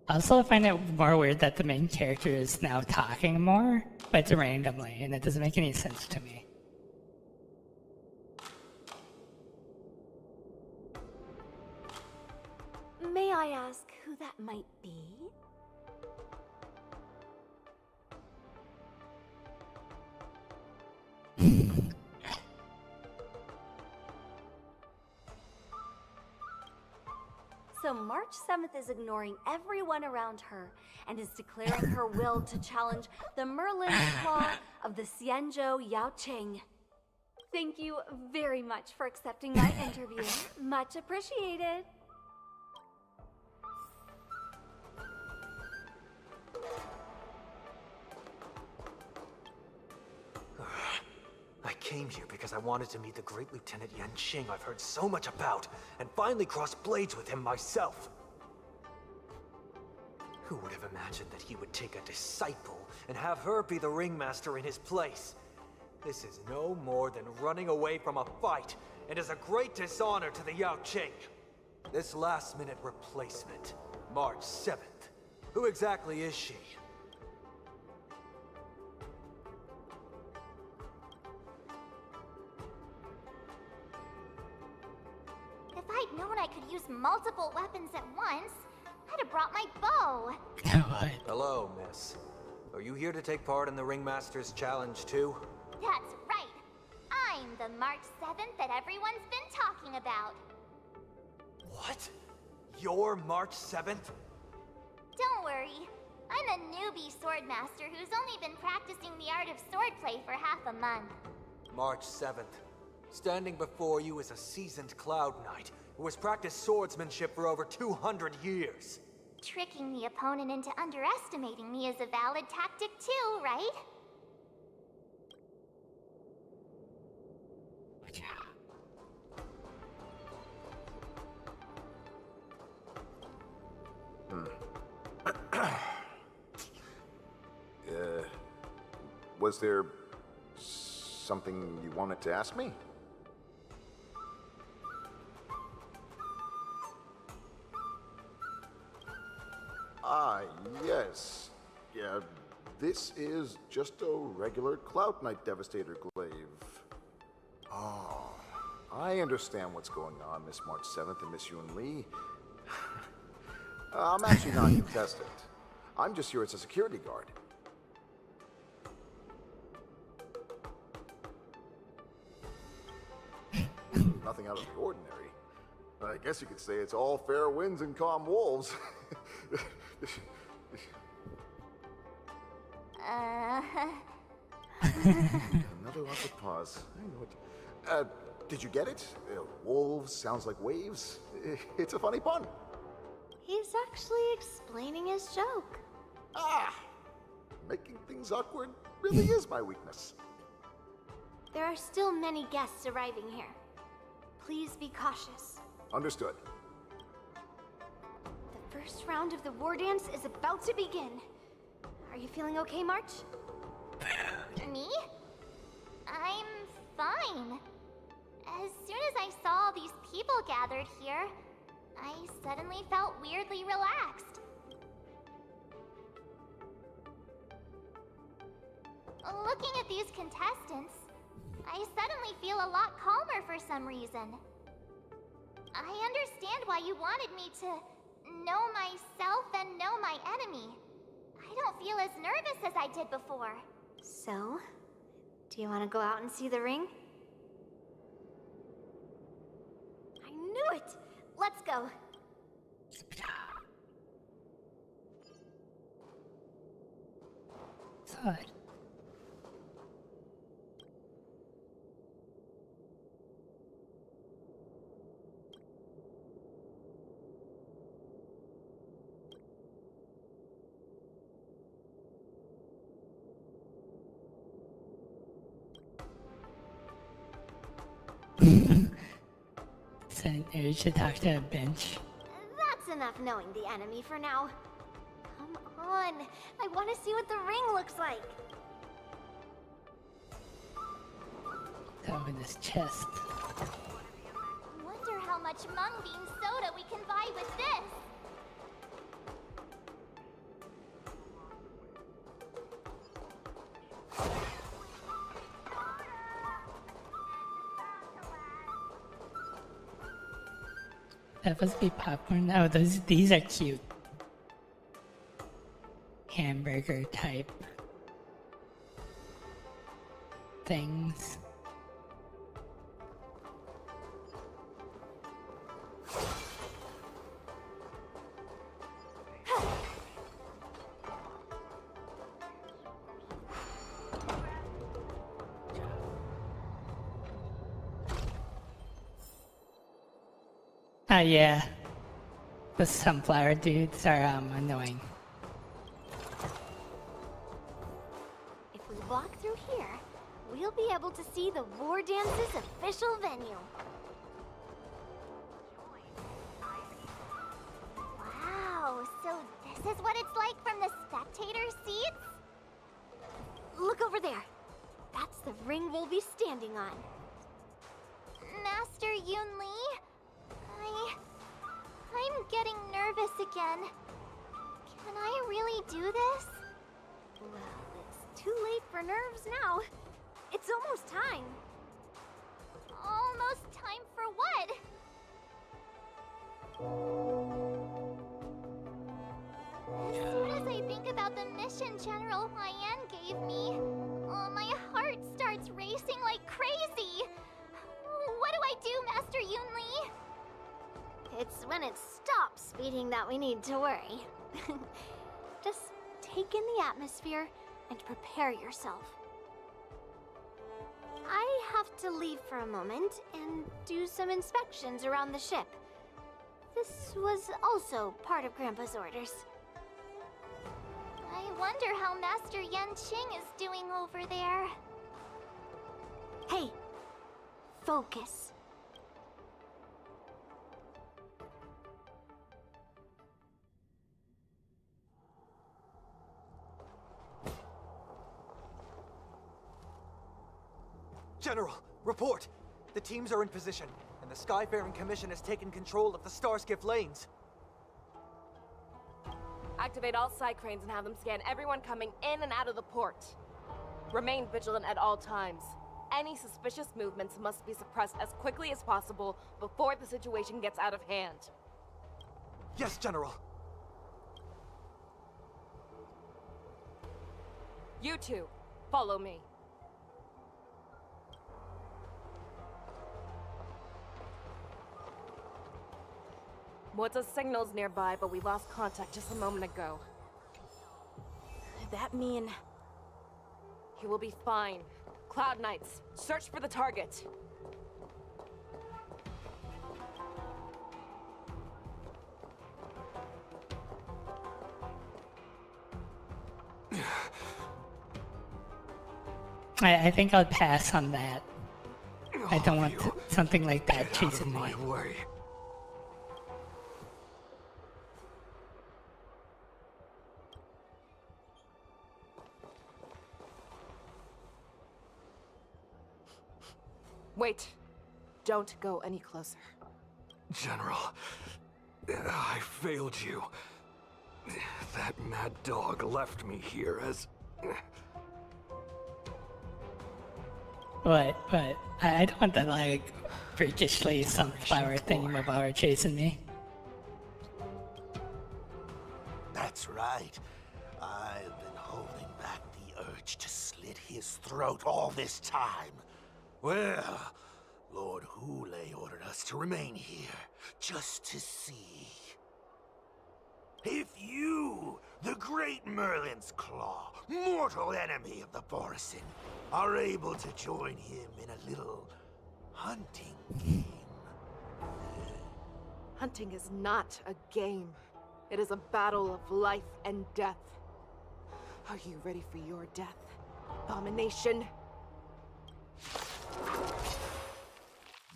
S1: Also, I find it more weird that the main character is now talking more, but it's randomly, and it doesn't make any sense to me.
S10: May I ask who that might be? So March 7th is ignoring everyone around her and is declaring her will to challenge the Merlin Claw of the Xianzhou Yaoqing. Thank you very much for accepting my interview. Much appreciated.
S17: I came here because I wanted to meet the great Lieutenant Yanqing I've heard so much about, and finally cross blades with him myself. Who would have imagined that he would take a disciple and have her be the ringmaster in his place? This is no more than running away from a fight, and is a great dishonor to the Yaoqing. This last-minute replacement, March 7th. Who exactly is she?
S21: If I'd known I could use multiple weapons at once, I'd have brought my bow.
S17: Hello, miss. Are you here to take part in the Ringmaster's Challenge too?
S21: That's right. I'm the March 7th that everyone's been talking about.
S17: What? You're March 7th?
S21: Don't worry. I'm a newbie swordmaster who's only been practicing the art of swordplay for half a month.
S17: March 7th. Standing before you is a seasoned Cloud Knight who has practiced swordsmanship for over 200 years.
S21: Tricking the opponent into underestimating me is a valid tactic too, right?
S23: Was there something you wanted to ask me? Yes. Yeah, this is just a regular Cloud Knight Devastator glaive. Oh, I understand what's going on, Miss March 7th and Miss Yun Li. I'm actually not a contestant. I'm just here as a security guard. Nothing out of the ordinary. I guess you could say it's all fair winds and calm wolves. Another awkward pause. I know it. Did you get it? Wolves sounds like waves. It's a funny pun.
S21: He's actually explaining his joke.
S23: Making things awkward really is my weakness.
S21: There are still many guests arriving here. Please be cautious.
S23: Understood.
S21: The first round of the war dance is about to begin. Are you feeling okay, March? Me? I'm fine. As soon as I saw all these people gathered here, I suddenly felt weirdly relaxed. Looking at these contestants, I suddenly feel a lot calmer for some reason. I understand why you wanted me to know myself and know my enemy. I don't feel as nervous as I did before. So, do you want to go out and see the ring? I knew it! Let's go.
S1: Thud. Maybe we should talk to a bench.
S6: That's enough knowing the enemy for now. Come on, I want to see what the ring looks like.
S1: Let's open this chest.
S21: Wonder how much mung bean soda we can buy with this.
S1: That must be popcorn. Oh, these are cute. Hamburger type things. Yeah. The sunflower dudes are annoying.
S6: If we walk through here, we'll be able to see the War Dance's official venue. Wow, so this is what it's like from the spectator seats? Look over there. That's the ring we'll be standing on.
S21: Master Yun Li? I'm getting nervous again. Can I really do this?
S6: Well, it's too late for nerves now. It's almost time.
S21: Almost time for what? As soon as I think about the mission General Hyan gave me, my heart starts racing like crazy. What do I do, Master Yun Li?
S6: It's when it stops beating that we need to worry. Just take in the atmosphere and prepare yourself. I have to leave for a moment and do some inspections around the ship. This was also part of Grandpa's orders.
S21: I wonder how Master Yan Qing is doing over there.
S6: Hey, focus.
S18: General, report! The teams are in position, and the Skyfaring Commission has taken control of the Starskiff lanes.
S2: Activate all side cranes and have them scan everyone coming in and out of the port. Remain vigilant at all times. Any suspicious movements must be suppressed as quickly as possible before the situation gets out of hand.
S18: Yes, General.
S2: You two, follow me. Moza's signal's nearby, but we lost contact just a moment ago.
S19: That mean...
S2: He will be fine. Cloud Knights, search for the target.
S1: I think I'll pass on that. I don't want something like that chasing me.
S13: Way.
S2: Wait. Don't go any closer.
S13: General, I failed you. That mad dog left me here as...
S1: What? I don't want that, like, freakishly sunflower thingamabob chasing me.
S12: That's right. I've been holding back the urge to slit his throat all this time. Well, Lord Hule ordered us to remain here, just to see. If you, the great Merlin's Claw, mortal enemy of the Borison, are able to join him in a little hunting game.
S2: Hunting is not a game. It is a battle of life and death. Are you ready for your death, Abomination?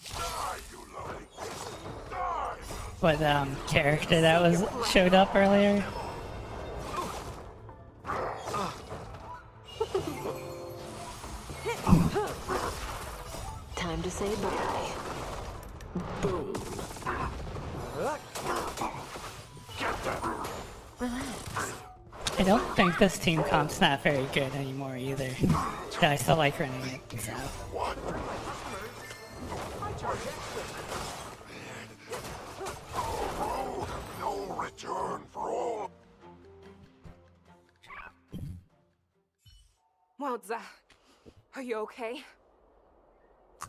S13: Die, you lovely!
S1: what character that was showed up earlier?
S11: Time to say bye. Boom.
S1: Relax. I don't think this team comp's not very good anymore either. But I still like running it, so.
S13: No return for all.
S2: Wowza. Are you okay?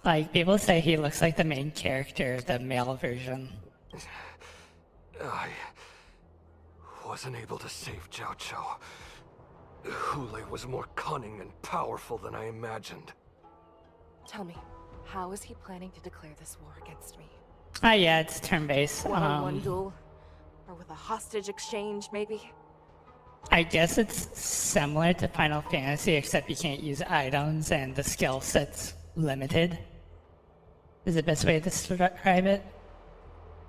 S1: Like, people say he looks like the main character, the male version.
S8: I wasn't able to save Jiao Chou. Hule was more cunning and powerful than I imagined.
S2: Tell me, how is he planning to declare this war against me?
S1: Ah, yeah, it's turn-based.
S2: One-on-one duel? Or with a hostage exchange, maybe?
S1: I guess it's similar to Final Fantasy, except you can't use items and the skill set's limited. Is the best way to describe it?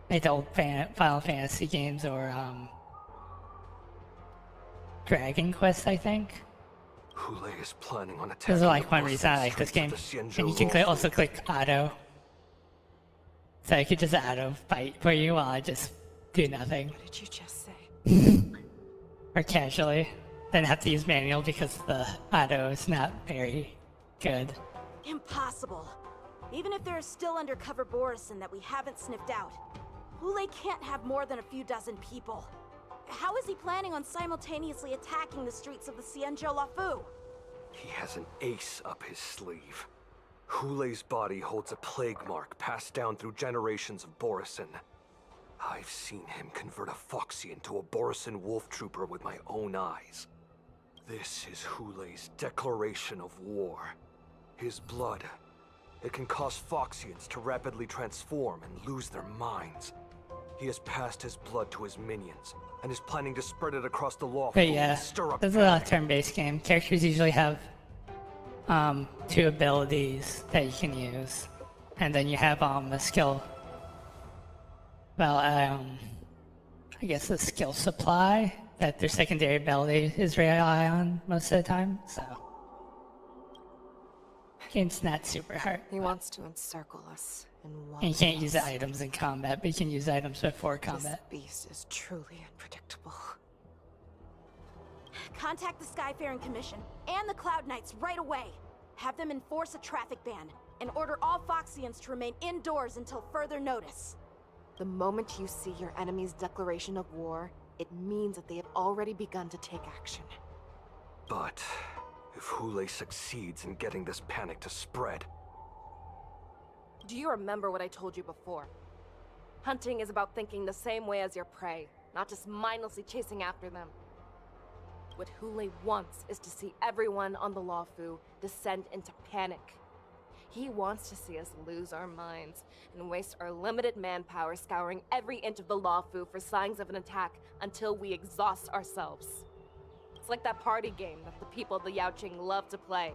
S1: Like the old Final Fantasy games or Dragon Quest, I think.
S8: Hule is planning on attacking.
S1: Those are like one reason I like this game. And you can also click auto. So I could just auto fight for you while I just do nothing.
S2: What did you just say?
S1: Or casually. Then have to use manual because the auto is not very good.
S19: Impossible. Even if there is still undercover Borison that we haven't sniffed out, Hule can't have more than a few dozen people. How is he planning on simultaneously attacking the streets of the Xianzhou Lafu?
S8: He has an ace up his sleeve. Hule's body holds a plague mark passed down through generations of Borison. I've seen him convert a Foxy into a Borison wolf trooper with my own eyes. This is Hule's declaration of war. His blood. It can cause Foxians to rapidly transform and lose their minds. He has passed his blood to his minions, and is planning to spread it across the law.
S1: But yeah, this is a turn-based game. Characters usually have 2 abilities that you can use. And then you have the skill. Well, I guess the skill supply that their secondary ability is rely on most of the time, so. Game's not super hard.
S2: He wants to encircle us in one.
S1: And you can't use the items in combat, but you can use items before combat.
S2: This beast is truly unpredictable.
S19: Contact the Skyfaring Commission and the Cloud Knights right away. Have them enforce a traffic ban and order all Foxians to remain indoors until further notice.
S2: The moment you see your enemy's declaration of war, it means that they have already begun to take action.
S8: But if Hule succeeds in getting this panic to spread...
S2: Do you remember what I told you before? Hunting is about thinking the same way as your prey, not just mindlessly chasing after them. What Hule wants is to see everyone on the Luofu descend into panic. He wants to see us lose our minds and waste our limited manpower scouring every inch of the Luofu for signs of an attack until we exhaust ourselves. It's like that party game that the people of the Yaoqing love to play.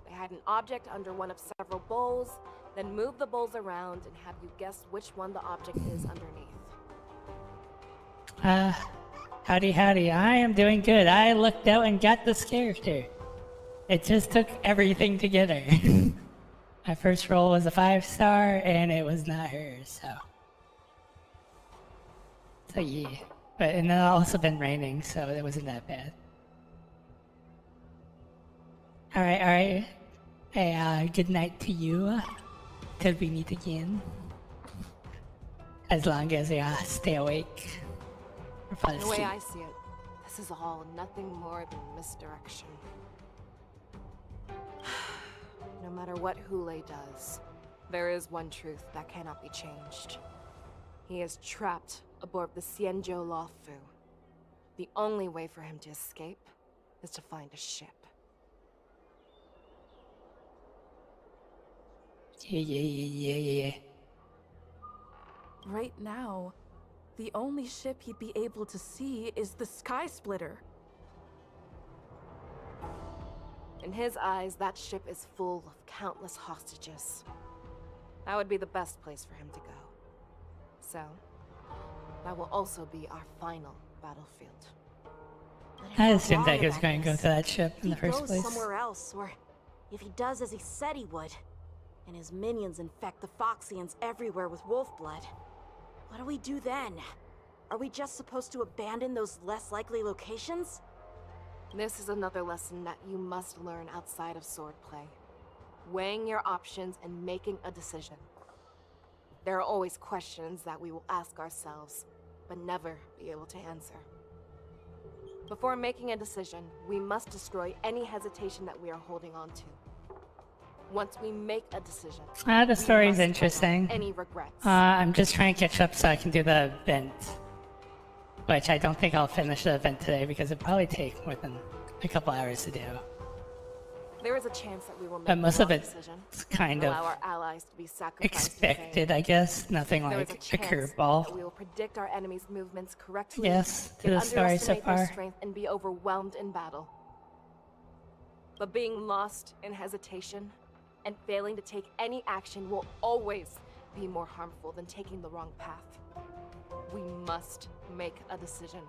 S2: They hide an object under one of several bowls, then move the bowls around and have you guess which one the object is underneath.
S1: Howdy. I am doing good. I looked out and got this character. It just took everything together. My first roll was a 5-star, and it was not hers, so yeah. And it also been raining, so it wasn't that bad. Alright. Hey, good night to you. Till we meet again. As long as you stay awake.
S2: The way I see it, this is all nothing more than misdirection. No matter what Hule does, there is one truth that cannot be changed. He is trapped aboard the Xianzhou Luofu. The only way for him to escape is to find a ship.
S1: Yeah.
S22: Right now, the only ship he'd be able to see is the Sky Splitter.
S2: In his eyes, that ship is full of countless hostages. That would be the best place for him to go. So, That will also be our final battlefield.
S1: I assumed that he was going to go to that ship in the first
S19: If he
S1: place.
S19: goes somewhere else, or if he does as he said he would, and his minions infect the Phoxians everywhere with wolf blood, what do we do then? Are we just supposed to abandon those less likely locations?
S2: This is another lesson that you must learn outside of swordplay. Weighing your options and making a decision. There are always questions that we will ask ourselves, but never be able to answer. Before making a decision, we must destroy any hesitation that we are holding on to. Once we make a decision,
S1: The story is
S2: we must
S1: interesting.
S2: avoid any regrets.
S1: I'm just trying to catch up so I can do the event. Which I don't think I'll finish the event today because it'll probably take more than a couple hours to do.
S2: There is a chance that we will make
S1: But most
S2: the
S1: of
S2: wrong
S1: it's
S2: decision,
S1: kind
S2: allow
S1: of
S2: our allies to be sacrificed in
S1: expected,
S2: vain.
S1: I guess. Nothing
S2: There is
S1: like a
S2: chance
S1: curveball.
S2: that we will predict our enemy's movements correctly,
S1: Yes, to
S2: yet
S1: the story so
S2: underestimate their
S1: far.
S2: strength and be overwhelmed in battle. But being lost in hesitation and failing to take any action will always be more harmful than taking the wrong path. We must make a decision,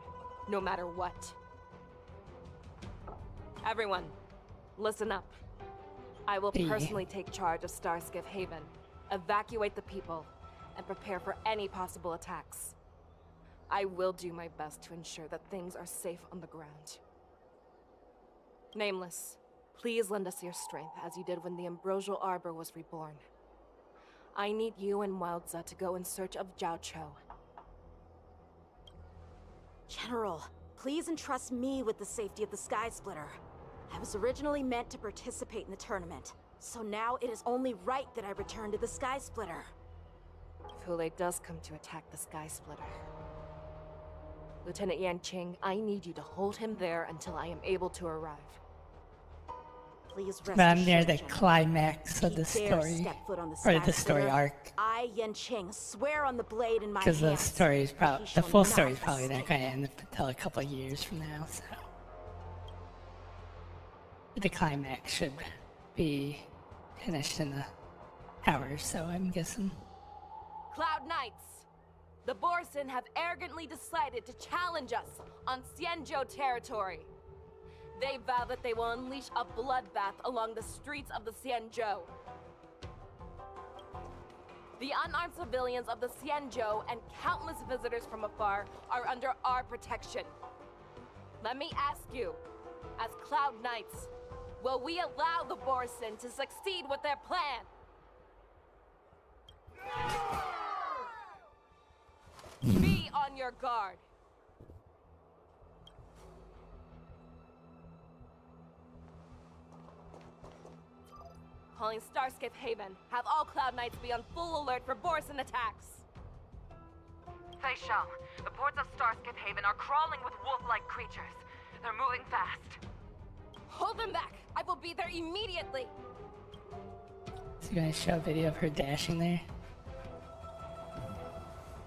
S2: no matter what. Everyone, listen up. I will personally take charge of Starskiff Haven, evacuate the people, and prepare for any possible attacks. I will do my best to ensure that things are safe on the ground. Nameless, please lend us your strength as you did when the Ambrosial Arbor was reborn. I need you and Wildza to go in search of Jiao Cho.
S19: General, please entrust me with the safety of the Sky Splitter. I was originally meant to participate in the tournament, so now it is only right that I return to the Sky Splitter.
S2: If Hule does come to attack the Sky Splitter, Lieutenant Yanqing, I need you to hold him there until I am able to arrive.
S19: Please rest
S1: But I'm near
S19: assured,
S1: the
S19: General.
S1: climax of
S19: If
S1: the
S19: he dares
S1: story.
S19: step foot on the
S1: Or
S19: Sky
S1: the story
S19: Splitter,
S1: arc.
S19: I, Yanqing, swear on the blade in my
S1: Because the
S19: hands
S1: story is
S19: that
S1: probably,
S19: he
S1: the
S19: shall
S1: full
S19: not
S1: story is probably not
S19: escape.
S1: going to end until a couple of years from now, so. The climax should be finished in an hour or so, I'm guessing.
S2: Cloud Knights! The Borson have arrogantly decided to challenge us on Xianzhou territory. They vow that they will unleash a bloodbath along the streets of the Xianzhou. The unarmed civilians of the Xianzhou and countless visitors from afar are under our protection. Let me ask you, as Cloud Knights, will we allow the Borson to succeed with their plan? Be on your guard. Calling Starskiff Haven. Have all Cloud Knights be on full alert for Borson attacks.
S14: Feixiao, the ports of Starskiff Haven are crawling with wolf-like creatures. They're moving fast.
S2: Hold them back. I will be there immediately.
S1: Is he going to show a video of her dashing there?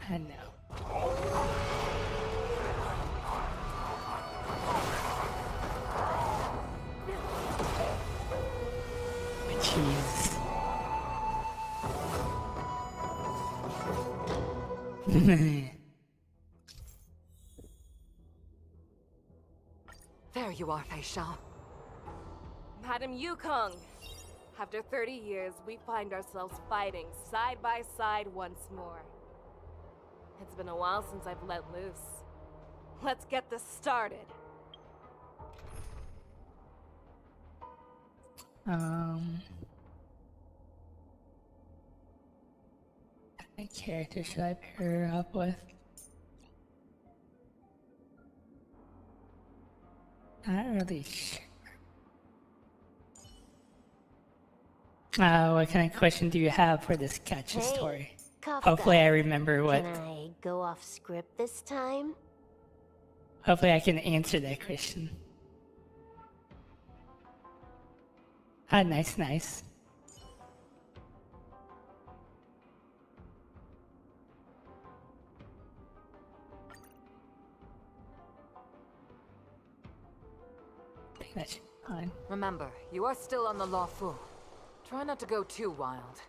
S1: I know. Jeez.
S14: There you are, Feixiao.
S2: Madam Yukong. After 30 years, we find ourselves fighting side by side once more. It's been a while since I've let loose. Let's get this started.
S1: What character should I pair her up with? Not really sure. What kind of question do you have for this catchy story?
S6: Kafka.
S1: Hopefully I remember what...
S6: Can I go off script this time?
S1: Hopefully I can answer that question. Ah, nice, nice. I think that should be fine.
S14: Remember, you are still on the Lawfu. Try not to go too wild.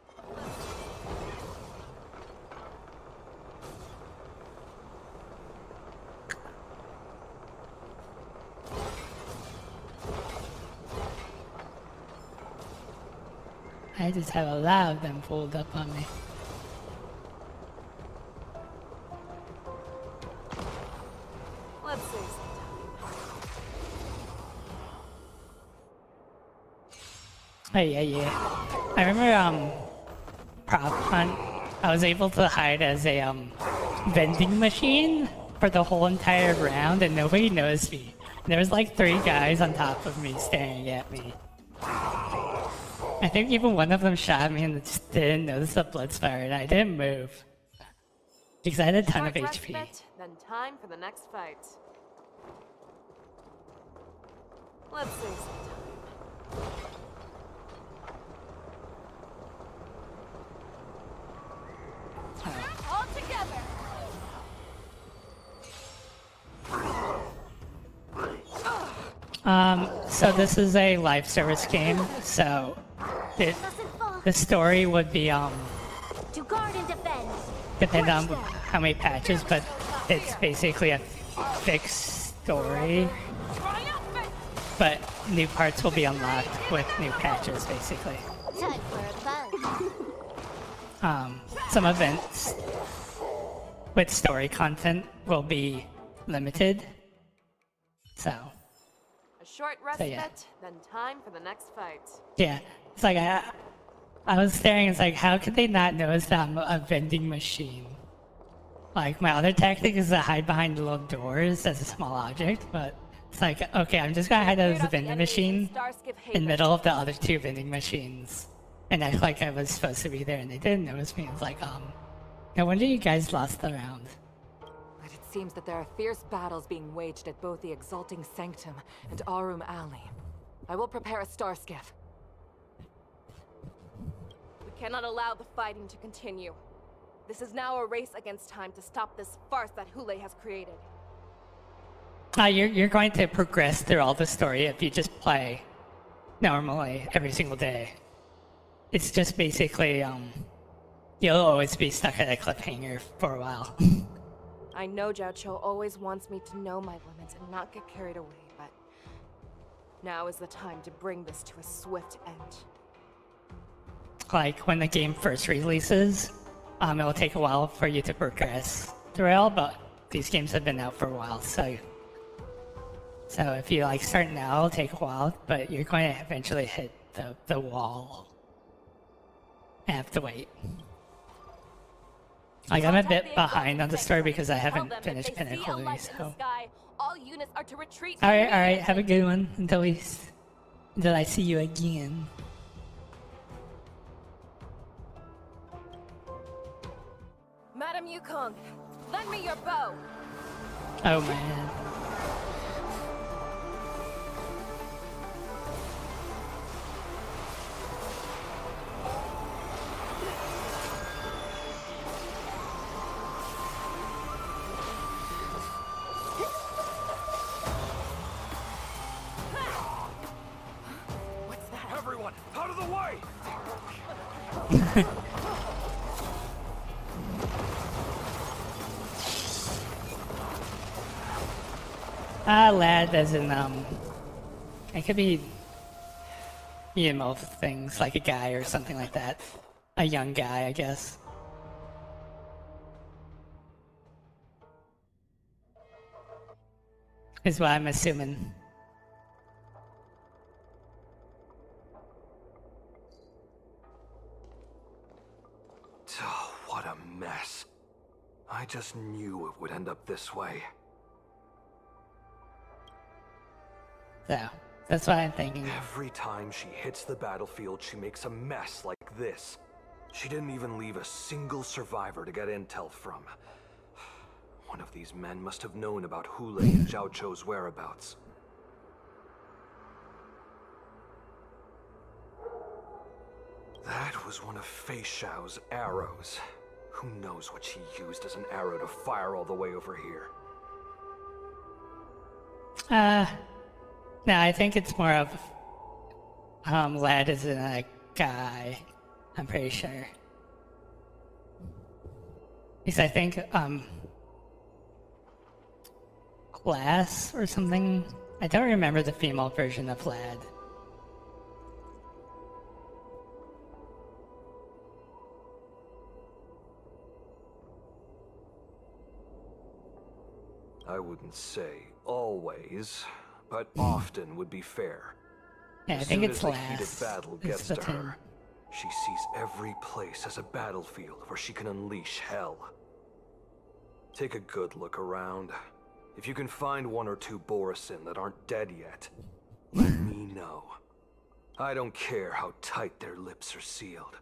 S1: I just have a lot of them pulled up on me.
S2: Let's see.
S1: Oh yeah. I remember prop hunt. I was able to hide as a vending machine for the whole entire round, and nobody noticed me. There was like 3 guys on top of me staring at me. I think even one of them shot me and just didn't notice the blood spatter, and I didn't move because I had a ton of
S2: Short
S1: HP.
S2: respite, then time for the next fight. Let's see some time. All together.
S1: So this is a live service game, so the story would be
S6: To guard and defend.
S1: depend on how many patches, but it's basically a fixed story. But new parts will be unlocked with new patches, basically.
S6: Time for a buzz.
S1: Some events with story content will be limited. So,
S2: A short respite,
S1: yeah.
S2: then time for the next fight.
S1: Yeah, it's like I was staring, it's like, how could they not notice that I'm a vending machine? Like, my other tactic is to hide behind little doors as a small object, but it's like, okay, I'm just gonna hide as a vending machine in the middle of the other 2 vending machines and act like I was supposed to be there, and they didn't notice me. It's like, no wonder you guys lost the round.
S4: But it seems that there are fierce battles being waged at both the Exalting Sanctum and Arum Alley. I will prepare a star skiff.
S2: We cannot allow the fighting to continue. This is now a race against time to stop this farce that Hule has created.
S1: You're going to progress through all the story if you just play normally every single day. It's just basically, you'll always be stuck at a cliffhanger for a while.
S2: I know Zhao Cho always wants me to know my limits and not get carried away, but now is the time to bring this to a swift end.
S1: Like, when the game first releases, it'll take a while for you to progress through it all, but these games have been out for a while, so if you like start now, it'll take a while, but you're going to eventually hit the wall. I have to wait. Like, I'm a bit behind on the story because I haven't finished Pinnacle, so.
S2: All units are to retreat.
S1: Alright, have a good one until I see you again.
S2: Madam Yukong, lend me your bow.
S1: Oh man.
S8: Everyone, out of the way!
S1: Lad as in, it could be most things, like a guy or something like that. A young guy, I guess. Is what I'm assuming.
S8: Oh, what a mess. I just knew it would end up this way.
S1: So, that's what I'm thinking.
S8: Every time she hits the battlefield, she makes a mess like this. She didn't even leave a single survivor to get intel from. One of these men must have known about Hule and Zhao Cho's whereabouts. That was one of Feixiao's arrows. Who knows what she used as an arrow to fire all the way over here?
S1: No, I think it's more of, Lad isn't a guy. I'm pretty sure. Because I think, Glass or something. I don't remember the female version of Lad.
S8: I wouldn't say always, but often would be fair.
S1: Yeah, I
S8: As
S1: think
S8: soon
S1: it's
S8: as the heated
S1: last.
S8: battle
S1: It's
S8: gets to
S1: between-
S8: her, she sees every place as a battlefield where she can unleash hell. Take a good look around. If you can find one or two Borisin that aren't dead yet, let me know. I don't care how tight their lips are sealed.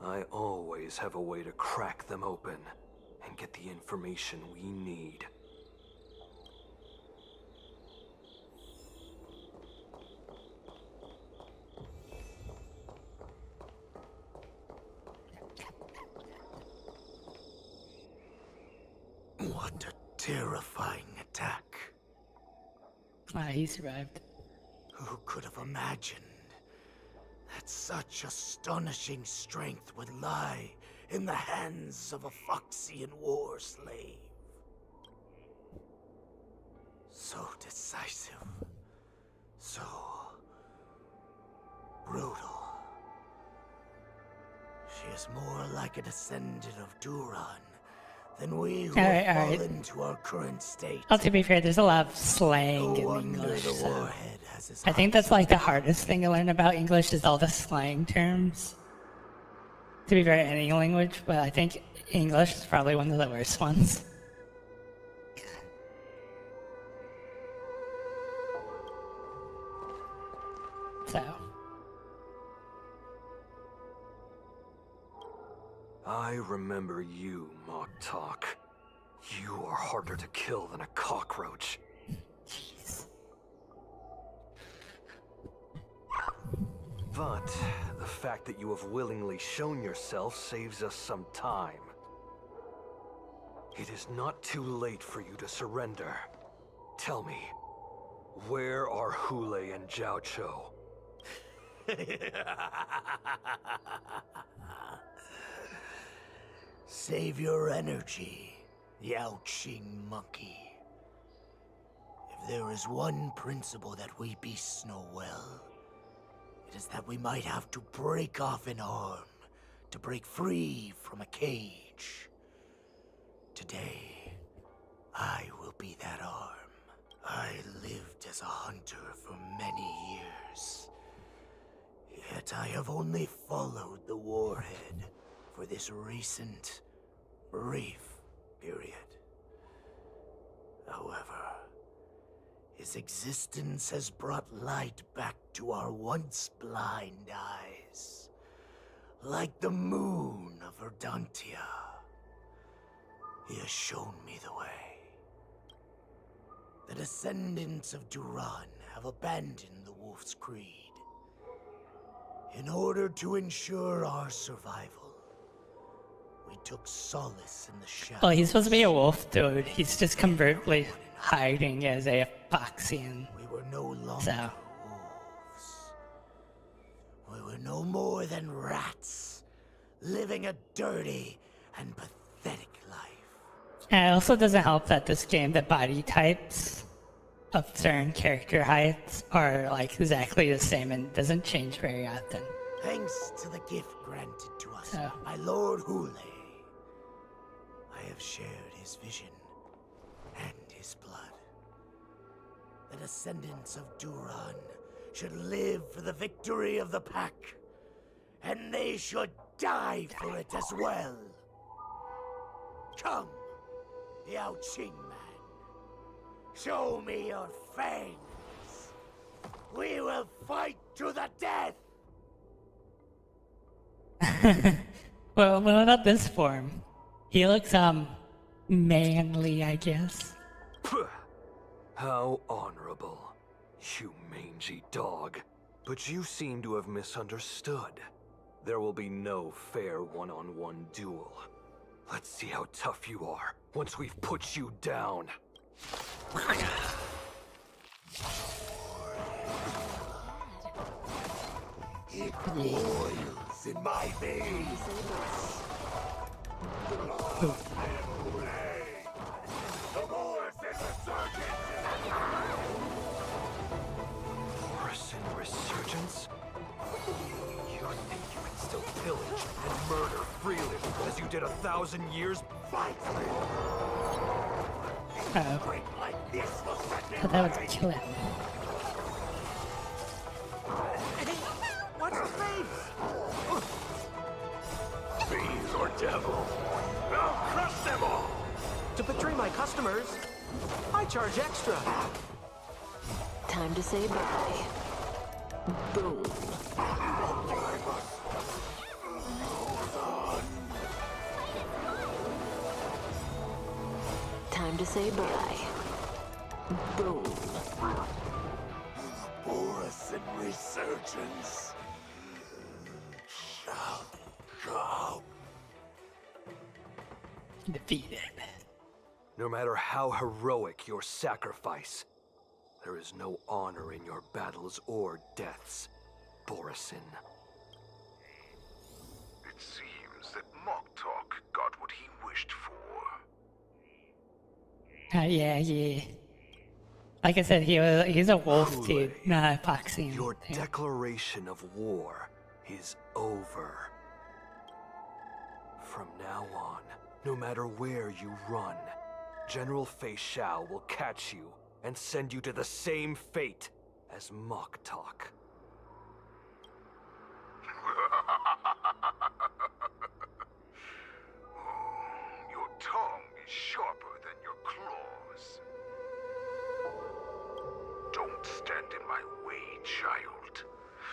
S8: I always have a way to crack them open and get the information we need.
S12: What a terrifying attack.
S1: He survived.
S12: Who could have imagined that such astonishing strength would lie in the hands of a Foxian war slave? So decisive. So brutal. She is more like a descendant of Duran than we who have fallen to our current state.
S1: Well, to be fair, there's a lot of slang in English, so I think that's like the hardest thing to learn about English is all the slang terms. To be fair, any language, but I think English is probably one of the worst ones. So.
S8: I remember you, Mock Talk. You are harder to kill than a cockroach.
S1: Jeez.
S8: But the fact that you have willingly shown yourself saves us some time. It is not too late for you to surrender. Tell me, where are Hule and Jiao Cho?
S12: Save your energy, Yao Qing monkey. If there is one principle that we beasts know well, it is that we might have to break off an arm to break free from a cage. Today, I will be that arm. I lived as a hunter for many years, yet I have only followed the warhead for this recent, brief period. However, his existence has brought light back to our once blind eyes, like the moon of Verdantia. He has shown me the way. The descendants of Duran have abandoned the Wolf's Creed. In order to ensure our survival, we took solace in the shadows.
S1: Well, he's supposed to be a wolf, dude. He's just covertly hiding as a Foxian.
S12: We were no longer
S1: So.
S12: wolves. We were no more than rats, living a dirty and pathetic life.
S1: And it also doesn't help that this game, the body types of certain character heights are like exactly the same and doesn't change very often.
S12: Thanks to the gift granted to us
S1: So.
S12: by Lord Hule, I have shared his vision and his blood. The descendants of Duran should live for the victory of the pack, and they should die for it as well. Come, Yao Qing man. Show me your fangs. We will fight to the death.
S1: Well, what about this form? He looks, manly, I guess.
S8: How honorable, you mangy dog. But you seem to have misunderstood. There will be no fair one-on-one duel. Let's see how tough you are once we've put you down.
S12: It boils in my veins.
S8: Borisin resurgence? You think you can still pillage and murder freely as you did 1,000 years? Fight!
S1: Uh-oh. So that would kill him.
S8: Hey, watch the face!
S13: Fiends or devil, I'll crush them all!
S18: To betray my customers, I charge extra.
S11: Time to say bye. Boom. Time to say bye. Boom.
S13: Boris and resurgence shall come.
S1: Defeated.
S8: No matter how heroic your sacrifice, there is no honor in your battles or deaths, Borisin.
S13: It seems that Moktok got what he wished for.
S1: Yeah. Like I said, he's a wolf dude, not a Foxian.
S8: Your declaration of war is over. From now on, no matter where you run, General Feixiao will catch you and send you to the same fate as Moktok.
S13: Your tongue is sharper than your claws. Don't stand in my way, child.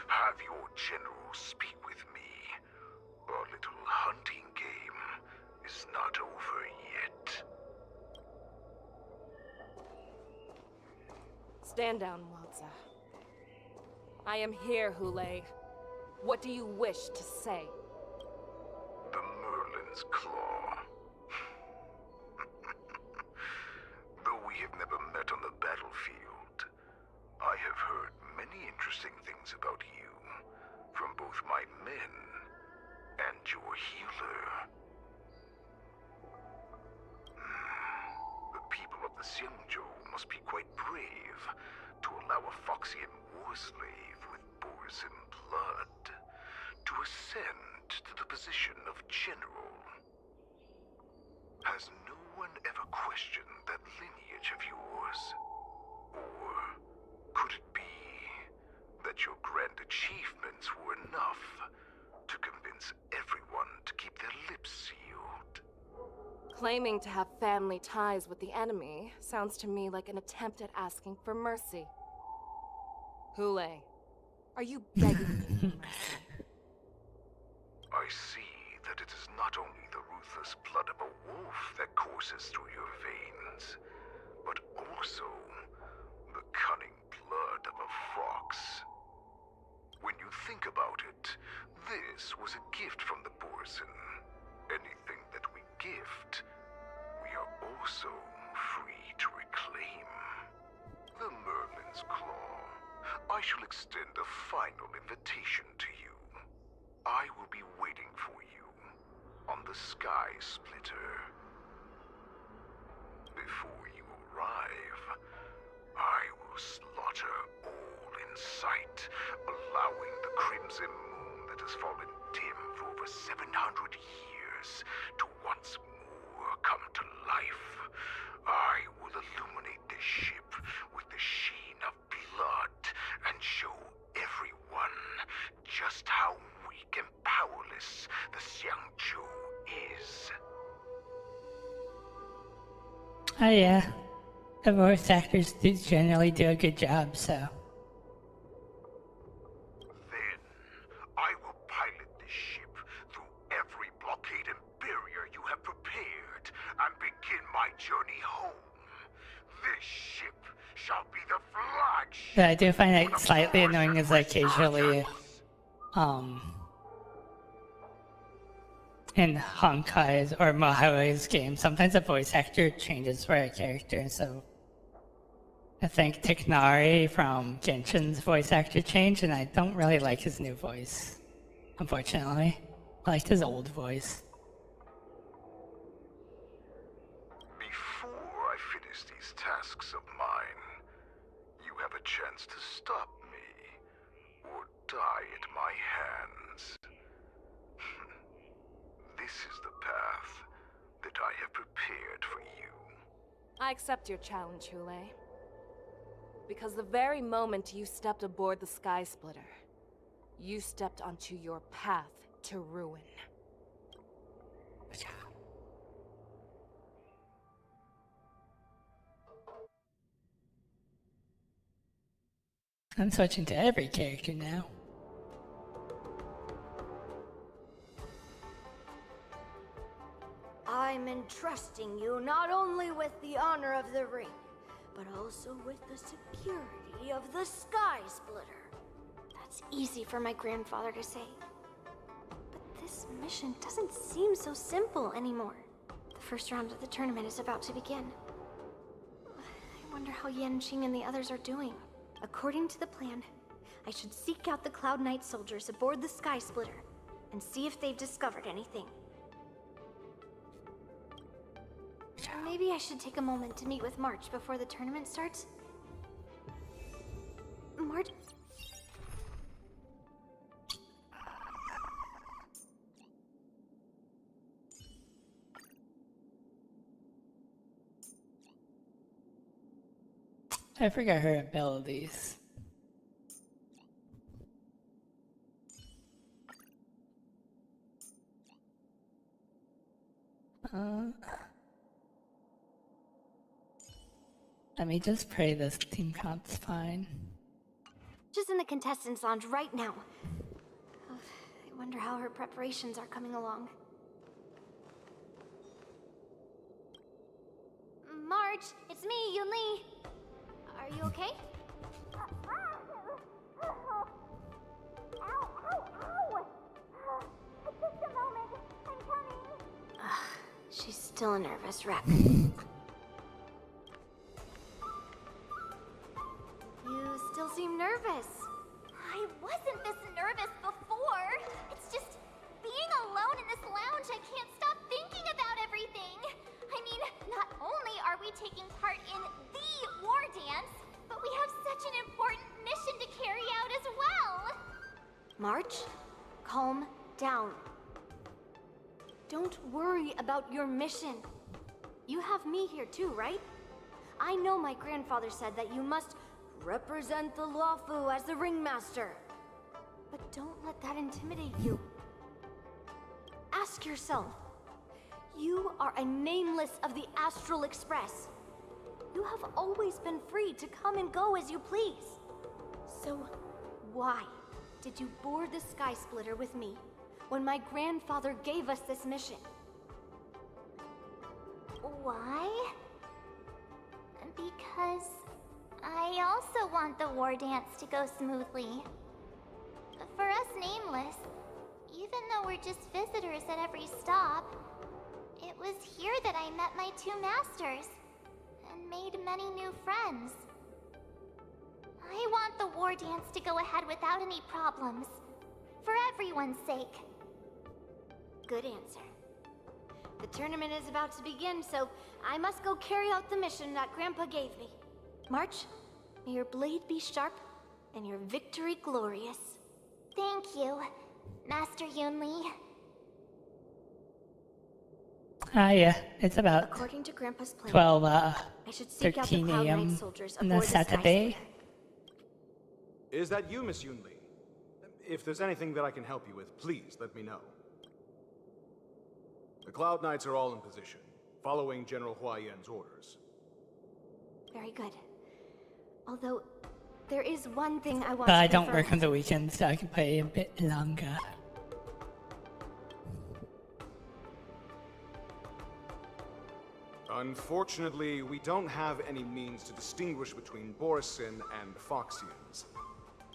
S13: Have your general speak with me. Our little hunting game is not over yet.
S2: Stand down, Walza. I am here, Hule. What do you wish to say?
S13: The Merlin's Claw. Though we have never met on the battlefield, I have heard many interesting things about you from both my men and your healer. The people of the Xiangzhou must be quite brave to allow a Foxian war slave with Borisin blood to ascend to the position of general. Has no one ever questioned that lineage of yours? Or could it be that your grand achievements were enough to convince everyone to keep their lips sealed?
S2: Claiming to have family ties with the enemy sounds to me like an attempt at asking for mercy. Hule, are you begging me for mercy?
S13: I see that it is not only the ruthless blood of a wolf that courses through your veins, but also the cunning blood of a fox. When you think about it, this was a gift from the Borisin. Anything that we gift, we are also free to reclaim. The Merlin's Claw. I shall extend a final invitation to you. I will be waiting for you on the Sky Splitter. Before you arrive, I will slaughter all in sight, allowing the crimson moon that has fallen dim for over 700 years to once more come to life. I will illuminate this ship with the sheen of blood and show everyone just how weak and powerless the Xiangzhou is.
S1: Oh yeah, the voice actors do generally do a good job, so.
S13: Then, I will pilot this ship through every blockade and barrier you have prepared and begin my journey home. This ship shall be the flagship.
S1: But I do find it slightly annoying as occasionally, in Honkai's or Mahoi's games, sometimes the voice actor changes for a character, so I think Tiknari from Genshin's voice actor changed, and I don't really like his new voice, unfortunately. I liked his old voice.
S13: Before I finish these tasks of mine, you have a chance to stop me or die at my hands. This is the path that I have prepared for you.
S2: I accept your challenge, Hule. Because the very moment you stepped aboard the Sky Splitter, you stepped onto your path to ruin.
S1: I'm switching to every character now.
S6: I'm entrusting you not only with the honor of the ring, but also with the security of the Sky Splitter. That's easy for my grandfather to say. But this mission doesn't seem so simple anymore. The first round of the tournament is about to begin. I wonder how Yanqing and the others are doing. According to the plan, I should seek out the Cloud Knight soldiers aboard the Sky Splitter and see if they've discovered anything. Maybe I should take a moment to meet with March before the tournament starts. March?
S1: I forgot her abilities. Let me just pray this team comp's fine.
S6: Just in the contestants' lounge right now. I wonder how her preparations are coming along. March, it's me, Yunli. Are you okay?
S21: Just a moment. I'm coming.
S6: She's still a nervous wreck. You still seem nervous.
S21: I wasn't this nervous before. It's just being alone in this lounge, I can't stop thinking about everything. I mean, not only are we taking part in the war dance, but we have such an important mission to carry out as well.
S6: March, calm down. Don't worry about your mission. You have me here too, right? I know my grandfather said that you must represent the Luofu as the ringmaster. But don't let that intimidate you. Ask yourself, you are a nameless of the Astral Express. You have always been free to come and go as you please. So why did you board the Sky Splitter with me when my grandfather gave us this mission?
S21: Why? Because I also want the war dance to go smoothly. For us Nameless, even though we're just visitors at every stop, it was here that I met my two masters and made many new friends. I want the war dance to go ahead without any problems, for everyone's sake.
S6: Good answer. The tournament is about to begin, so I must go carry out the mission that Grandpa gave me. March, may your blade be sharp and your victory glorious.
S21: Thank you, Master Yunli.
S1: Yeah, it's about
S6: According to Grandpa's plan,
S1: 13 a.m. on the Saturday.
S23: Is that you, Miss Yunli? If there's anything that I can help you with, please let me know. The Cloud Knights are all in position, following General Hua Yan's orders.
S6: Very good. Although, there is one thing I want
S1: But
S6: to
S1: I don't
S6: confirm.
S1: work on the weekends, so I can play a bit longer.
S23: Unfortunately, we don't have any means to distinguish between Borisin and Foxians.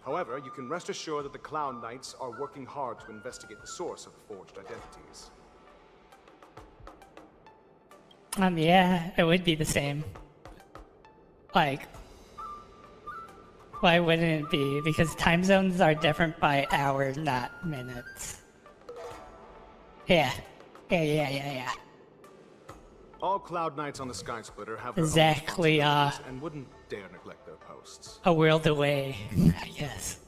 S23: However, you can rest assured that the Cloud Knights are working hard to investigate the source of the forged identities.
S1: Yeah, it would be the same. Like, why wouldn't it be? Because time zones are different by hours, not minutes. Yeah.
S23: All Cloud Knights on the Sky Splitter have their own
S1: Exactly,
S23: responsibilities and wouldn't dare neglect their posts.
S1: a world away, I guess.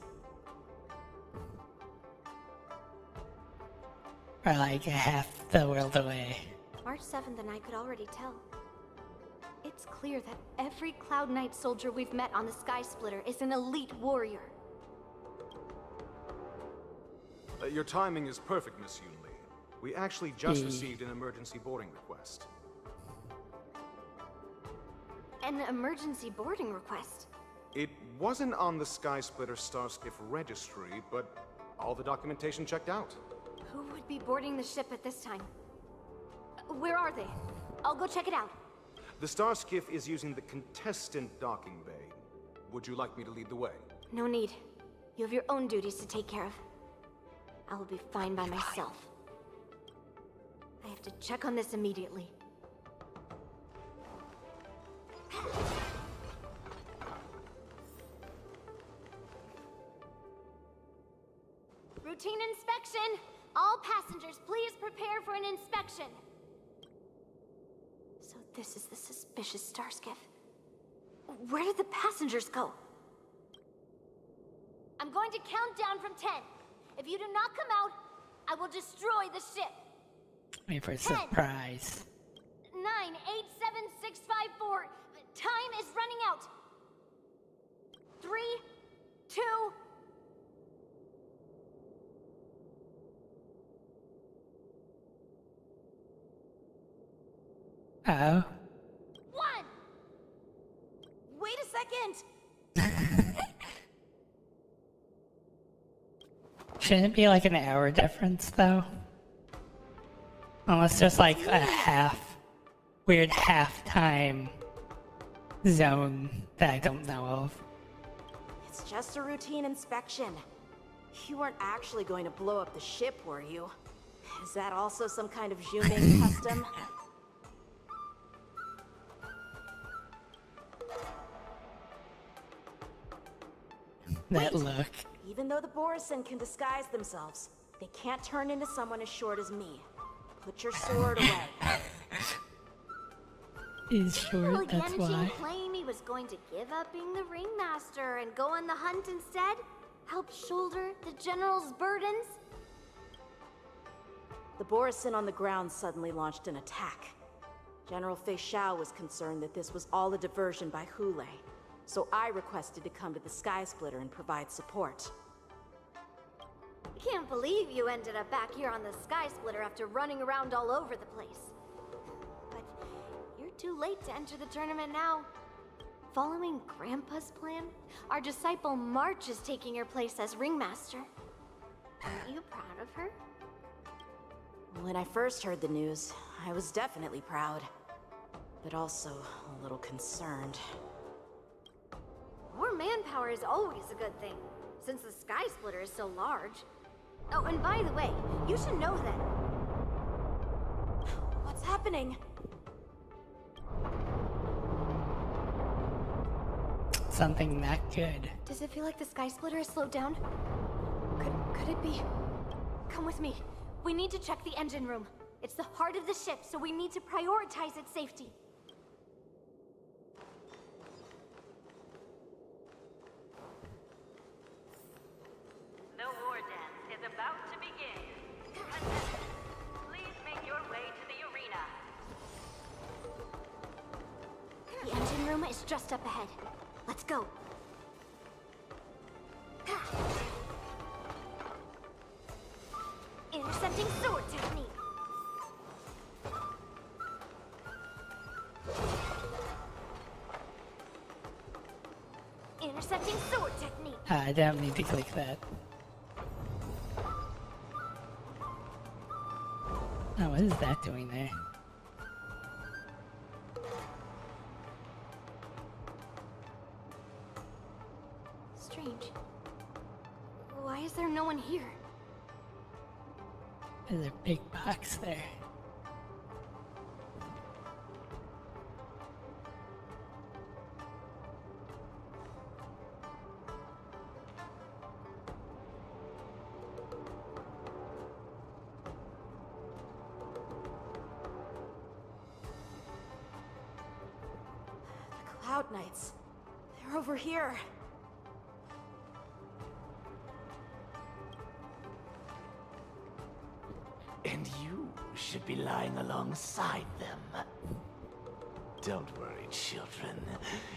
S1: Or like half the world away.
S6: March 7th and I could already tell.
S10: It's clear that every Cloud Knight soldier we've met on the Sky Splitter is an elite warrior.
S23: Your timing is perfect, Miss Yunli. We actually just received an emergency boarding request.
S10: An emergency boarding request?
S23: It wasn't on the Sky Splitter Starskiff registry, but all the documentation checked out.
S10: Who would be boarding the ship at this time? Where are they? I'll go check it out.
S23: The Starskiff is using the contestant docking bay. Would you like me to lead the way?
S10: No need. You have your own duties to take care of. I will be fine by myself. I have to check on this immediately.
S6: Routine inspection! All passengers, please prepare for an inspection.
S10: So this is the suspicious Starskiff. Where did the passengers go?
S6: I'm going to count down from 10. If you do not come out, I will destroy the ship.
S1: Wait for a
S6: 10,
S1: surprise.
S6: 9, 8, 7, 6, 5, 4. Time is running out. 3, 2.
S1: Oh.
S6: 1.
S19: Wait a second!
S1: Shouldn't it be like an hour difference, though? Unless there's like a weird half-time zone that I don't know of.
S19: It's just a routine inspection. You weren't actually going to blow up the ship, were you? Is that also some kind of Zhuming custom?
S1: That look.
S19: Even though the Borison can disguise themselves, they can't turn into someone as short as me. Put your sword away.
S1: He's short, that's why.
S6: Yanqing claimed he was going to give up being the ringmaster and go on the hunt instead? Help shoulder the general's burdens?
S19: The Borison on the ground suddenly launched an attack. General Feixiao was concerned that this was all a diversion by Hule, so I requested to come to the Sky Splitter and provide support.
S6: I can't believe you ended up back here on the Sky Splitter after running around all over the place. But you're too late to enter the tournament now. Following Grandpa's plan, our disciple March is taking your place as ringmaster. Aren't you proud of her?
S19: When I first heard the news, I was definitely proud, but also a little concerned.
S6: More manpower is always a good thing, since the Sky Splitter is so large. Oh, and by the way, you should know that...
S19: What's happening?
S1: Something not good.
S10: Does it feel like the Sky Splitter has slowed down? Could it be? Come with me. We need to check the engine room.
S6: It's the heart of the ship, so we need to prioritize its safety.
S14: The war dance is about to begin. Attention, please make your way to the arena.
S6: The engine room is just up ahead. Let's go. Intercepting sword technique. Intercepting sword technique.
S1: I don't need to click that. Oh, what is that doing there?
S10: Strange. Why is there no one here?
S1: There's a big box there.
S19: The Cloud Knights. They're over here.
S12: And you should be lying alongside them.
S15: Don't worry, children.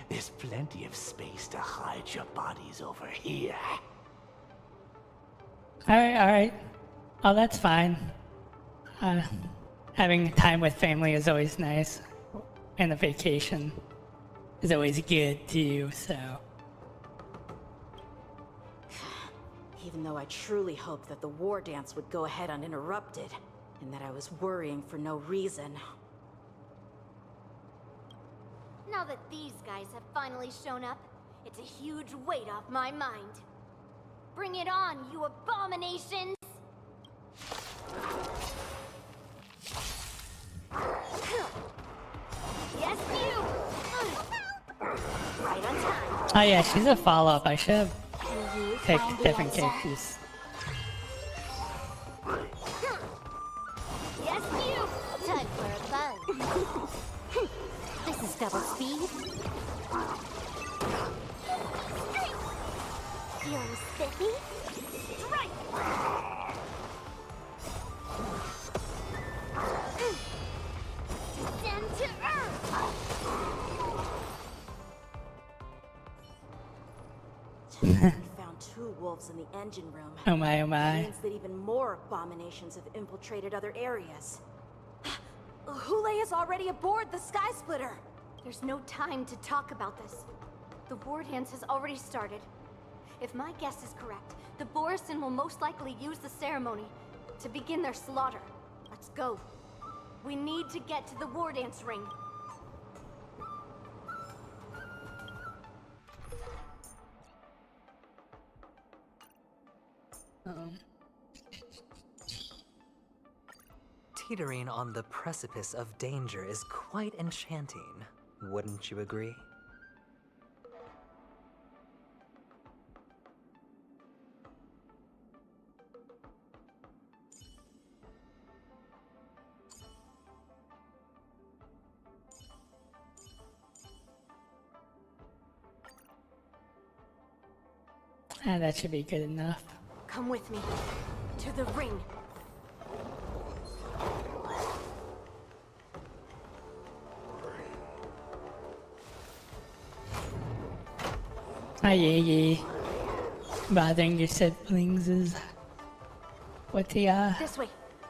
S15: There's plenty of space to hide your bodies over here.
S1: Alright. Oh, that's fine. Having time with family is always nice. And a vacation is always good too, so.
S19: Even though I truly hoped that the war dance would go ahead uninterrupted, and that I was worrying for no reason.
S6: Now that these guys have finally shown up, it's a huge weight off my mind. Bring it on, you abominations! Yes, you! Right on time.
S1: Oh yeah, she's a follow-up. I should have picked different characters.
S6: Yes, you! Time for a fun. This is double speed. Feeling spiffy? Strike! Descend to earth!
S19: We found 2 wolves in the engine room.
S1: Oh my, oh my.
S19: That means that even more abominations have infiltrated other areas. Hule is already aboard the Sky Splitter!
S6: There's no time to talk about this. The war dance has already started. If my guess is correct, the Borison will most likely use the ceremony to begin their slaughter. Let's go. We need to get to the war dance ring.
S18: Teetering on the precipice of danger is quite enchanting, wouldn't you agree?
S1: Ah, that should be good enough.
S6: Come with me. To the ring.
S1: Hi, Yegi. Bothering your siblings is what the,
S6: This way.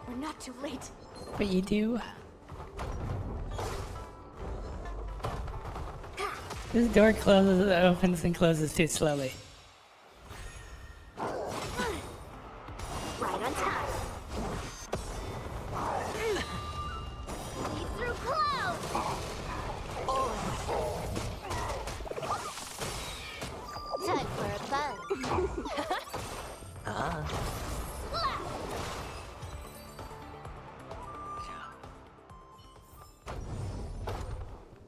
S6: We're not too late.
S1: what you do. This door closes, opens and closes too slowly.
S6: Right on time. Lead through clouds. Time for a fun.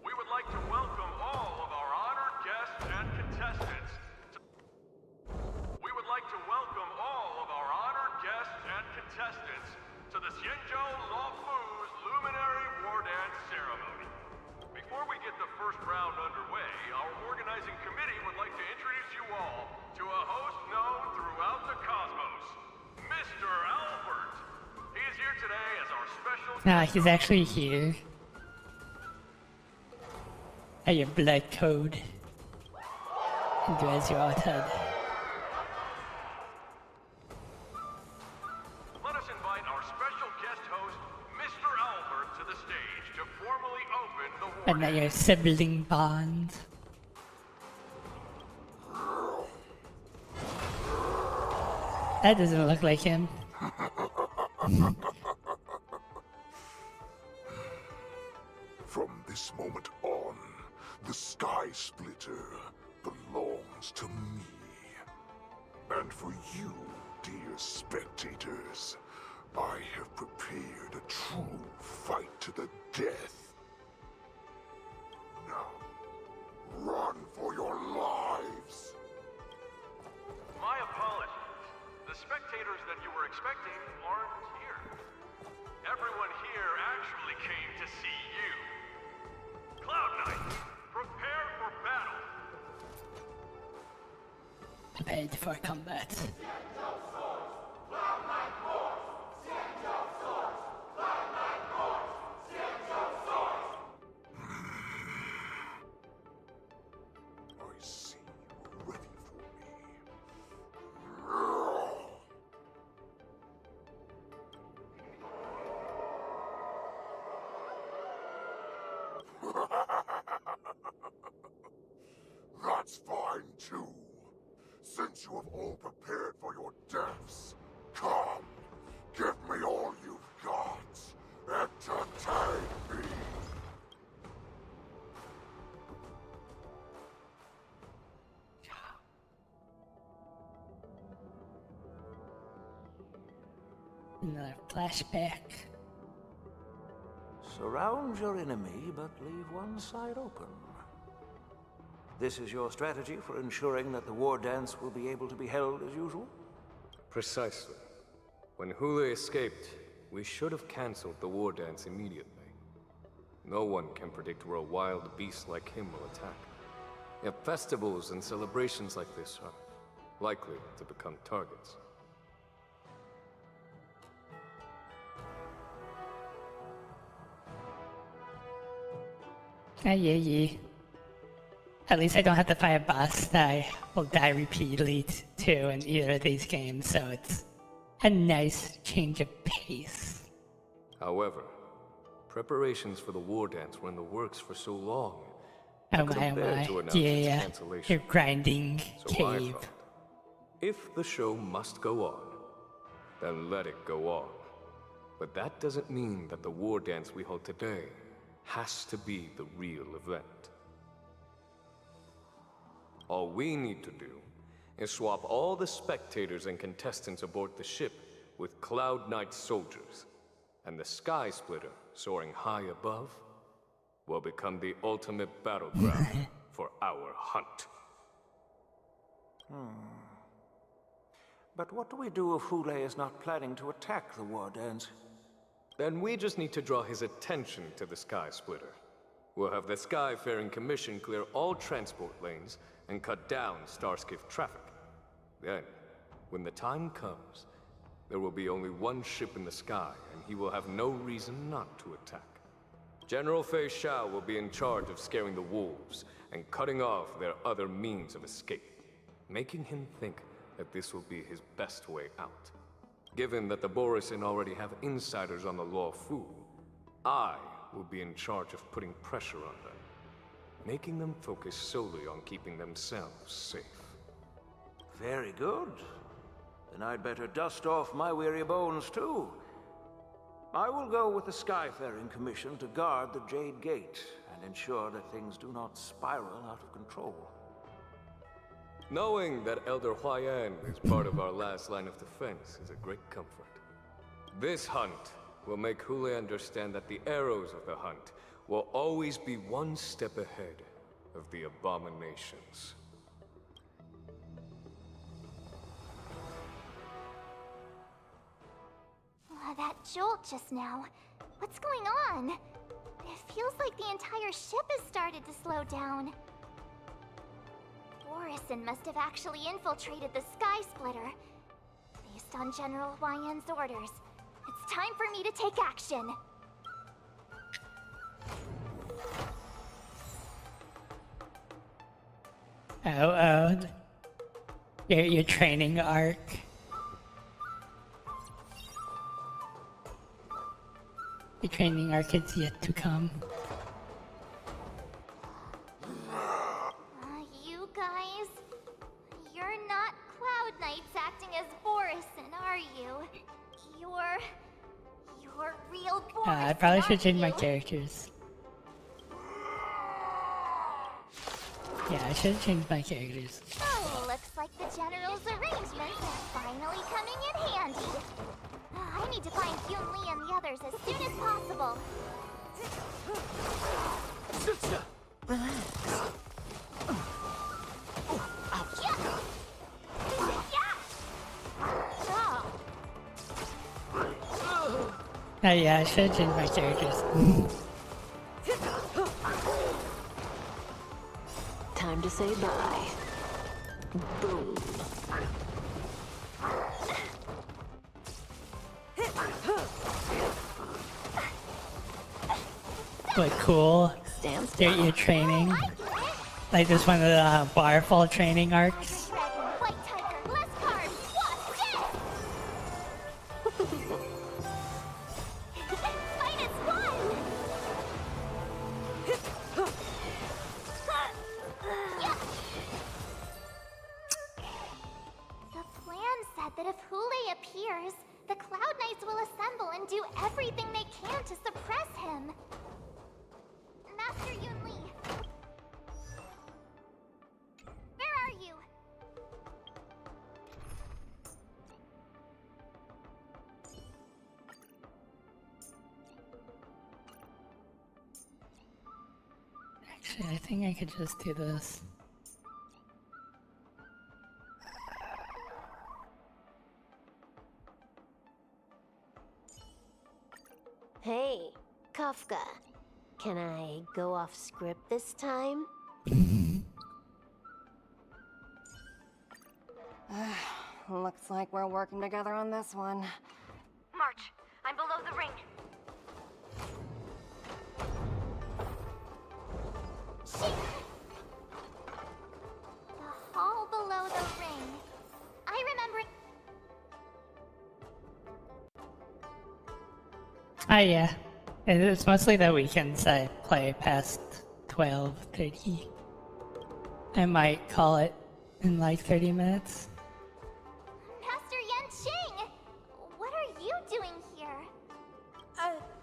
S16: We would like to welcome all of our honored guests and contestants. We would like to welcome all of our honored guests and contestants to the Xianzhou Luofu's Luminary War Dance Ceremony. Before we get the first round underway, our organizing committee would like to introduce you all to a host known throughout the cosmos, Mr. Albert. He is here today as our special
S1: Ah, he's actually here. At your blood code. And do as you're ordered.
S16: Let us invite our special guest host, Mr. Albert, to the stage to formally open the war.
S1: And not your sibling bond. That doesn't look like him.
S13: From this moment on, the Sky Splitter belongs to me. And for you, dear spectators, I have prepared a true fight to the death. Now, run for your lives!
S16: My apologies. The spectators that you were expecting aren't here. Everyone here actually came to see you. Cloud Knight, prepare for battle.
S1: Prepared for combat.
S13: since you have all prepared for your deaths, come, give me all you've got. Entertain me.
S1: Another flashback.
S5: Surround your enemy, but leave one side open. This is your strategy for ensuring that the war dance will be able to be held as usual?
S8: Precisely. When Hule escaped, we should have cancelled the war dance immediately. No one can predict where a wild beast like him will attack. Yet festivals and celebrations like this are likely to become targets.
S1: Yeah. At least I don't have to fight a boss that I will die repeatedly to in either of these games, so it's a nice change of pace.
S8: However, preparations for the war dance were in the works for so long.
S1: Oh my. Yeah.
S8: Cancellation.
S1: You're grinding
S8: So I
S1: cave.
S8: thought, if the show must go on, then let it go on. But that doesn't mean that the war dance we hold today has to be the real event. All we need to do is swap all the spectators and contestants aboard the ship with Cloud Knight soldiers, and the Sky Splitter, soaring high above, will become the ultimate battleground for our hunt.
S5: But what do we do if Hule is not planning to attack the war dance?
S8: Then we just need to draw his attention to the Sky Splitter. We'll have the Skyfaring Commission clear all transport lanes and cut down Starskiff traffic. Then, when the time comes, there will be only one ship in the sky, and he will have no reason not to attack. General Feixiao will be in charge of scaring the wolves and cutting off their other means of escape, making him think that this will be his best way out. Given that the Borisin already have insiders on the Law Fu, I will be in charge of putting pressure on them, making them focus solely on keeping themselves safe.
S5: Very good. Then I'd better dust off my weary bones too. I will go with the Skyfaring Commission to guard the Jade Gate and ensure that things do not spiral out of control.
S8: Knowing that Elder Huayan is part of our last line of defense is a great comfort. This hunt will make Hule understand that the arrows of the hunt will always be one step ahead of the abominations.
S6: That jolt just now. What's going on? It feels like the entire ship has started to slow down. Borisin must have actually infiltrated the Sky Splitter. Based on General Huayan's orders, it's time for me to take action.
S1: Oh. Your training arc. Your training arc is yet to come.
S6: You guys, you're not Cloud Knights acting as Borisin, are you? You're real Borisin.
S1: I probably should change my
S6: aren't you?
S1: characters. Yeah, I should change my characters.
S6: Oh, looks like the General's arrangements are finally coming in handy. I need to find Yun Li and the others as soon as possible.
S1: Yeah, I should change my characters.
S11: Time to say bye. Boom.
S1: But cool. You're training. Like this one of the Barfall training arcs.
S6: White Tiger, less carbs, what's this? Fight as one! that if Hule appears, the Cloud Knights will assemble and do everything they can to suppress him. Master Yunli. Where are you?
S1: Actually, I think I could just do this.
S3: Hey, Kafka. Can I go off script this time?
S2: Looks like we're working together on this one.
S10: March, I'm below the ring.
S6: The hall below the ring. I remember.
S1: Yeah. It's mostly the weekends I play past 12:30. I might call it in like 30 minutes.
S6: Master Yanqing! What are you doing here?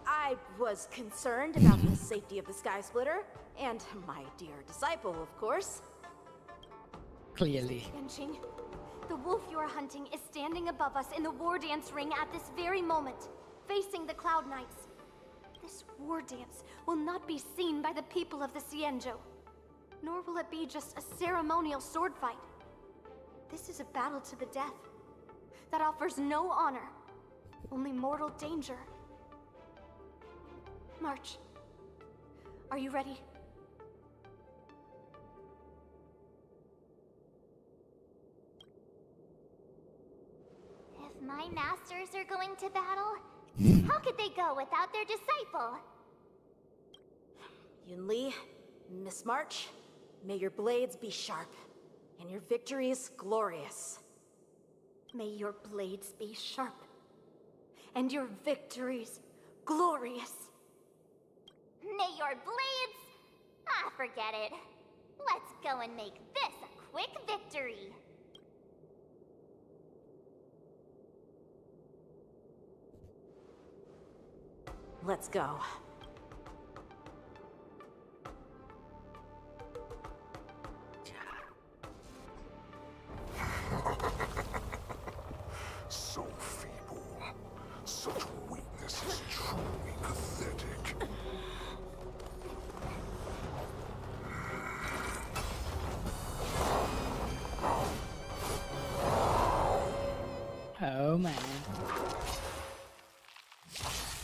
S19: I was concerned about the safety of the Sky Splitter, and my dear disciple, of course.
S1: Clearly.
S10: Yanqing, the wolf you are hunting is standing above us in the war dance ring at this very moment, facing the Cloud Knights. This war dance will not be seen by the people of the Xianzhou, nor will it be just a ceremonial sword fight. This is a battle to the death that offers no honor, only mortal danger. March, are you ready?
S6: If my masters are going to battle, how could they go without their disciple?
S19: Yunli, Miss March, may your blades be sharp, and your victories glorious.
S10: May your blades be sharp, and your victories glorious.
S6: May your blades... forget it. Let's go and make this a quick victory.
S19: Let's go.
S13: So feeble. Such weakness is truly pathetic.
S1: Oh man.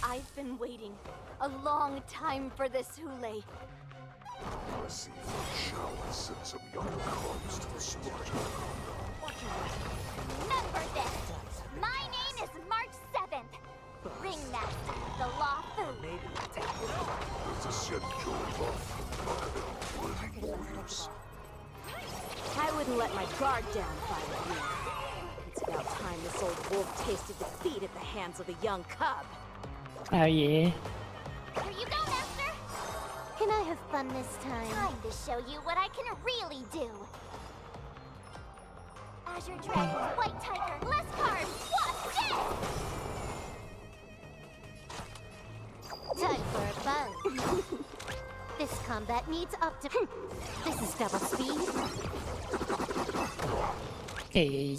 S10: I've been waiting a long time for this, Hule.
S13: I see Feixiao has sent some young cubs to the slaughter.
S6: Remember this! My name is March 7th, Ringmaster of the Law Fu.
S13: There's a Xianzhou buff, worthy warriors.
S19: I wouldn't let my guard down if I were you. It's about time this old wolf tasted defeat at the hands of a young cub.
S1: Oh yeah.
S6: Here you go, Master!
S3: Can I have fun this time?
S6: Time to show you what I can really do. Azure Dragon, White Tiger, less cards, watch this!
S3: Time for a buzz. This combat needs up to... This is double speed.
S1: Hey.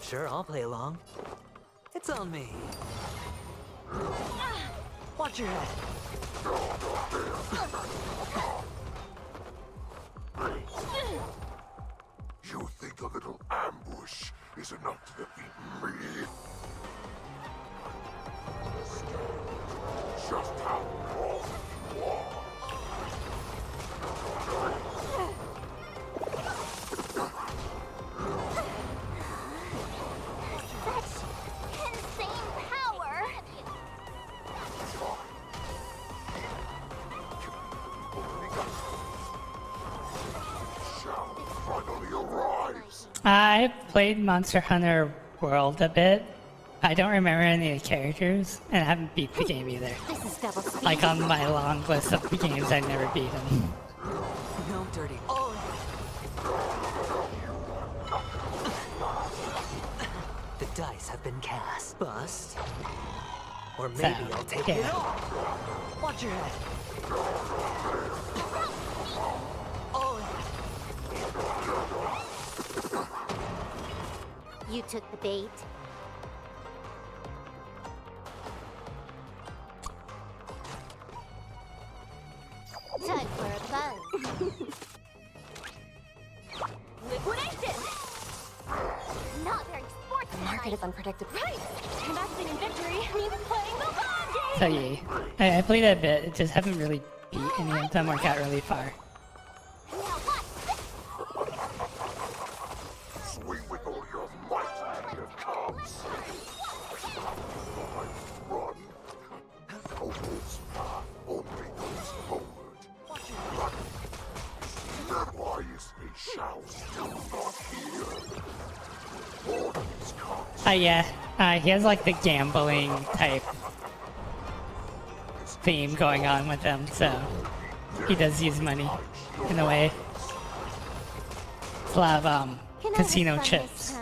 S18: Sure, I'll play along. It's on me. Watch your head.
S13: You think a little ambush is enough to defeat me? Just how lost you are.
S6: Such insane power!
S13: Shall finally arrive.
S1: I've played Monster Hunter World a bit, I don't remember any of the characters, and I haven't beat the game either.
S3: This is double speed.
S1: Like on my long list of the games I've never beaten.
S18: No dirty. The dice have been cast. Bust. Or maybe I'll take it all. Watch your head.
S3: You took the bait. Time for a buzz.
S6: Liquidation! Not very sportsmanlike.
S10: The market is unpredictable.
S6: Right! Investing in victory means playing the long game!
S1: So yeah, I played a bit, just haven't really beat any of them or got really far.
S13: Swing with all your might, here comes. Run. Opal's path only goes forward. Run. Why is Feixiao still not here? Mornings come.
S1: Yeah, he has like the gambling type theme going on with them, so he does use money in a way. It's a lot of casino chips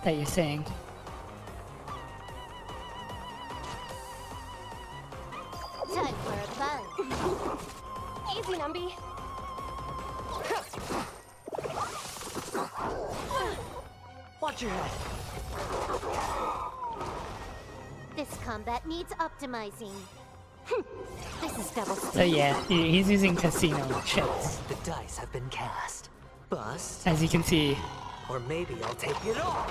S1: that you're saying.
S3: Time for a buzz.
S6: Easy, Numby.
S18: Watch your head.
S3: This combat needs optimizing. This is double speed.
S1: So yeah, he's using casino chips.
S18: The dice have been cast. Bust.
S1: As you can see.
S18: Or maybe I'll take it all.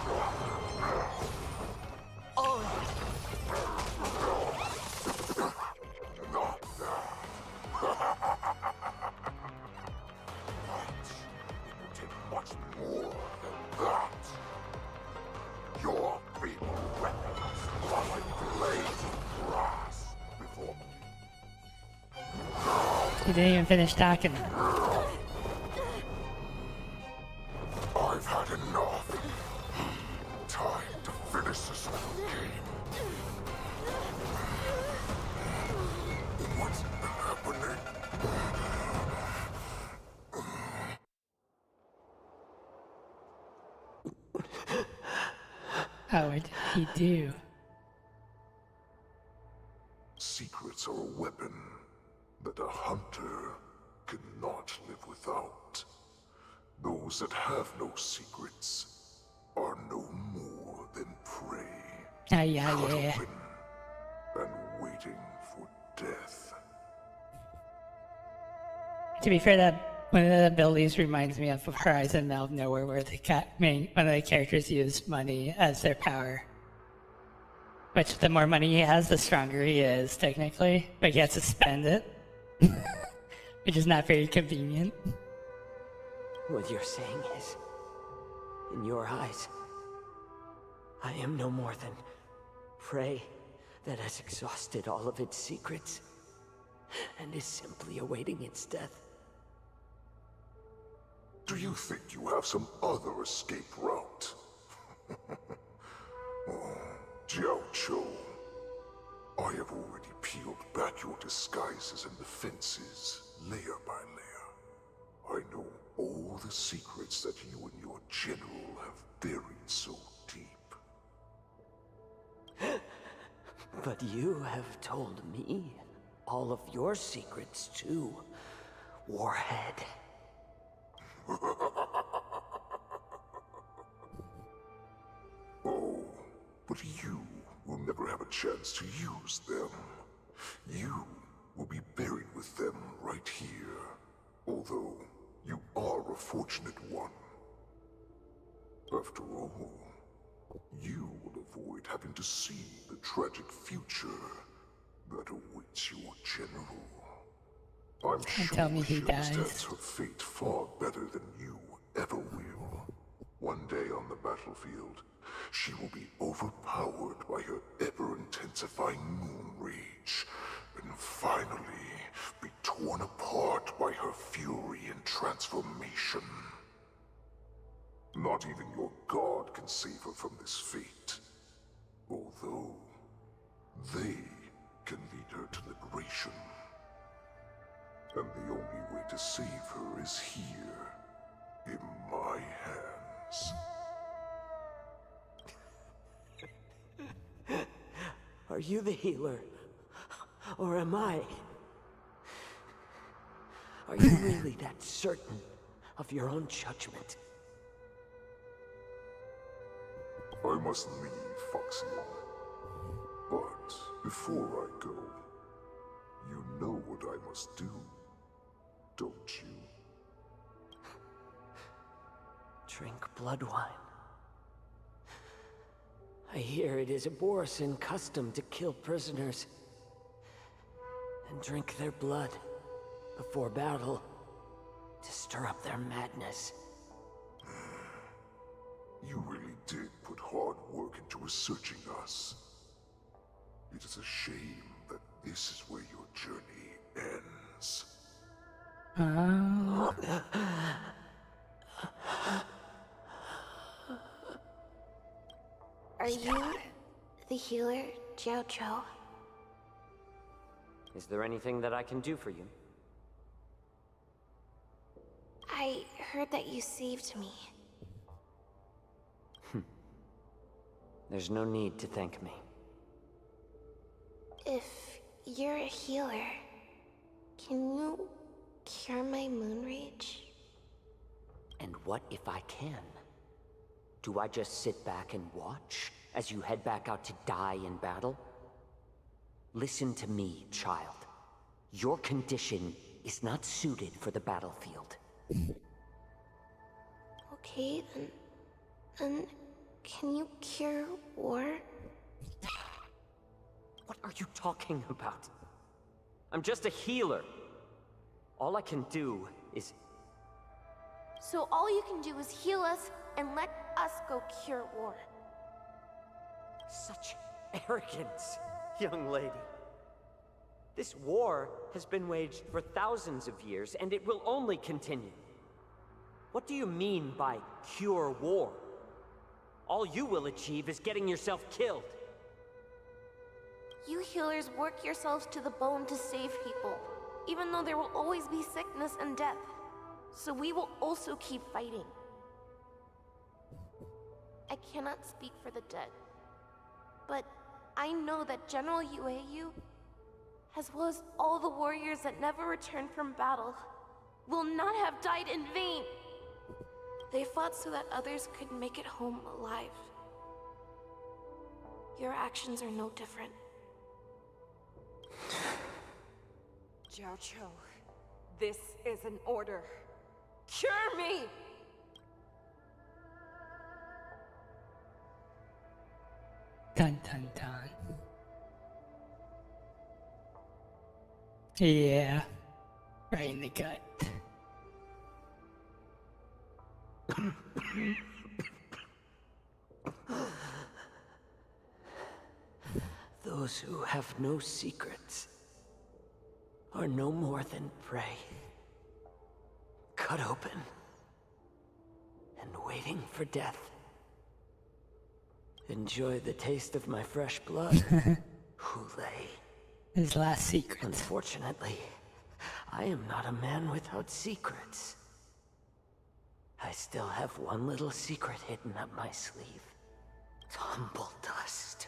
S13: Much more than that. Your feeble weapons are like blades of grass before me.
S1: He didn't even finish talking.
S13: I've had enough. Time to finish this little game. What's happening?
S1: Oh, what did he do?
S13: Secrets are a weapon that a hunter cannot live without. Those that have no secrets are no more than prey.
S1: Yeah.
S13: Open and waiting for death.
S1: To be fair, that one of the abilities reminds me of Horizon Now of Nowhere, where one of the characters used money as their power. Which, the more money he has, the stronger he is, technically. But he has to spend it. Which is not very convenient.
S18: What you're saying is, in your eyes, I am no more than prey that has exhausted all of its secrets and is simply awaiting its death.
S13: Do you think you have some other escape route? Oh, Jiao Chou, I have already peeled back your disguises and defenses, layer by layer. I know all the secrets that you and your general have buried so deep.
S18: But you have told me all of your secrets too, Warhead.
S13: Oh, but you will never have a chance to use them. You will be buried with them right here, although you are a fortunate one. After all, you will avoid having to see the tragic future that awaits your general. I'm sure
S1: tell me he
S13: she
S1: dies.
S13: understands her fate far better than you ever will. One day on the battlefield, she will be overpowered by her ever-intensifying moon rage, and finally be torn apart by her fury and transformation. Not even your god can save her from this fate. though. They can lead her to liberation. And the only way to save her is here, in my hands.
S18: Are you the healer? Or am I? Are you really that certain of your own judgment?
S13: I must leave, Feixiao. But before I go, you know what I must do, don't you?
S18: Drink blood wine. I hear it is a Borisin custom to kill prisoners and drink their blood before battle to stir up their madness.
S13: You really did put hard work into researching us. It is a shame that this is where your journey ends.
S21: Are you the healer, Jiao Cho?
S18: Is there anything that I can do for you?
S21: I heard that you saved me.
S18: There's no need to thank me.
S21: If you're a healer, can you cure my moon rage?
S18: And what if I can? Do I just sit back and watch as you head back out to die in battle? Listen to me, child. Your condition is not suited for the battlefield.
S21: Okay, then can you cure war?
S18: What are you talking about? I'm just a healer. All I can do is...
S21: So all you can do is heal us and let us go cure war.
S18: Such arrogance, young lady. This war has been waged for thousands of years, and it will only continue. What do you mean by cure war? All you will achieve is getting yourself killed.
S21: You healers work yourselves to the bone to save people, even though there will always be sickness and death. So we will also keep fighting. I cannot speak for the dead, but I know that General Yueyu, as well as all the warriors that never returned from battle, will not have died in vain. They fought so that others could make it home alive. Your actions are no different.
S4: Jiao Cho, this is an order. Cure me!
S1: Dun dun dun. Yeah. Right in the gut.
S18: Those who have no secrets are no more than prey. Cut open and waiting for death. Enjoy the taste of my fresh blood, Hulei.
S1: His last secret.
S18: Unfortunately, I am not a man without secrets. I still have one little secret hidden up my sleeve. Tumble dust.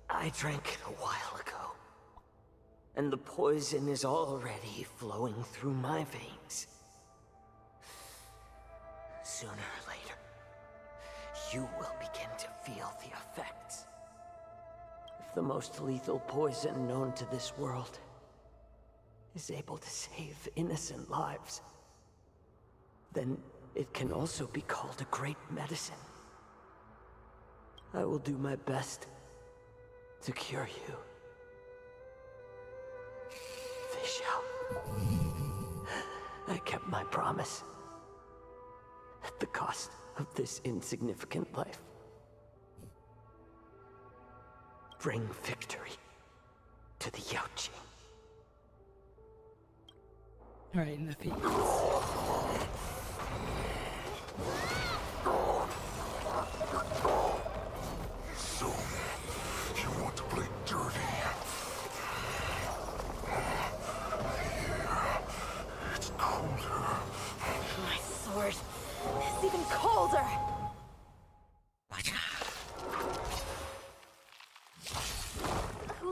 S18: I drank it a while ago, and the poison is already flowing through my veins. Sooner or later, you will begin to feel the effects. If the most lethal poison known to this world is able to save innocent lives, then it can also be called a great medicine. I will do my best to cure you. Feixiao. I kept my promise. At the cost of this insignificant life. Bring victory to the Yaoqing.
S1: Right in the feet.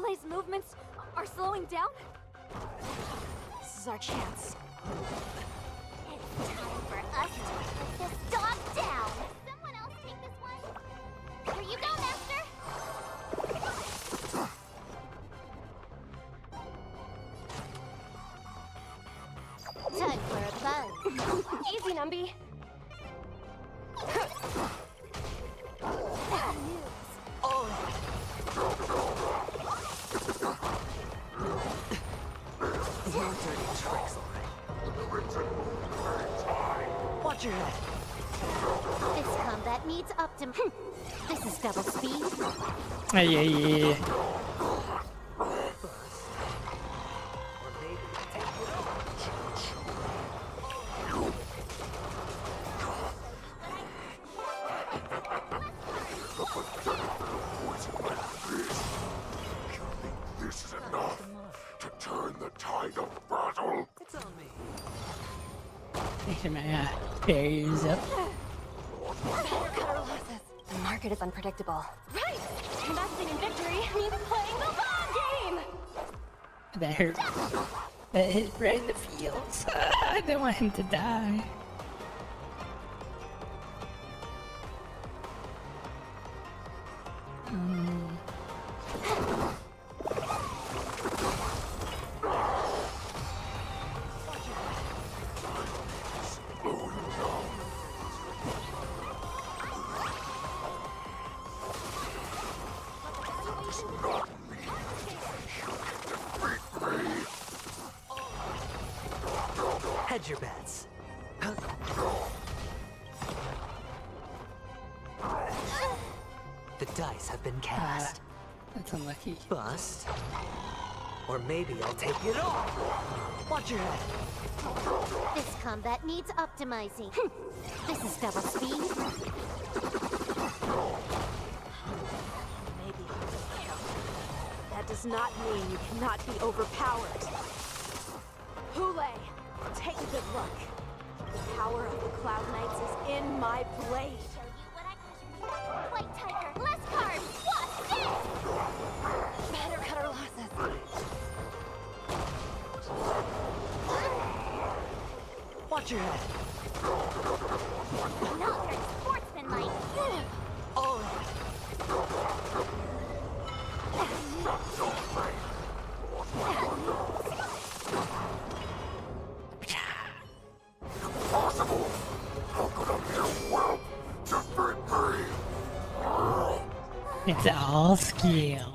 S10: Hulei's movements are slowing down?
S19: This is our chance.
S6: It's time for us to put this dog down. Someone else take this one. Here you go, Master. Time for a buzz.
S10: Easy, Numby.
S18: No dirty tricks, alright. Watch your head.
S6: This combat needs This is double speed.
S1: Yeah.
S13: This is enough to turn the tide of battle.
S18: It's on me.
S1: Making my berries up.
S10: The market is unpredictable. Right! Investing in victory means playing the long game!
S1: That hurt. That hit right in the feels. I didn't want him to die.
S18: Hedge your bets. The dice have been cast.
S1: That's unlucky.
S18: Bust. Or maybe I'll take it all. Watch your head.
S6: This combat needs optimizing. This is double speed.
S19: Maybe. That does not mean you cannot be overpowered. Hulei, take a good look. The power of the Cloud Knights is in my blade.
S6: White Tiger, less cards. What's this?
S10: Better cut our losses.
S18: Watch your head.
S6: Not very sportsmanlike.
S18: Oh.
S13: Impossible! How could a mere whelp defeat me?
S1: It's all skill.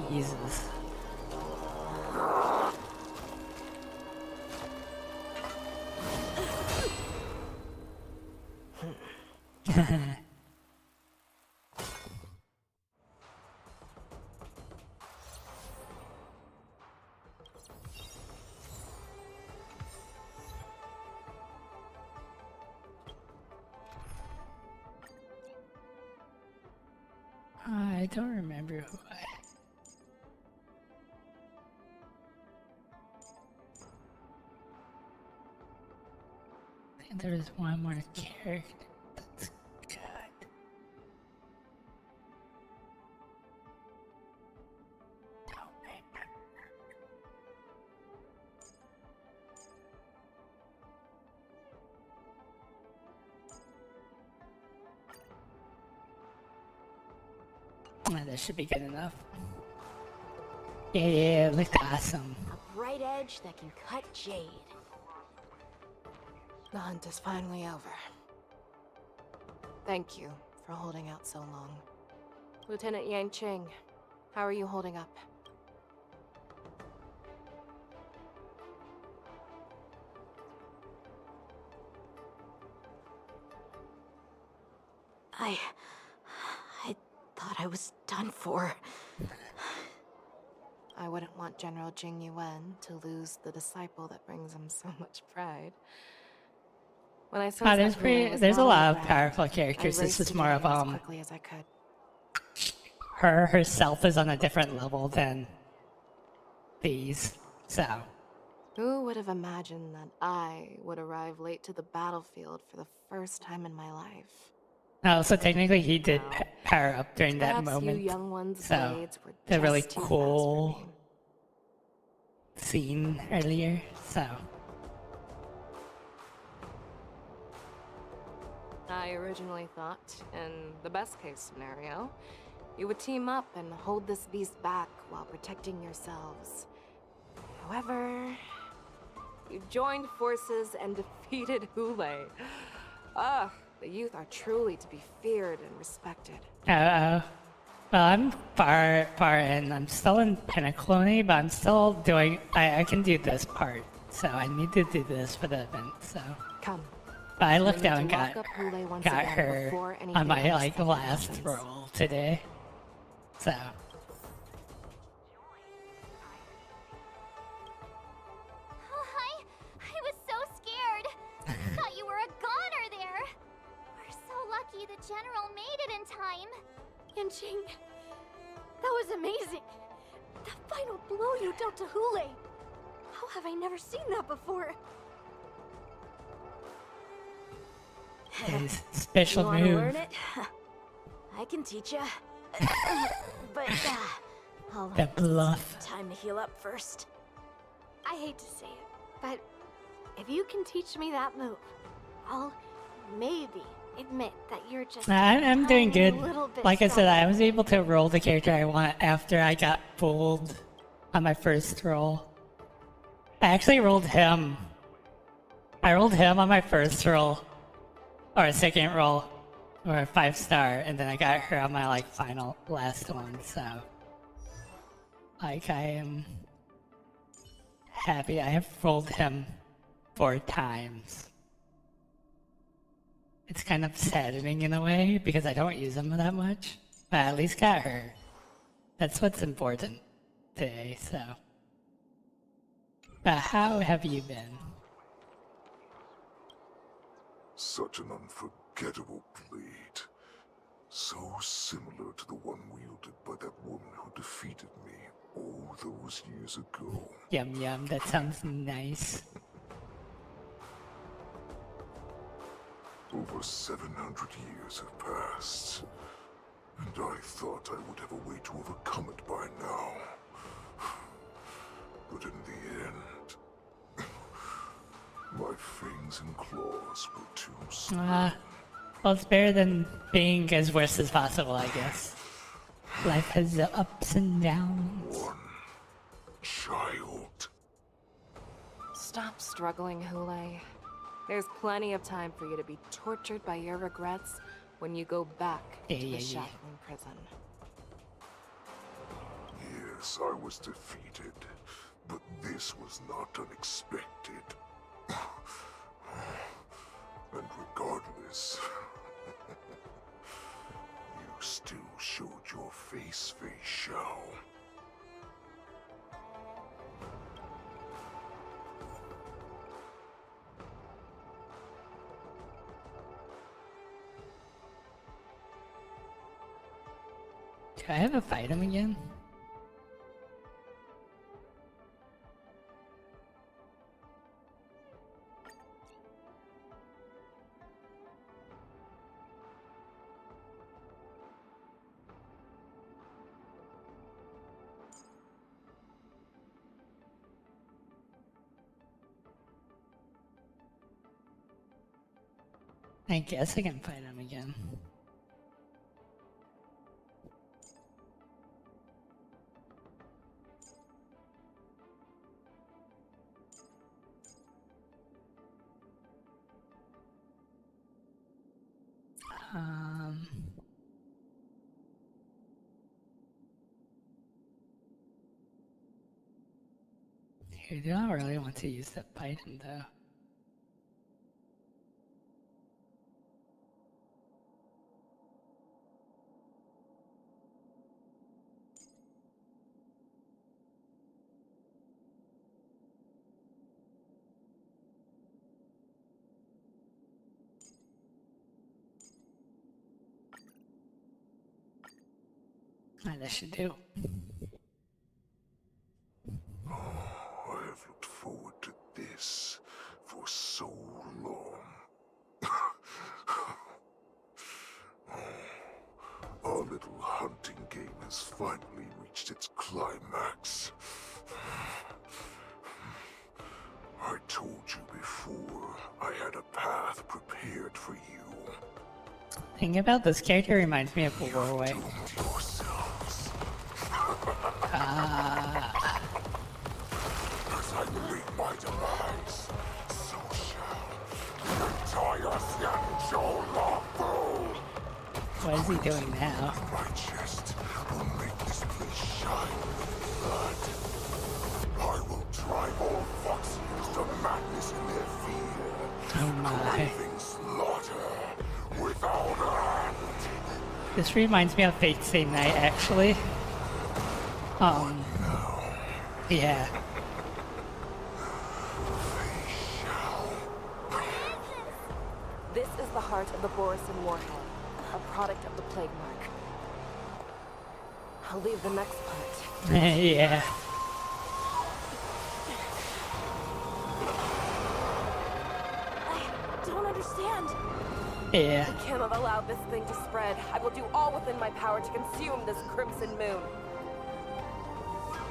S1: Jesus. I don't remember who I... I think there was one more character that's good. Don't remember. That should be good enough. Yeah, it looked awesome.
S19: A bright edge that can cut jade.
S2: The hunt is finally over. Thank you for holding out so long. Lieutenant Yang Ching, how are you holding up?
S19: I thought I was done for.
S2: I wouldn't want General Jing Yuan to lose the disciple that brings him so much pride. When I sensed that Hule was
S1: there's a
S2: not
S1: lot of
S2: around,
S1: powerful
S2: I
S1: characters. This
S2: raced
S1: is
S2: to
S1: more
S2: get
S1: of
S2: here as quickly as I could.
S1: her herself is on a different level than these. So
S2: Who would have imagined that I would arrive late to the battlefield for the first time in my life?
S1: oh, so technically he did power up during that
S2: Perhaps you
S1: moment.
S2: young ones'
S1: So
S2: blades were
S1: a really
S2: just too fast for
S1: cool
S2: me.
S1: scene earlier. So
S2: I originally thought, in the best case scenario, you would team up and hold this beast back while protecting yourselves. However, you joined forces and defeated Hule. Ah, the youth are truly to be feared and respected.
S1: well, I'm far in. I'm still in Pentaclone, but I'm still doing. I can do this part, so I need to do this for the event. So
S2: come.
S1: But I
S2: We
S1: looked
S2: need
S1: out
S2: to
S1: and
S2: lock
S1: got
S2: up Hule once
S1: got
S2: again
S1: her
S2: before
S1: on
S2: anything
S1: my
S2: else
S1: like
S2: that
S1: last
S2: happens.
S1: roll today. So
S6: Oh, hi! I was so scared! Thought you were a goner there! We're so lucky the General made it in time!
S10: Yanqing, that was amazing! The final blow you dealt to Hule! How have I never seen that before?
S1: his special
S19: you wanna
S1: move.
S19: learn it? I can teach ya. But I'll
S1: The bluff.
S19: time to heal up first.
S10: I hate to say it, but if you can teach me that move, I'll maybe admit that you're just
S1: I'm doing
S10: tiny
S1: good.
S10: little bit
S1: Like I said,
S10: stronger.
S1: I was able to roll the character I want after I got fooled on my first roll. I actually rolled him. I rolled him on my first roll, or a second roll, or a 5-star, and then I got her on my like final last one. So, like, I am happy. I have rolled him 4 times. It's kind of saddening in a way because I don't use him that much, but I at least got her. That's what's important today. So, but how have you been?
S13: Such an unforgettable blade. So similar to the one wielded by that woman who defeated me all those years ago.
S1: Yum yum, that sounds nice.
S13: Over 700 years have passed, and I thought I would have a way to overcome it by now. But in the end, my fangs and claws were too slow.
S1: Well, it's better than being as worse as possible, I guess. Life has the ups and downs.
S13: Child.
S2: Stop struggling, Hule. There's plenty of time for you to be tortured by your regrets when you go back to the Shackling prison.
S13: Yes, I was defeated, but this was not unexpected. And regardless, you still showed your face, Feixiao.
S1: Do I have to fight him again? I guess I can fight him again. I do not really want to use that Python though. Kinda should do.
S13: I have looked forward to this for so long. Our little hunting game has finally reached its climax. I told you before, I had a path prepared for you.
S1: Thinking about this character reminds me of Warway.
S13: As I meet my demise, so shall the entire Xianzhou Longbow.
S1: What is he doing now?
S13: My chest will make this place shine with blood. I will drive all Foxians to madness in their fear.
S1: Oh my.
S13: Craving slaughter without end.
S1: This reminds me of Fate Stay Night, actually. Yeah.
S2: This is the heart of the Borisin Warhead, a product of the Plague Mark. I'll leave the next part.
S1: Yeah.
S2: I don't understand.
S1: Yeah.
S2: I cannot allow this thing to spread. I will do all within my power to consume this Crimson Moon.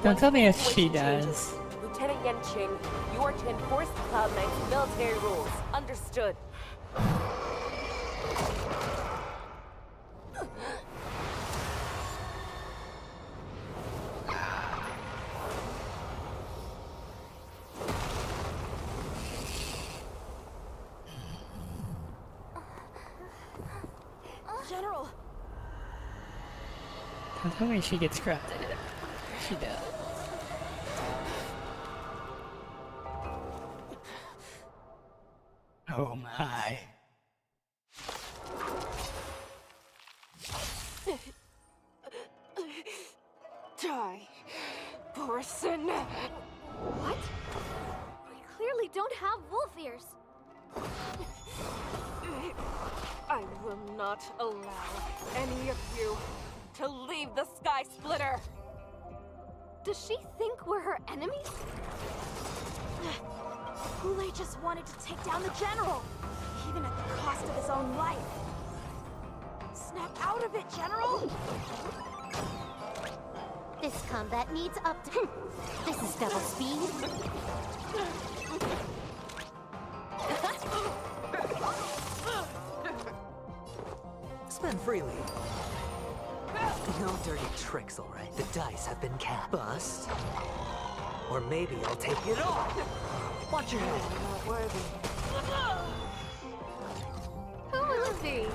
S1: Don't tell me if she
S2: Changes.
S1: does.
S2: Lieutenant Yanqing, you are to enforce the Cloud Knight's military rules. Understood.
S19: General!
S1: Don't tell me she gets corrupted. She does. Oh my.
S2: Die, Borisin.
S6: What? We clearly don't have wolf ears.
S2: I will not allow any of you to leave the Sky Splitter.
S6: Does she think we're her enemies?
S19: Hule just wanted to take down the general, even at the cost of his own life. Snap out of it, General!
S6: This combat needs update. This is double speed.
S18: Spend freely. No dirty tricks, all right? The dice have been cast. Bust. Or maybe I'll take it all. Watch your head.
S2: Not worthy.
S6: Who will it be?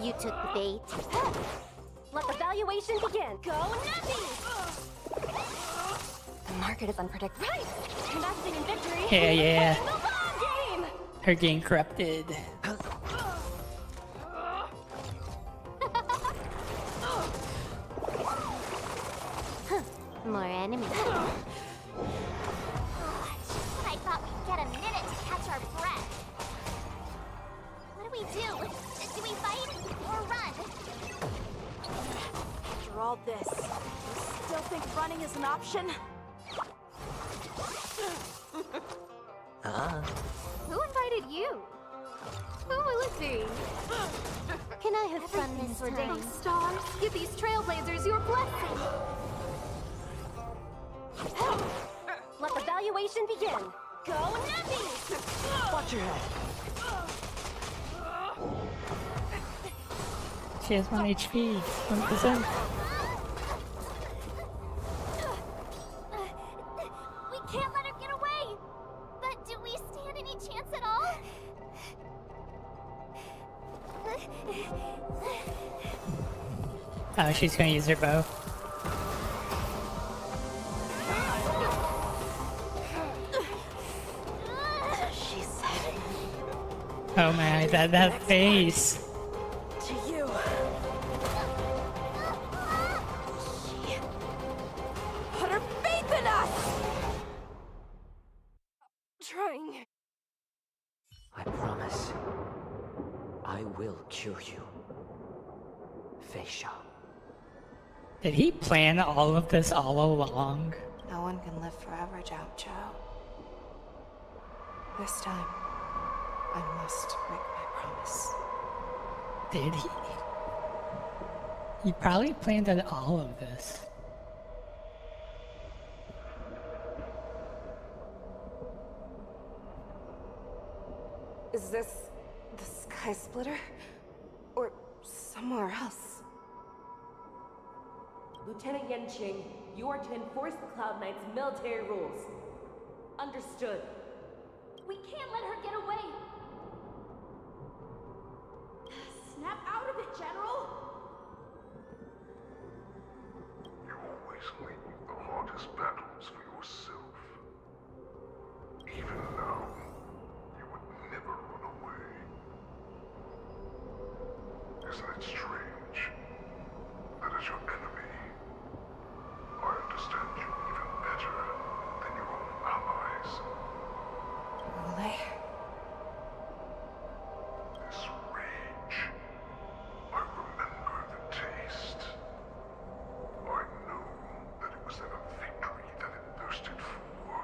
S6: You took the bait. Let the valuation begin. Go Nappy!
S10: The market is unpredictable.
S6: Right! Investing in victory.
S1: Yeah, yeah.
S6: The long game!
S1: Her getting corrupted.
S6: More enemies. I thought we'd get a minute to catch our breath. What do we do? Do we fight or run?
S19: After all this, you still think running is an option?
S6: Who invited you? Who will it be? Can I have fun this time? Stars, give these trailblazers your blessing. Let the valuation begin. Go Nappy!
S18: Watch your head.
S1: She has 1 HP. 1%.
S6: We can't let her get away! But do we stand any chance at all?
S1: Oh, she's gonna use her bow.
S19: She said
S1: Oh my, that face.
S19: to you. She put her faith in us!
S2: Trying.
S18: I promise. I will cure you. Feixiao.
S1: Did he plan all of this all along?
S2: No one can live forever, Zhao Zhao. This time, I must break my promise.
S1: Did he? He probably planned on all of this.
S2: Is this the Sky Splitter? Or somewhere else?
S7: Lieutenant Yanqing, you are to enforce the Cloud Knight's military rules. Understood.
S21: We can't let her get away! Snap out of it, General!
S13: You always leave the hardest battles for yourself. Even now, you would never run away. Isn't it strange that as your enemy, I understand you even better than your own allies?
S2: Ole?
S13: This rage, I remember the taste. I know that it was never victory that it thirsted for,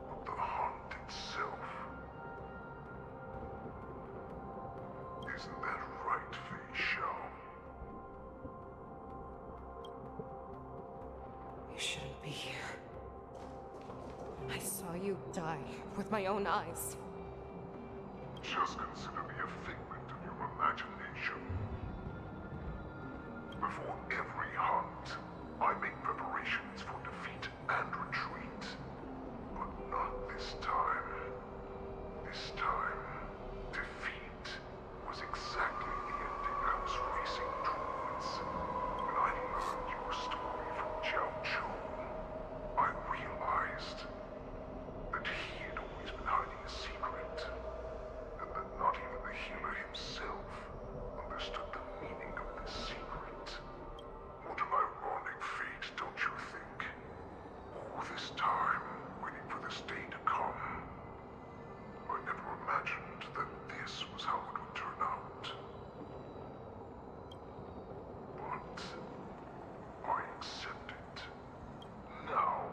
S13: but the hunt itself. Isn't that right, Feixiao?
S2: You shouldn't be here. I saw you die with my own eyes.
S13: Just consider me a figment of your imagination. Before every hunt, I make preparations for defeat and retreat. But not this time. This time, defeat was exactly the ending I was racing towards. When I learned your story from Zhao Zhou, I realized that he had always been hiding a secret, and that not even the healer himself understood the meaning of this secret. What an ironic fate, don't you think? All this time, waiting for this day to come. I never imagined that this was how it would turn out. But I accept it. Now,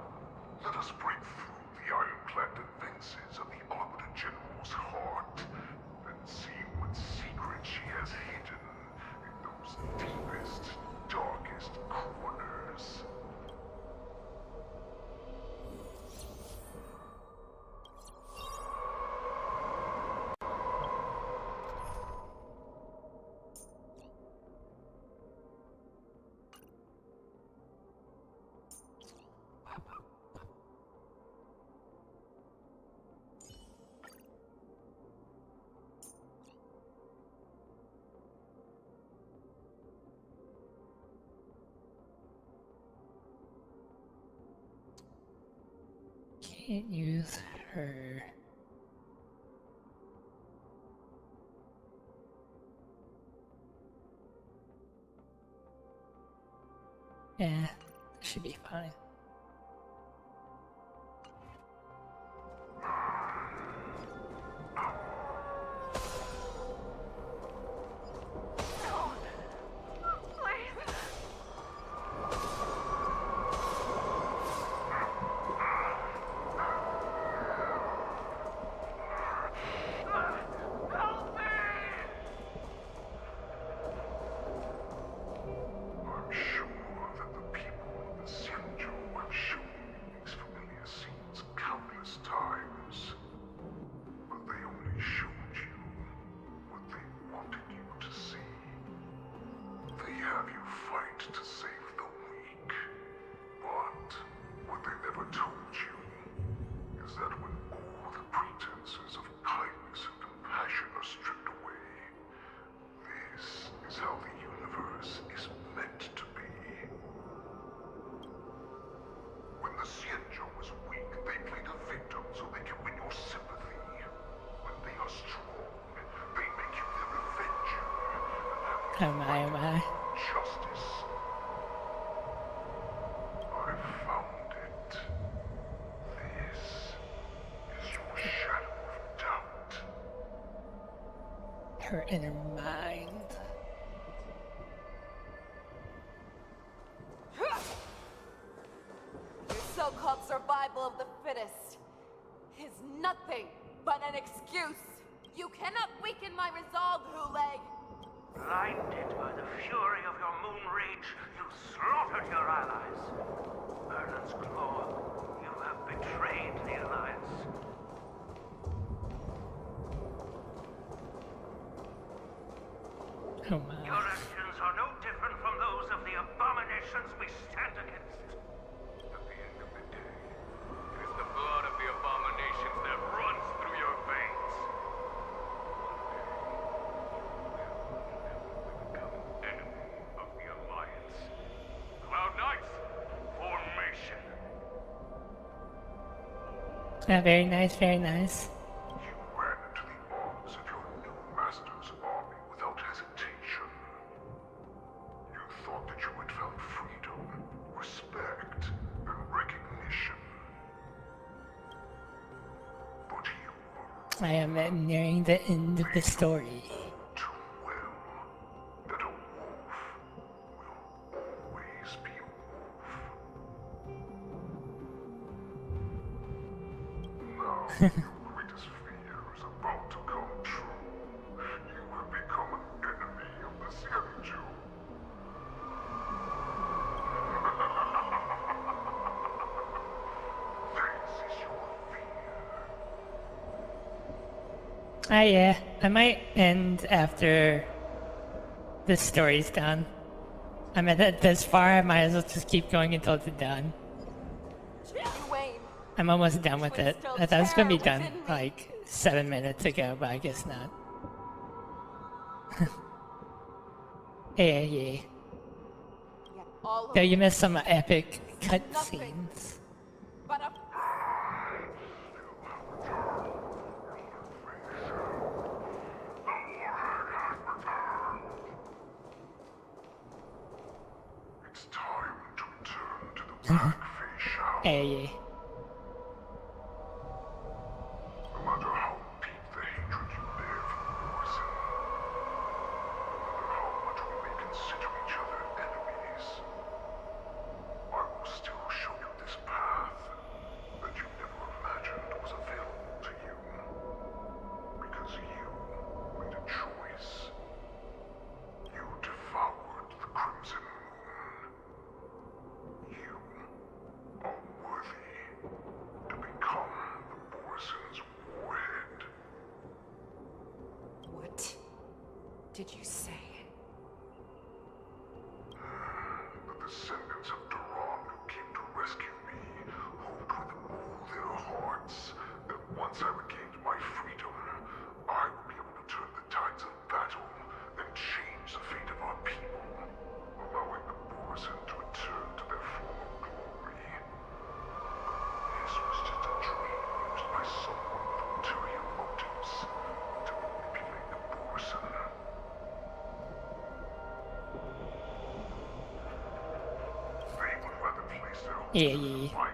S13: let us break through the ironclad defenses of the Arbiter General's heart and see what secret she has hidden in those deepest, darkest corners.
S1: Can't use her. Yeah, should be fine.
S13: I'm sure that the people of the Xianzhou have shown me these familiar scenes countless times. But they only showed you what they wanted you to see. They have you fight to save the weak. But what they never told you is that when all the pretenses of kindness and compassion are stripped away, this is how the universe is meant to be. When the Xianzhou was weak, they played a victim so they can win your sympathy. When they are strong, they make you their avenger and have you fight for justice. I found it. This is your shadow of doubt.
S1: Her inner mind.
S2: survival of the fittest is nothing but an excuse. You cannot weaken my resolve, Huleg.
S9: Blinded by the fury of your moon rage, you slaughtered your allies. Merlin's Claw, you have betrayed the Alliance.
S1: Oh my.
S9: Your actions are no different from those of the abominations we stand against.
S16: At the end of the day, it is the blood of the abominations that runs through your veins. One day, you will become enemy of the Alliance. Cloud Knights, formation.
S1: Very nice, very nice.
S13: You ran into the arms of your new master's army without hesitation. You thought that you had found freedom, respect, and recognition. But you
S1: I am nearing the end of the story.
S13: too well that a wolf will always be a wolf. Now, your greatest fear is about to come true. You have become an enemy of the Xianzhu. This is your fear.
S1: Yeah, I might end after this story's done. I'm at this far, I might as well just keep going until it's done. I'm almost done with it. I thought it was gonna be done like 7 minutes ago, but I guess not. Yeah. Though you missed some epic cutscenes.
S13: It's time to return to the Black Feixiao.
S1: Yeah.
S13: No matter how deep the hatred you bear for Morrison, no matter how much we may consider each other enemies, I will still show you this path that you never imagined was available to you. Because you made a choice. You devoured the Crimson Moon. You are worthy to become the Morrison's warhead.
S4: What did you say?
S13: The descendants of Duran who came to rescue me hoped with all their hearts that once I regained my freedom, I would be able to turn the tides of battle and change the fate of our people, allowing the Morrison to return to their former glory. But this was just a dream used by someone with ulterior motives to manipulate the Morrison. They would rather place their hopes
S1: Yeah.
S13: in an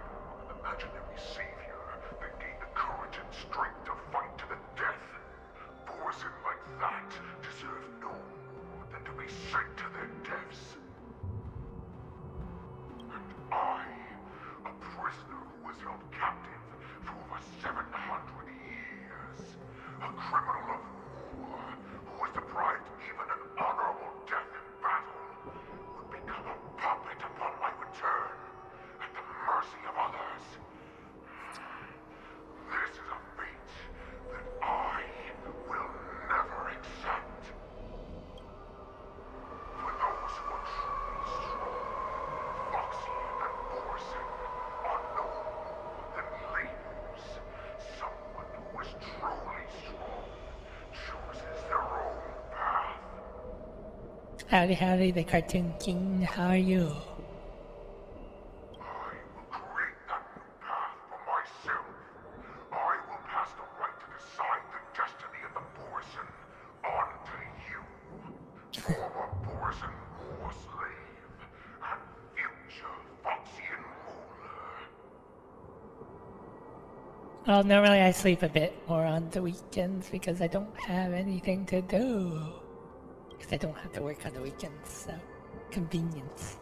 S13: imaginary savior than gain the courage and strength to fight to the death. Morrison like that deserve no more than to be sent to their deaths. And I, a prisoner who was held captive for over 700 years, a criminal of war who was deprived even an honorable death in battle, would become a puppet upon my return, at the mercy of others. This is a fate that I will never accept. For those who are truly strong, Foxian and Morrison are no more than labels. Someone who is truly strong chooses their own path.
S1: Howdy, the Cartoon King. How are you?
S13: I will create that new path for myself. I will pass the right to decide the destiny of the Morrison on to you, former Morrison war slave and future Foxian ruler.
S1: Well, normally I sleep a bit more on the weekends because I don't have anything to do. Because I don't have to work on the weekends, so convenience.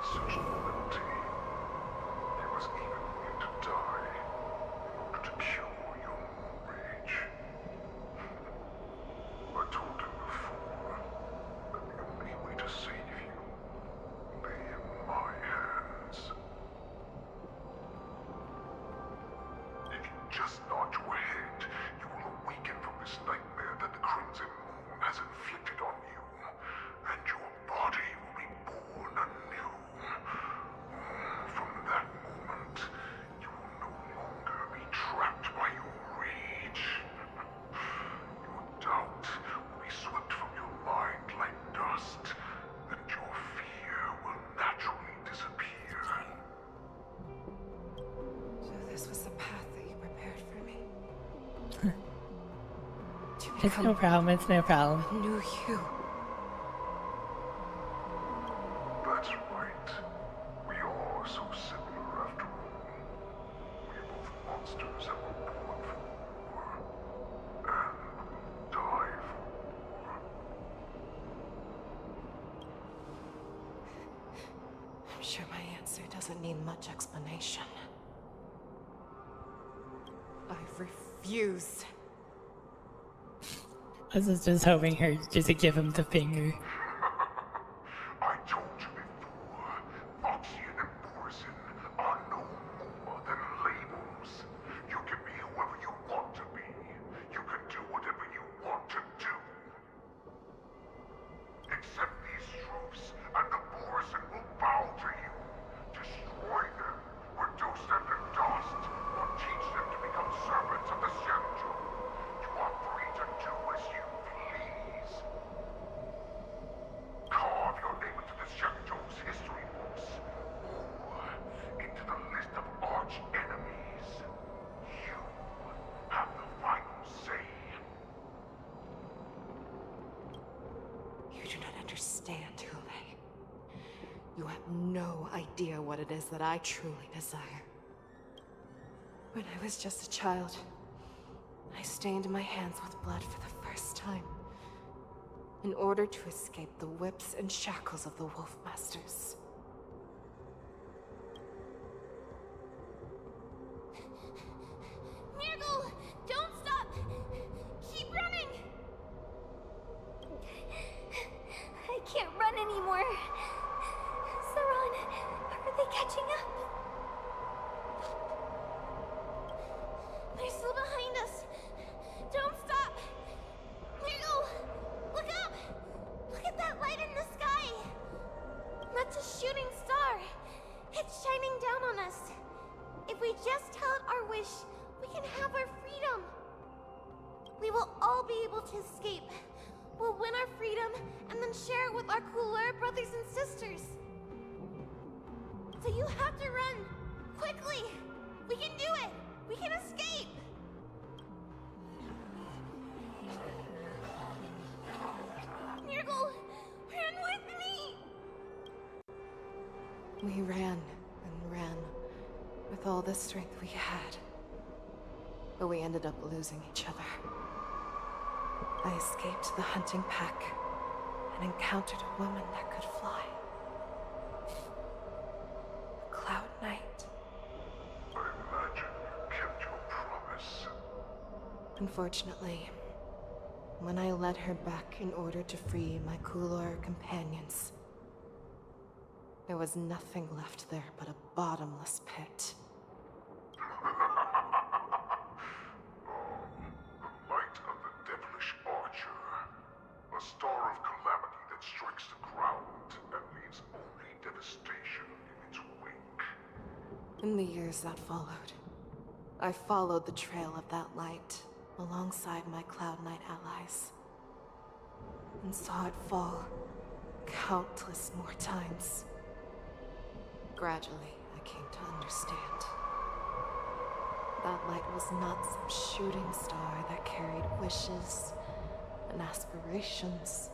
S13: Such loyalty. He was even willing to die in order to cure your rage. I told him before that the only way to save you lay in my hands. If you just nod your head, you will awaken from this nightmare that the Crimson Moon has inflicted on you, and your body will be born anew. From that moment, you will no longer be trapped by your rage. Your doubt will be swept from your mind like dust, and your fear will naturally disappear.
S2: So this was the path that you prepared for me.
S1: It's no problem, it's no problem.
S2: New you.
S13: That's right. We are so similar after all. We are both monsters that were born for war, and will die for war.
S2: I'm sure my answer doesn't need much explanation. I refuse.
S1: I was just hoping her just to give him the finger.
S13: I told you before, Feixiao and Borison are no more than labels. You can be whoever you want to be. You can do whatever you want to do. Accept these truths, and the Borison will bow to you. Destroy them, reduce them to dust, or teach them to become servants of the Xiangzhou. You are free to do as you please. Carve your name into the Xiangzhou's history books, or into the list of arch enemies. You have the final say.
S2: You do not understand, Hule. You have no idea what it is that I truly desire. When I was just a child, I stained my hands with blood for the first time, in order to escape the whips and shackles of the Wolf Masters.
S6: Nirgal, don't stop! Keep running! I can't run anymore. Saran, are they catching up? They're still behind us. Don't stop! Nirgal, look up! Look at that light in the sky! That's a shooting star. It's shining down on us. If we just tell it our wish, we can have our freedom. We will all be able to escape. We'll win our freedom and then share it with our cooler brothers and sisters. So you have to run. Quickly! We can do it! We can escape! Nirgal, run with me!
S2: We ran and ran with all the strength we had. But we ended up losing each other. I escaped the hunting pack and encountered a woman that could fly. Cloud Knight.
S13: I imagine you kept your promise.
S2: Unfortunately, when I led her back in order to free my Kulor companions, there was nothing left there but a bottomless pit.
S13: The light of the devilish archer. A star of calamity that strikes the ground and leaves only devastation in its wake.
S2: In the years that followed, I followed the trail of that light alongside my Cloud Knight allies, and saw it fall countless more times. Gradually, I came to understand. That light was not some shooting star that carried wishes and aspirations.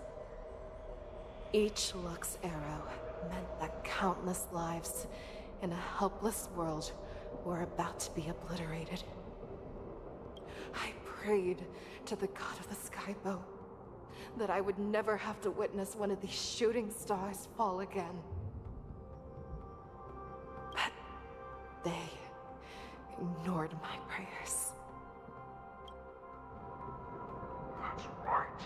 S2: Each Lux arrow meant that countless lives in a helpless world were about to be obliterated. I prayed to the god of the Skybow that I would never have to witness one of these shooting stars fall again. They ignored my prayers.
S13: That's right.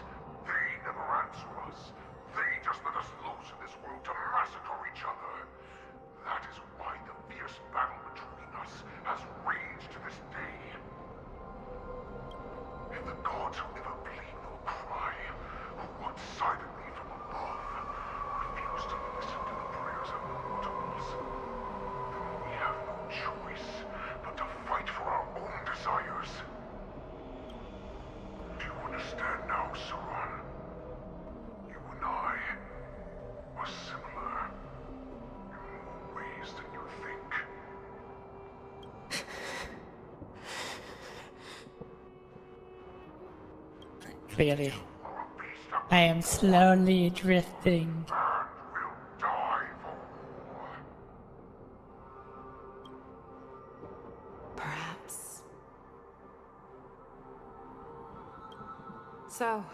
S13: They never answer us. They just let us loose in this world to massacre each other. That is why the fierce battle between us has raged to this day. And the gods who never plead nor cry, who watch silently from above, refuse to listen to the prayers of mortals. Then we have no choice but to fight for our own desires. Do you understand now, Saran? You and I are similar in more ways than you think.
S1: Clearly. I am slowly drifting.
S2: Perhaps. So,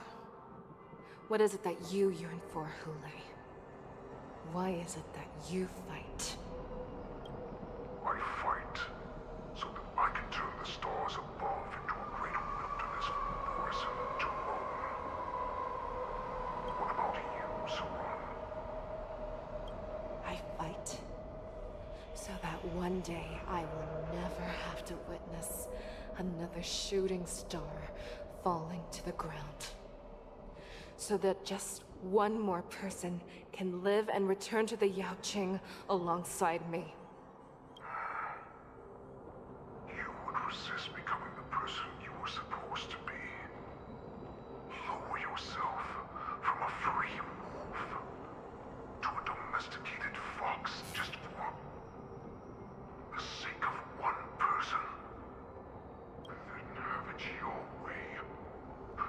S2: what is it that you yearn for, Hule? Why is it that you fight?
S13: I fight so that I can turn the stars above into a great wilderness for Borison to roam. What about you, Saran?
S2: I fight so that one day I will never have to witness another shooting star falling to the ground. So that just one more person can live and return to the Yaoqing alongside me.
S13: You would resist becoming the person you were supposed to be. Lower yourself from a free wolf to a domesticated fox just for the sake of one person. And then have it your way. I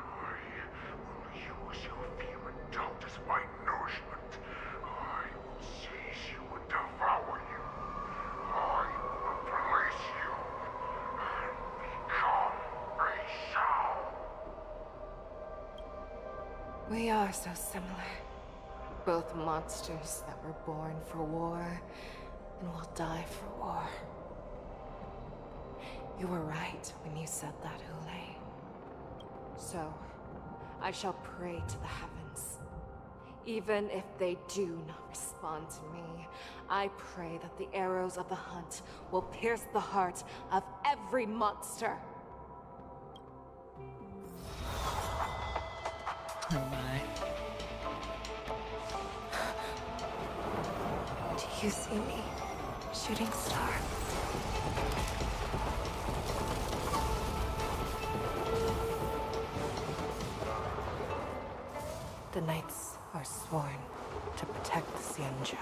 S13: will use your fear and doubt as my nourishment. I will seize you and devour you. I will replace you and become Feixiao.
S2: We are so similar. Both monsters that were born for war and will die for war. You were right when you said that, Hule. So, I shall pray to the heavens. Even if they do not respond to me, I pray that the arrows of the hunt will pierce the heart of every monster.
S1: Oh my.
S2: Do you see me, shooting star? The knights are sworn to protect the Xianzhou.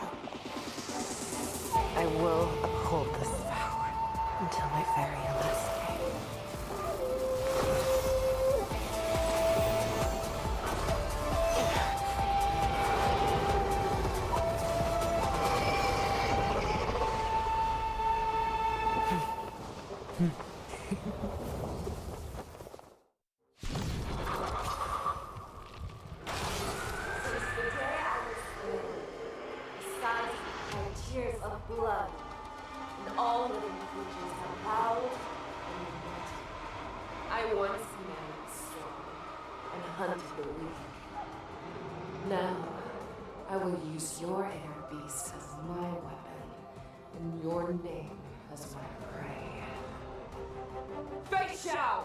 S2: I will uphold this vow until my very last day. Tears of blood, and all living creatures are loud and red. I once married strong and hunted the weak. Now, I will use your air beast as my weapon, and your name as my prey. Feixiao!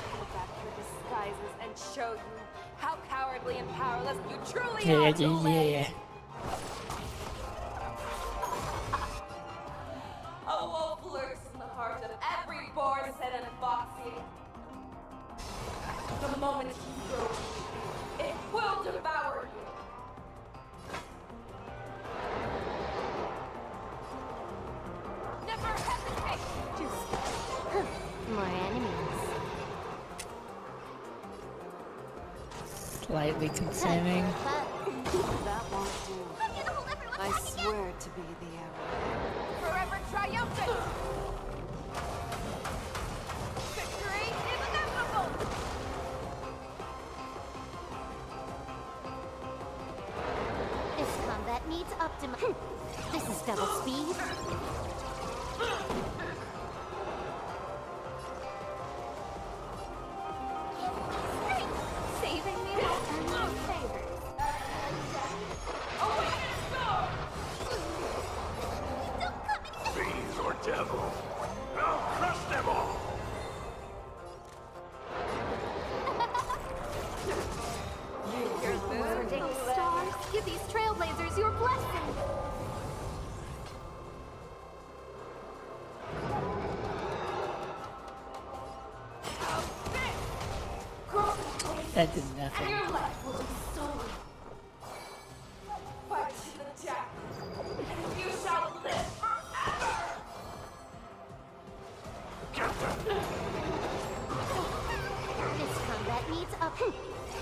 S2: Take back your disguises and show you how cowardly and powerless you truly are,
S1: Yeah.
S2: A wolf lurks in the heart of every Borison and Foxy. The moment he grows, it will devour you. Never hesitate to
S3: More enemies.
S1: Slightly concerning.
S2: That won't do. I swear to be the arrow. Forever triumphant! Victory is inevitable!
S6: needs optimum. This is double speed.
S10: Saving me won't earn no favors.
S9: Fiends or devil, I'll crush them all!
S10: Stars, give these trailblazers your blessing.
S1: That did nothing.
S7: Your life will be stolen. Fight to the death, and you shall live forever!
S6: This combat needs up.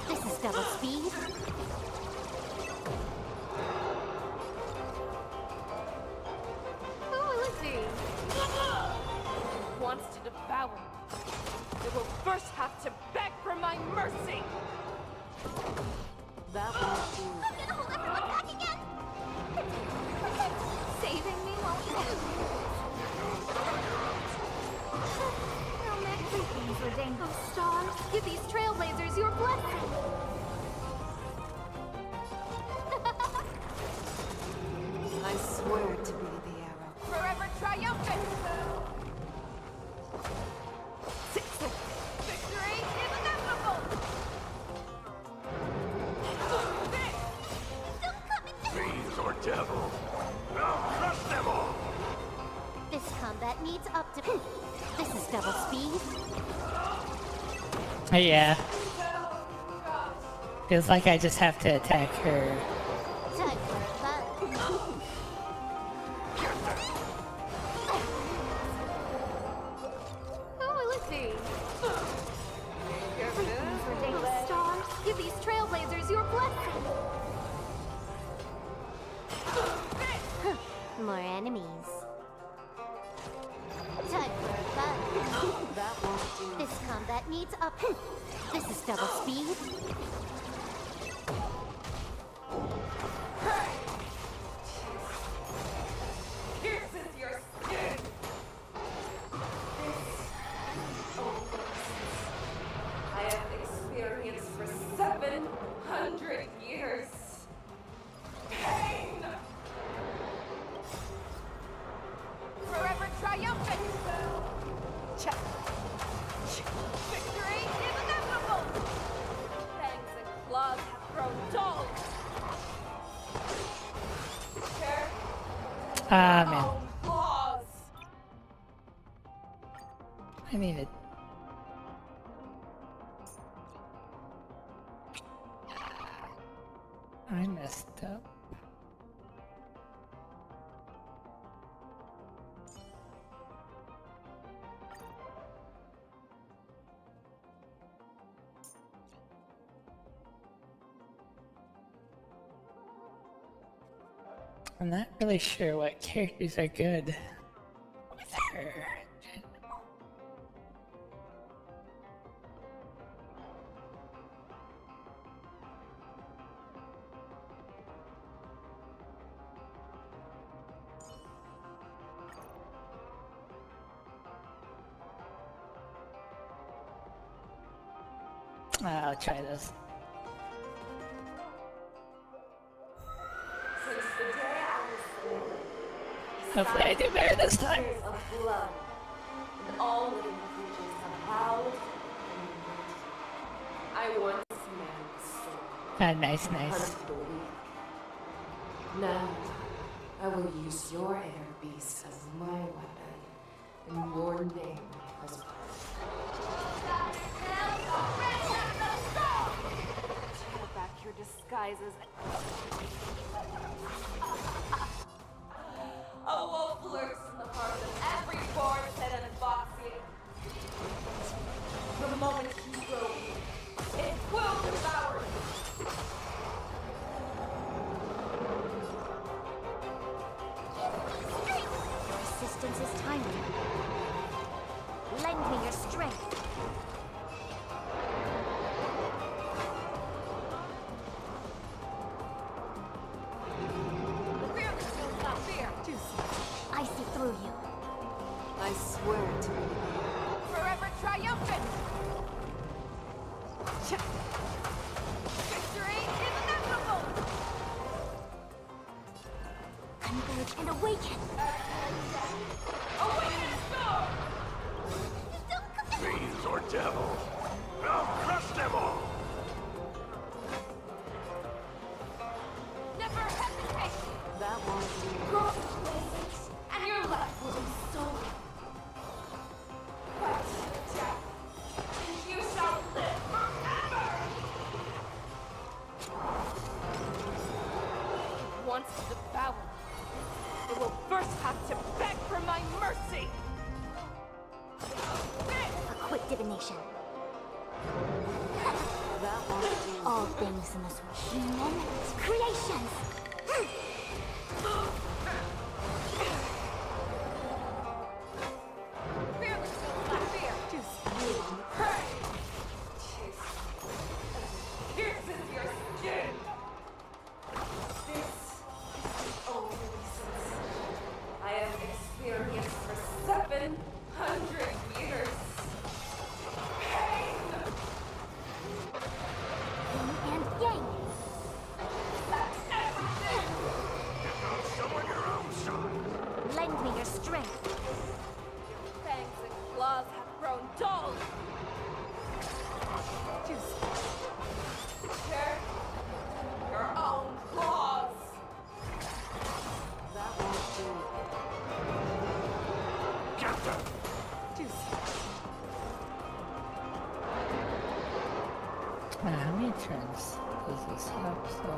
S6: This is double speed.
S10: Who will it be?
S7: Wants to devour me. It will first have to beg for my mercy!
S4: That won't do.
S6: I'm gonna hold everyone back again.
S10: Saving me won't do. No matter things were dangerous. Stars, give these trailblazers your blessing.
S4: I swear to be the arrow.
S7: Forever triumphant! Victory is inevitable!
S9: Fiends or devil, I'll crush them all!
S6: This combat needs optimum. This is double speed.
S1: Yeah. Feels like I just have to attack her.
S6: Time for fun.
S10: Who will it be? Stars, give these trailblazers your blessing.
S6: More enemies. Time for fun.
S4: That won't do.
S6: This combat needs up. This is double speed.
S7: Pierces your skin! I have experienced for 700 years. Pain! Forever triumphant! Victory is inevitable! Fangs and claws have grown dull.
S1: Ah, man.
S7: Claws!
S1: I need it. I messed up. I'm not really sure what characters are good with her. I'll try this.
S7: Since the day I was born,
S1: Hopefully I do better this time.
S7: years of blood, and all living creatures have howled and wept. I once man the soul.
S1: Ah, nice.
S7: Hunted the weak. Now, I will use your air beast as my weapon, and your name as well. Tear back your disguises. A wolf lurks in the heart of every born-set and Foxian. The moment you grow weak, it will devour you.
S6: Resistance is timely. Lend me your strength.
S7: wants to devour me, it will first have to beg for my mercy!
S21: A quick divination. All things in this world. Human creations!
S7: Fear the soul, not fear! Just pray! Pierces your skin! This is the only sense I have experienced for 700 years. Pain!
S21: Yin and yang.
S7: That's everything!
S9: Someone your own side.
S21: Lend me your strength.
S7: Your fangs and claws have grown dull! Just share your own claws!
S4: That won't do.
S9: Captain!
S1: How many turns does this have? So.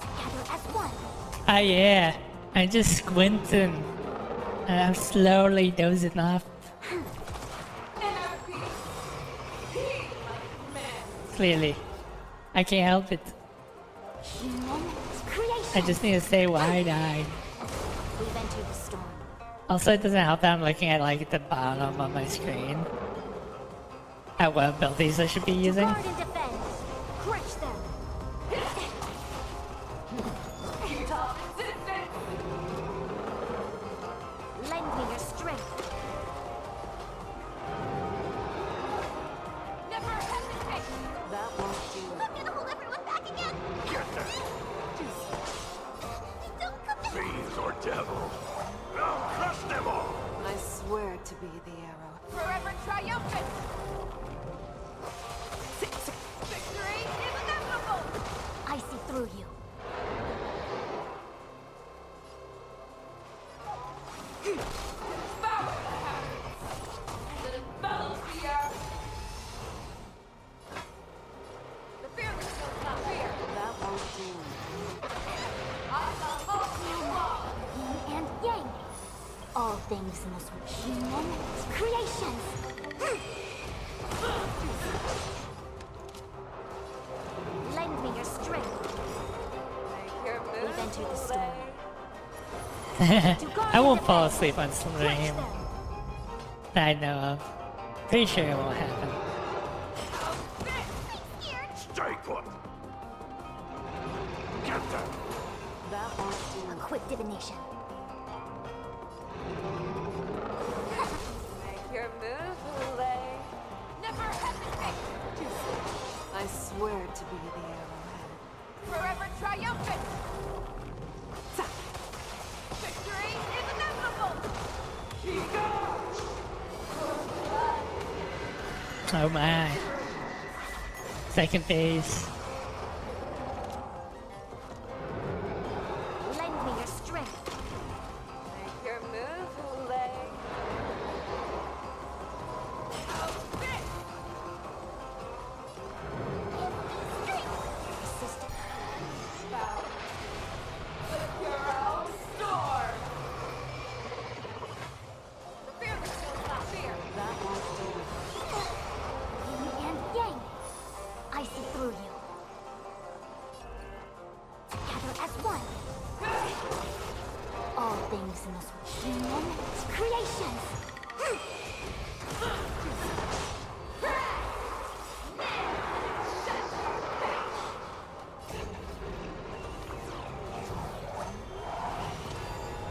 S21: Together as one.
S1: Ah yeah, I'm just squinting. And I'm slowly dozing off.
S7: Inner peace! Heed my command!
S1: Clearly. I can't help it.
S21: Human creation.
S1: I just need to say wide-eyed.
S21: We've entered the storm.
S1: Also, it doesn't help that I'm looking at like the bottom of my screen. At what abilities I should be using.
S21: Guard and defend. Crush them.
S7: Futile resistance!
S21: Lend me your strength.
S7: Never hesitate!
S4: That won't do.
S6: I'm gonna hold everyone back again!
S9: Get them!
S6: Don't come back!
S9: Fiends or devils. I'll crush them all!
S4: I swear to be the arrow.
S7: Forever triumphant! Victory is inevitable!
S21: I see through you.
S7: Devour the heavens! And envelop the earth! The fearless will not fear!
S4: That won't do.
S7: I shall hold you all!
S21: Yin and yang. All things in this world. Human creations. Lend me your strength.
S7: Make your
S21: We've
S7: move,
S21: entered the storm.
S1: I won't fall asleep on stream that I know of. Pretty sure it won't happen.
S9: Stay put! Captain!
S4: That won't do.
S21: A quick divination.
S7: Make your move, Lay. Never hesitate!
S4: I swear to be the arrowhead.
S7: Forever triumphant! Victory is inevitable!
S1: Oh my. Second phase.
S21: Lend me your strength.
S7: Make your move, Lay.
S21: Resistance.
S7: Bow. With your own sword! The fearless will not fear!
S4: That won't do.
S21: Yin and yang. I see through you. Together as one. All things in this world. Human creations.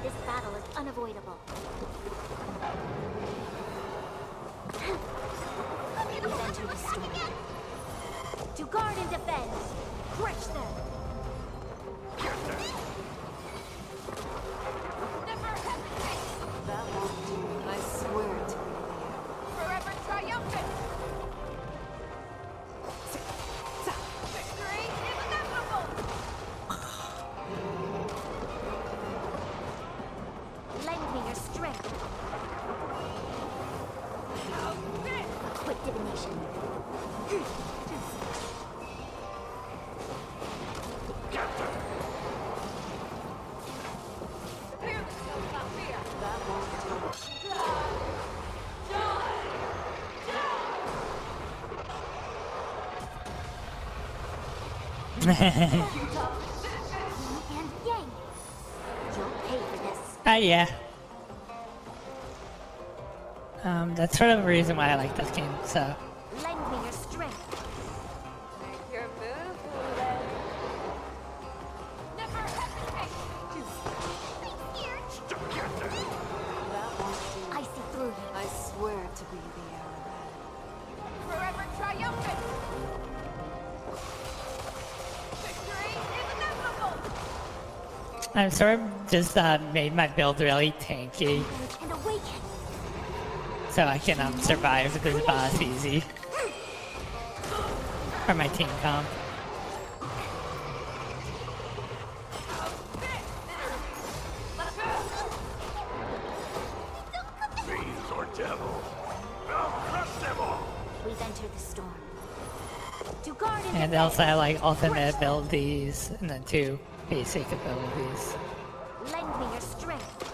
S21: This battle is unavoidable. We've entered the storm. To guard and defend. Crush them.
S7: Never hesitate!
S4: That won't do. I swear to be the arrow.
S7: Forever triumphant! Victory is inevitable!
S21: Lend me your strength. A quick divination.
S6: And Yang, you'll pay for this.
S1: Yeah. That's sort of the reason why I like this game, so.
S6: Lend me your strength.
S7: Make your move, Ule. Never hesitate.
S6: I see through you.
S2: I swear to be the arrowhead.
S7: Forever triumphant. Victory is inevitable.
S1: I've sort of just made my build really tanky,
S6: And awaken.
S1: so I can survive this boss easy. For my team comp.
S9: Fiends or devils, I'll crush them all!
S6: We've entered the storm. To guard and
S1: And
S6: defend.
S1: also I like ultimate abilities, and then 2 basic abilities.
S6: Lend me your strength.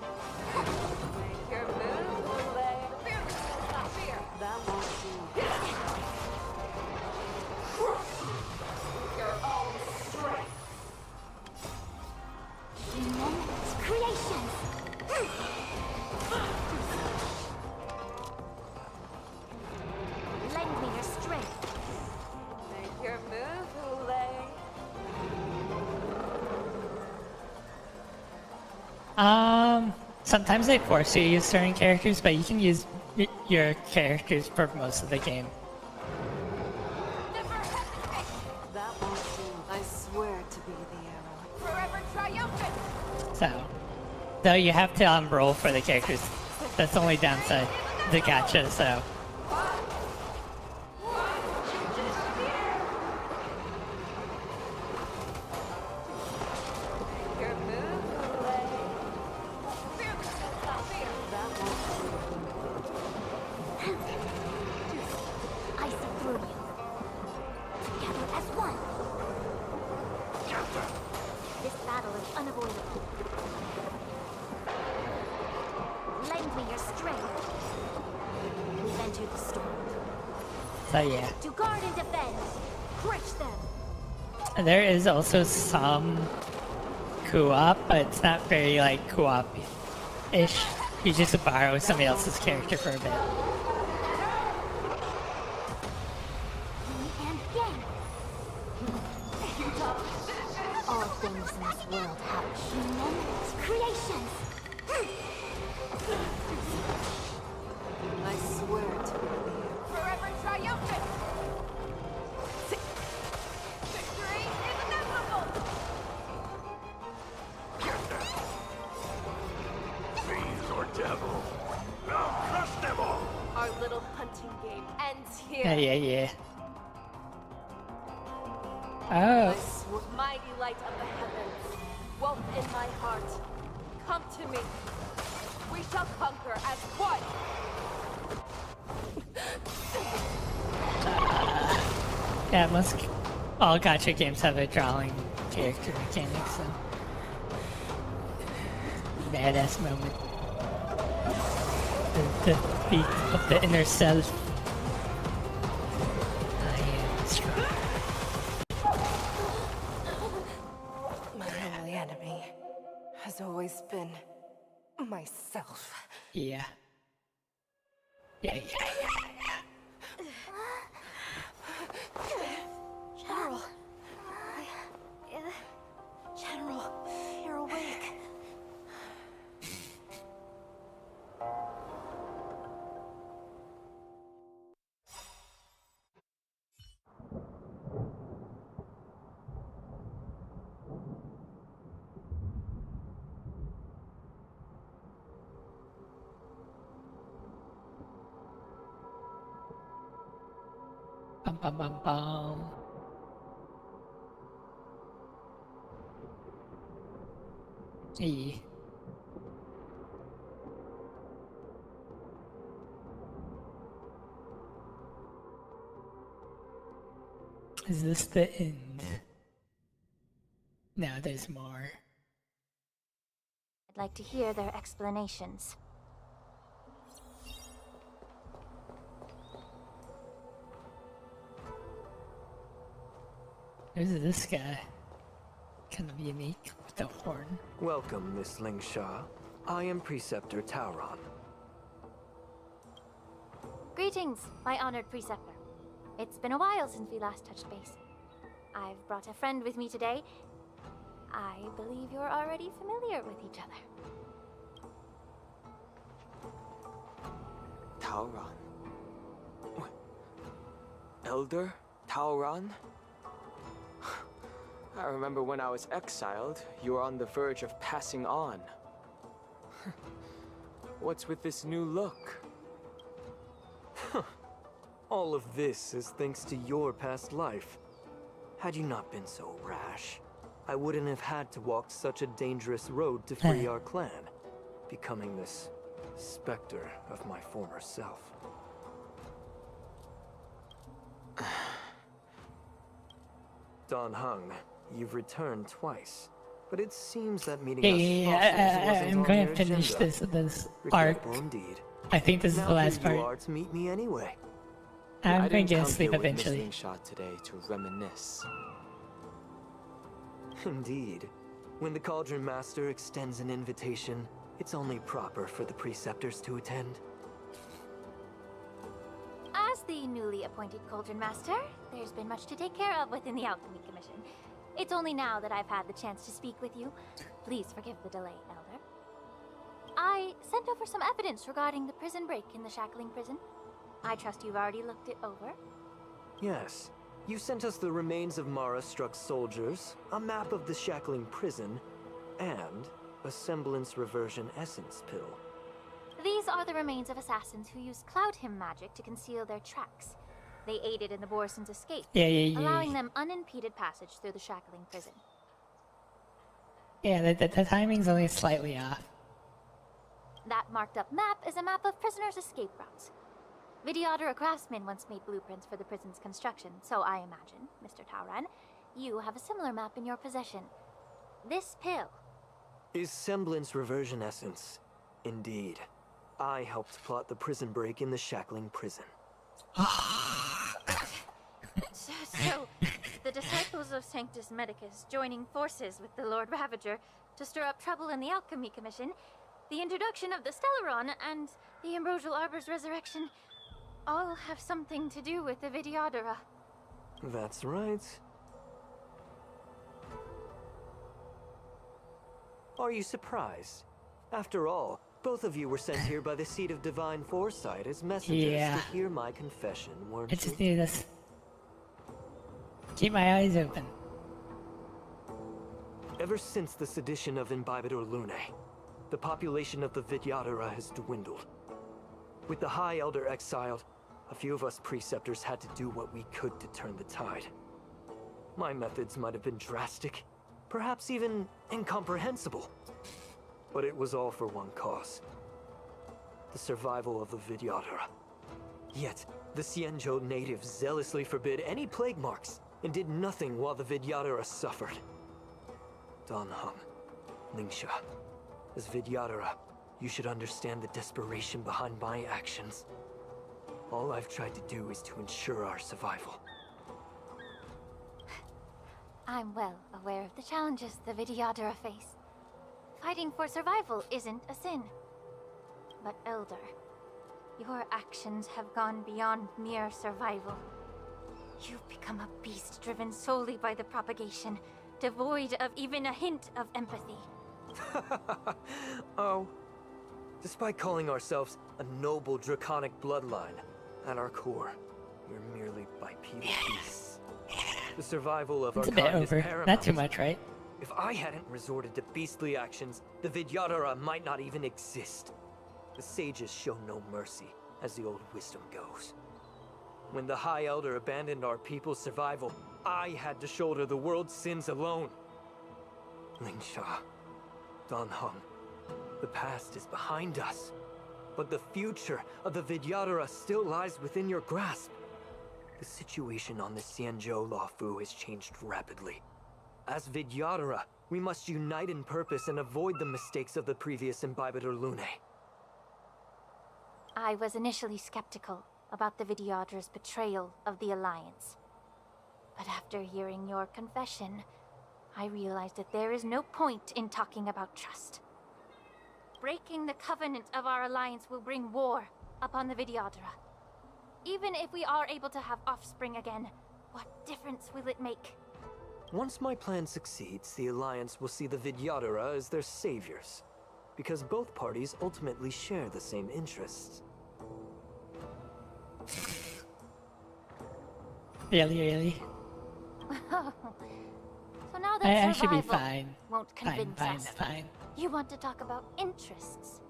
S7: Make your move, Ule. Fear will not fear.
S2: That won't do.
S7: Your own strength.
S6: Demons, creations. Lend me your strength.
S7: Make your move, Ule.
S1: Sometimes they force you to use certain characters, but you can use your characters for most of the game.
S7: Never hesitate.
S2: That won't do. I swear to be the arrowhead.
S7: Forever triumphant.
S1: So, though you have to roll for the characters. That's the only downside. The gacha, so.
S7: Make your move, Ule. Fear will not fear.
S2: That won't
S6: I see through you. Together as one. This battle is unavoidable. Lend me your strength. We've entered the storm.
S1: So yeah.
S6: To guard and defend. Crush them.
S1: There is also some co-op, but it's not very like co-op-ish. You just borrow somebody else's character for a bit.
S6: And Yang. All things in this world have humans, creations.
S2: I swear to be the arrowhead.
S7: Forever triumphant. Victory is inevitable.
S9: Fiends or devils, I'll crush them all!
S7: Our little hunting game ends here.
S1: Yeah.
S7: I
S1: Oh,
S7: swear, mighty light of the heavens, woke in my heart, come to me. We shall conquer as one.
S1: yeah, most all gacha games have a drawing character mechanic, so. Badass moment. The beat of the inner self. I am strong.
S7: My only enemy has always been myself.
S1: Yeah. Yeah.
S10: General. General, you're awake.
S1: Bum bum bum bum. Hey. Is this the end? No, there's more.
S21: I'd like to hear their explanations.
S1: Who's this guy? Kind of unique with the horn.
S18: Welcome, Miss Lingsha. I am Preceptor Tauron.
S21: Greetings, my honored preceptor. It's been a while since we last touched base. I've brought a friend with me today. I believe you're already familiar with each other.
S18: Tauron? Elder Tauron? I remember when I was exiled, you were on the verge of passing on. What's with this new look? All of this is thanks to your past life. Had you not been so rash, I wouldn't have had to walk such a dangerous road to free our clan, becoming this specter of my former self. Don Hung, you've returned twice, but it seems that meeting us wasn't
S1: I'm
S18: on
S1: going
S18: your
S1: to finish
S18: agenda.
S1: this arc.
S18: Regrettable indeed.
S1: I think this is
S18: Now
S1: the last
S18: here you
S1: part.
S18: are to meet me anyway.
S1: I'm going to get sleep eventually.
S18: Shot today to reminisce. Indeed. When the Cauldron Master extends an invitation, it's only proper for the preceptors to attend.
S21: As the newly appointed Cauldron Master, there's been much to take care of within the Alchemy Commission. It's only now that I've had the chance to speak with you. Please forgive the delay, Elder. I sent over some evidence regarding the prison break in the Shackling prison. I trust you've already looked it over.
S18: Yes. You sent us the remains of Mara-struck soldiers, a map of the Shackling prison, and a semblance reversion essence pill.
S21: These are the remains of assassins who used Cloud Hymn magic to conceal their tracks. They aided in the Borison's escape, allowing them unimpeded passage through the Shackling prison.
S1: Yeah, the timing's only slightly off.
S21: That marked up map is a map of prisoners' escape routes. Vidyadhara craftsmen once made blueprints for the prison's construction, so I imagine, Mr. Tauron, you have a similar map in your possession. This pill
S18: is semblance reversion essence. Indeed. I helped plot the prison break in the Shackling prison.
S21: So, the disciples of Sanctus Medicus joining forces with the Lord Ravager to stir up trouble in the Alchemy Commission, the introduction of the Stellaron, and the Ambrosial Arbor's resurrection all have something to do with the Vidyadhara.
S18: That's right. Are you surprised? After all, both of you were sent here by the Seat of Divine Foresight as messengers to hear my confession, weren't you?
S1: I just need this. Keep my eyes open.
S18: Ever since the sedition of Imbibidor Lune, the population of the Vidyadhara has dwindled. With the High Elder exiled, a few of us preceptors had to do what we could to turn the tide. My methods might have been drastic, perhaps even incomprehensible. But it was all for one cause. The survival of the Vidyadhara. Yet, the Xianzhou natives zealously forbid any plague marks and did nothing while the Vidyadhara suffered. Don Hung, Lingsha, as Vidyadhara, you should understand the desperation behind my actions. All I've tried to do is to ensure our survival.
S21: I'm well aware of the challenges the Vidyadhara face. Fighting for survival isn't a sin. But Elder, your actions have gone beyond mere survival. You've become a beast driven solely by the propagation, devoid of even a hint of empathy.
S18: Oh. Despite calling ourselves a noble draconic bloodline, at our core, we're merely bipedal beasts. The survival of our kind is paramount.
S1: Not too much, right?
S18: If I hadn't resorted to beastly actions, the Vidyadhara might not even exist. The sages show no mercy, as the old wisdom goes. When the High Elder abandoned our people's survival, I had to shoulder the world's sins alone. Lingsha, Don Hung, the past is behind us, but the future of the Vidyadhara still lies within your grasp. The situation on the Xianzhou Luofu has changed rapidly. As Vidyadhara, we must unite in purpose and avoid the mistakes of the previous Imbibitor Lunae.
S21: I was initially skeptical about the Vidyadhara's betrayal of the Alliance. But after hearing your confession, I realized that there is no point in talking about trust. Breaking the covenant of our Alliance will bring war upon the Vidyadhara. Even if we are able to have offspring again, what difference will it make?
S18: Once my plan succeeds, the Alliance will see the Vidyadhara as their saviors, because both parties ultimately share the same interests.
S1: Really?
S21: So now that
S1: I should be
S21: survival
S1: fine.
S21: won't convince us,
S1: Fine.
S21: you want to talk about interests.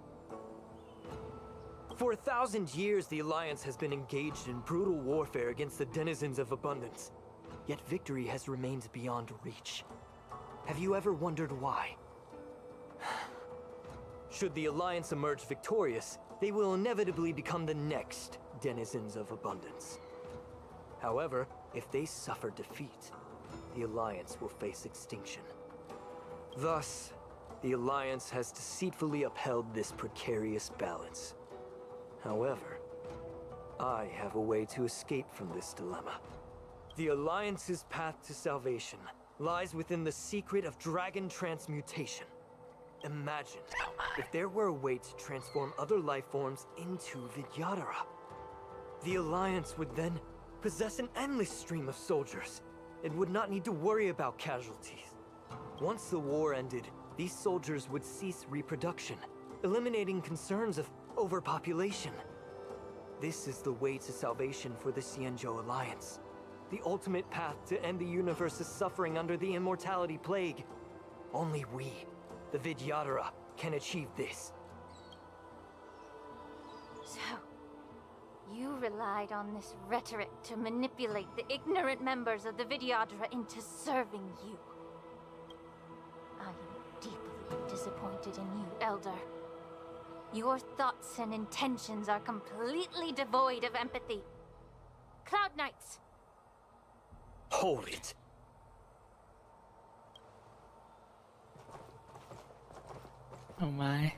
S18: For 1,000 years, the Alliance has been engaged in brutal warfare against the denizens of abundance. Yet victory has remained beyond reach. Have you ever wondered why? Should the Alliance emerge victorious, they will inevitably become the next denizens of abundance. However, if they suffer defeat, the Alliance will face extinction. Thus, the Alliance has deceitfully upheld this precarious balance. However, I have a way to escape from this dilemma. The Alliance's path to salvation lies within the secret of dragon transmutation. Imagine if there were a way to transform other life forms into Vidyadhara. The Alliance would then possess an endless stream of soldiers. It would not need to worry about casualties. Once the war ended, these soldiers would cease reproduction, eliminating concerns of overpopulation. This is the way to salvation for the Xianzhou Alliance. The ultimate path to end the universe's suffering under the immortality plague. Only we, the Vidyadhara, can achieve this.
S21: So, you relied on this rhetoric to manipulate the ignorant members of the Vidyadhara into serving you. I am deeply disappointed in you, Elder. Your thoughts and intentions are completely devoid of empathy. Cloud Knights!
S18: Hold it!
S1: Oh my.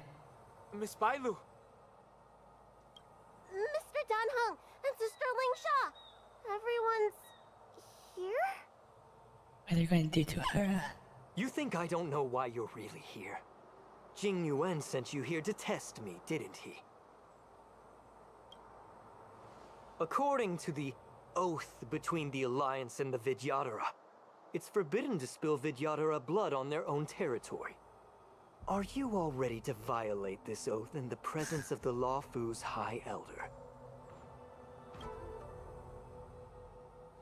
S17: Miss Bailu!
S6: Mr. Danheng and Sister Lingsha! Everyone's here?
S1: What are you going to do to her?
S18: You think I don't know why you're really here? Jing Yuan sent you here to test me, didn't he? According to the oath between the Alliance and the Vidyadhara, it's forbidden to spill Vidyadhara blood on their own territory. Are you all ready to violate this oath in the presence of the Luofu's High Elder?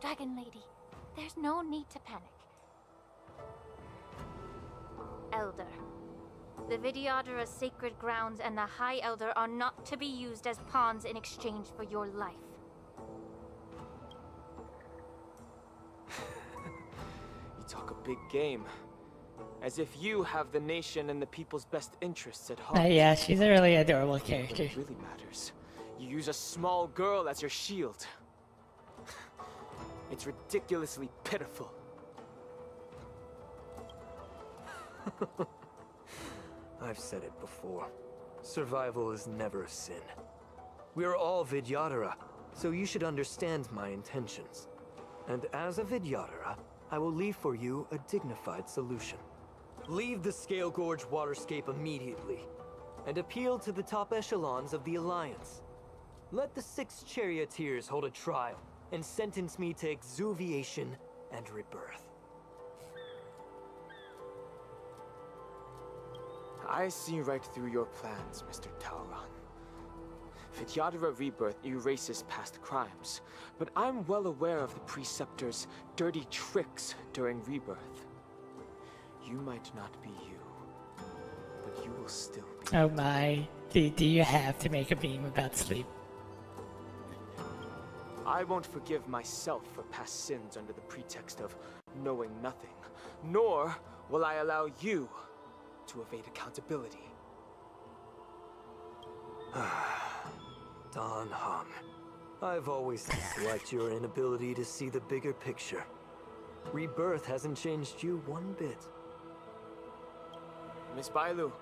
S21: Dragon Lady, there's no need to panic. Elder, the Vidyadhara's sacred grounds and the High Elder are not to be used as pawns in exchange for your life.
S17: You talk a big game. As if you have the nation and the people's best interests at heart.
S1: Yeah, she's a really adorable character.
S17: When it really matters, you use a small girl as your shield. It's ridiculously pitiful.
S18: I've said it before. Survival is never a sin. We are all Vidyadhara, so you should understand my intentions. And as a Vidyadhara, I will leave for you a dignified solution. Leave the Scale Gorge waterscape immediately, and appeal to the top echelons of the Alliance. Let the 6 charioteers hold a trial, and sentence me to exuviation and rebirth.
S17: I see right through your plans, Mr. Talron. Vidyadhara rebirth erases past crimes, but I'm well aware of the Preceptor's dirty tricks during rebirth. You might not be you, but you will still be.
S1: Oh my. Do you have to make a meme about sleep?
S17: I won't forgive myself for past sins under the pretext of knowing nothing, nor will I allow you to evade accountability.
S18: Dan Heng, I've always disliked your inability to see the bigger picture. Rebirth hasn't changed you one bit.
S17: Miss Bailu,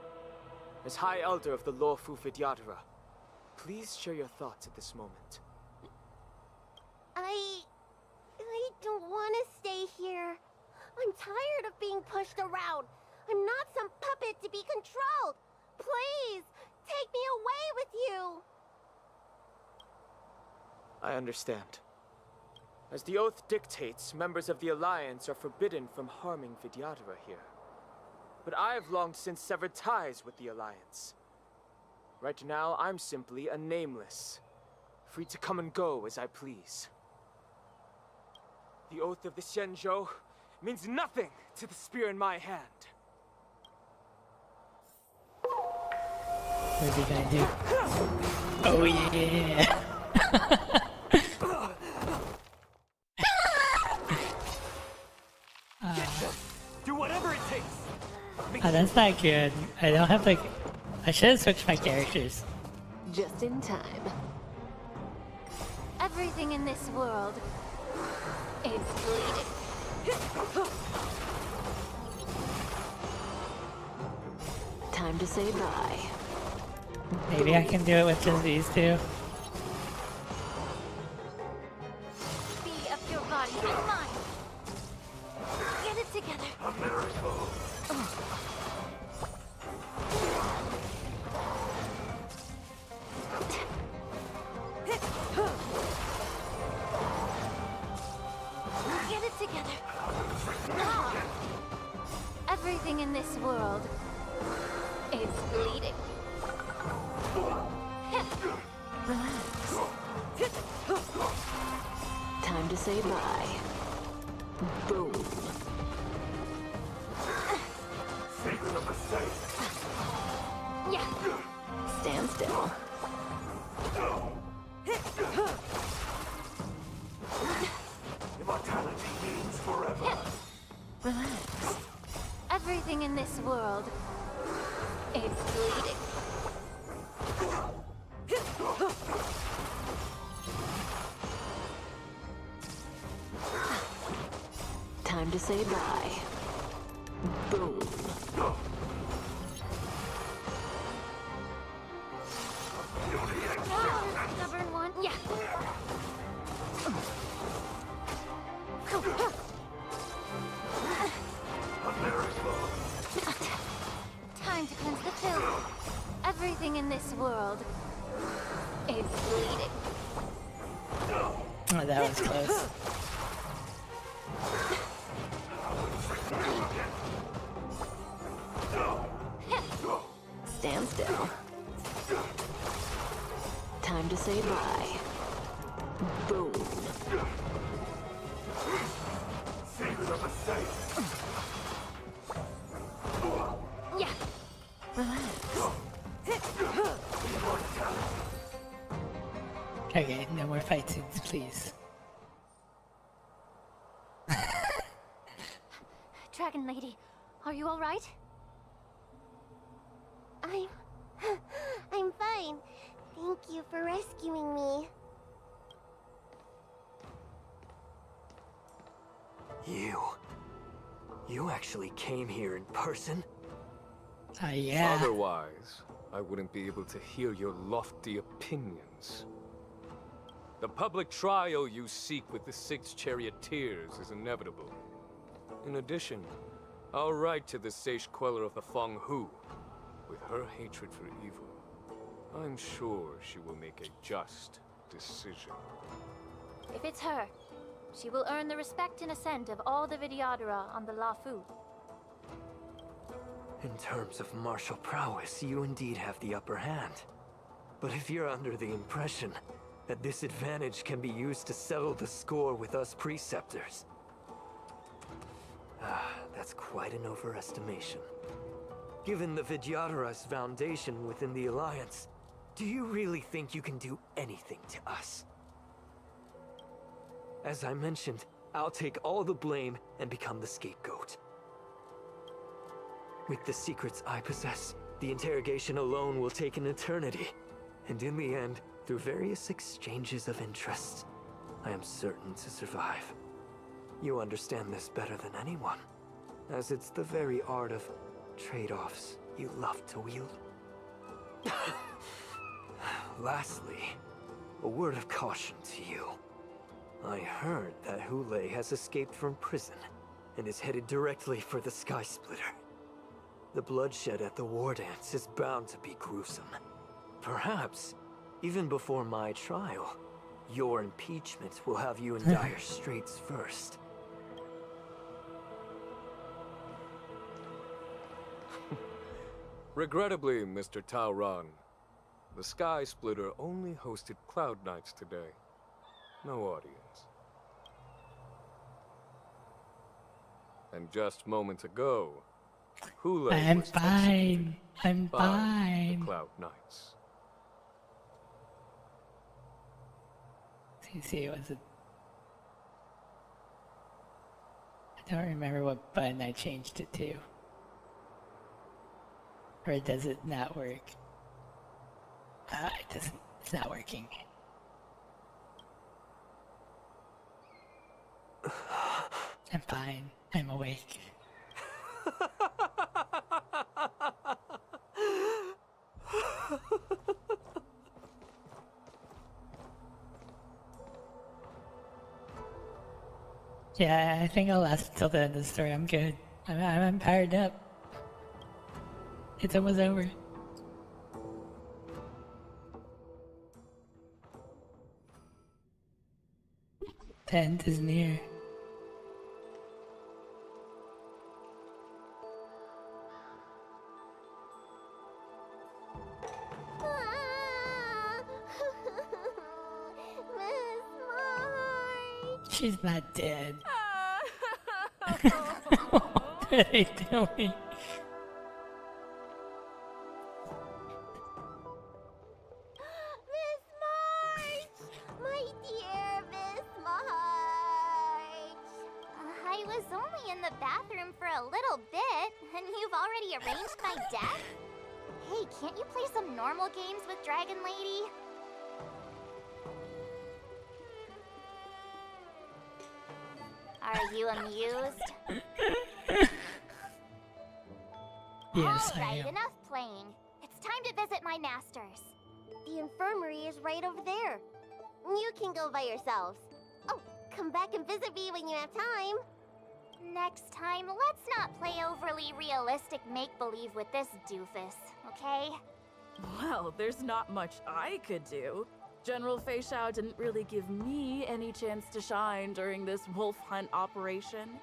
S17: as High Elder of the Lawfu Vidyadhara, please share your thoughts at this moment.
S6: I don't want to stay here. I'm tired of being pushed around. I'm not some puppet to be controlled. Please, take me away with you.
S17: I understand. As the oath dictates, members of the Alliance are forbidden from harming Vidyadhara here. But I have long since severed ties with the Alliance. Right now, I'm simply a nameless, free to come and go as I please. The oath of the Xianzhou means nothing to the spear in my hand.
S1: What's he gonna do? Oh yeah!
S8: Do whatever it takes.
S1: Oh, that's not good. I don't have like. I should have switched my characters.
S11: Just in time.
S21: Everything in this world is bleeding.
S11: Time to say bye.
S1: Maybe I can do it with just these two.
S21: Be of your body and mine. Get it together.
S13: A miracle.
S21: Get it together. Now. Everything in this world is bleeding.
S11: Relax. Time to say bye. Boom.
S13: Secret of the safe.
S21: Yeah.
S11: Stand still.
S13: Immortality means forever.
S11: Relax.
S21: Everything in this world is bleeding.
S11: Time to say bye. Boom.
S21: Stubborn one. Yeah. Time to cleanse the pill. Everything in this world is bleeding.
S1: Oh, that was close.
S11: Stand still. Time to say bye. Boom.
S13: Secret of the safe.
S21: Yeah.
S11: Relax.
S1: Okay, no more fight scenes, please.
S21: Dragon Lady, are you all right?
S6: I'm fine. Thank you for rescuing me.
S18: You actually came here in person?
S1: Yeah.
S8: Otherwise, I wouldn't be able to hear your lofty opinions. The public trial you seek with the 6 charioteers is inevitable. In addition, I'll write to the sage queller of the Feng Hu. With her hatred for evil, I'm sure she will make a just decision.
S21: If it's her, she will earn the respect and assent of all the Vidyadhara on the Lawfu.
S18: In terms of martial prowess, you indeed have the upper hand. But if you're under the impression that this advantage can be used to settle the score with us preceptors, that's quite an overestimation. Given the Vidyadhara's foundation within the Alliance, do you really think you can do anything to us? As I mentioned, I'll take all the blame and become the scapegoat. With the secrets I possess, the interrogation alone will take an eternity. And in the end, through various exchanges of interest, I am certain to survive. You understand this better than anyone, as it's the very art of trade-offs you love to wield. Lastly, a word of caution to you. I heard that Hule has escaped from prison and is headed directly for the Sky Splitter. The bloodshed at the war dance is bound to be gruesome. Perhaps, even before my trial, your impeachment will have you in dire straits first.
S8: Regrettably, Mr. Taoran, the Sky Splitter only hosted Cloud Nights today. No audience. And just moments ago, Hule
S1: I'm
S8: was
S1: fine. I'm
S8: by
S1: fine.
S8: the Cloud Knights.
S1: See, was it? I don't remember what button I changed it to. Or does it not work? It doesn't. It's not working. I'm fine. I'm awake. Yeah, I think I'll last until the end of the story. I'm good. I'm powered up. It's almost over. The end is near. She's not dead. What are they doing?
S6: Miss March! My dear Miss March! I was only in the bathroom for a little bit, and you've already arranged my death? Hey, can't you play some normal games with Dragon Lady? Are you amused?
S1: Yes, I
S6: Alright,
S1: am.
S6: enough playing. It's time to visit my masters. The infirmary is right over there. You can go by yourselves. Oh, come back and visit me when you have time. Next time, let's not play overly realistic make-believe with this doofus, okay?
S20: Well, there's not much I could do. General Feixiao didn't really give me any chance to shine during this wolf hunt operation.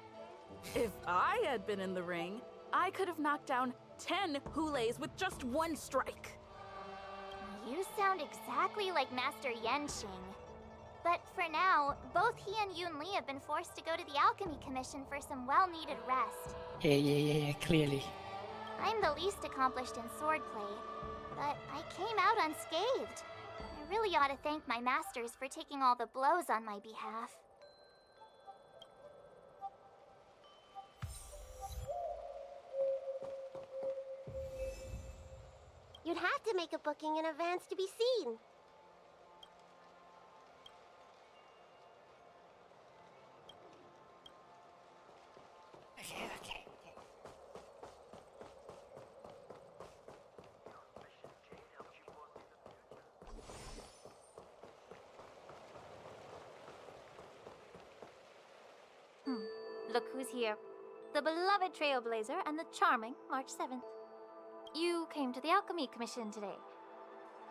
S20: If I had been in the ring, I could have knocked down 10 Hules with just one strike.
S6: You sound exactly like Master Yenqing. But for now, both he and Yun Li have been forced to go to the Alchemy Commission for some well-needed rest.
S1: Yeah, clearly.
S6: I'm the least accomplished in swordplay, but I came out unscathed. I really ought to thank my masters for taking all the blows on my behalf.
S22: You'd have to make a booking in advance to be seen.
S1: Okay.
S21: Look who's here. The beloved Trailblazer and the charming March 7th. You came to the Alchemy Commission today.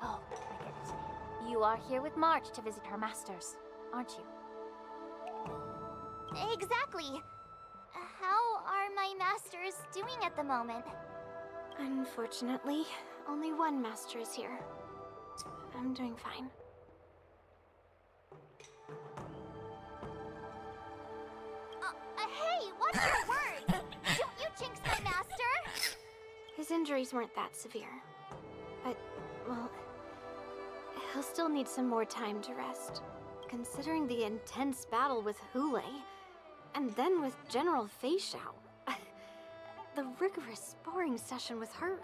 S21: Oh, I get it. You are here with March to visit her masters, aren't you?
S6: Exactly. How are my masters doing at the moment?
S10: Unfortunately, only one master is here. I'm doing fine.
S6: Hey, what's your word? Don't you jinx my master?
S10: His injuries weren't that severe. But, well, he'll still need some more time to rest. Considering the intense battle with Hule, and then with General Feixiao. The rigorous sparring session with her.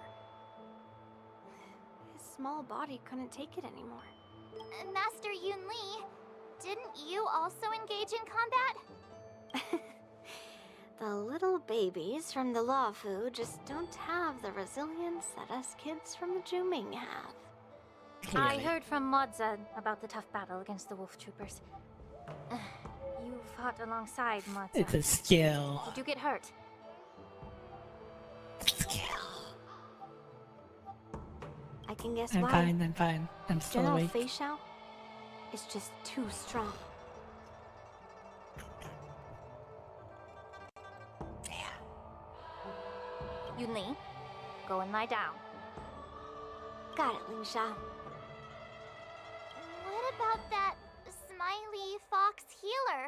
S10: His small body couldn't take it anymore.
S6: Master Yun Li, didn't you also engage in combat? The little babies from the Laofu just don't have the resilience that us kids from the Juming have. I heard from Modza about the tough battle against the wolf troopers. You fought alongside Modza.
S1: It's a skill.
S6: Did you get hurt? I can guess
S1: I'm
S6: why.
S1: fine, I'm fine. I'm still
S6: General
S1: awake.
S6: Feixiao is just too strong. Yunli, go and lie down. Got it, Lingsha.
S22: What about that smiley fox healer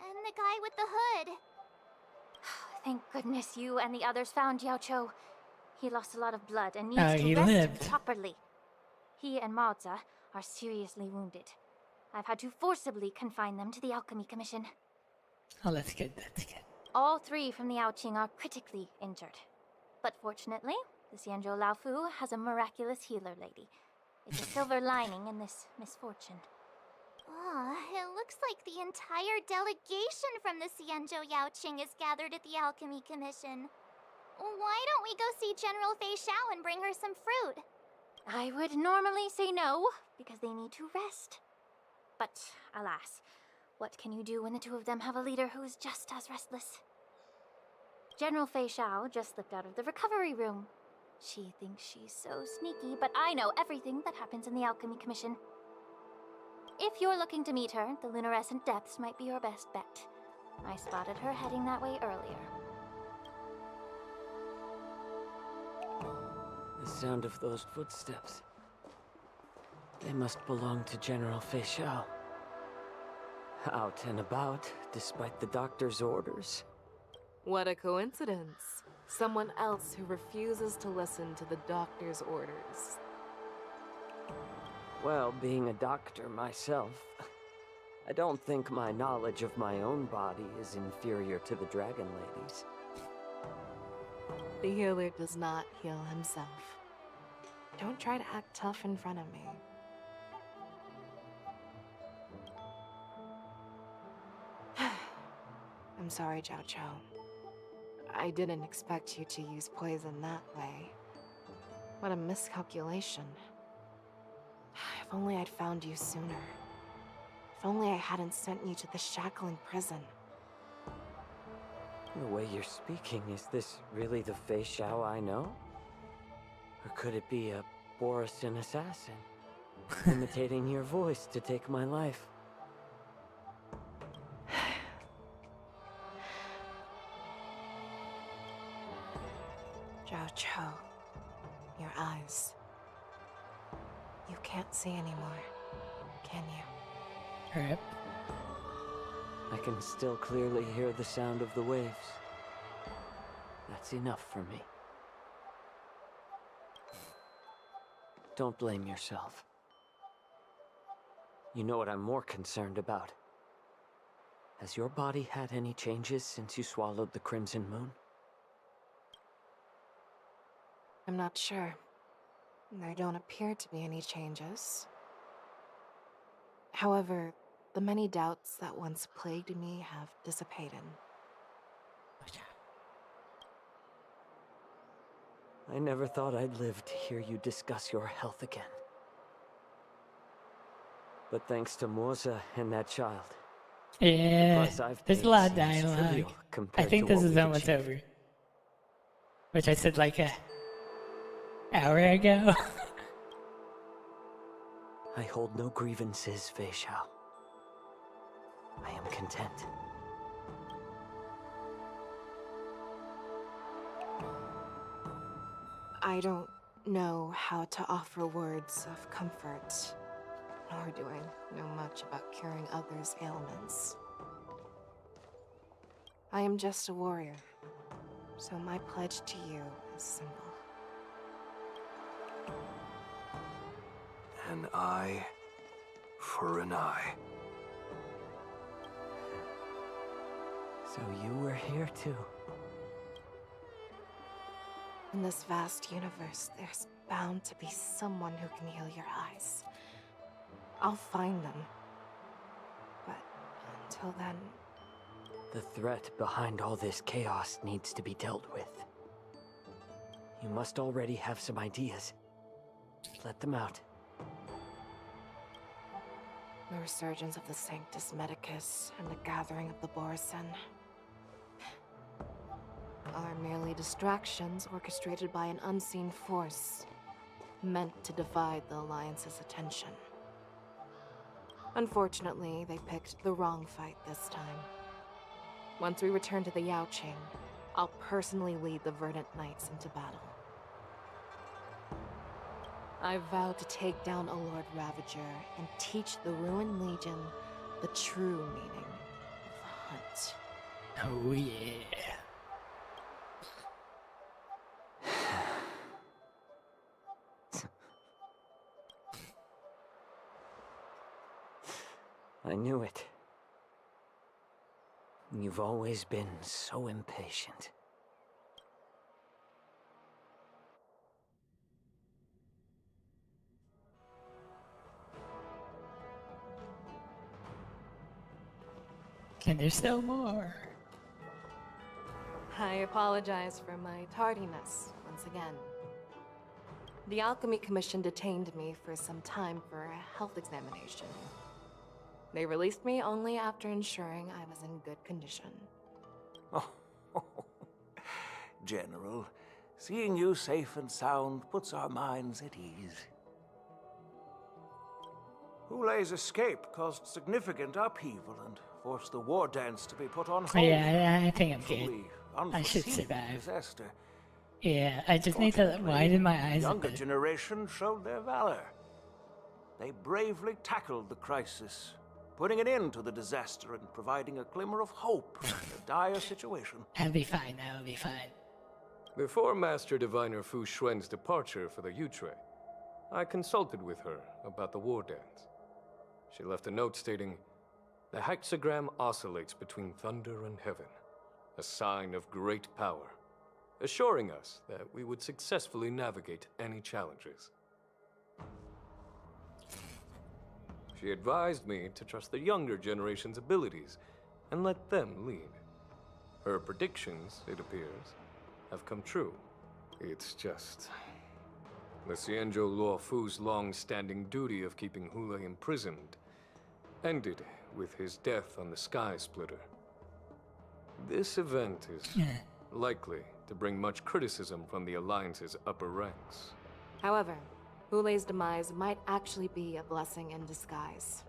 S22: and the guy with the hood?
S21: Thank goodness you and the others found Yao Cho. He lost a lot of blood and
S1: Oh,
S21: needs
S1: he
S21: to rest
S1: lived.
S21: properly. He and Maoza are seriously wounded. I've had to forcibly confine them to the Alchemy Commission.
S1: Oh, that's good, that's good.
S21: All 3 from the Yaoqing are critically injured. But fortunately, the Xianzhou Laofu has a miraculous healer lady. It's a silver lining in this misfortune.
S22: Oh, it looks like the entire delegation from the Xianzhou Yaoqing is gathered at the Alchemy Commission. Why don't we go see General Feixiao and bring her some fruit?
S21: I would normally say no, because they need to rest. But alas, what can you do when the 2 of them have a leader who is just as restless? General Feixiao just slipped out of the recovery room. She thinks she's so sneaky, but I know everything that happens in the Alchemy Commission. If you're looking to meet her, the luminescent depths might be your best bet. I spotted her heading that way earlier.
S18: The sound of those footsteps. They must belong to General Feixiao. Out and about, despite the doctor's orders.
S2: What a coincidence. Someone else who refuses to listen to the doctor's orders.
S18: Well, being a doctor myself, I don't think my knowledge of my own body is inferior to the Dragon Lady's.
S2: The healer does not heal himself. Don't try to act tough in front of me. I'm sorry, Zhao Cho. I didn't expect you to use poison that way. What a miscalculation. If only I'd found you sooner. If only I hadn't sent you to the shackling prison.
S18: The way you're speaking, is this really the Feixiao I know? Or could it be a Borisin assassin, imitating your voice to take my life?
S2: Zhao Cho, your eyes. You can't see anymore, can you?
S1: Alright.
S18: I can still clearly hear the sound of the waves. That's enough for me. Don't blame yourself. You know what I'm more concerned about? Has your body had any changes since you swallowed the Crimson Moon?
S2: I'm not sure. There don't appear to be any changes. However, the many doubts that once plagued me have dissipated.
S18: I never thought I'd live to hear you discuss your health again. But thanks to Moza and that child.
S1: Yeah,
S18: the price I've
S1: there's
S18: paid
S1: a lot of
S18: seems
S1: dialogue.
S18: trivial
S1: I
S18: compared
S1: think
S18: to
S1: this
S18: what
S1: is
S18: we've
S1: almost
S18: achieved.
S1: over. Which I said like a hour ago.
S18: I hold no grievances, Feixiao. I am content.
S2: I don't know how to offer words of comfort, nor do I know much about curing others' ailments. I am just a warrior, so my pledge to you is simple.
S8: An eye for an eye.
S18: So you were here too.
S2: In this vast universe, there's bound to be someone who can heal your eyes. I'll find them. But until then,
S18: The threat behind all this chaos needs to be dealt with. You must already have some ideas. Let them out.
S2: The resurgence of the Sanctus Medicus and the gathering of the Borison are merely distractions orchestrated by an unseen force, meant to divide the Alliance's attention. Unfortunately, they picked the wrong fight this time. Once we return to the Yaoqing, I'll personally lead the Verdant Knights into battle. I vow to take down a Lord Ravager and teach the Ruined Legion the true meaning of the hunt.
S1: Oh yeah.
S18: I knew it. You've always been so impatient.
S1: And there's still more.
S2: I apologize for my tardiness once again. The Alchemy Commission detained me for some time for a health examination. They released me only after ensuring I was in good condition.
S5: Oh, General, seeing you safe and sound puts our minds at ease. Hulei's escape caused significant upheaval and forced the war dance to be put on hold.
S1: Yeah, I think I'm good.
S5: Truly
S1: I should
S5: unforeseen
S1: survive.
S5: disaster.
S1: Yeah, I just need to widen my eyes
S5: The
S1: a
S5: younger
S1: bit.
S5: generation showed their valor. They bravely tackled the crisis, putting an end to the disaster and providing a glimmer of hope in a dire situation.
S1: I'll be fine, I'll be fine.
S8: Before Master Diviner Fu Xuan's departure for the Yutre, I consulted with her about the war dance. She left a note stating, "The hexagram oscillates between thunder and heaven, a sign of great power, assuring us that we would successfully navigate any challenges." She advised me to trust the younger generation's abilities and let them lead. Her predictions, it appears, have come true. It's just... the Xianzhou Luo Fu's long-standing duty of keeping Hulei imprisoned ended with his death on the Sky Splitter. This event is likely to bring much criticism from the Alliance's upper ranks.
S2: However, Hulei's demise might actually be a blessing in disguise.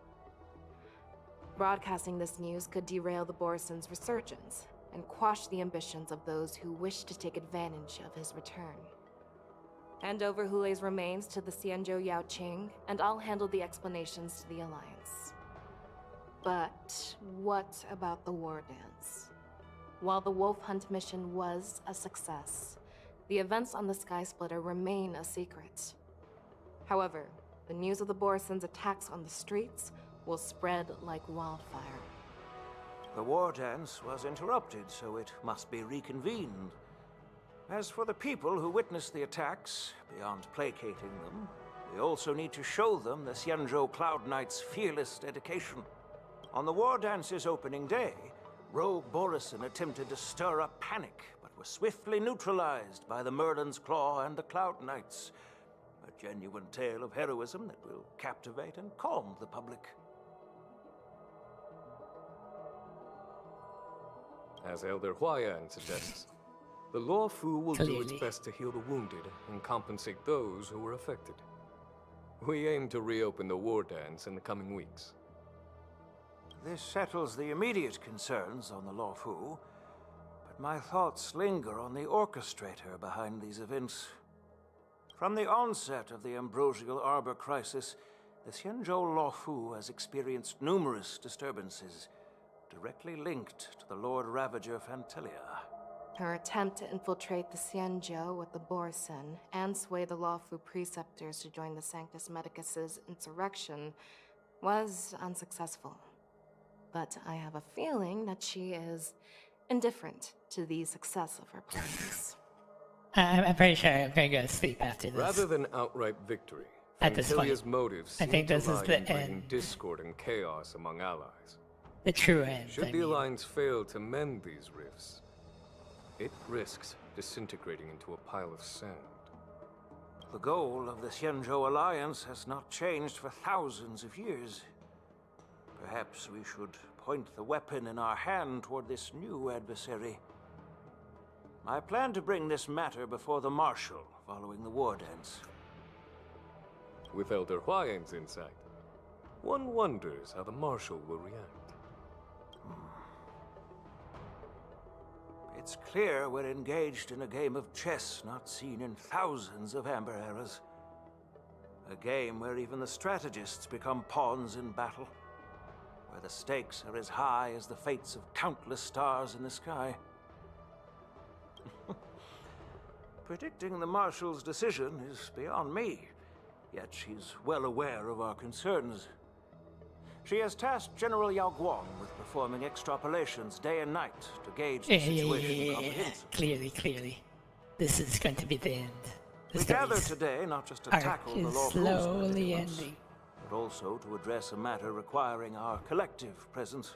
S2: Broadcasting this news could derail the Borison's resurgence and quash the ambitions of those who wish to take advantage of his return. Hand over Hulei's remains to the Xianzhou Yaoqing, and I'll handle the explanations to the Alliance. But what about the war dance? While the Wolf Hunt mission was a success, the events on the Sky Splitter remain a secret. However, the news of the Borison's attacks on the streets will spread like wildfire.
S5: The war dance was interrupted, so it must be reconvened. As for the people who witnessed the attacks, beyond placating them, we also need to show them the Xianzhou Cloud Knight's fearless dedication. On the war dance's opening day, rogue Borison attempted to stir up panic, but were swiftly neutralized by the Merlin's Claw and the Cloud Knights. A genuine tale of heroism that will captivate and calm the public.
S8: As Elder Huayan suggests, the Luo Fu will do its best to heal the wounded and compensate those who were affected. We aim to reopen the war dance in the coming weeks.
S5: This settles the immediate concerns on the Luo Fu, but my thoughts linger on the orchestrator behind these events. From the onset of the Ambrosial Arbor crisis, the Xianzhou Luo Fu has experienced numerous disturbances, directly linked to the Lord Ravager Fantelia.
S2: Her attempt to infiltrate the Xianzhou with the Borison and sway the Luo Fu preceptors to join the Sanctus Medicus's insurrection was unsuccessful. But I have a feeling that she is indifferent to the success of her plans.
S1: I'm pretty sure I'm gonna go to sleep after this.
S8: Rather than outright victory,
S1: At this point,
S8: Fantelia's motives
S1: I
S8: seem
S1: think
S8: to
S1: this is
S8: lie
S1: the
S8: in bringing
S1: end.
S8: discord and chaos among allies.
S1: the true end.
S8: Should
S1: I
S8: the
S1: mean.
S8: Alliance fail to mend these rifts, it risks disintegrating into a pile of sand.
S5: The goal of the Xianzhou Alliance has not changed for thousands of years. Perhaps we should point the weapon in our hand toward this new adversary. I plan to bring this matter before the Marshal following the war dance.
S8: With Elder Huayan's insight, one wonders how the Marshal will react.
S5: It's clear we're engaged in a game of chess not seen in thousands of Amber Eras. A game where even the strategists become pawns in battle. Where the stakes are as high as the fates of countless stars in the sky. Predicting the Marshal's decision is beyond me, yet she's well aware of our concerns. She has tasked General Yao Guang with performing extrapolations day and night to gauge the situation comprehensively.
S1: Clearly. This is going to be the end.
S5: We gather today not just to tackle the law
S1: slowly ending.
S5: but also to address a matter requiring our collective presence.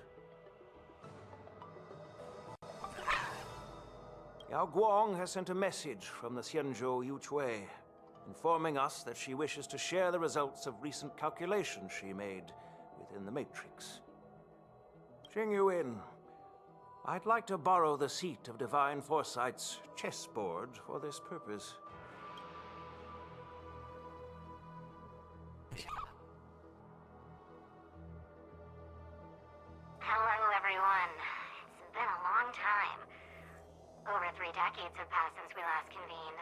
S5: Yao Guang has sent a message from the Xianzhou Yuchui, informing us that she wishes to share the results of recent calculations she made within the Matrix. Jing Yuin, I'd like to borrow the seat of Divine Foresight's chessboard for this purpose.
S6: Hello, everyone. It's been a long time. Over 3 decades have passed since we last convened.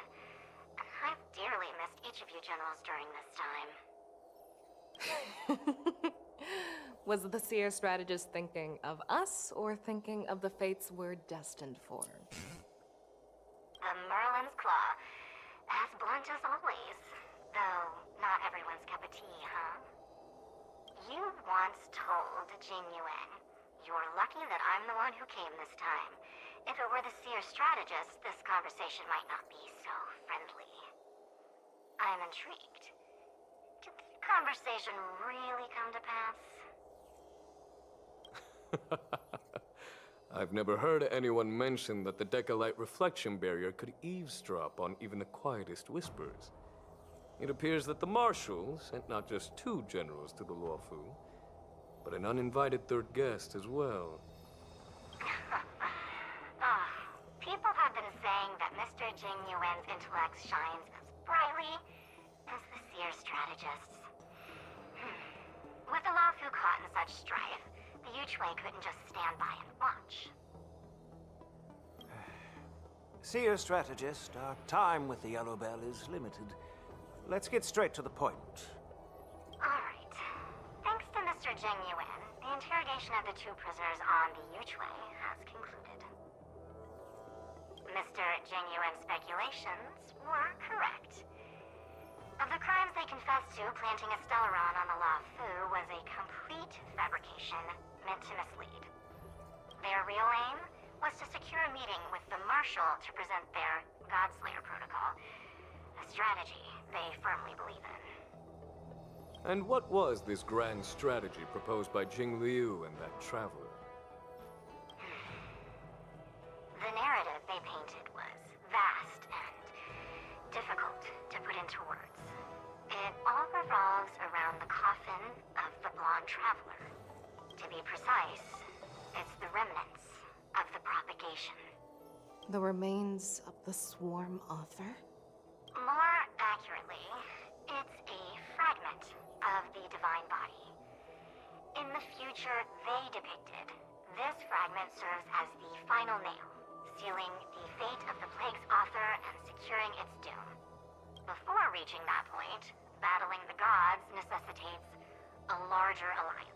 S6: I've dearly missed each of you generals during this time.
S2: Was the seer strategist thinking of us, or thinking of the fates we're destined for?
S6: The Merlin's Claw. As blunt as always. Though, not everyone's cup of tea, huh? You once told Jing Yuan, "You're lucky that I'm the one who came this time. If it were the seer strategist, this conversation might not be so friendly." I'm intrigued. Did the conversation really come to pass?
S8: I've never heard anyone mention that the Decalite reflection barrier could eavesdrop on even the quietest whispers. It appears that the Marshal sent not just 2 generals to the Luofu, but an uninvited 3rd guest as well.
S6: People have been saying that Mr. Jing Yuan's intellect shines as brightly as the seer strategist's. With the Luofu caught in such strife, the Yuchui couldn't just stand by and watch.
S5: Seer strategist, our time with the Yellow Bell is limited. Let's get straight to the point.
S6: Alright. Thanks to Mr. Jing Yuan, the interrogation of the 2 prisoners on the Yuchui has concluded. Mr. Jing Yuan's speculations were correct. Of the crimes they confessed to, planting a Stellaron on the Luofu was a complete fabrication meant to mislead. Their real aim was to secure a meeting with the Marshal to present their Godslayer protocol, a strategy they firmly believe in.
S8: And what was this grand strategy proposed by Jing Liu and that traveler?
S6: The narrative they painted was vast and difficult to put into words. It all revolves around the coffin of the blonde traveler. To be precise, it's the remnants of the propagation.
S2: The remains of the swarm author?
S6: More accurately, it's a fragment of the divine body. In the future they depicted, this fragment serves as the final nail, sealing the fate of the plague's author and securing its doom. Before reaching that point, battling the gods necessitates a larger alliance.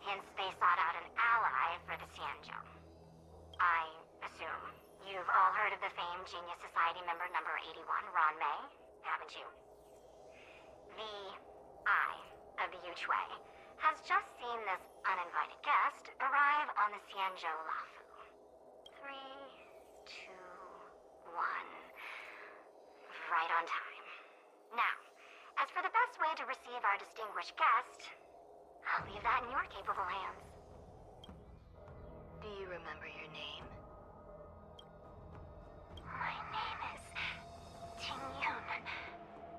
S6: Hence, they sought out an ally for the Xianzhou. I assume you've all heard of the famed Genius Society member number 81, Ron Mei, haven't you? The Eye of the Yuchui has just seen this uninvited guest arrive on the Xianzhou Luofu. 3, 2, 1. Right on time. Now, as for the best way to receive our distinguished guest, I'll leave that in your capable hands. Do you remember your name? My name is Ting-Yun.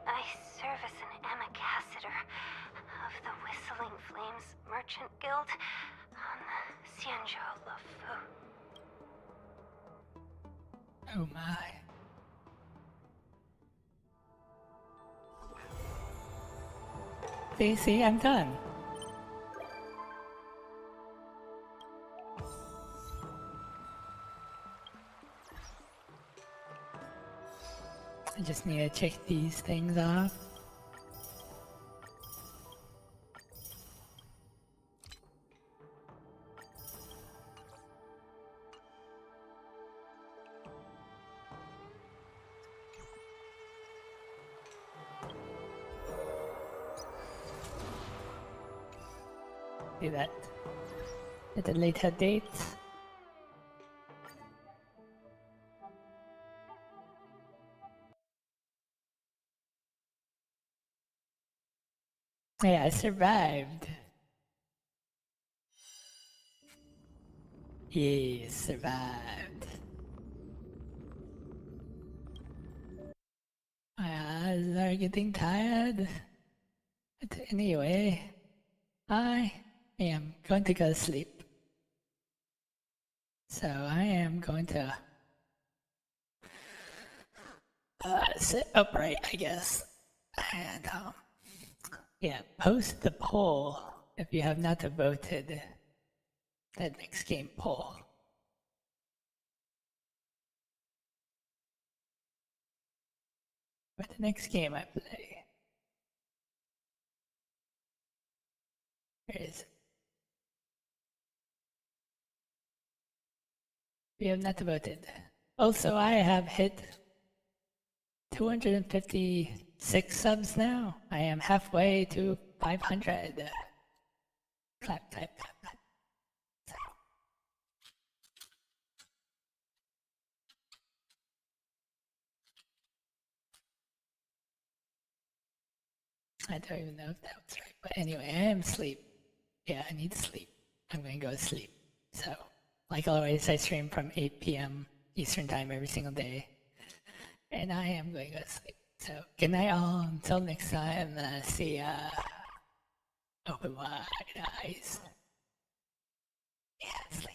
S6: I serve as an ambassador of the Whistling Flames Merchant Guild on the Xianzhou Lufu.
S1: Oh my. See, I'm done. I just need to check these things off. Do that at a later date. Yeah, I survived. Yeah, survived. My eyes are getting tired. But anyway, I am going to go to sleep. So I am going to sit upright, I guess. And yeah, post the poll if you have not voted that next game poll. For the next game I play. Where is it? You have not voted. Also, I have hit 256 subs now. I am halfway to 500. Clap, clap, clap, clap. So. I don't even know if that was right. But anyway, I am asleep. Yeah, I need to sleep. I'm going to go to sleep. So, like always, I stream from 8 p.m. Eastern Time every single day. And I am going to go to sleep. So, good night all. Until next time, see ya. Open wide eyes. Yeah, sleep.